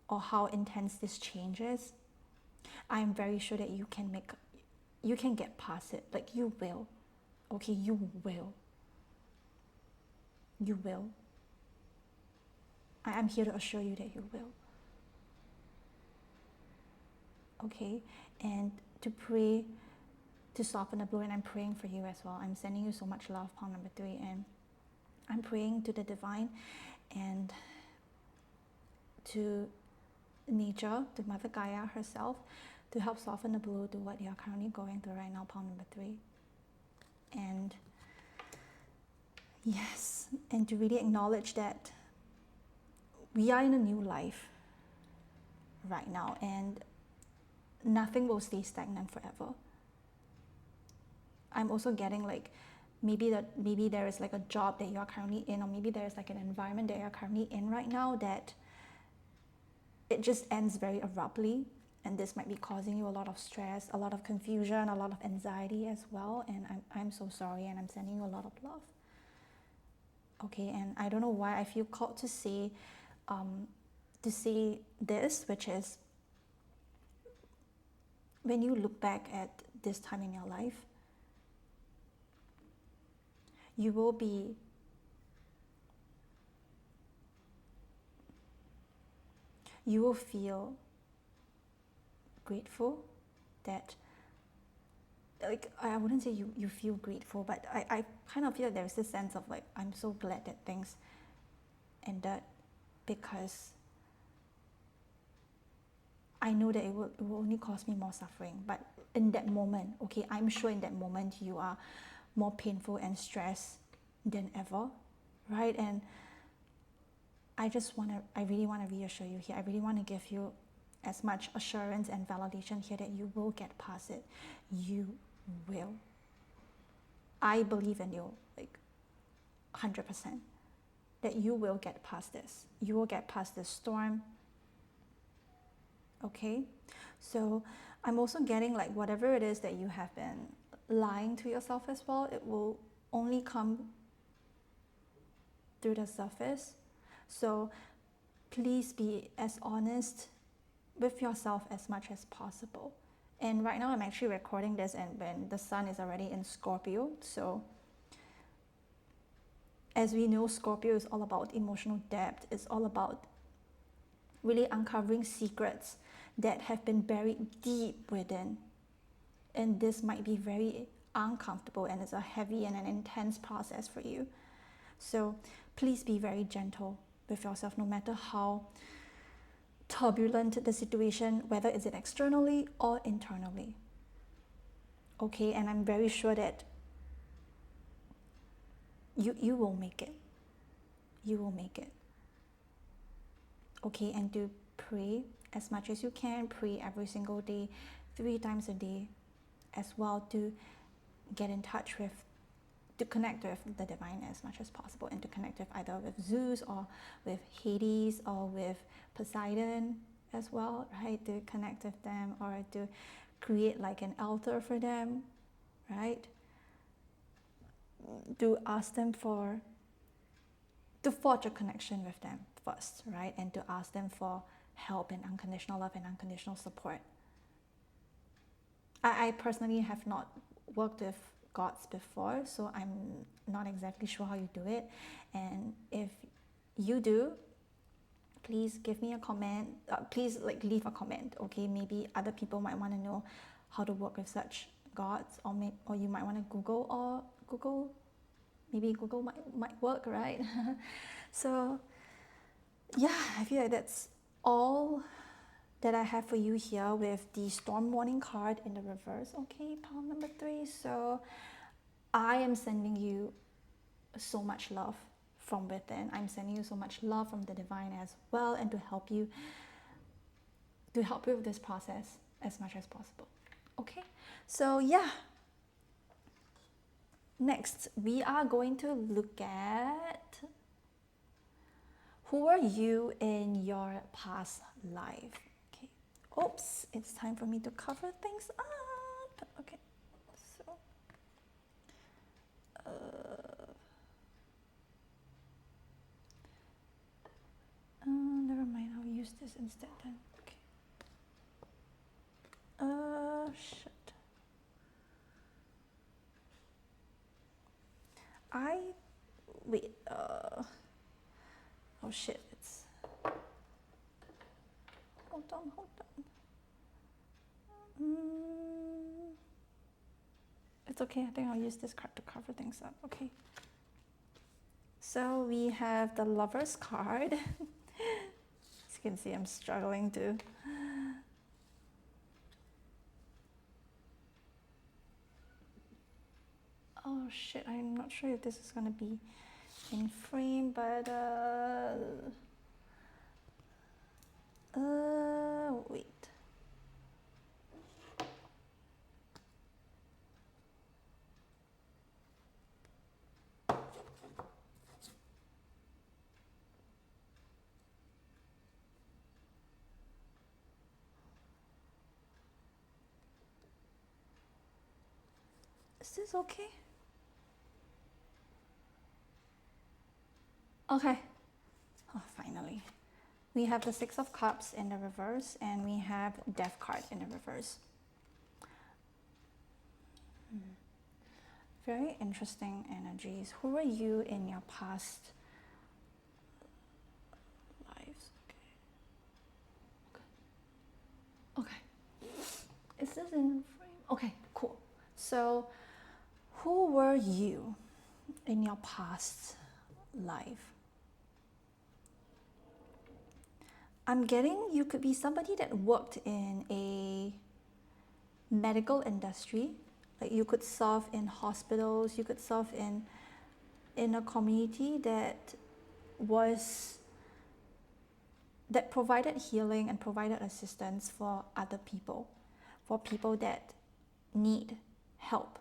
or how intense this change is, I am very sure that you can get past it. Like, you will, okay? You will. You will. I am here to assure you that you will. Okay? And to pray, to soften the blow, and I'm praying for you as well. I'm sending you so much love, pile number 3, and I'm praying to the divine and to nature, to Mother Gaia herself, to help soften the blow to what you're currently going through right now, pile number 3. And yes, and to really acknowledge that we are in a new life right now, and nothing will stay stagnant forever. I'm also getting like, maybe there is like a job that you're currently in, or maybe there is like an environment that you're currently in right now that it just ends very abruptly, and this might be causing you a lot of stress, a lot of confusion, a lot of anxiety as well. And I'm so sorry, and I'm sending you a lot of love. Okay, and I don't know why I feel called to say this, which is, when you look back at this time in your life, you will feel grateful that, like, I wouldn't say you feel grateful, but I kind of feel like there's this sense of like, I'm so glad that things ended, because I know that it will only cause me more suffering. But in that moment, okay, I'm sure in that moment you are more painful and stressed than ever, right? And I really want to reassure you here. I really want to give you as much assurance and validation here that you will get past it. You will. I believe in you, like 100%, that you will get past this. You will get past this storm. Okay? So I'm also getting like, whatever it is that you have been lying to yourself as well, it will only come through the surface. So please be as honest with yourself as much as possible. And right now I'm actually recording this, and when the sun is already in Scorpio. So as we know, Scorpio is all about emotional depth. It's all about really uncovering secrets that have been buried deep within. And this might be very uncomfortable, and it's a heavy and an intense process for you. So please be very gentle with yourself, no matter how turbulent the situation, whether it's externally or internally. Okay, and I'm very sure that you will make it. You will make it. Okay, and to pray as much as you can. Pray every single day, 3 times a day as well, to get in touch with to connect with the divine as much as possible, and to connect with either with Zeus or with Hades or with Poseidon as well, right? To connect with them, or to create like an altar for them, right? To ask them to forge a connection with them first, right? And to ask them for help and unconditional love and unconditional support. I personally have not worked with gods before, so I'm not exactly sure how you do it. And if you do, please give me a comment. Please like leave a comment, okay? Maybe other people might want to know how to work with such gods, or you might want to Google. Maybe Google might work, right? So yeah, I feel like that's all that I have for you here with the storm warning card in the reverse. Okay, pile number 3. So I am sending you so much love from within. I'm sending you so much love from the divine as well, and to help you with this process as much as possible. Okay, so yeah, next we are going to look at who are you in your past life. Okay, oops, it's time for me to cover things up. Okay, so never mind, I'll use this instead then. Okay. Shit. Wait, oh shit, hold on. It's okay, I think I'll use this card to cover things up. Okay. So we have the Lover's card. As you can see, I'm struggling to. Oh shit, I'm not sure if this is gonna be in frame, but wait. Is this okay? Okay. Oh, finally. We have the Six of Cups in the reverse, and we have Death card in the reverse. Very interesting energies. Who are you in your past lives? Okay. Is this in frame? Okay, cool. So, who were you in your past life? I'm getting you could be somebody that worked in a medical industry. Like you could serve in hospitals, you could serve in a community that provided healing and provided assistance for other people, for people that need help.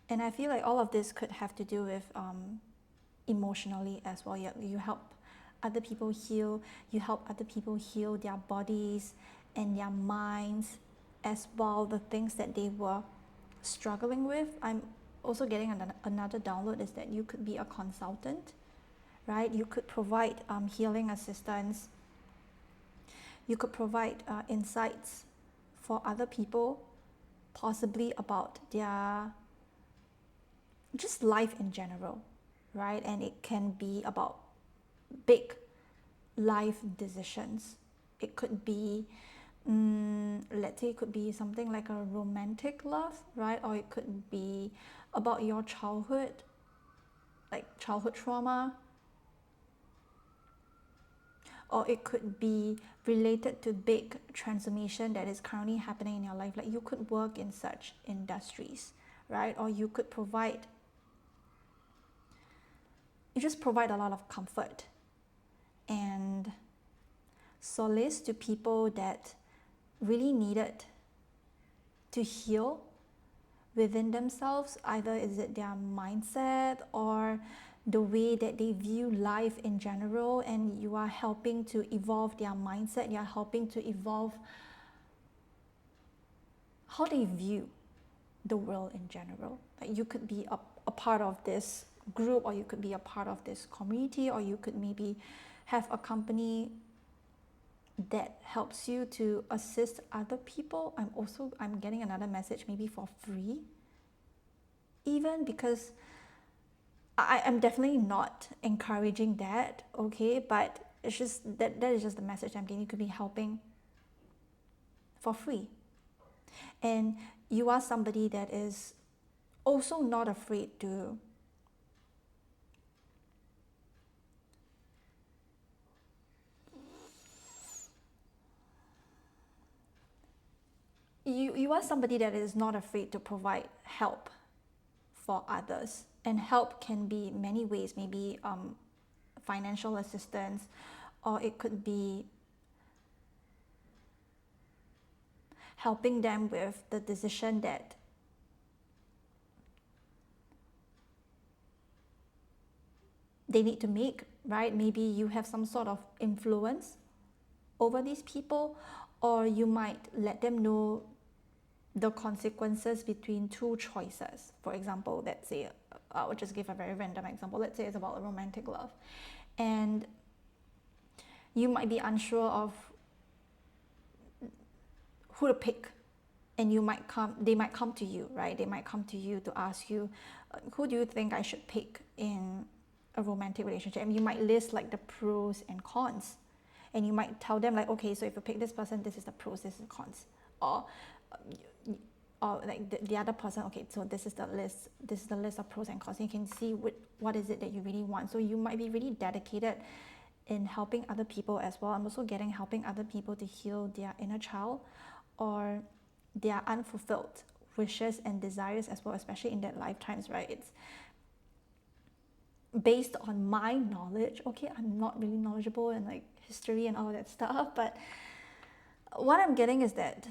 And I feel like all of this could have to do with emotionally as well. You help other people heal, you help other people heal their bodies and their minds as well, the things that they were struggling with. I'm also getting another download is that you could be a consultant, right? You could provide healing assistance. You could provide insights for other people, possibly about their just life in general, right? And it can be about big life decisions. It could be, let's say it could be something like a romantic love, right? Or it could be about your childhood, like childhood trauma. Or it could be related to big transformation that is currently happening in your life. Like you could work in such industries, right? Or you could just provide a lot of comfort and solace to people that really needed to heal, within themselves. Either is it their mindset or the way that they view life in general, and you are helping to evolve their mindset. You are helping to evolve how they view the world in general. Like you could be a part of this group, or you could be a part of this community, or you could maybe have a company that helps you to assist other people. I'm getting another message, maybe for free even, because I'm definitely not encouraging that, okay, but it's just that is just the message I'm getting. You could be helping for free, and you are somebody that is also not afraid to you are somebody that is not afraid to provide help for others. And help can be many ways, maybe financial assistance, or it could be helping them with the decision that they need to make, right? Maybe you have some sort of influence over these people, or you might let them know the consequences between two choices. For example, let's say, I would just give a very random example. Let's say it's about a romantic love, and you might be unsure of who to pick, and they might come to you, right? They might come to you to ask you, who do you think I should pick in a romantic relationship? And you might list like the pros and cons, and you might tell them like, okay, so if you pick this person, this is the pros, this is the cons, or like the other person, okay, so this is the list of pros and cons. You can see what is it that you really want. So you might be really dedicated in helping other people as well. I'm also getting helping other people to heal their inner child or their unfulfilled wishes and desires as well, especially in their lifetimes, right? It's based on my knowledge. Okay, I'm not really knowledgeable in like history and all that stuff, but what I'm getting is that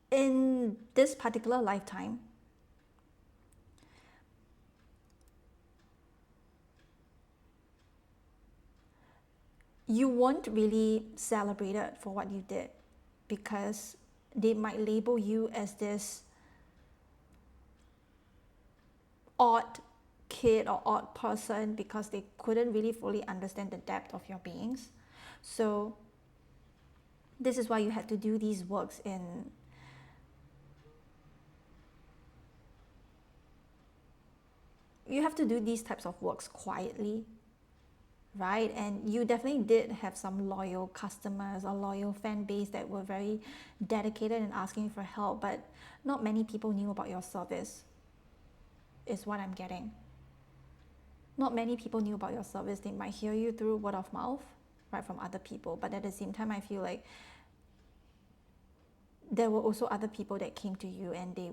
in this particular lifetime, you weren't really celebrated for what you did, because they might label you as this odd kid or odd person because they couldn't really fully understand the depth of your beings. So this is why you had to do these works in you have to do these types of works quietly, right? And you definitely did have some loyal customers or loyal fan base that were very dedicated in asking for help, but not many people knew about your service, is what I'm getting. Not many people knew about your service. They might hear you through word of mouth, right, from other people, but at the same time, I feel like there were also other people that came to you and they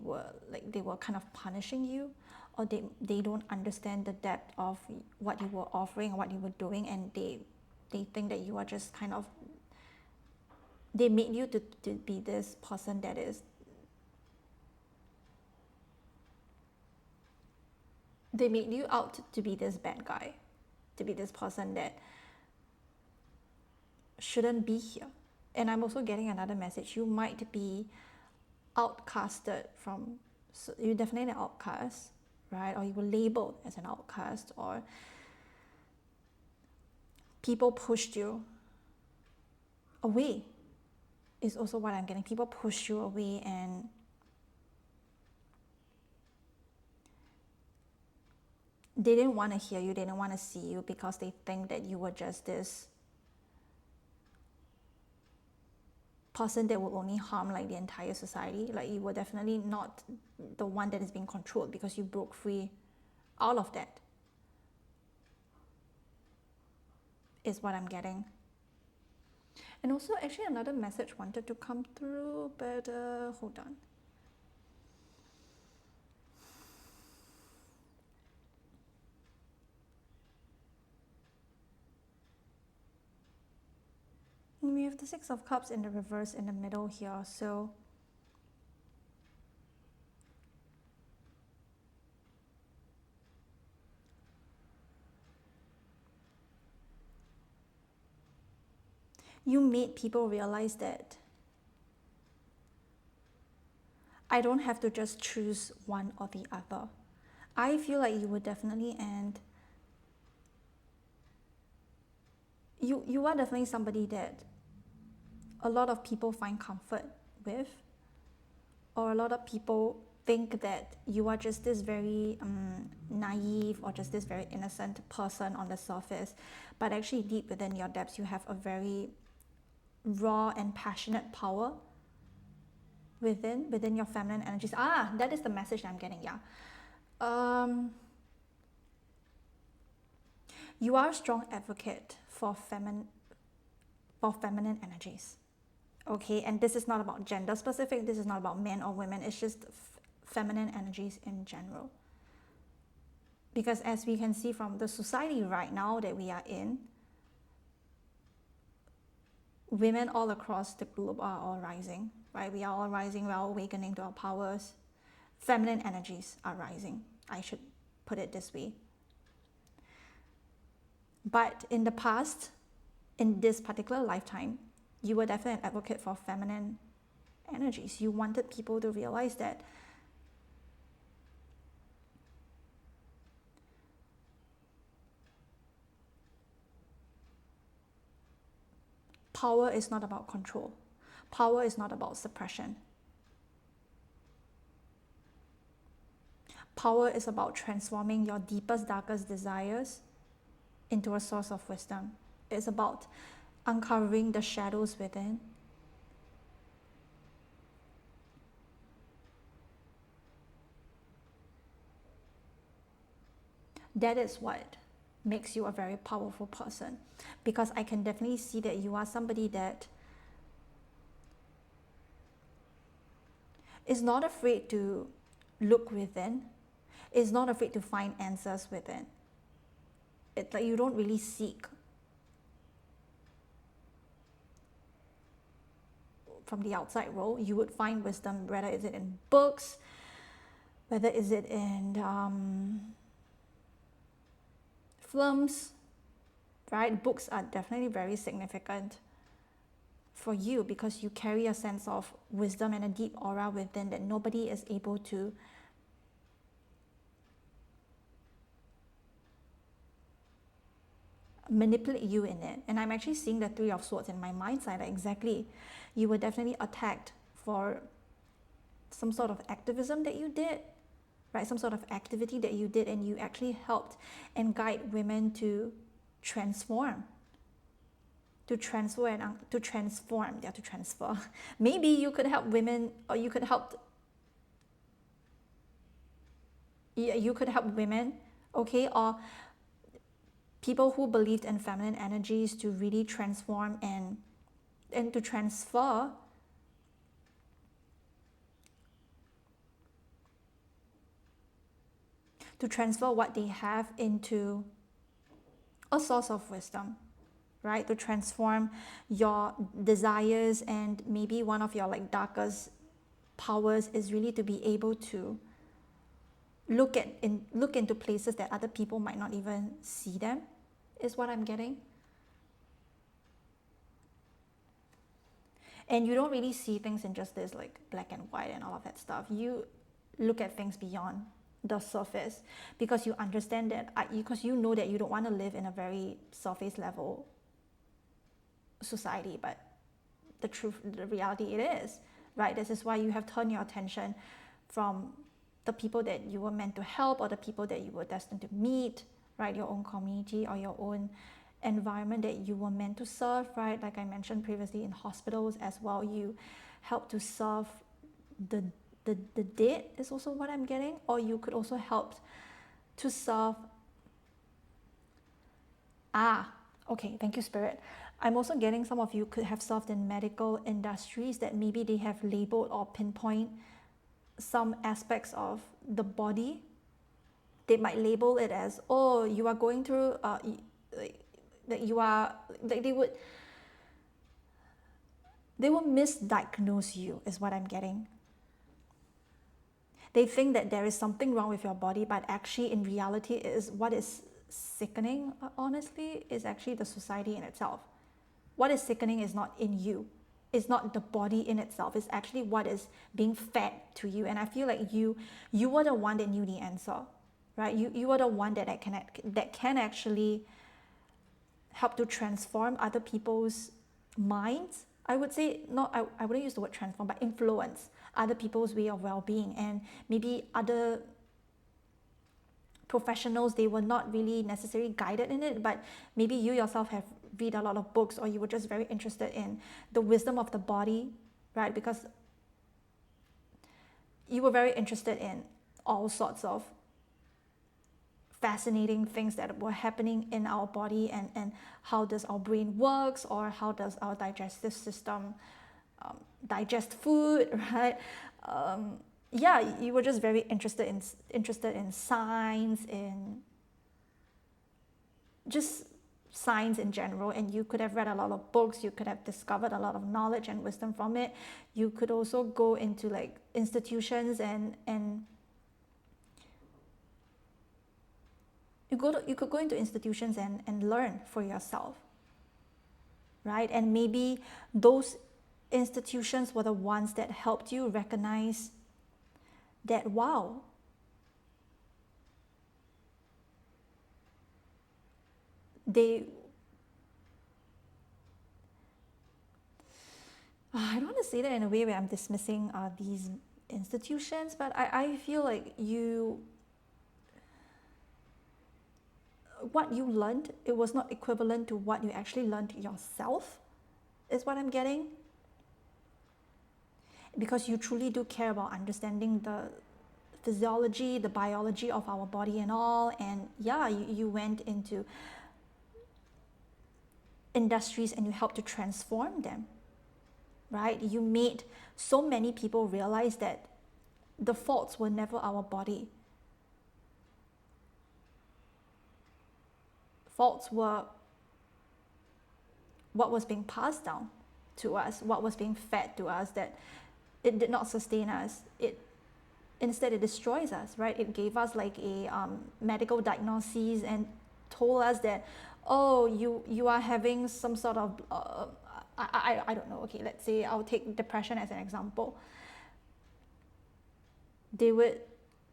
were kind of punishing you, or they don't understand the depth of what you were offering or what you were doing, and they think that you are just kind of, they made you to be this person that is, they made you out to be this bad guy, to be this person that shouldn't be here. And I'm also getting another message. You might be outcasted from, so you're definitely an outcast, right? Or you were labeled as an outcast, or people pushed you away, is also what I'm getting. People pushed you away, and they didn't want to hear you, they didn't want to see you, because they think that you were just this person that will only harm like the entire society. Like you were definitely not the one that is being controlled, because you broke free out of that, is what I'm getting. And also actually another message wanted to come through, but hold on. We have the Six of Cups in the reverse in the middle here. So you made people realize that I don't have to just choose one or the other. I feel like you would definitely, and you are definitely somebody that a lot of people find comfort with, or a lot of people think that you are just this very naive or just this very innocent person on the surface, but actually deep within your depths you have a very raw and passionate power within your feminine energies. That is the message that I'm getting. You are a strong advocate for feminine energies. Okay, and this is not about gender specific, this is not about men or women, it's just feminine energies in general. Because as we can see from the society right now that we are in, women all across the globe are all rising, right? We are all rising, we are awakening to our powers. Feminine energies are rising, I should put it this way. But in the past, in this particular lifetime, you were definitely an advocate for feminine energies. You wanted people to realize that power is not about control. Power is not about suppression. Power is about transforming your deepest, darkest desires into a source of wisdom. It's about uncovering the shadows within. That is what makes you a very powerful person, because I can definitely see that you are somebody that is not afraid to look within, is not afraid to find answers within. It's like you don't really seek from the outside world. You would find wisdom, whether is it in books, whether is it in films, right? Books are definitely very significant for you because you carry a sense of wisdom and a deep aura within that nobody is able to manipulate you in it. And I'm actually seeing the Three of Swords in my mind's eye. Like exactly, you were definitely attacked for some sort of activism that you did, right? Some sort of activity that you did, and you actually helped and guide women to transform. To transfer and to transform, to transfer. Maybe you could help women, or you could help. You could help women, okay, or people who believed in feminine energies to really transform and to transfer what they have into a source of wisdom, right? To transform your desires, and maybe one of your like darkest powers is really to be able to look into places that other people might not even see them, is what I'm getting. And you don't really see things in just this like black and white and all of that stuff. You look at things beyond the surface because you understand that, because you know that you don't want to live in a very surface level society, but the reality it is, right? This is why you have turned your attention from the people that you were meant to help or the people that you were destined to meet, right? Your own community or your own environment that you were meant to serve, right? Like I mentioned previously, in hospitals as well, you help to serve the dead is also what I'm getting, or you could also help to serve. Okay, thank you, Spirit. I'm also getting some of you could have served in medical industries that maybe they have labeled or pinpoint some aspects of the body. They might label it as, oh, you are going through, that you are, like they would, They will misdiagnose you, is what I'm getting. They think that there is something wrong with your body, but actually, in reality, is what is sickening, honestly, is actually the society in itself. What is sickening is not in you. It's not the body in itself. It's actually what is being fed to you. And I feel like you were the one that knew the answer, right? You were the one that can actually help to transform other people's minds. I would say not. I wouldn't use the word transform, but influence other people's way of well-being, and maybe other professionals, they were not really necessarily guided in it, but maybe you yourself have read a lot of books, or you were just very interested in the wisdom of the body, right? Because you were very interested in all sorts of fascinating things that were happening in our body, and how does our brain works, or how does our digestive system digest food, right? Yeah, you were just very interested in science, in just science in general, and you could have read a lot of books, you could have discovered a lot of knowledge and wisdom from it. You could also go into like institutions, and you could go into institutions and learn for yourself, right? And maybe those institutions were the ones that helped you recognize that, wow, they I don't want to say that in a way where I'm dismissing these institutions, but I feel like what you learned, it was not equivalent to what you actually learned yourself, is what I'm getting. Because you truly do care about understanding the physiology, the biology of our body and all. And yeah, you went into industries and you helped to transform them, right? You made so many people realize that the faults were never our body. Faults were what was being passed down to us, what was being fed to us, that it did not sustain us. Instead, it destroys us, right? It gave us like a medical diagnosis and told us that, oh, you are having some sort of I don't know. Okay, let's say I'll take depression as an example. They would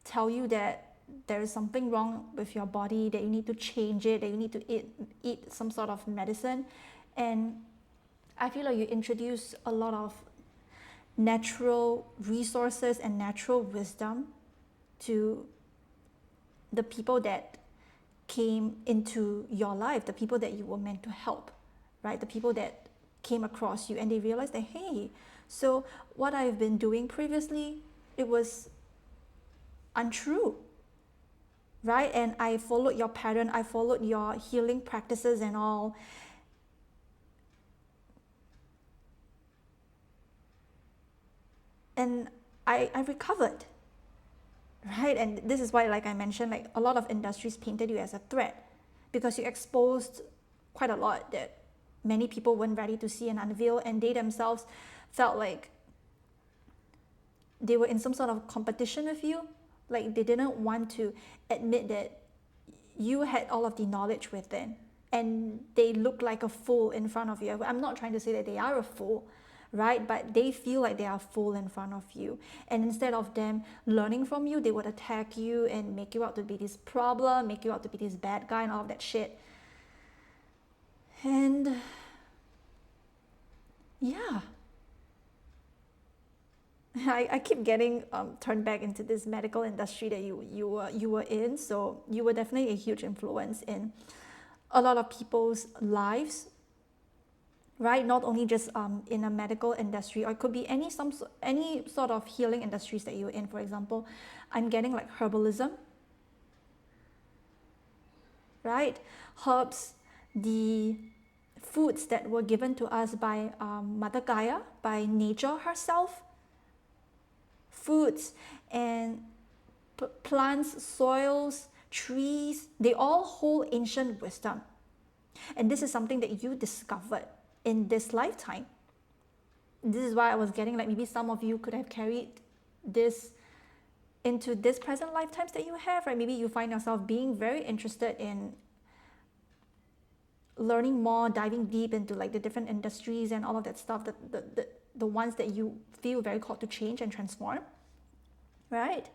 tell you that there is something wrong with your body, that you need to change it, that you need to eat some sort of medicine. And I feel like you introduce a lot of natural resources and natural wisdom to the people that came into your life, the people that you were meant to help, right? The people that came across you, and they realized that, hey, so what I've been doing previously, it was untrue, right? And I followed your pattern, I followed your healing practices and all. And I recovered, right? And this is why, like I mentioned, like a lot of industries painted you as a threat, because you exposed quite a lot that many people weren't ready to see and unveil, and they themselves felt like they were in some sort of competition with you. Like they didn't want to admit that you had all of the knowledge within, and they look like a fool in front of you. I'm not trying to say that they are a fool, right? But they feel like they are a fool in front of you. And instead of them learning from you, they would attack you and make you out to be this problem, make you out to be this bad guy and all of that shit. And yeah, I keep getting turned back into this medical industry that you were in. So you were definitely a huge influence in a lot of people's lives, right? Not only just in a medical industry, or it could be any sort of healing industries that you're in. For example, I'm getting like herbalism, right? Herbs, the foods that were given to us by Mother Gaia, by nature herself, foods and plants, soils, trees, they all hold ancient wisdom. And this is something that you discovered in this lifetime. this is why I was getting like maybe some of you could have carried this into this present lifetimes that you have, right? Maybe you find yourself being very interested in learning more, diving deep into like the different industries and all of that stuff, the ones that you feel very called to change and transform, right?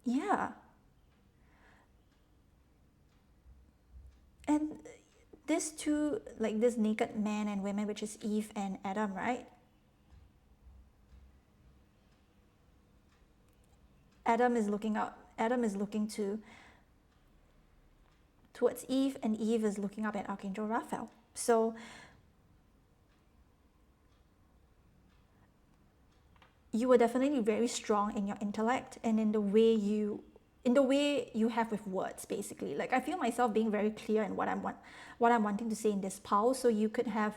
Yeah. And this two, like this naked man and women, which is Eve and Adam, right? Adam is looking out, Adam is looking towards Eve, and Eve is looking up at Archangel Raphael. So you were definitely very strong in your intellect and in the way you have with words, basically. Like I feel myself being very clear in what I'm wanting to say in this pause, so you could have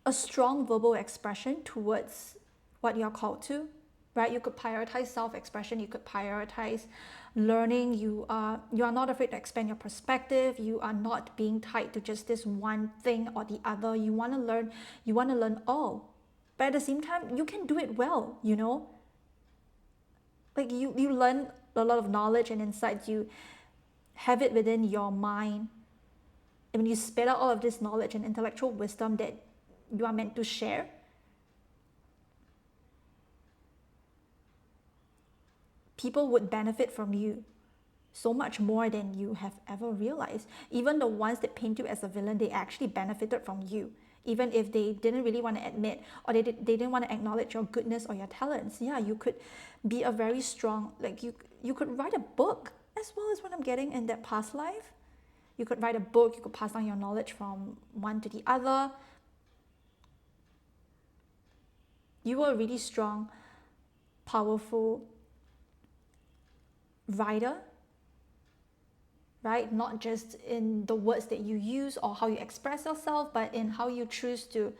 a strong verbal expression towards what you're called to, right? You could prioritize self-expression, you could prioritize learning, you are not afraid to expand your perspective, you are not being tied to just this one thing or the other. You want to learn all, but at the same time you can do it well, like you learn a lot of knowledge and insights, you have it within your mind, and when you spit out all of this knowledge and intellectual wisdom that you are meant to share, people would benefit from you so much more than you have ever realized. Even the ones that paint you as a villain, they actually benefited from you, even if they didn't really want to admit, or they didn't want to acknowledge your goodness or your talents. Yeah, you could be a very strong, like you could write a book as well, as what I'm getting in that past life. You could write a book, you could pass on your knowledge from one to the other. You were a really strong, powerful writer, right? Not just in the words that you use or how you express yourself, but in how you choose to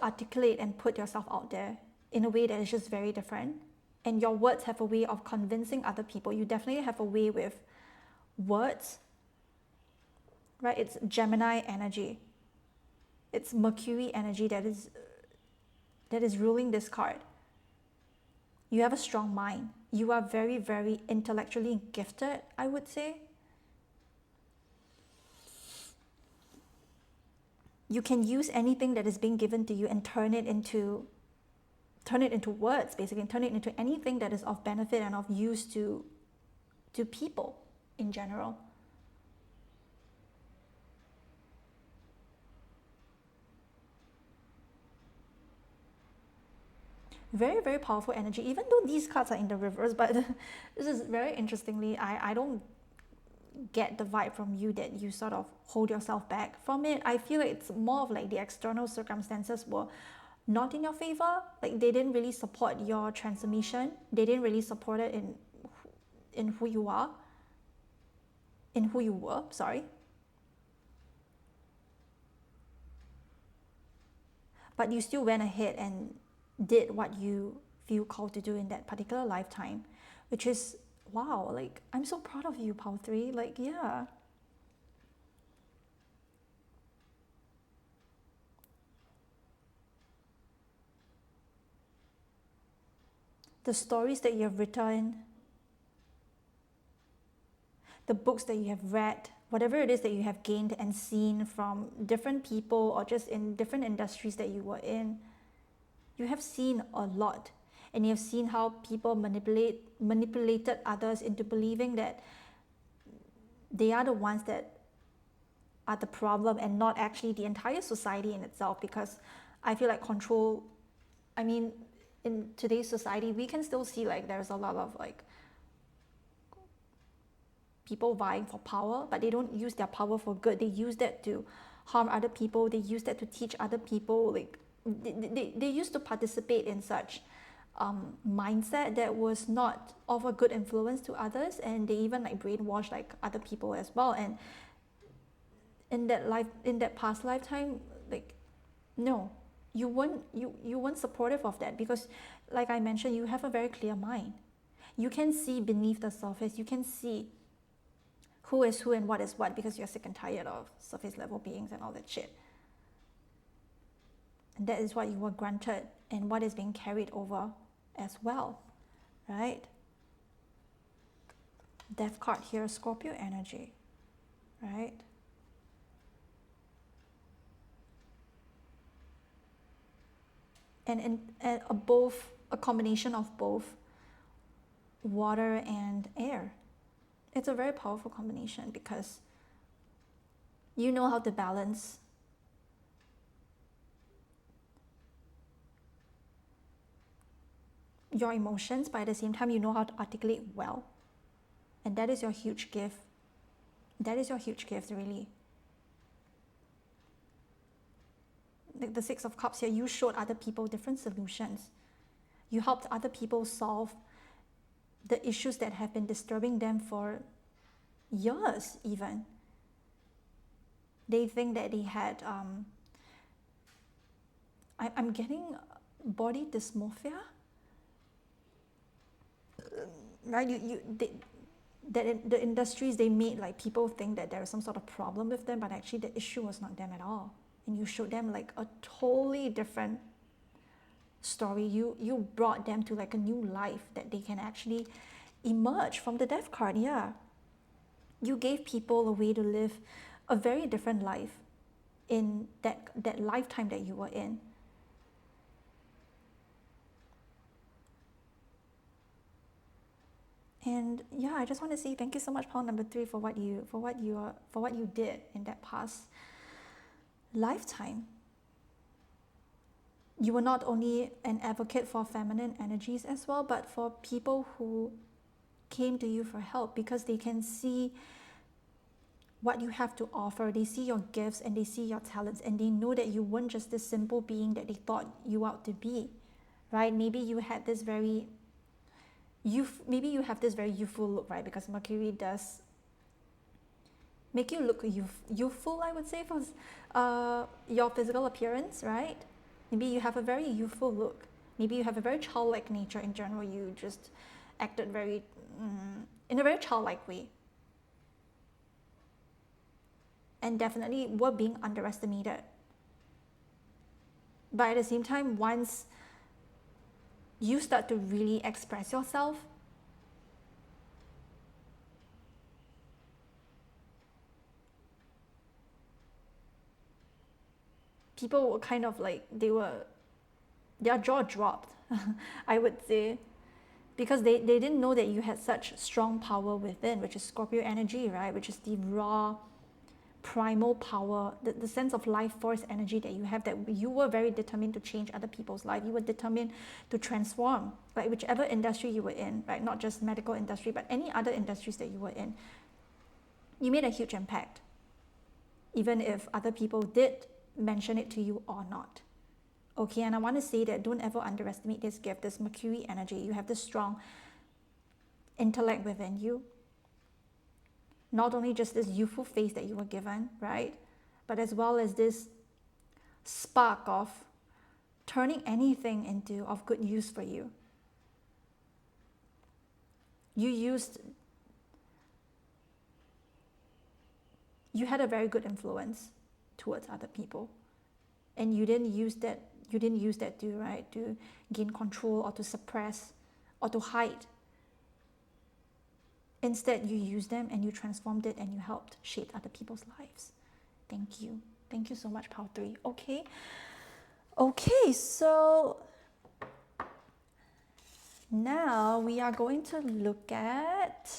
articulate and put yourself out there in a way that is just very different. And your words have a way of convincing other people. You definitely have a way with words, right? It's Gemini energy. It's Mercury energy that is ruling this card. You have a strong mind. You are very, very intellectually gifted, I would say. You can use anything that is being given to you and turn it into words, basically, and turn it into anything that is of benefit and of use to people in general. Very, very powerful energy, even though these cards are in the reverse, but this is very interestingly, I don't get the vibe from you that you sort of hold yourself back from it. I feel like it's more of like the external circumstances were not in your favor. Like they didn't really support your transformation. They didn't really support it in who you are, in who you were, sorry. But you still went ahead and did what you feel called to do in that particular lifetime, which is wow. Like I'm so proud of you, Power 3. Like yeah. The stories that you have written, the books that you have read, whatever it is that you have gained and seen from different people or just in different industries that you were in, you have seen a lot, and you have seen how people manipulated others into believing that they are the ones that are the problem and not actually the entire society in itself. Because I feel like control, I mean, in today's society we can still see like there's a lot of like people vying for power, but they don't use their power for good. They use that to harm other people. They use that to teach other people. Like they used to participate in such mindset that was not of a good influence to others, and they even like brainwash like other people as well. And in that past lifetime, like no, you weren't supportive of that, because like I mentioned, you have a very clear mind. You can see beneath the surface. You can see who is who and what is what, because you're sick and tired of surface level beings and all that shit. And that is what you were granted and what is being carried over as well, right? Death card here, Scorpio energy, right? And both, a combination of both water and air. It's a very powerful combination because you know how to balance your emotions, but at the same time you know how to articulate well. And that is your huge gift. That is your huge gift, really. Like the Six of Cups here, you showed other people different solutions. You helped other people solve the issues that have been disturbing them for years even. They think that they had, I'm getting body dysmorphia, right? The industries, they made like people think that there is some sort of problem with them, but actually the issue was not them at all. And you showed them like a totally different story. You brought them to like a new life that they can actually emerge from the death card. Yeah, you gave people a way to live a very different life in that lifetime that you were in. And yeah, I just want to say thank you so much, pile number 3, for what you did in that past lifetime. You were not only an advocate for feminine energies as well, but for people who came to you for help because they can see what you have to offer. They see your gifts and they see your talents, and they know that you weren't just this simple being that they thought you out to be, right? Maybe you had this very maybe you have this very youthful look, right? Because Mercury does make you look youthful, I would say, for your physical appearance, right? Maybe you have a very youthful look. Maybe you have a very childlike nature in general. You just acted very in a very childlike way, and definitely were being underestimated. But at the same time, once you start to really express yourself, people were kind of like, their jaw dropped, I would say, because they didn't know that you had such strong power within, which is Scorpio energy, right? Which is the raw, primal power, the sense of life force energy that you have, that you were very determined to change other people's life. You were determined to transform, like whichever industry you were in, right? Not just medical industry, but any other industries that you were in. You made a huge impact, even if other people did mention it to you or not. Okay, and I want to say that don't ever underestimate this gift, this Mercury energy. You have this strong intellect within you. Not only just this youthful face that you were given, right? But as well as this spark of turning anything into of good use for you. You had a very good influence towards other people. And you didn't use that to gain control or to suppress or to hide. Instead, you used them and you transformed it and you helped shape other people's lives. Thank you. Thank you so much, Pile 3. Okay, so now we are going to look at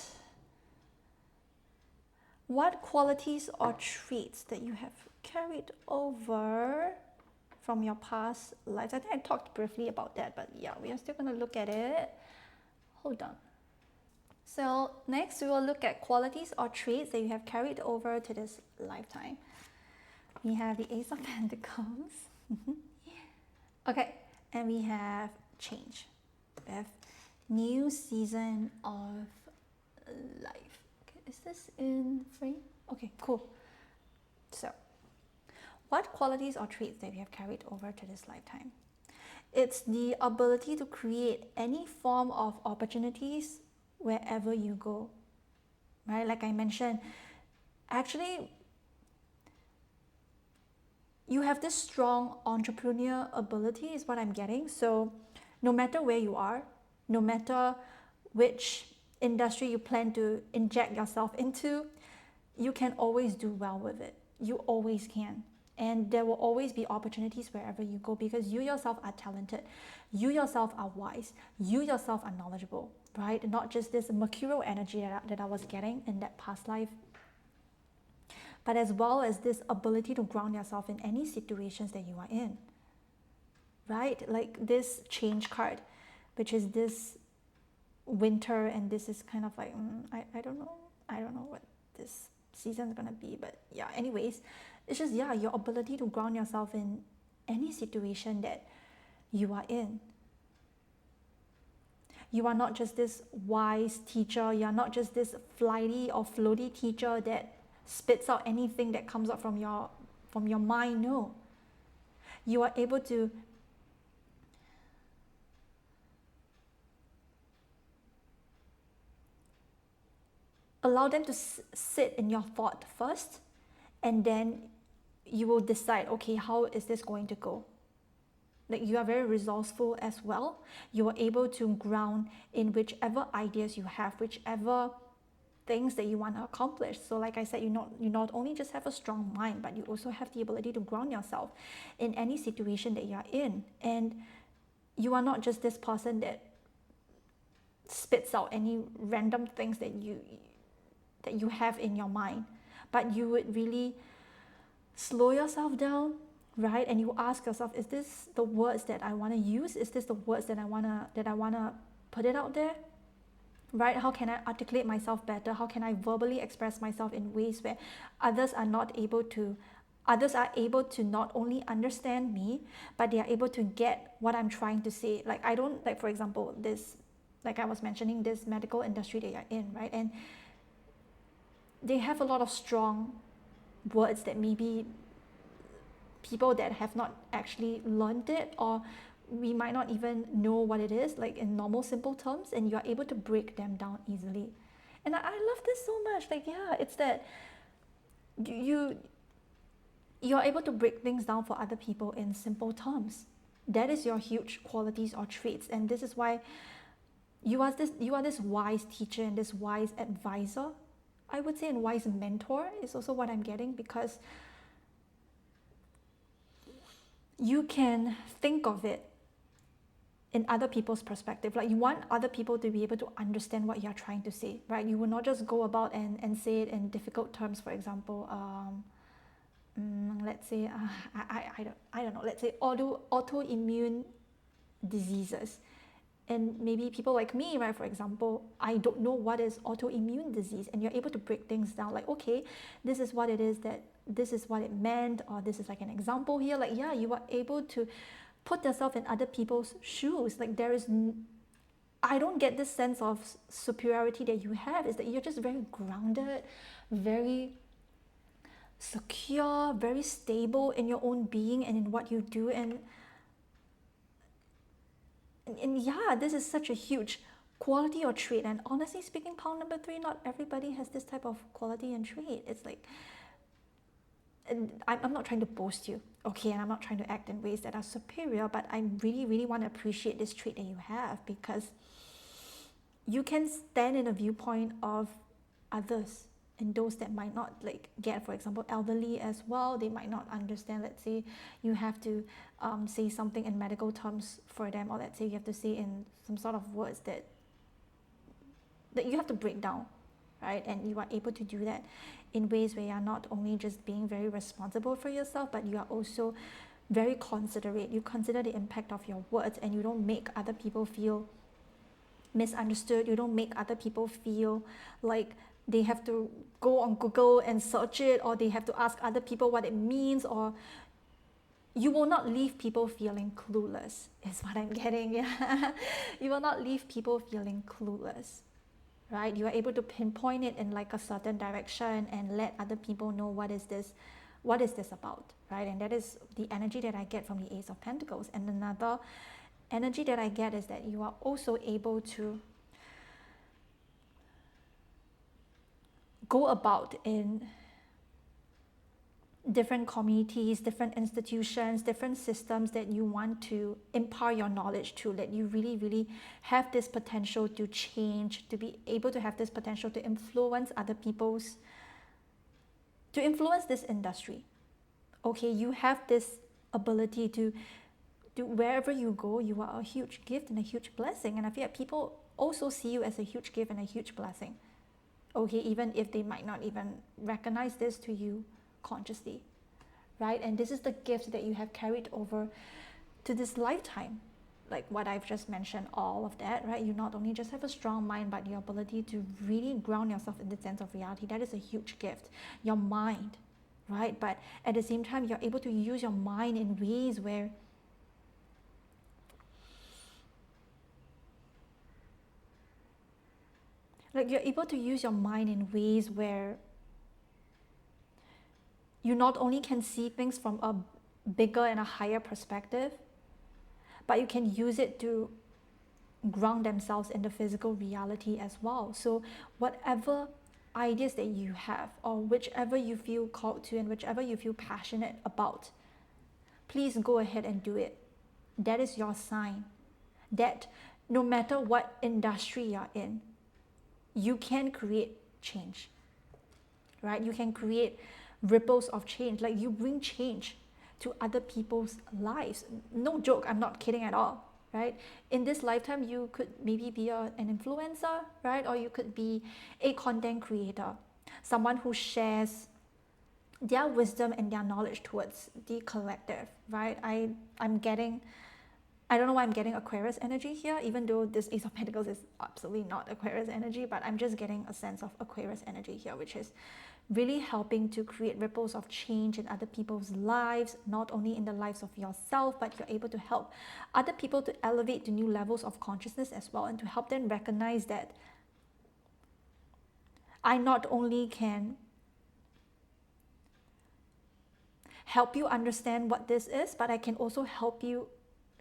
what qualities or traits that you have carried over from your past lives. I think I talked briefly about that, but yeah, we are still going to look at it. Hold on. So next we will look at qualities or traits that you have carried over to this lifetime. We have the Ace of Pentacles. Okay, and we have change. We have new season of life. Okay, is this in frame? Okay, cool. So, what qualities or traits that you have carried over to this lifetime? It's the ability to create any form of opportunities wherever you go. right? Like I mentioned, actually, you have this strong entrepreneur ability, is what I'm getting. So, no matter where you are, no matter which industry you plan to inject yourself into, you can always do well with it. You always can. And there will always be opportunities wherever you go because you yourself are talented. You yourself are wise. You yourself are knowledgeable, right? Not just this mercurial energy that I was getting in that past life, but as well as this ability to ground yourself in any situations that you are in, right? Like this change card, which is this winter, and this is kind of like, I don't know. I don't know what this season's gonna be, but yeah, anyways, it's just, yeah, your ability to ground yourself in any situation that you are in. You are not just this wise teacher, you are not just this flighty or floaty teacher that spits out anything that comes up from your mind. No, you are able to allow them to sit in your thought first, and then you will decide, okay, how is this going to go? Like, you are very resourceful as well. You are able to ground in whichever ideas you have, whichever things that you want to accomplish. So like I said, you not only just have a strong mind, but you also have the ability to ground yourself in any situation that you are in. And you are not just this person that spits out any random things that you have in your mind, but you would really slow yourself down, right? And you ask yourself, is this the words that I want to use? Is this the words that I want to put it out there? Right? How can I articulate myself better? How can I verbally express myself in ways where others are able to not only understand me, but they are able to get what I'm trying to say. Like, I don't, like, for example, this, like I was mentioning, this medical industry that you're in, right? And they have a lot of strong words that maybe people that have not actually learned it, or we might not even know what it is, like in normal simple terms, and you're able to break them down easily. And I love this so much. Like, yeah, it's that you're able to break things down for other people in simple terms. That is your huge qualities or traits, and this is why you are this wise teacher and this wise advisor, I would say, and wise mentor is also what I'm getting, because you can think of it in other people's perspective. Like, you want other people to be able to understand what you're trying to say, right? You will not just go about and say it in difficult terms. For example, let's say, I don't know, let's say autoimmune diseases. And maybe people like me, right, for example, I don't know what is autoimmune disease, and you're able to break things down, like, okay, this is what it is, that this is what it meant, or this is like an example here. Like, yeah, you are able to put yourself in other people's shoes. Like, I don't get this sense of superiority that you have. Is that you're just very grounded, very secure, very stable in your own being and in what you do. And yeah, this is such a huge quality or trait. And honestly speaking, pound number 3, not everybody has this type of quality and trait. It's like, and I'm not trying to boast you, okay, and I'm not trying to act in ways that are superior, but I really, really want to appreciate this trait that you have, because you can stand in a viewpoint of others, and those that might not, like, get, for example, elderly as well. They might not understand. Let's say you have to say something in medical terms for them, or let's say you have to say in some sort of words that you have to break down, right? And you are able to do that in ways where you are not only just being very responsible for yourself, but you are also very considerate. You consider the impact of your words, and you don't make other people feel misunderstood. You don't make other people feel like they have to go on Google and search it, or they have to ask other people what it means, or you will not leave people feeling clueless, is what I'm getting. Yeah. You will not leave people feeling clueless, right? You are able to pinpoint it in like a certain direction and let other people know what is this about, right? And that is the energy that I get from the Ace of Pentacles. And another energy that I get is that you are also able to go about in different communities, different institutions, different systems that you want to impart your knowledge to, that you really, really have this potential to change, to be able to have this potential to influence other people's, to influence this industry. Okay, you have this ability to wherever you go, you are a huge gift and a huge blessing. And I feel like people also see you as a huge gift and a huge blessing. Okay, even if they might not even recognize this to you consciously, right? And this is the gift that you have carried over to this lifetime. Like what I've just mentioned, all of that, right? You not only just have a strong mind, but your ability to really ground yourself in the sense of reality. That is a huge gift. Your mind, right? But at the same time, you're able to use your mind in ways where you're able to use your mind in ways where you not only can see things from a bigger and a higher perspective, but you can use it to ground themselves in the physical reality as well. So whatever ideas that you have, or whichever you feel called to and whichever you feel passionate about, please go ahead and do it. That is your sign that no matter what industry you're in, you can create change, right? You can create ripples of change. Like you bring change to other people's lives. No joke, I'm not kidding at all, right? In this lifetime, you could maybe be an influencer, right? Or you could be a content creator, someone who shares their wisdom and their knowledge towards the collective, right? I'm getting, I don't know why I'm getting Aquarius energy here, even though this Ace of Pentacles is absolutely not Aquarius energy, but I'm just getting a sense of Aquarius energy here, which is really helping to create ripples of change in other people's lives, not only in the lives of yourself, but you're able to help other people to elevate to new levels of consciousness as well, and to help them recognize that I not only can help you understand what this is, but I can also help you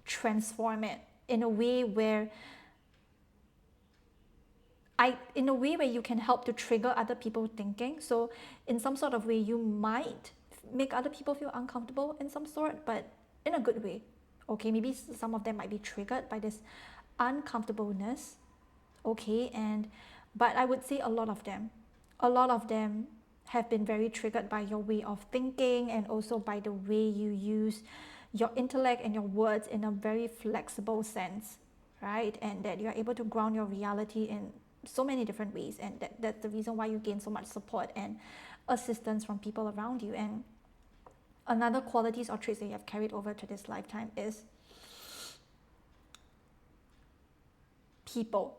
transform it in a way where you can help to trigger other people thinking. So in some sort of way, you might make other people feel uncomfortable in some sort, but in a good way. Okay, maybe some of them might be triggered by this uncomfortableness. Okay, but I would say a lot of them have been very triggered by your way of thinking, and also by the way you use your intellect and your words in a very flexible sense, right? And that you're able to ground your reality in so many different ways, and that's the reason why you gain so much support and assistance from people around you. And another qualities or traits that you have carried over to this lifetime is people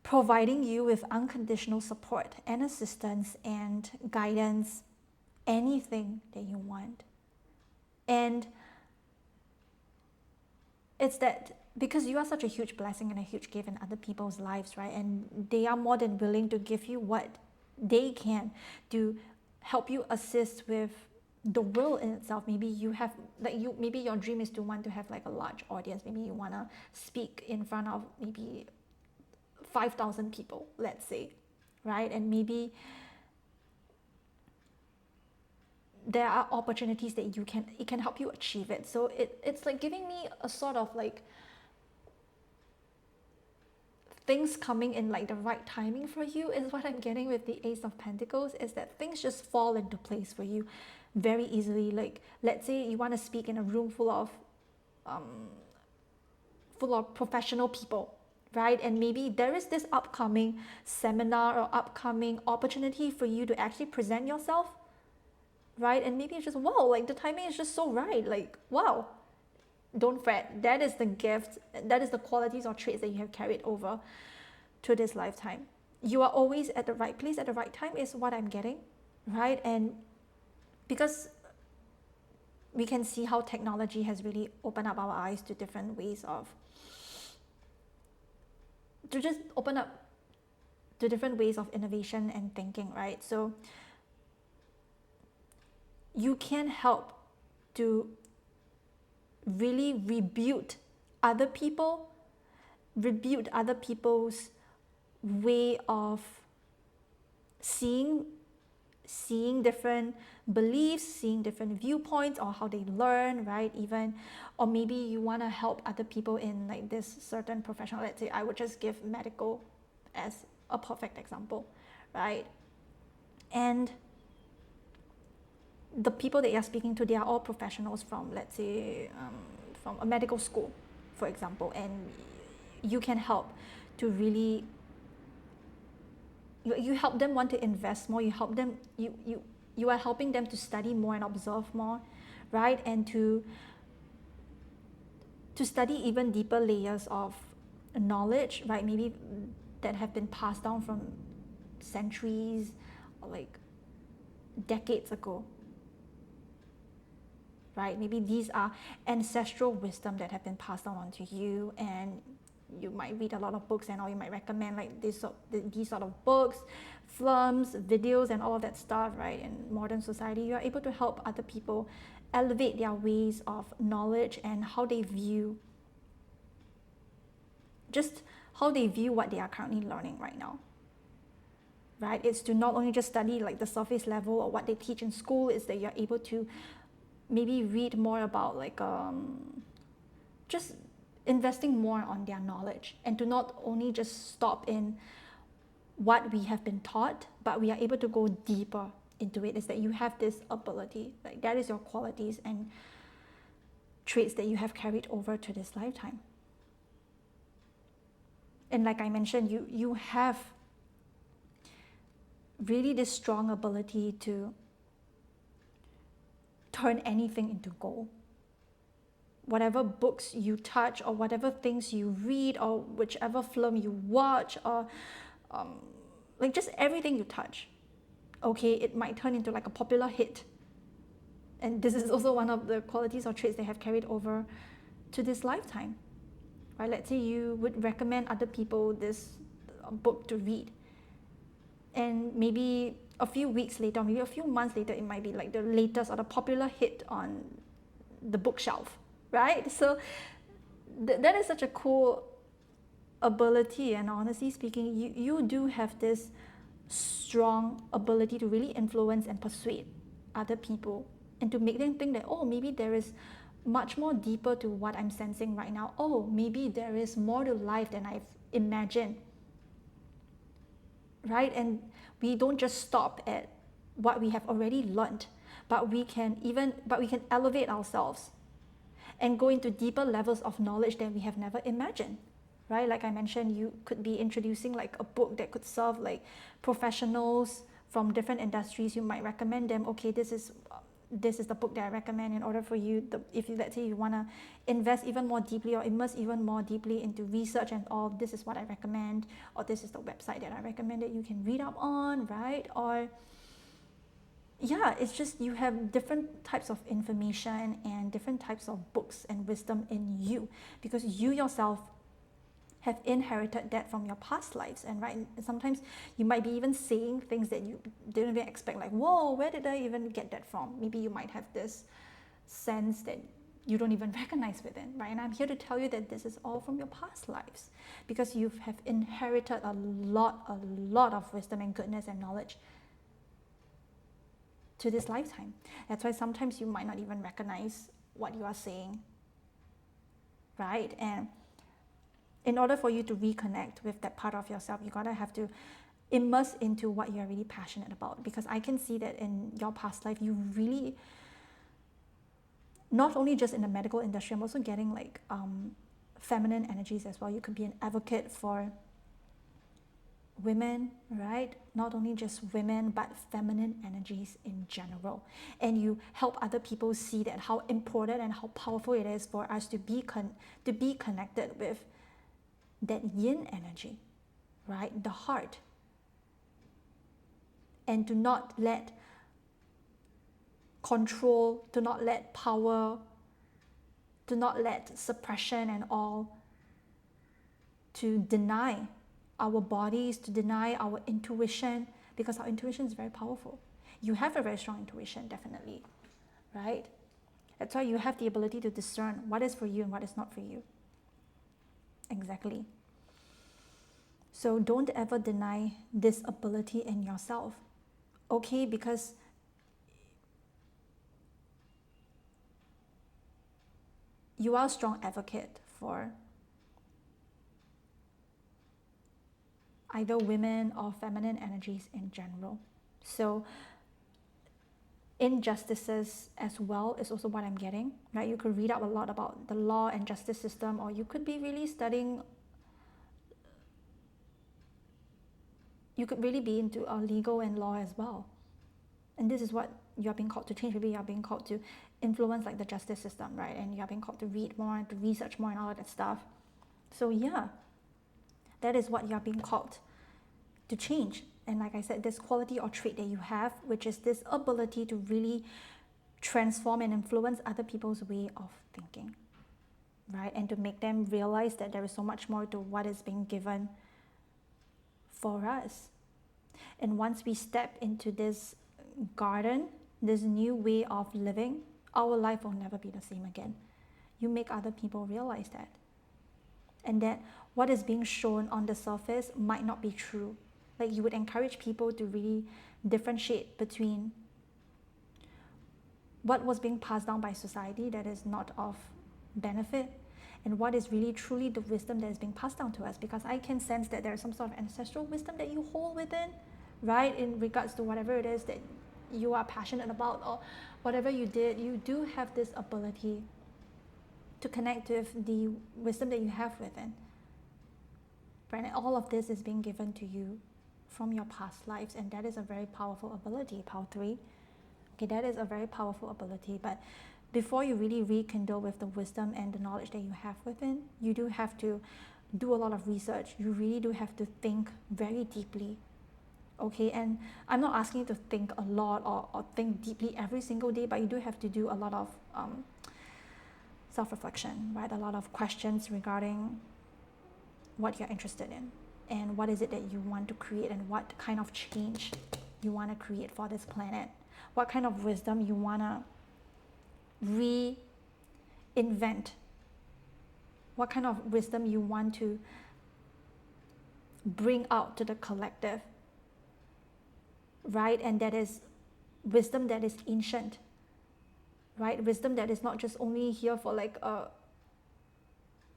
providing you with unconditional support and assistance and guidance, anything that you want. And it's that because you are such a huge blessing and a huge gift in other people's lives, right? And they are more than willing to give you what they can to help you assist with the world in itself. Maybe you have maybe your dream is to want to have like a large audience. Maybe you want to speak in front of maybe 5,000 people, let's say, right? And maybe there are opportunities that it can help you achieve it. So it's like giving me a sort of like things coming in like the right timing for you is what I'm getting with the Ace of Pentacles, is that things just fall into place for you very easily. Like let's say you want to speak in a room full of professional people, right? And maybe there is this upcoming seminar or upcoming opportunity for you to actually present yourself, right? And maybe it's just, wow, like the timing is just so right, like wow. Don't fret. That is the gift, that is the qualities or traits that you have carried over to this lifetime. You are always at the right place at the right time is what I'm getting, right? And because we can see how technology has really opened up our eyes to different ways of, to just open up to different ways of innovation and thinking, right? So you can help to really rebuke other people's way of seeing different beliefs, seeing different viewpoints, or how they learn, right? Even, or maybe you want to help other people in like this certain profession. Let's say I would just give medical as a perfect example, right? And the people that you're speaking to, they are all professionals from, let's say, from a medical school, for example, and you can help to really, you help them want to invest more, you help them, you are helping them to study more and observe more, right? And to study even deeper layers of knowledge, right? Maybe that have been passed down from centuries or like decades ago, right? Maybe these are ancestral wisdom that have been passed down onto you, and you might read a lot of books and all, you might recommend like these sort of books, films, videos, and all of that stuff, right? In modern society, you are able to help other people elevate their ways of knowledge and how they view, just how they view what they are currently learning right now, right? It's to not only just study like the surface level or what they teach in school, is that you're able to maybe read more about like just investing more on their knowledge, and to not only just stop in what we have been taught, but we are able to go deeper into it. Is that you have this ability, like that is your qualities and traits that you have carried over to this lifetime. And like I mentioned, you have really this strong ability to turn anything into gold. Whatever books you touch, or whatever things you read, or whichever film you watch, or like just everything you touch, okay, it might turn into like a popular hit. And this is also one of the qualities or traits they have carried over to this lifetime, right? Let's say you would recommend other people this book to read, and maybe a few weeks later, or maybe a few months later, it might be like the latest or the popular hit on the bookshelf, right? So that is such a cool ability. And honestly speaking, you do have this strong ability to really influence and persuade other people, and to make them think that, oh, maybe there is much more deeper to what I'm sensing right now. Oh, maybe there is more to life than I've imagined, right? And we don't just stop at what we have already learned, but we can elevate ourselves and go into deeper levels of knowledge that we have never imagined, right? Like I mentioned, you could be introducing like a book that could serve like professionals from different industries. You might recommend them, okay, this is the book that I recommend in order for you, if you, let's say you want to invest even more deeply or immerse even more deeply into research and all, this is what I recommend, or this is the website that I recommend that you can read up on, right? Or yeah, it's just you have different types of information and different types of books and wisdom in you, because you yourself have inherited that from your past lives. And right, sometimes you might be even saying things that you didn't even expect, like, whoa, where did I even get that from? Maybe you might have this sense that you don't even recognize within, right? And I'm here to tell you that this is all from your past lives, because you have inherited a lot of wisdom and goodness and knowledge to this lifetime. That's why sometimes you might not even recognize what you are saying, right? And in order for you to reconnect with that part of yourself, you gotta have to immerse into what you're really passionate about. Because I can see that in your past life, you really, not only just in the medical industry, I'm also getting like feminine energies as well. You could be an advocate for women, right? Not only just women, but feminine energies in general. And you help other people see that how important and how powerful it is for us to be connected with that yin energy, right? The heart. And to not let control, to not let power, to not let suppression and all, to deny our bodies, to deny our intuition, because our intuition is very powerful. You have a very strong intuition, definitely, right? That's why you have the ability to discern what is for you and what is not for you. Exactly. So don't ever deny this ability in yourself, okay? Because you are a strong advocate for either women or feminine energies in general. So injustices as well is also what I'm getting, right? You could read up a lot about the law and justice system, or you could be really studying, you could really be into legal and law as well. And this is what you're being called to change. Maybe you're being called to influence like the justice system, right? And you're being called to read more, to research more and all of that stuff. So yeah, that is what you're being called to change. And like I said, this quality or trait that you have, which is this ability to really transform and influence other people's way of thinking, right? And to make them realize that there is so much more to what is being given for us. And once we step into this garden, this new way of living, our life will never be the same again. You make other people realize that. And that what is being shown on the surface might not be true. Like you would encourage people to really differentiate between what was being passed down by society that is not of benefit and what is really truly the wisdom that is being passed down to us, because I can sense that there is some sort of ancestral wisdom that you hold within, right, in regards to whatever it is that you are passionate about or whatever you did. You do have this ability to connect with the wisdom that you have within, right? And all of this is being given to you from your past lives, and that is a very powerful ability. Power 3. Okay, that is a very powerful ability. But before you really rekindle with the wisdom and the knowledge that you have within, you do have to do a lot of research. You really do have to think very deeply. Okay, and I'm not asking you to think a lot or think deeply every single day, but you do have to do a lot of self-reflection, right? A lot of questions regarding what you're interested in and what is it that you want to create and what kind of change you want to create for this planet. What kind of wisdom you want to reinvent. What kind of wisdom you want to bring out to the collective, right? And that is wisdom that is ancient, right? Wisdom that is not just only here for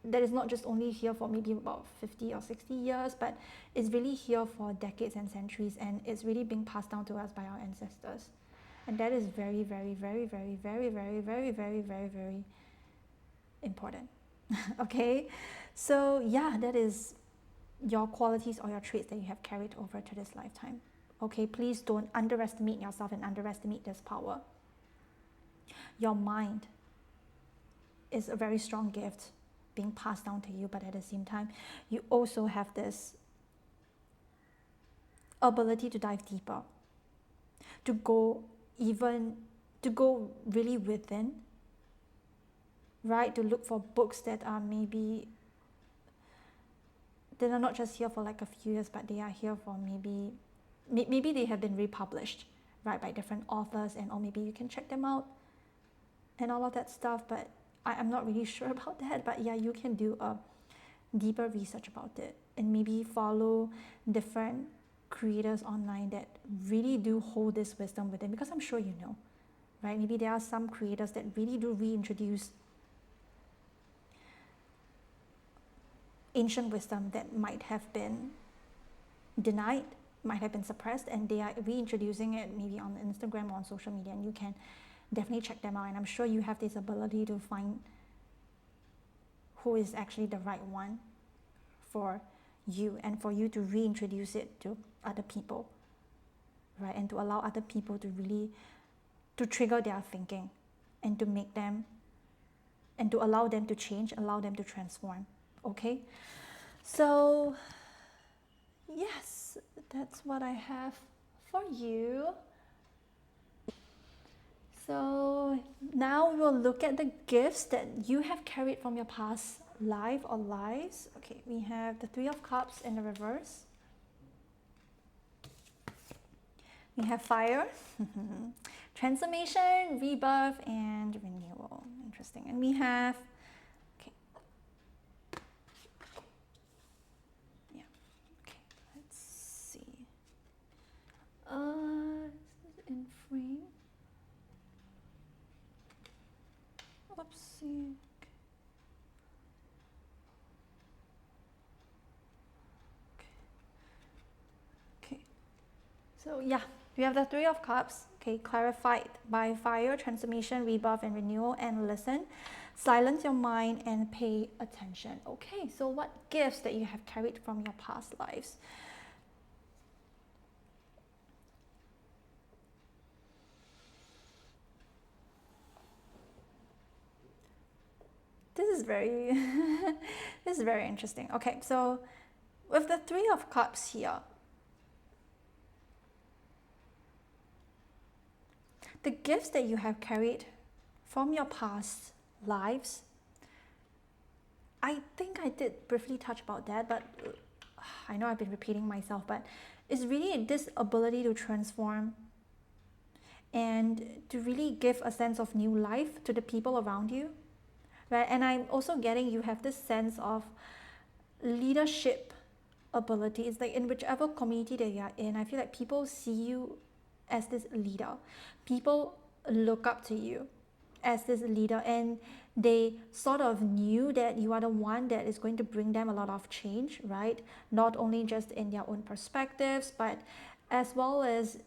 that is not just only here for maybe about 50 or 60 years, but it's really here for decades and centuries, and it's really being passed down to us by our ancestors. And that is very, very, very, very, very, very, very, very, very, very important. Okay? So yeah, that is your qualities or your traits that you have carried over to this lifetime. Okay, please don't underestimate yourself and underestimate this power. Your mind is a very strong gift being passed down to you, but at the same time, you also have this ability to dive deeper, to go really within, right? To look for books that are maybe, that are not just here for like a few years, but they are here for maybe they have been republished, right, by different authors, and or maybe you can check them out and all of that stuff. But I'm not really sure about that. But yeah, you can do a deeper research about it and maybe follow different creators online that really do hold this wisdom within, because I'm sure you know, right? Maybe there are some creators that really do reintroduce ancient wisdom that might have been denied, might have been suppressed, and they are reintroducing it maybe on Instagram or on social media, and you can definitely check them out. And I'm sure you have this ability to find who is actually the right one for you, and for you to reintroduce it to other people, right? And to allow other people to really to trigger their thinking and to make them, and to allow them to change, allow them to transform. Okay, so yes, that's what I have for you. So now we'll look at the gifts that you have carried from your past life or lives. Okay, we have the 3 of Cups in the reverse. We have fire, transformation, rebirth, and renewal. Interesting. And we have, okay. Yeah, okay. So yeah, we have the Three of Cups, okay, clarified by fire, transformation, rebirth, and renewal, and listen. Silence your mind and pay attention. Okay, so what gifts that you have carried from your past lives? This is very this is very interesting. Okay, so with the Three of Cups here, the gifts that you have carried from your past lives, I think I did briefly touch about that, but I know I've been repeating myself, but it's really this ability to transform and to really give a sense of new life to the people around you, right? And I'm also getting you have this sense of leadership ability. It's like in whichever community that you are in, I feel like people see you as this leader. People look up to you as this leader, and they sort of knew that you are the one that is going to bring them a lot of change, right? Not only just in their own perspectives, but as well as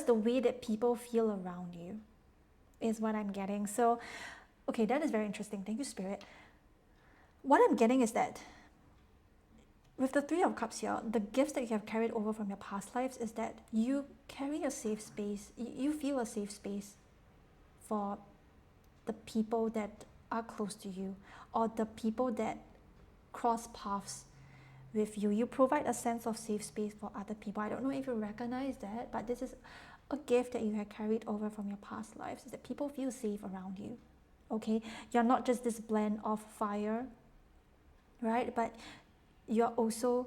the way that people feel around you is what I'm getting. So okay, that is very interesting. Thank you, Spirit. What I'm getting is that with the Three of Cups here, the gifts that you have carried over from your past lives is that you carry a safe space. You feel a safe space for the people that are close to you, or the people that cross paths with you. You provide a sense of safe space for other people. I don't know if you recognize that, but this is a gift that you have carried over from your past lives, is that people feel safe around you. Okay, you're not just this blend of fire, right? But you're also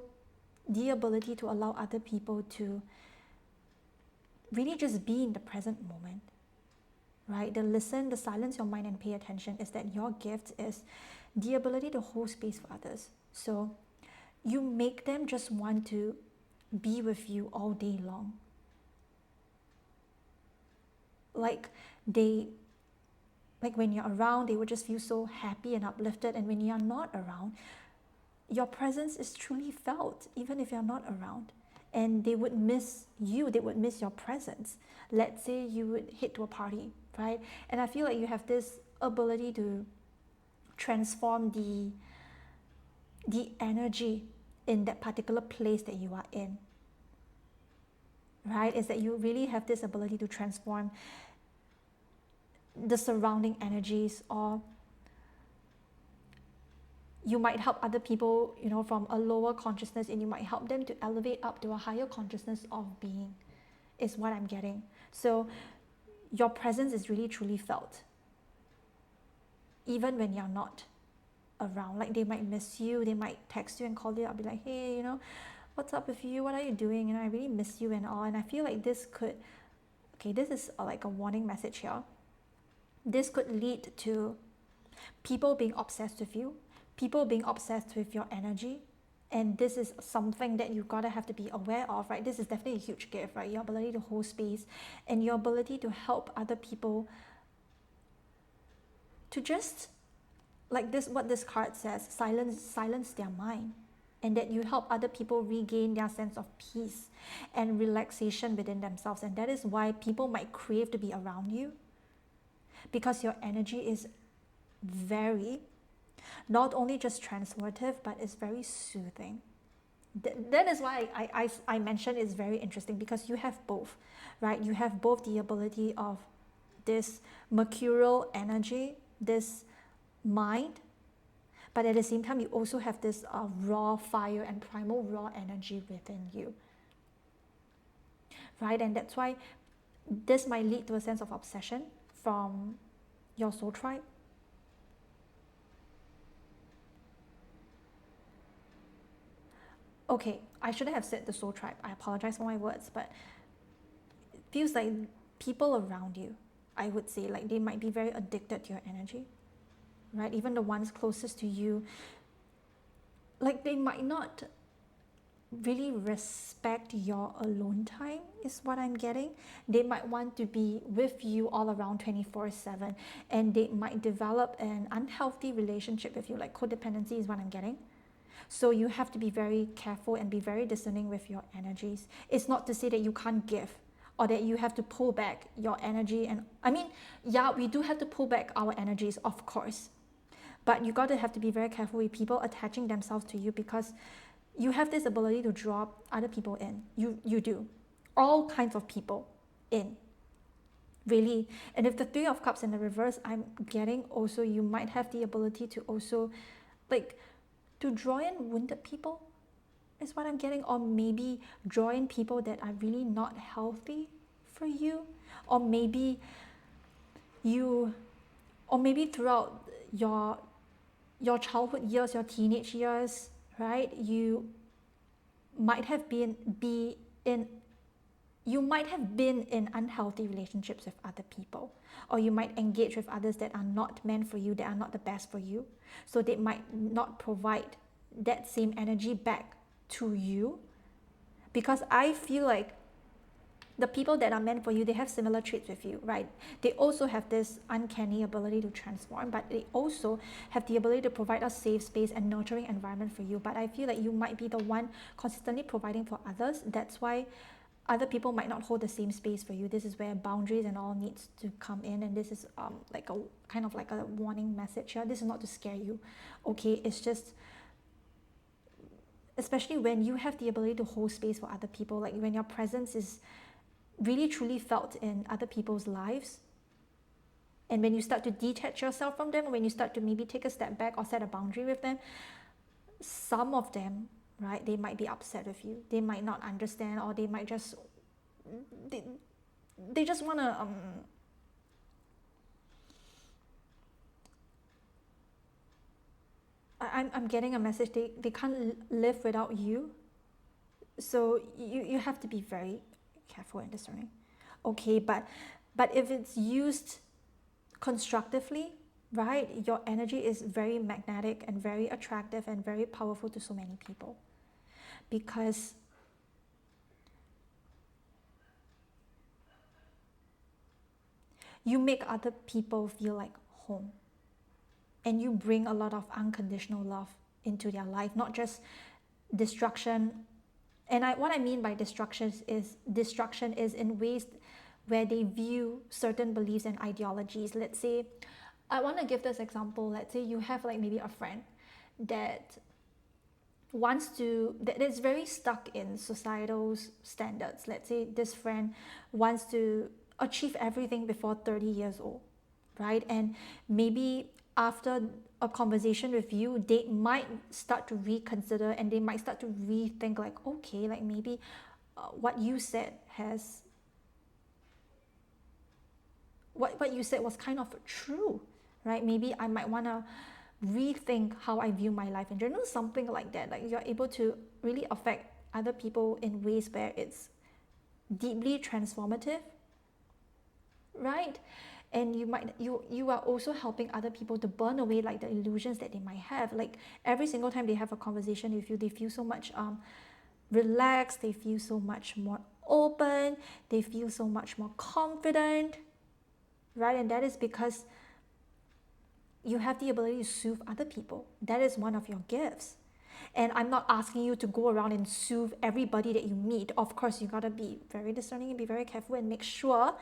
the ability to allow other people to really just be in the present moment, right? The listen, the silence your mind and pay attention is that your gift is the ability to hold space for others. So you make them just want to be with you all day long. Like when you're around, they would just feel so happy and uplifted. And when you're not around, your presence is truly felt, even if you're not around. And they would miss you, they would miss your presence. Let's say you would head to a party, right? And I feel like you have this ability to transform the energy in that particular place that you are in, right? Is that you really have this ability to transform the surrounding energies, or you might help other people, from a lower consciousness, and you might help them to elevate up to a higher consciousness of being, is what I'm getting. So your presence is really truly felt, even when you're not around. Like they might miss you, they might text you and call you up, be like, hey, what's up with you? What are you doing? I really miss you and all. And I feel like this is like a warning message here. This could lead to people being obsessed with you, people being obsessed with your energy. And this is something that you gotta have to be aware of, right? This is definitely a huge gift, right? Your ability to hold space and your ability to help other people to just, like this, what this card says, silence their mind. And that you help other people regain their sense of peace and relaxation within themselves. And that is why people might crave to be around you, because your energy is very, not only just transformative, but it's very soothing. That is why I mentioned it's very interesting, because you have both, right? You have both the ability of this mercurial energy, this mind, but at the same time, you also have this raw fire and primal raw energy within you, right? And that's why this might lead to a sense of obsession from your soul tribe. Okay, I shouldn't have said the soul tribe. I apologize for my words, but it feels like people around you, I would say, like they might be very addicted to your energy, right? Even the ones closest to you, like they might not really respect your alone time is what I'm getting. They might want to be with you all around 24/7, and they might develop an unhealthy relationship with you, like codependency is what I'm getting. So you have to be very careful and be very discerning with your energies. It's not to say that you can't give or that you have to pull back your energy. And I mean, yeah, we do have to pull back our energies, of course. But you got to have to be very careful with people attaching themselves to you, because you have this ability to draw other people in. You do. All kinds of people in. Really. And if the Three of Cups in the reverse, I'm getting also you might have the ability to also like to draw in wounded people is what I'm getting, or maybe draw in people that are really not healthy for you, or maybe you, or maybe throughout your childhood years, your teenage years, right? You might have been in unhealthy relationships with other people, or you might engage with others that are not meant for you, that are not the best for you. So they might not provide that same energy back to you, because I feel like the people that are meant for you, they have similar traits with you, right? They also have this uncanny ability to transform, but they also have the ability to provide a safe space and nurturing environment for you. But I feel like you might be the one consistently providing for others. That's why other people might not hold the same space for you. This is where boundaries and all needs to come in, and this is like a kind of like a warning message here. This is not to scare you, okay? It's just, especially when you have the ability to hold space for other people, like when your presence is really truly felt in other people's lives, and when you start to detach yourself from them, when you start to maybe take a step back or set a boundary with them, some of them, right, they might be upset with you, they might not understand, or they might just they just want to I'm getting a message, they can't live without you. So you have to be very careful and discerning, okay? But if it's used constructively, right, your energy is very magnetic and very attractive and very powerful to so many people, because you make other people feel like home, and you bring a lot of unconditional love into their life, not just destruction. And what I mean by destruction is in ways where they view certain beliefs and ideologies. Let's say, I want to give this example. Let's say you have like maybe a friend that that is very stuck in societal standards. Let's say this friend wants to achieve everything before 30 years old, right? And maybe after a conversation with you, they might start to reconsider, and they might start to rethink, like, okay, like maybe what you said what you said was kind of true, right? Maybe I might want to rethink how I view my life in general, something like that. Like you're able to really affect other people in ways where it's deeply transformative, right? And you are also helping other people to burn away like the illusions that they might have. Like every single time they have a conversation with you, they feel so much relaxed, they feel so much more open, they feel so much more confident, right? And that is because you have the ability to soothe other people. That is one of your gifts. And I'm not asking you to go around and soothe everybody that you meet. Of course, you gotta be very discerning and be very careful and make sure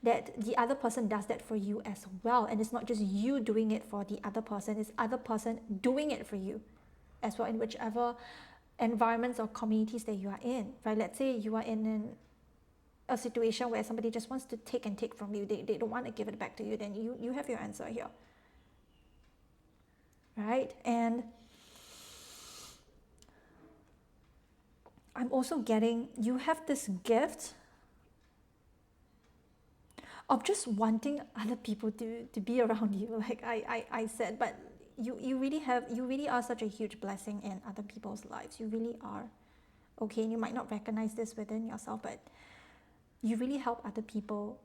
that the other person does that for you as well. And it's not just you doing it for the other person, it's other person doing it for you as well, in whichever environments or communities that you are in, right? Let's say you are in a situation where somebody just wants to take and take from you, they don't want to give it back to you, then you have your answer here, right? And I'm also getting, you have this gift of just wanting other people to be around you, like I said. But you really are such a huge blessing in other people's lives. You really are, okay? And you might not recognize this within yourself, but you really help other people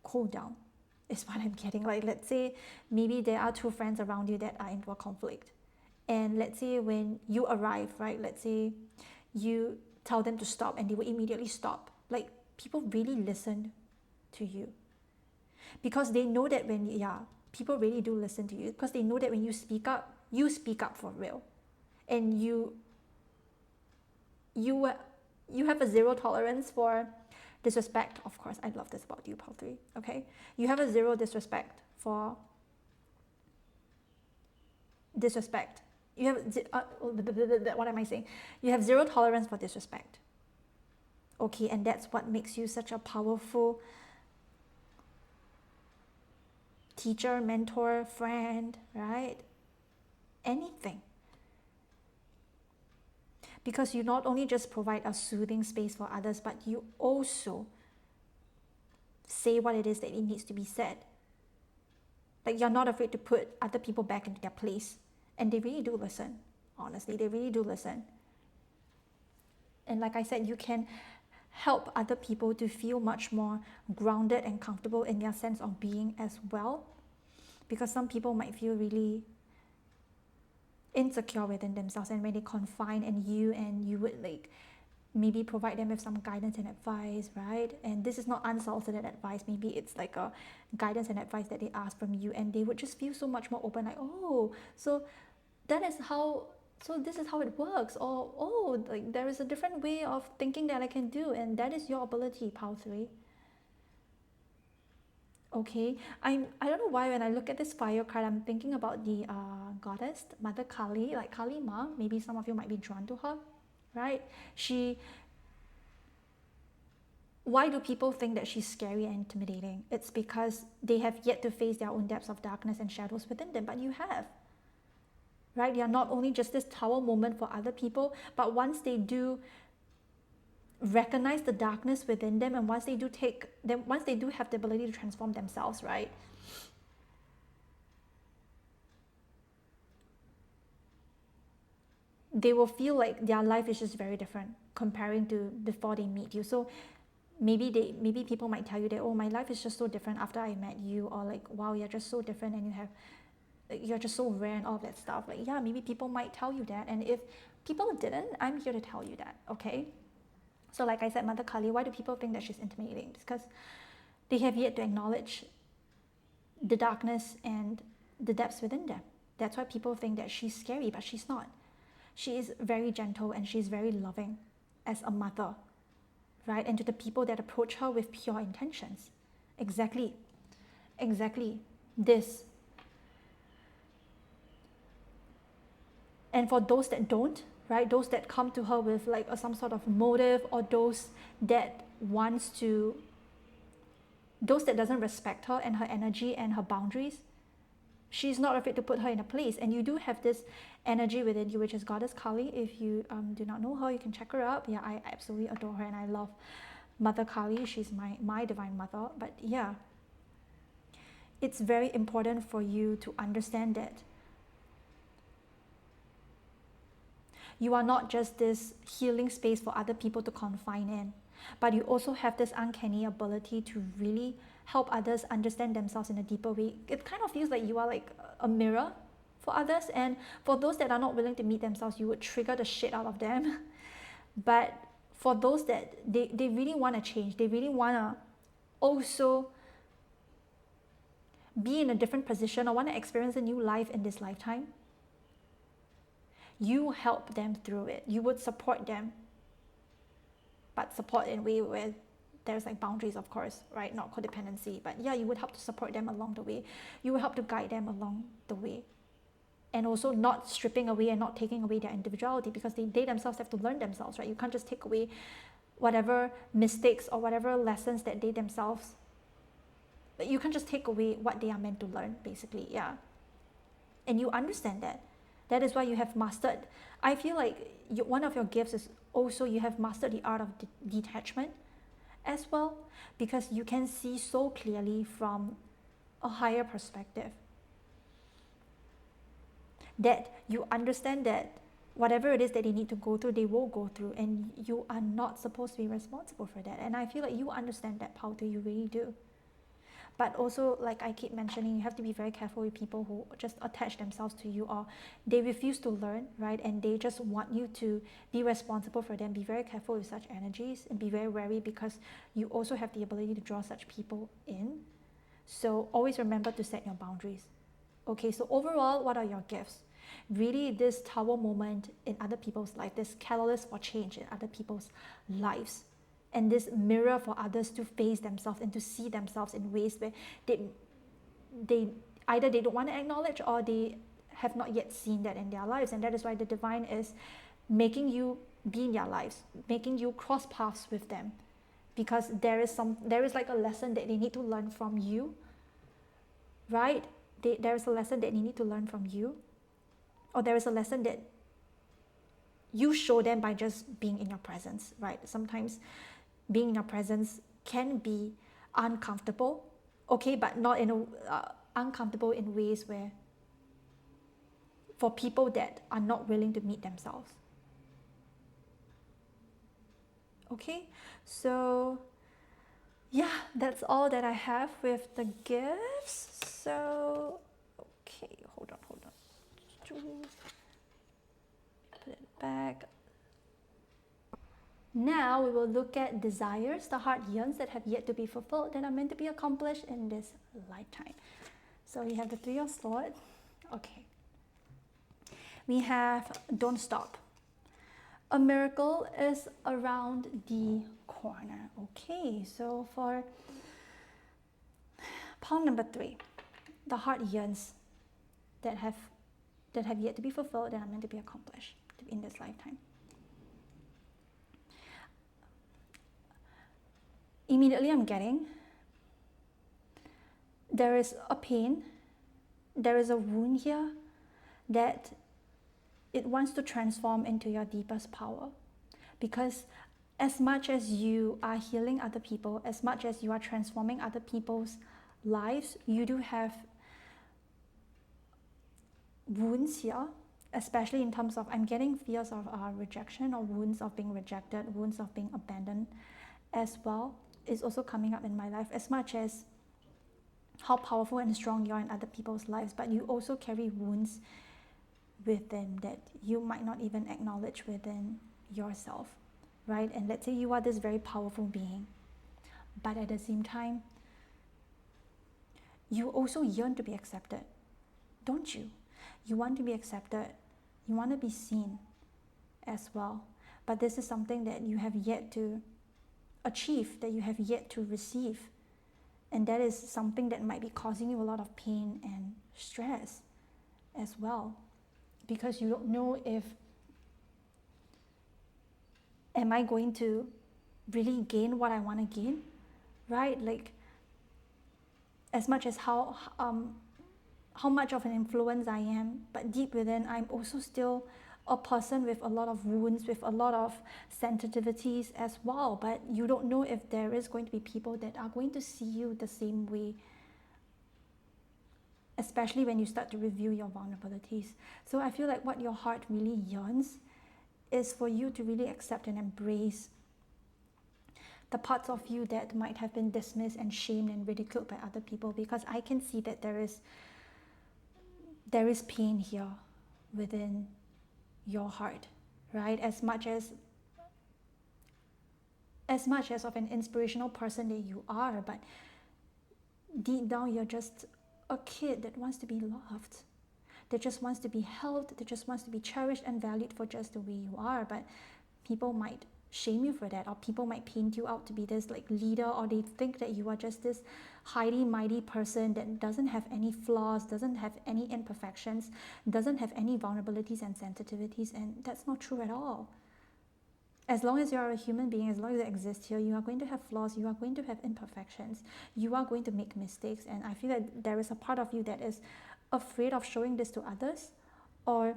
cool down, is what I'm getting. Like let's say maybe there are two friends around you that are into a conflict, and let's say when you arrive, right, let's say you tell them to stop and they will immediately stop. Like, people really listen to you because they know that when, yeah, people really do listen to you because they know that when you speak up for real, and you you have a zero tolerance for disrespect. Of course, I love this about you, Pal 3. Okay, you have a zero disrespect for disrespect. You have what am I saying? You have zero tolerance for disrespect. Okay, and that's what makes you such a powerful teacher, mentor, friend, right? Anything. Because you not only just provide a soothing space for others, but you also say what it is that it needs to be said. Like, you're not afraid to put other people back into their place. And they really do listen. Honestly, they really do listen. And like I said, you can help other people to feel much more grounded and comfortable in their sense of being as well. Because some people might feel really insecure within themselves, and when they confine in you, and you would like maybe provide them with some guidance and advice, right? And this is not unsolicited advice. Maybe it's like a guidance and advice that they ask from you, and they would just feel so much more open, like, oh, so this is how it works, or oh, like there is a different way of thinking that I can do, and that is your ability, Pal 3. Okay, I don't know why when I look at this fire card, I'm thinking about the goddess, Mother Kali, like Kali Ma. Maybe some of you might be drawn to her, right? Why do people think that she's scary and intimidating? It's because they have yet to face their own depths of darkness and shadows within them, but you have. Right? They are not only just this tower moment for other people, but once they do recognize the darkness within them, and once they do have the ability to transform themselves, right? They will feel like their life is just very different comparing to before they meet you. So maybe people might tell you that, oh, my life is just so different after I met you, or like, wow, you're just so different, and you're just so rare and all of that stuff. Like, yeah, maybe people might tell you that, and if people didn't, I'm here to tell you that. Okay, so like I said, Mother Kali, why do people think that she's intimidating? Because they have yet to acknowledge the darkness and the depths within them. That's why people think that she's scary, but she's not. She is very gentle and she's very loving as a mother, right? And to the people that approach her with pure intentions. Exactly this. And for those that don't, right, those that come to her with like some sort of motive, or those that doesn't respect her and her energy and her boundaries, she's not afraid to put her in a place. And you do have this energy within you, which is Goddess Kali. If you do not know her, you can check her up. Yeah, I absolutely adore her, and I love Mother Kali. She's my divine mother. But yeah, it's very important for you to understand that you are not just this healing space for other people to confine in, but you also have this uncanny ability to really help others understand themselves in a deeper way. It kind of feels like you are like a mirror for others, and for those that are not willing to meet themselves, you would trigger the shit out of them. But for those that they really want to change, they really want to also be in a different position or want to experience a new life in this lifetime, you help them through it. You would support them, but support in a way where there's like boundaries, of course, right? Not codependency, but yeah, you would help to support them along the way. You would help to guide them along the way. And also not stripping away and not taking away their individuality, because they themselves have to learn themselves, right? You can't just take away whatever mistakes or whatever lessons that they themselves, you can't just take away what they are meant to learn, basically, yeah. And you understand that. That is why you have mastered. I feel like one of your gifts is also you have mastered the art of detachment as well, because you can see so clearly from a higher perspective, that you understand that whatever it is that they need to go through, they will go through, and you are not supposed to be responsible for that. And I feel like you understand that, Pautu, you really do. But also, like I keep mentioning, you have to be very careful with people who just attach themselves to you, or they refuse to learn, right? And they just want you to be responsible for them. Be very careful with such energies and be very wary, because you also have the ability to draw such people in. So always remember to set your boundaries. Okay, so overall, what are your gifts? Really, this tower moment in other people's life, this catalyst for change in other people's lives, and this mirror for others to face themselves and to see themselves in ways where they either they don't want to acknowledge, or they have not yet seen that in their lives. And that is why the divine is making you be in their lives, making you cross paths with them, because there is like a lesson that they need to learn from you, right? There is a lesson that they need to learn from you, or there is a lesson that you show them by just being in your presence, right? Sometimes being in your presence can be uncomfortable, okay, but not in a uncomfortable in ways where for people that are not willing to meet themselves. Okay, so yeah, that's all that I have with the gifts. So okay, hold on. Put it back. Now we will look at desires the heart yearns that have yet to be fulfilled, that are meant to be accomplished in this lifetime. So we have the Three of Swords. Okay. We have don't stop. A miracle is around the corner. Okay, so for pile number 3, the heart yearns that have yet to be fulfilled, that are meant to be accomplished in this lifetime. Immediately I'm getting, there is a pain, there is a wound here that it wants to transform into your deepest power. Because as much as you are healing other people, as much as you are transforming other people's lives, you do have wounds here, especially in terms of, I'm getting fears of rejection, or wounds of being rejected, wounds of being abandoned as well, is also coming up in my life. As much as how powerful and strong you are in other people's lives, but you also carry wounds within that you might not even acknowledge within yourself, right? And let's say you are this very powerful being, but at the same time, you also yearn to be accepted, don't you? You want to be accepted, you want to be seen as well. But this is something that you have yet to achieve, that you have yet to receive. And that is something that might be causing you a lot of pain and stress as well. Because you don't know if, am I going to really gain what I want to gain, right? Like, as much as how much of an influence I am, but deep within, I'm also still a person with a lot of wounds, with a lot of sensitivities as well. But you don't know if there is going to be people that are going to see you the same way, especially when you start to review your vulnerabilities. So I feel like what your heart really yearns is for you to really accept and embrace the parts of you that might have been dismissed and shamed and ridiculed by other people, because I can see that there is pain here within your heart, right? As much as of an inspirational person that you are, but deep down you're just a kid that wants to be loved, that just wants to be held, that just wants to be cherished and valued for just the way you are. But people might shame you for that, or people might paint you out to be this like leader, or they think that you are just this highly mighty person that doesn't have any flaws, doesn't have any imperfections, doesn't have any vulnerabilities and sensitivities. And that's not true at all. As long as you are a human being, as long as you exist here, you are going to have flaws, you are going to have imperfections, you are going to make mistakes. And I feel that there is a part of you that is afraid of showing this to others, or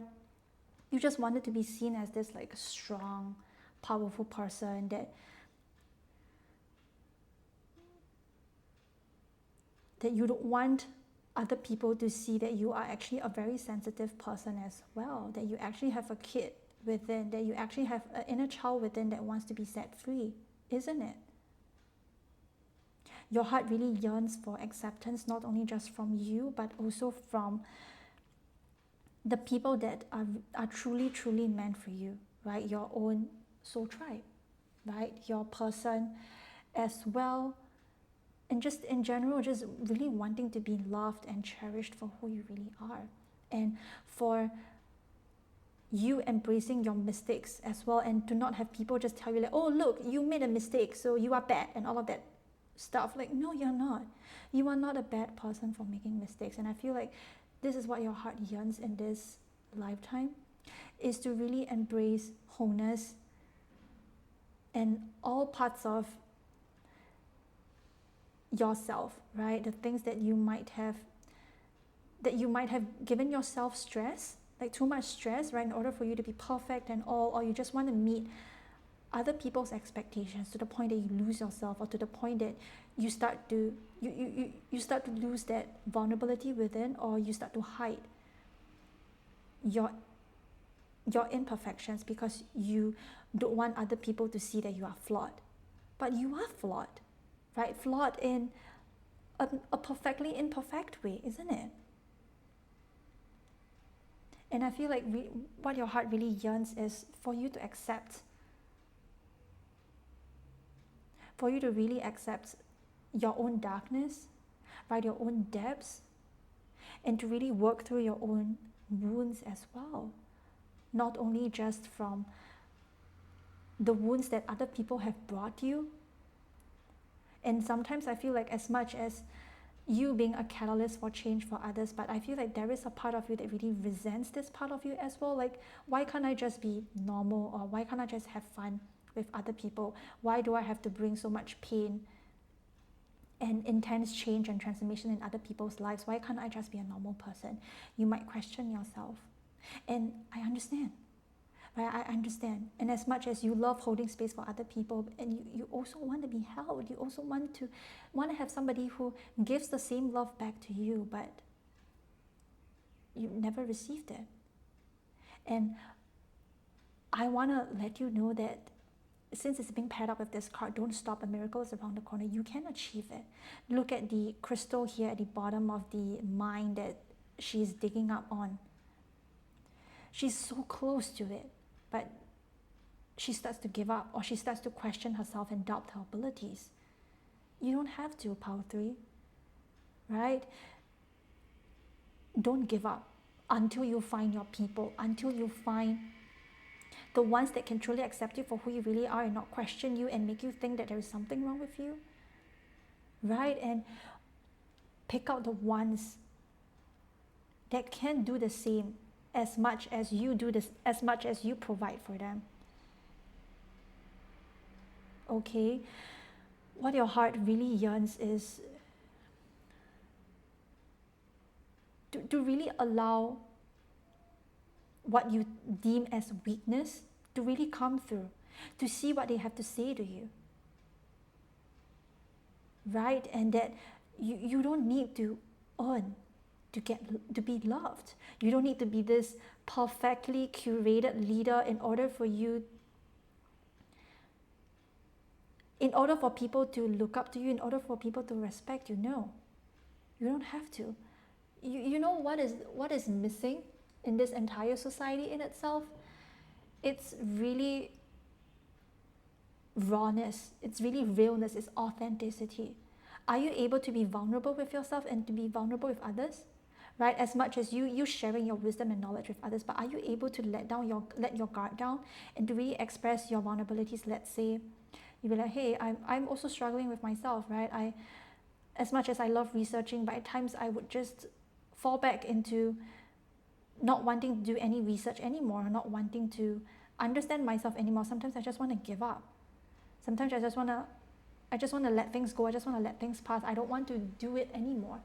you just wanted to be seen as this like strong, powerful person that you don't want other people to see that you are actually a very sensitive person as well, that you actually have a kid within, that you actually have an inner child within that wants to be set free, isn't it? your heart really yearns for acceptance, not only just from you, but also from the people that are truly, truly meant for you, right? Your own soul tribe, right? Your person as well. And just in general, just really wanting to be loved and cherished for who you really are. And for you embracing your mistakes as well, and to not have people just tell you like, oh look, you made a mistake, so you are bad, and all of that stuff. Like, no, you're not. You are not a bad person for making mistakes. And I feel like this is what your heart yearns in this lifetime, is to really embrace wholeness and all parts of yourself, right? The things that you might have given yourself stress, like too much stress, right, in order for you to be perfect and all, or you just want to meet other people's expectations to the point that you lose yourself, or to the point that you start to lose that vulnerability within, or you start to hide your imperfections because you don't want other people to see that you are flawed. But you are flawed, right? Flawed in a perfectly imperfect way, isn't it? And I feel like what your heart really yearns is for you to accept, for you to really accept your own darkness, right, your own depths, and to really work through your own wounds as well. Not only just from the wounds that other people have brought you. And sometimes I feel like, as much as you being a catalyst for change for others, but I feel like there is a part of you that really resents this part of you as well. Like, why can't I just be normal, or why can't I just have fun with other people? Why do I have to bring so much pain and intense change and transformation in other people's lives? Why can't I just be a normal person? You might question yourself. And I understand. Right? I understand. And as much as you love holding space for other people, and you also want to be held, you also want to have somebody who gives the same love back to you, but you never received it. And I want to let you know that since it's being paired up with this card, don't stop, a miracle is around the corner. You can achieve it. Look at the crystal here at the bottom of the mine that she's digging up on. She's so close to it, but she starts to give up, or she starts to question herself and doubt her abilities. You don't have to, Power 3, right? Don't give up until you find your people, until you find the ones that can truly accept you for who you really are and not question you and make you think that there is something wrong with you, right? And pick out the ones that can do the same as much as you do this, as much as you provide for them. Okay? What your heart really yearns is to really allow what you deem as weakness to really come through, to see what they have to say to you, right? And that you don't need to earn to be loved. You don't need to be this perfectly curated leader in order for people to look up to you, in order for people to respect you. No, you don't have to. You know what is missing in this entire society in itself? It's really rawness, it's really realness, it's authenticity. Are you able to be vulnerable with yourself and to be vulnerable with others? Right? As much as you sharing your wisdom and knowledge with others, but are you able to let your guard down and to really express your vulnerabilities? Let's say you be like, hey, I'm also struggling with myself, right? As much as I love researching, but at times I would just fall back into not wanting to do any research anymore, not wanting to understand myself anymore. Sometimes I just want to give up. Sometimes I just want to let things go. I just want to let things pass. I don't want to do it anymore.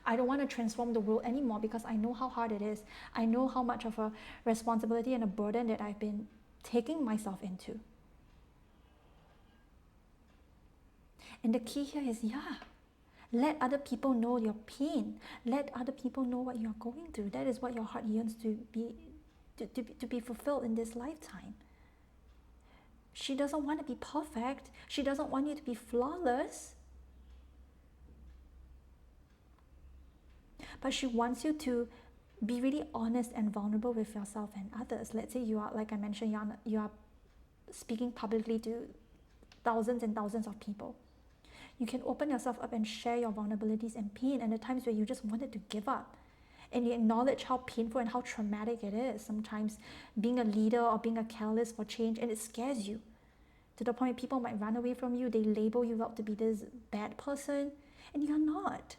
I don't want to transform the world anymore because I know how hard it is. I know how much of a responsibility and a burden that I've been taking myself into. And the key here is, let other people know your pain. Let other people know what you're going through. That is what your heart yearns to be fulfilled in this lifetime. She doesn't want to be perfect. She doesn't want you to be flawless. but she wants you to be really honest and vulnerable with yourself and others. Let's say you are, like I mentioned, you are speaking publicly to thousands and thousands of people. You can open yourself up and share your vulnerabilities and pain and the times where you just wanted to give up. And you acknowledge how painful and how traumatic it is sometimes being a leader or being a catalyst for change, and it scares you to the point people might run away from you. They label you up to be this bad person, and you're not.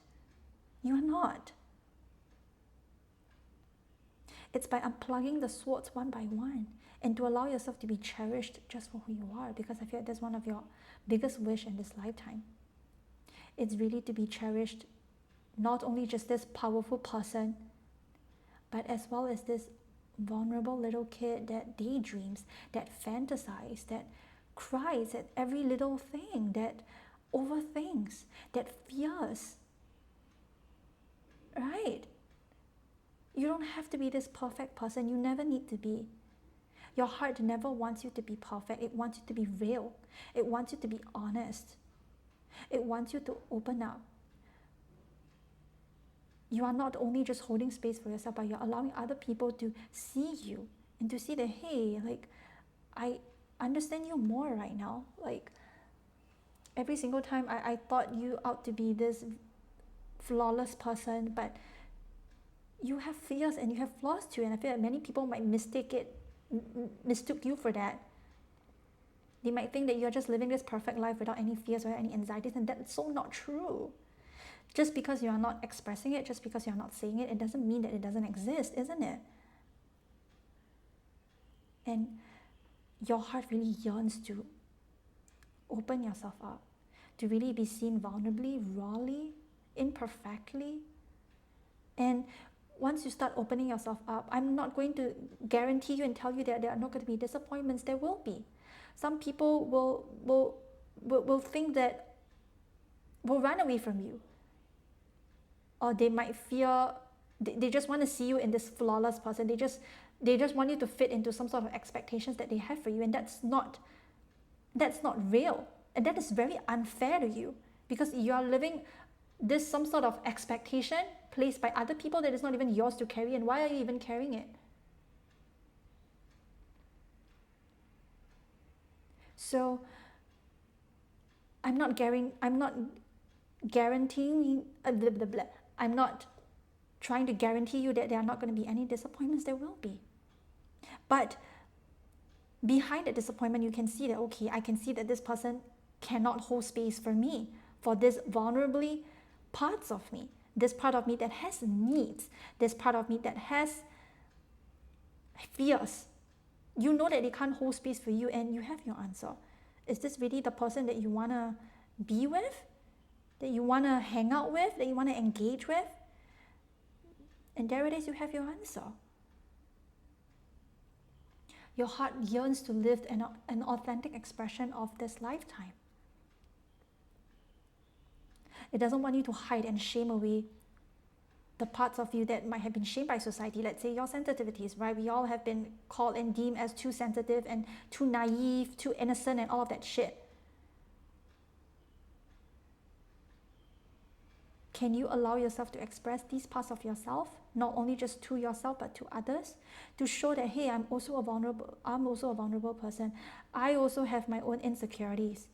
You are not. It's by unplugging the swords one by one and to allow yourself to be cherished just for who you are, because I feel like that's one of your biggest wish in this lifetime. It's really to be cherished, not only just this powerful person, but as well as this vulnerable little kid that daydreams, that fantasizes, that cries at every little thing, that overthinks, that fears. Right? You don't have to be this perfect person. You never need to be. Your heart never wants you to be perfect. It wants you to be real. It wants you to be honest. It wants you to open up. You are not only just holding space for yourself, but you're allowing other people to see you and to see that, hey, like, I understand you more right now. Like, every single time I thought you out to be this flawless person, but you have fears and you have flaws too. And I feel like many people might mistook you for that. They might think that you're just living this perfect life without any fears or any anxieties, and that's so not true. Just because you are not expressing it, just because you're not saying it, it doesn't mean that it doesn't exist, isn't it? And your heart really yearns to open yourself up, to really be seen vulnerably, rawly, imperfectly. And once you start opening yourself up, I'm not going to guarantee you and tell you that there are not going to be disappointments. There will be. Some people will think that, will run away from you. Or they might fear, they just want to see you in this flawless person. They just want you to fit into some sort of expectations that they have for you, and that's not real. And that is very unfair to you, because you are living this some sort of expectation placed by other people that is not even yours to carry. And why are you even carrying it? So I'm not guaranteeing, I'm not trying to guarantee you that there are not going to be any disappointments. There will be. But behind the disappointment, you can see that, okay, I can see that this person cannot hold space for me, for this vulnerably parts of me, this part of me that has needs, this part of me that has fears. You know that they can't hold space for you, and you have your answer. Is this really the person that you want to be with, that you want to hang out with, that you want to engage with? And there it is, you have your answer. Your heart yearns to live an authentic expression of this lifetime. It doesn't want you to hide and shame away the parts of you that might have been shamed by society. Let's say your sensitivities, right? We all have been called and deemed as too sensitive and too naive, too innocent, and all of that shit. Can you allow yourself to express these parts of yourself, not only just to yourself but to others, to show that, hey, I'm also a vulnerable person. I also have my own insecurities.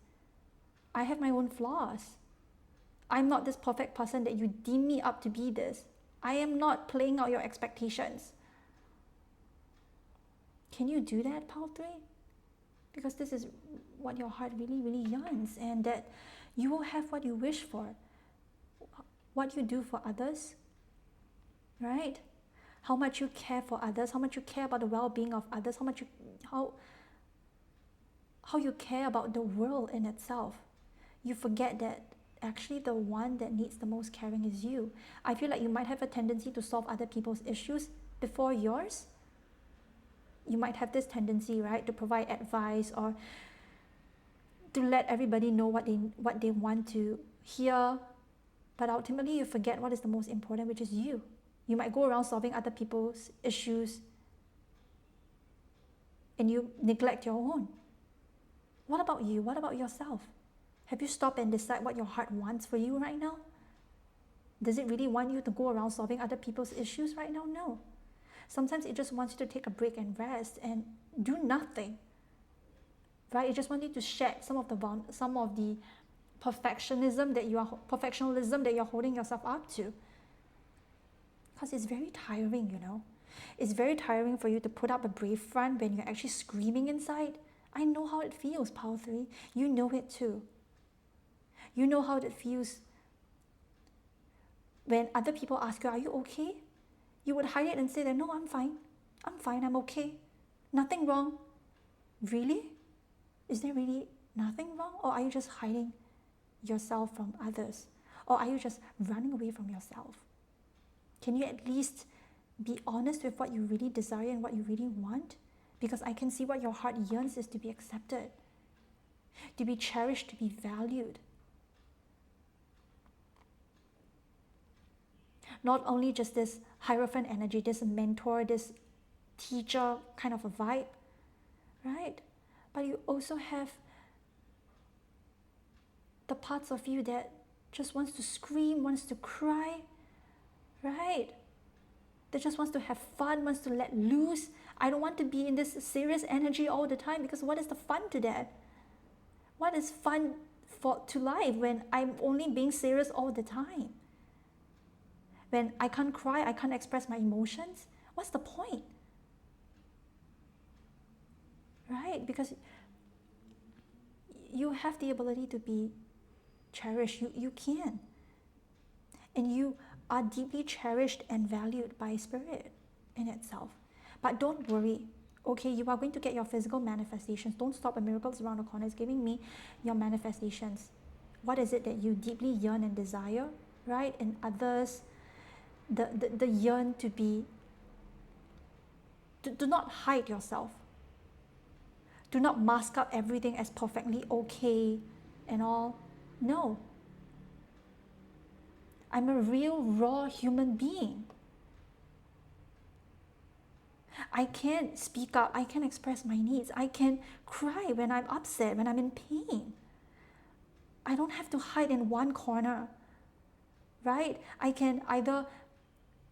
I have my own flaws. I'm not this perfect person that you deem me up to be this. I am not playing out your expectations. Can you do that, Pal 3? Because this is what your heart really, really yearns, and that you will have what you wish for. What you do for others, right? How much you care for others, how much you care about the well-being of others, how you care about the world in itself. You forget that actually the one that needs the most caring is you. I feel like you might have a tendency to solve other people's issues before yours. You might have this tendency, right, to provide advice or to let everybody know what they want to hear. But ultimately, you forget what is the most important, which is you. You might go around solving other people's issues and you neglect your own. What about you? What about yourself? Have you stopped and decided what your heart wants for you right now? Does it really want you to go around solving other people's issues right now? No. Sometimes it just wants you to take a break and rest and do nothing. Right? It just wants you to shed some of the perfectionism that you're holding yourself up to. Because it's very tiring, you know. It's very tiring for you to put up a brave front when you're actually screaming inside. I know how it feels, Power 3. You know it too. You know how it feels when other people ask you, are you okay? You would hide it and say that, no, I'm fine. I'm okay. Nothing wrong. Really? Is there really nothing wrong? Or are you just hiding yourself from others? Or are you just running away from yourself? Can you at least be honest with what you really desire and what you really want? Because I can see what your heart yearns is to be accepted, to be cherished, to be valued. Not only just this Hierophant energy, this mentor, this teacher kind of a vibe, right? But you also have the parts of you that just wants to scream, wants to cry, right? That just wants to have fun, wants to let loose. I don't want to be in this serious energy all the time, because what is the fun to that? What is fun to life when I'm only being serious all the time? When I can't cry, I can't express my emotions, what's the point? Right? Because you have the ability to be cherished. You can. And you are deeply cherished and valued by Spirit in itself. But don't worry. Okay, you are going to get your physical manifestations. Don't stop. A miracle's around the corner. It's giving me your manifestations. What is it that you deeply yearn and desire, right? In others, the yearn to be, do not hide yourself. Do not mask up everything as perfectly okay and all. No. I'm a real, raw human being. I can speak up. I can express my needs. I can cry when I'm upset, when I'm in pain. I don't have to hide in one corner, right? I can either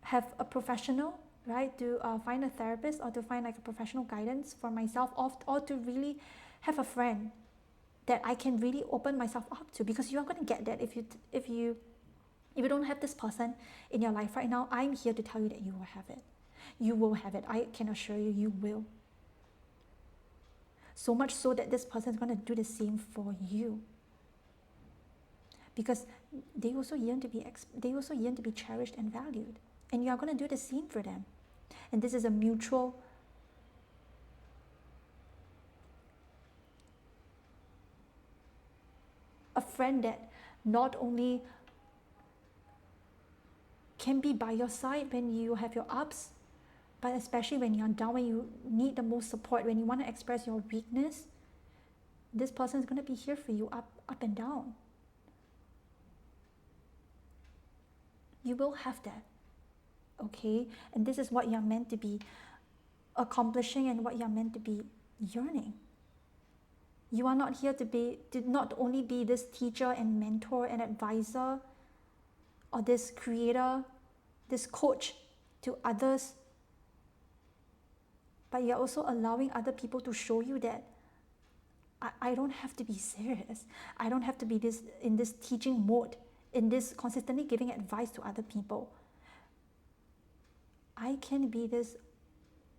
have a professional, right, to find a therapist, or to find like a professional guidance for myself, or to really have a friend that I can really open myself up to, because you are going to get that if you don't have this person in your life right now. I'm here to tell you that you will have it. You will have it. I can assure you, you will. So much so that this person is going to do the same for you, because they also yearn to be cherished and valued, and you are going to do the same for them. And this is a mutual a friend that not only can be by your side when you have your ups, but especially when you're down, when you need the most support, when you want to express your weakness, this person is going to be here for you up and down. You will have that, okay? And this is what you're meant to be accomplishing and what you're meant to be yearning. You are not here to not only be this teacher and mentor and advisor, or this creator, this coach to others, but you're also allowing other people to show you that I don't have to be serious. I don't have to be in this teaching mode, in this consistently giving advice to other people. I can be this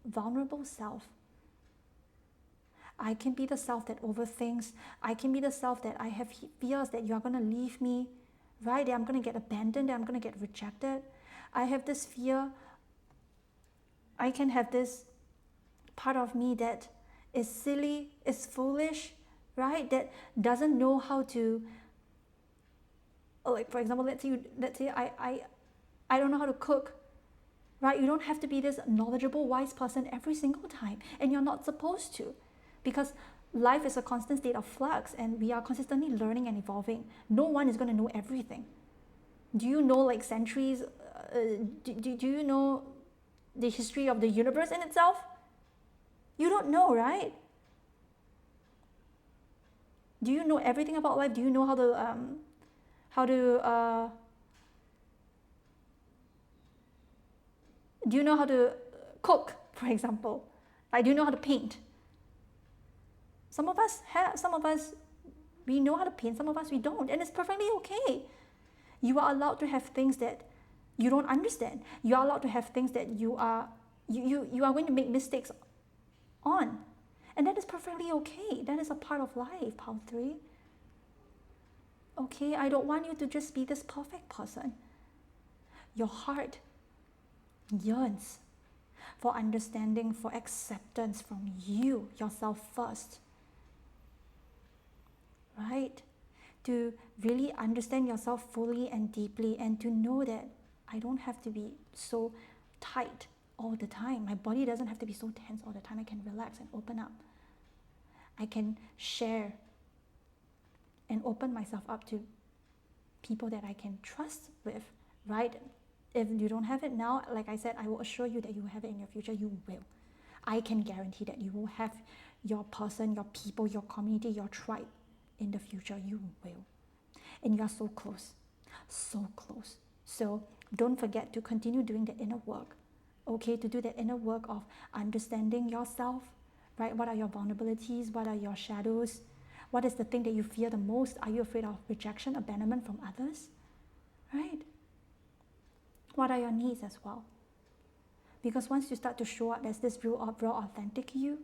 vulnerable self. I can be the self that overthinks. I can be the self that I have fears that you are going to leave me, right? That I'm going to get abandoned, that I'm going to get rejected. I have this fear. I can have this part of me that is silly, is foolish, right? That doesn't know how to, like for example, let's say I don't know how to cook, right? You don't have to be this knowledgeable, wise person every single time, and you're not supposed to, because life is a constant state of flux, and we are consistently learning and evolving. No one is going to know everything. Do you know like centuries? Do you know the history of the universe in itself? You don't know, right? Do you know everything about life? Do you know how to Do you know how to cook, for example? Like, do you know how to paint? Some of us we know how to paint, some of us we don't, and it's perfectly okay. You are allowed to have things that you don't understand. You are allowed to have things that you are going to make mistakes on. And that is perfectly okay. That is a part of life, Pile 3. Okay, I don't want you to just be this perfect person. Your heart yearns for understanding, for acceptance from you, yourself first. Right? To really understand yourself fully and deeply, and to know that I don't have to be so tight all the time. My body doesn't have to be so tense all the time. I can relax and open up. I can share and open myself up to people that I can trust with, right? If you don't have it now, like I said, I will assure you that you will have it in your future. You will. I can guarantee that you will have your person, your people, your community, your tribe in the future. You will. And you are so close. So close. So don't forget to continue doing the inner work. Okay, to do the inner work of understanding yourself, right? What are your vulnerabilities? What are your shadows? What is the thing that you fear the most? Are you afraid of rejection, abandonment from others? Right? What are your needs as well? Because once you start to show up as this real, authentic you,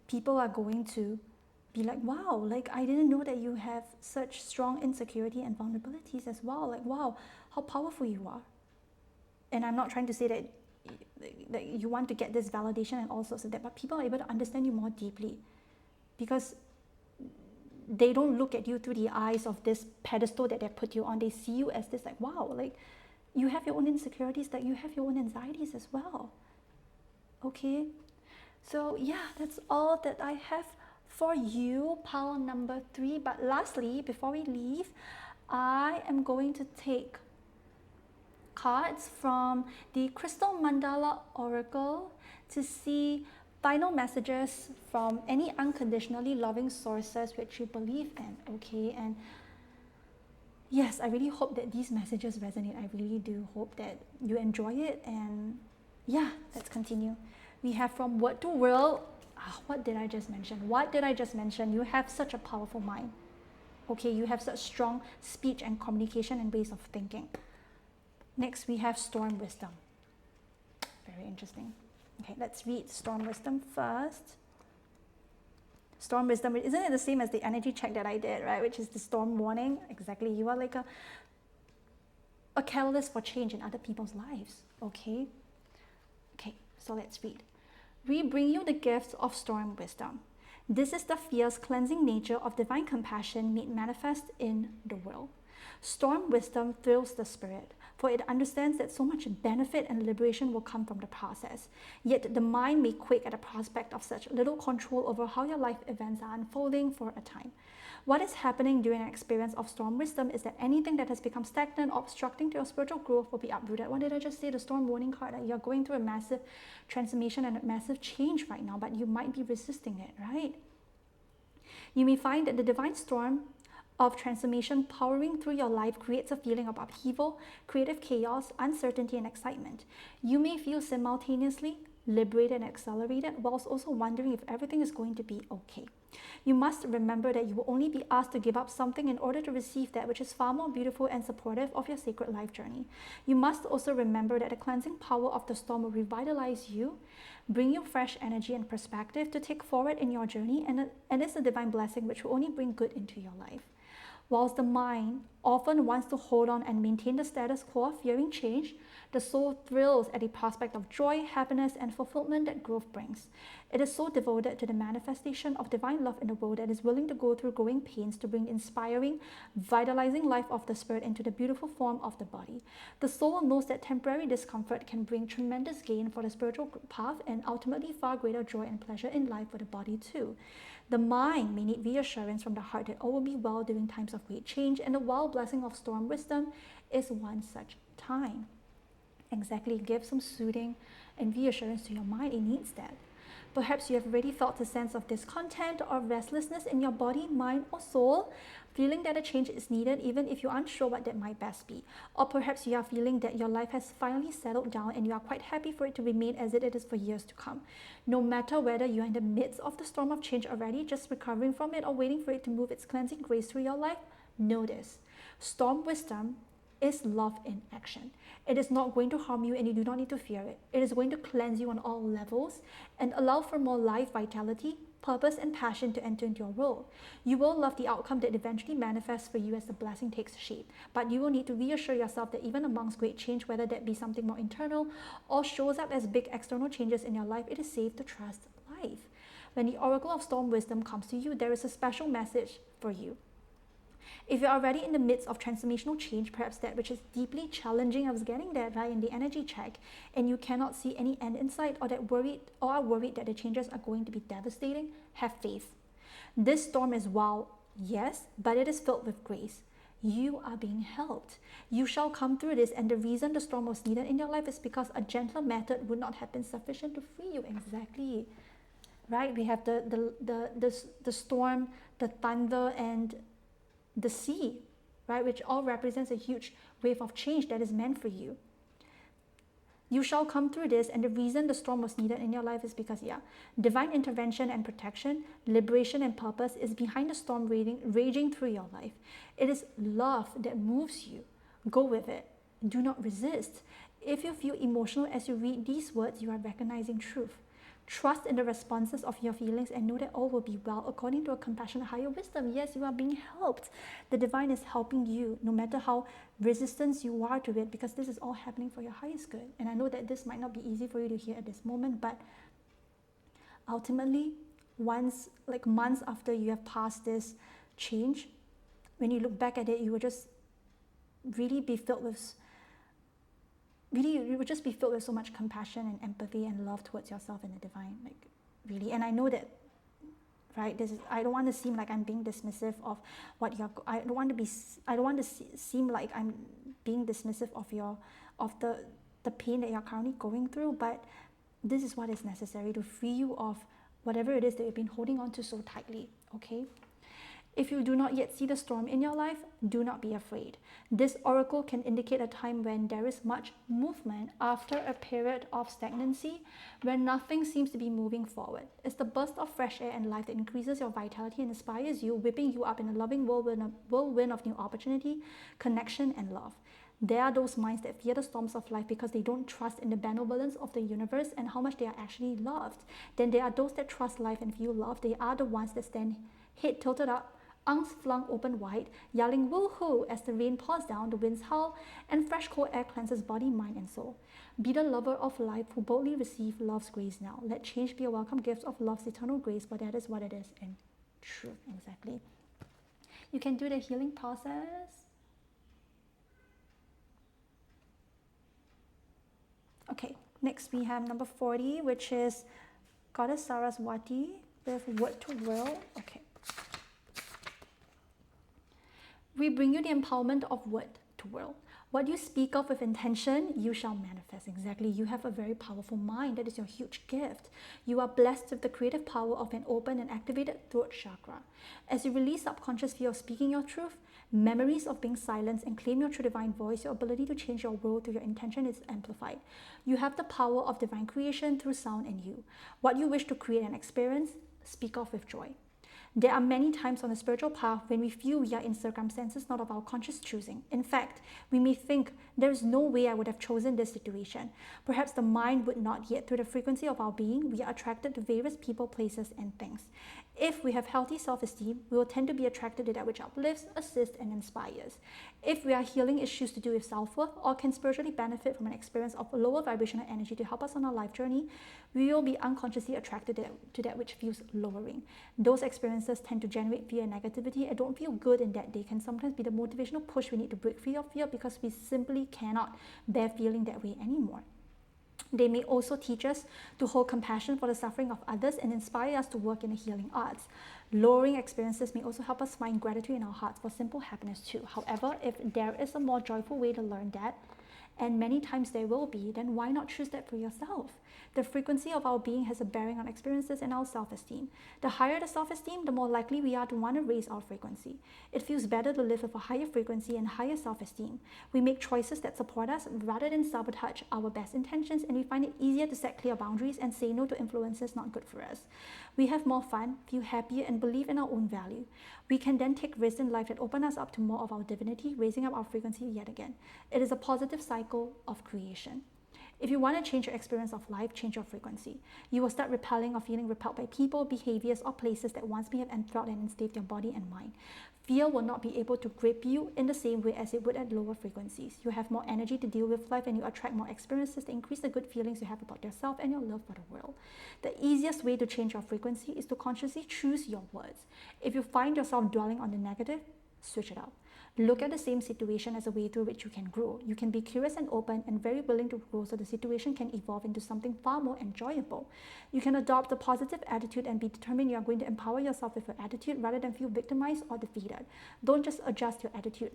people are going to be like, wow, like I didn't know that you have such strong insecurity and vulnerabilities as well. Like, wow, how powerful you are. And I'm not trying to say that you want to get this validation and all sorts of that, but people are able to understand you more deeply because they don't look at you through the eyes of this pedestal that they put you on. They see you as this like, wow, like you have your own insecurities, like you have your own anxieties as well. Okay, so yeah, that's all that I have for you, pile number 3. But lastly, before we leave, I am going to take cards from the Crystal Mandala Oracle to see final messages from any unconditionally loving sources which you believe in. Okay, and yes, I really hope that these messages resonate. I really do hope that you enjoy it. And yeah, let's continue. We have from Word to World. What did I just mention? What did I just mention? You have such a powerful mind. Okay, you have such strong speech and communication and ways of thinking. Next, we have Storm Wisdom. Very interesting. Okay, let's read Storm Wisdom first. Storm Wisdom, isn't it the same as the energy check that I did, right? Which is the storm warning. Exactly. You are like a catalyst for change in other people's lives. Okay? Okay, so let's read. We bring you the gifts of Storm Wisdom. This is the fierce, cleansing nature of divine compassion made manifest in the world. Storm Wisdom thrills the spirit, for it understands that so much benefit and liberation will come from the process. Yet the mind may quake at the prospect of such little control over how your life events are unfolding for a time. What is happening during an experience of Storm Wisdom is that anything that has become stagnant or obstructing to your spiritual growth will be uprooted. What did I just say? The Storm Warning card, that you're going through a massive transformation and a massive change right now, but you might be resisting it, right? You may find that the divine storm of transformation powering through your life creates a feeling of upheaval, creative chaos, uncertainty, and excitement. You may feel simultaneously liberated and accelerated, whilst also wondering if everything is going to be okay. You must remember that you will only be asked to give up something in order to receive that which is far more beautiful and supportive of your sacred life journey. You must also remember that the cleansing power of the storm will revitalize you, bring you fresh energy and perspective to take forward in your journey, and it's a divine blessing which will only bring good into your life. Whilst the mind often wants to hold on and maintain the status quo, fearing change, the soul thrills at the prospect of joy, happiness, and fulfillment that growth brings. It is so devoted to the manifestation of divine love in the world that is willing to go through growing pains to bring the inspiring, vitalizing life of the spirit into the beautiful form of the body. The soul knows that temporary discomfort can bring tremendous gain for the spiritual path and ultimately far greater joy and pleasure in life for the body too. The mind may need reassurance from the heart that all will be well during times of great change, and the wild blessing of Storm Wisdom is one such time. Exactly, give some soothing and reassurance to your mind. It needs that. Perhaps you have already felt a sense of discontent or restlessness in your body, mind, or soul, feeling that a change is needed even if you're unsure what that might best be. Or perhaps you are feeling that your life has finally settled down and you are quite happy for it to remain as it is for years to come. No matter whether you're in the midst of the storm of change already, just recovering from it, or waiting for it to move its cleansing grace through your life, know this. Storm wisdom is love in action. It is not going to harm you and you do not need to fear it. It is going to cleanse you on all levels and allow for more life, vitality, purpose, and passion to enter into your role. You will love the outcome that eventually manifests for you as the blessing takes shape. But you will need to reassure yourself that even amongst great change, whether that be something more internal or shows up as big external changes in your life, it is safe to trust life. When the Oracle of Storm Wisdom comes to you, there is a special message for you. If you're already in the midst of transformational change, perhaps that which is deeply challenging, I was getting that right in the energy check, and you cannot see any end in sight, or are worried that the changes are going to be devastating, have faith. This storm is wild, yes, but it is filled with grace. You are being helped. You shall come through this, and the reason the storm was needed in your life is because a gentler method would not have been sufficient to free you. Exactly. Right? We have the storm, the thunder, and the sea, right, which all represents a huge wave of change that is meant for you. You shall come through this, and the reason the storm was needed in your life is because, divine intervention and protection, liberation and purpose is behind the storm raging through your life. It is love that moves you. Go with it. Do not resist. If you feel emotional as you read these words, you are recognizing truth. Trust in the responses of your feelings and know that all will be well according to a compassionate higher wisdom. Yes, you are being helped. The divine is helping you no matter how resistant you are to it, because this is all happening for your highest good. And I know that this might not be easy for you to hear at this moment, but ultimately, once, like months after you have passed this change, when you look back at it, you will just really be filled with you would just be filled with so much compassion and empathy and love towards yourself and the divine, like really. And I know that, right, I don't want to seem like I'm being dismissive of what I don't want to seem like I'm being dismissive of the pain that you're currently going through, but this is what is necessary to free you of whatever it is that you've been holding on to so tightly. Okay. If you do not yet see the storm in your life, do not be afraid. This oracle can indicate a time when there is much movement after a period of stagnancy, when nothing seems to be moving forward. It's the burst of fresh air and life that increases your vitality and inspires you, whipping you up in a loving whirlwind of new opportunity, connection, and love. There are those minds that fear the storms of life because they don't trust in the benevolence of the universe and how much they are actually loved. Then there are those that trust life and feel love. They are the ones that stand head tilted up, arms flung open wide, yelling woohoo as the rain pours down, the winds howl, and fresh cold air cleanses body, mind, and soul. Be the lover of life who boldly receive love's grace now. Let change be a welcome gift of love's eternal grace, for that is what it is in truth. Exactly. You can do the healing process. Okay, next we have number 40, which is Goddess Saraswati with word to will. Okay. We bring you the empowerment of word to will. What you speak of with intention, you shall manifest. Exactly. You have a very powerful mind. That is your huge gift. You are blessed with the creative power of an open and activated throat chakra. As you release subconscious fear of speaking your truth, memories of being silenced, and claim your true divine voice, your ability to change your world through your intention is amplified. You have the power of divine creation through sound in you. What you wish to create and experience, speak of with joy. There are many times on the spiritual path when we feel we are in circumstances not of our conscious choosing. In fact, we may think, there is no way I would have chosen this situation. Perhaps the mind would not, yet through the frequency of our being, we are attracted to various people, places, and things. If we have healthy self-esteem, we will tend to be attracted to that which uplifts, assists, and inspires. If we are healing issues to do with self-worth or can spiritually benefit from an experience of lower vibrational energy to help us on our life journey, we will be unconsciously attracted to that which feels lowering. Those experiences tend to generate fear and negativity and don't feel good in that day can sometimes be the motivational push we need to break free of fear because we simply cannot bear feeling that way anymore. They may also teach us to hold compassion for the suffering of others and inspire us to work in the healing arts. Lowering experiences may also help us find gratitude in our hearts for simple happiness too. However, if there is a more joyful way to learn that, and many times there will be, then why not choose that for yourself? The frequency of our being has a bearing on experiences and our self-esteem. The higher the self-esteem, the more likely we are to want to raise our frequency. It feels better to live with a higher frequency and higher self-esteem. We make choices that support us rather than sabotage our best intentions, and we find it easier to set clear boundaries and say no to influences not good for us. We have more fun, feel happier, and believe in our own value. We can then take risks in life that open us up to more of our divinity, raising up our frequency yet again. It is a positive cycle of creation. If you want to change your experience of life, change your frequency. You will start repelling or feeling repelled by people, behaviors, or places that once may have enthralled and enslaved your body and mind. Fear will not be able to grip you in the same way as it would at lower frequencies. You have more energy to deal with life, and you attract more experiences that increase the good feelings you have about yourself and your love for the world. The easiest way to change your frequency is to consciously choose your words. If you find yourself dwelling on the negative, switch it up. Look at the same situation as a way through which you can grow. You can be curious and open and very willing to grow so the situation can evolve into something far more enjoyable. You can adopt a positive attitude and be determined you are going to empower yourself with your attitude rather than feel victimized or defeated. Don't just adjust your attitude.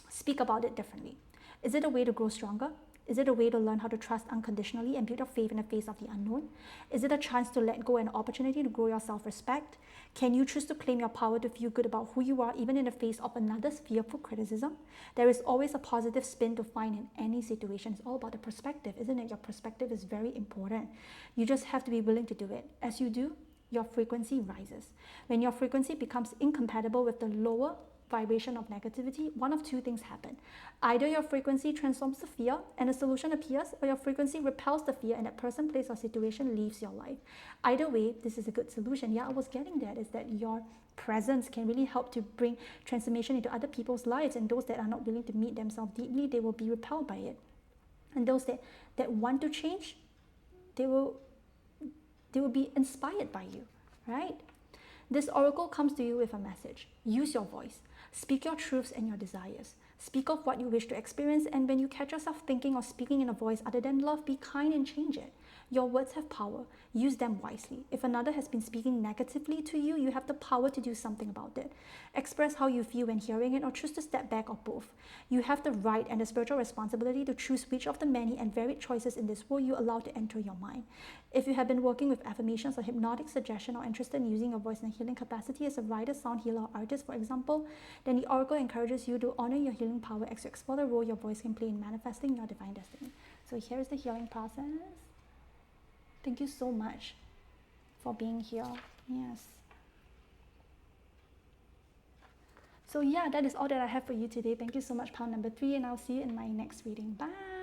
Speak about it differently. Is it a way to grow stronger? Is it a way to learn how to trust unconditionally and build your faith in the face of the unknown? Is it a chance to let go and an opportunity to grow your self-respect? Can you choose to claim your power to feel good about who you are even in the face of another's fearful criticism? There is always a positive spin to find in any situation. It's all about the perspective, isn't it? Your perspective is very important. You just have to be willing to do it. As you do, your frequency rises. When your frequency becomes incompatible with the lower vibration of negativity, one of two things happen. Either your frequency transforms the fear and a solution appears, or your frequency repels the fear and that person, place, or situation leaves your life. Either way, this is a good solution. Yeah, I was getting that, is that your presence can really help to bring transformation into other people's lives, and those that are not willing to meet themselves deeply, they will be repelled by it. And those that want to change, they will be inspired by you, right? This oracle comes to you with a message. Use your voice. Speak your truths and your desires. Speak of what you wish to experience, and when you catch yourself thinking or speaking in a voice other than love, be kind and change it. Your words have power. Use them wisely. If another has been speaking negatively to you, you have the power to do something about it. Express how you feel when hearing it, or choose to step back, or both. You have the right and the spiritual responsibility to choose which of the many and varied choices in this world you allow to enter your mind. If you have been working with affirmations or hypnotic suggestion, or interested in using your voice in a healing capacity as a writer, sound healer, or artist, for example, then the oracle encourages you to honor your healing power as you explore the role your voice can play in manifesting your divine destiny. So here's the healing process. Thank you so much for being here. Yes. So yeah, that is all that I have for you today. Thank you so much, pile number 3, and I'll see you in my next reading. Bye.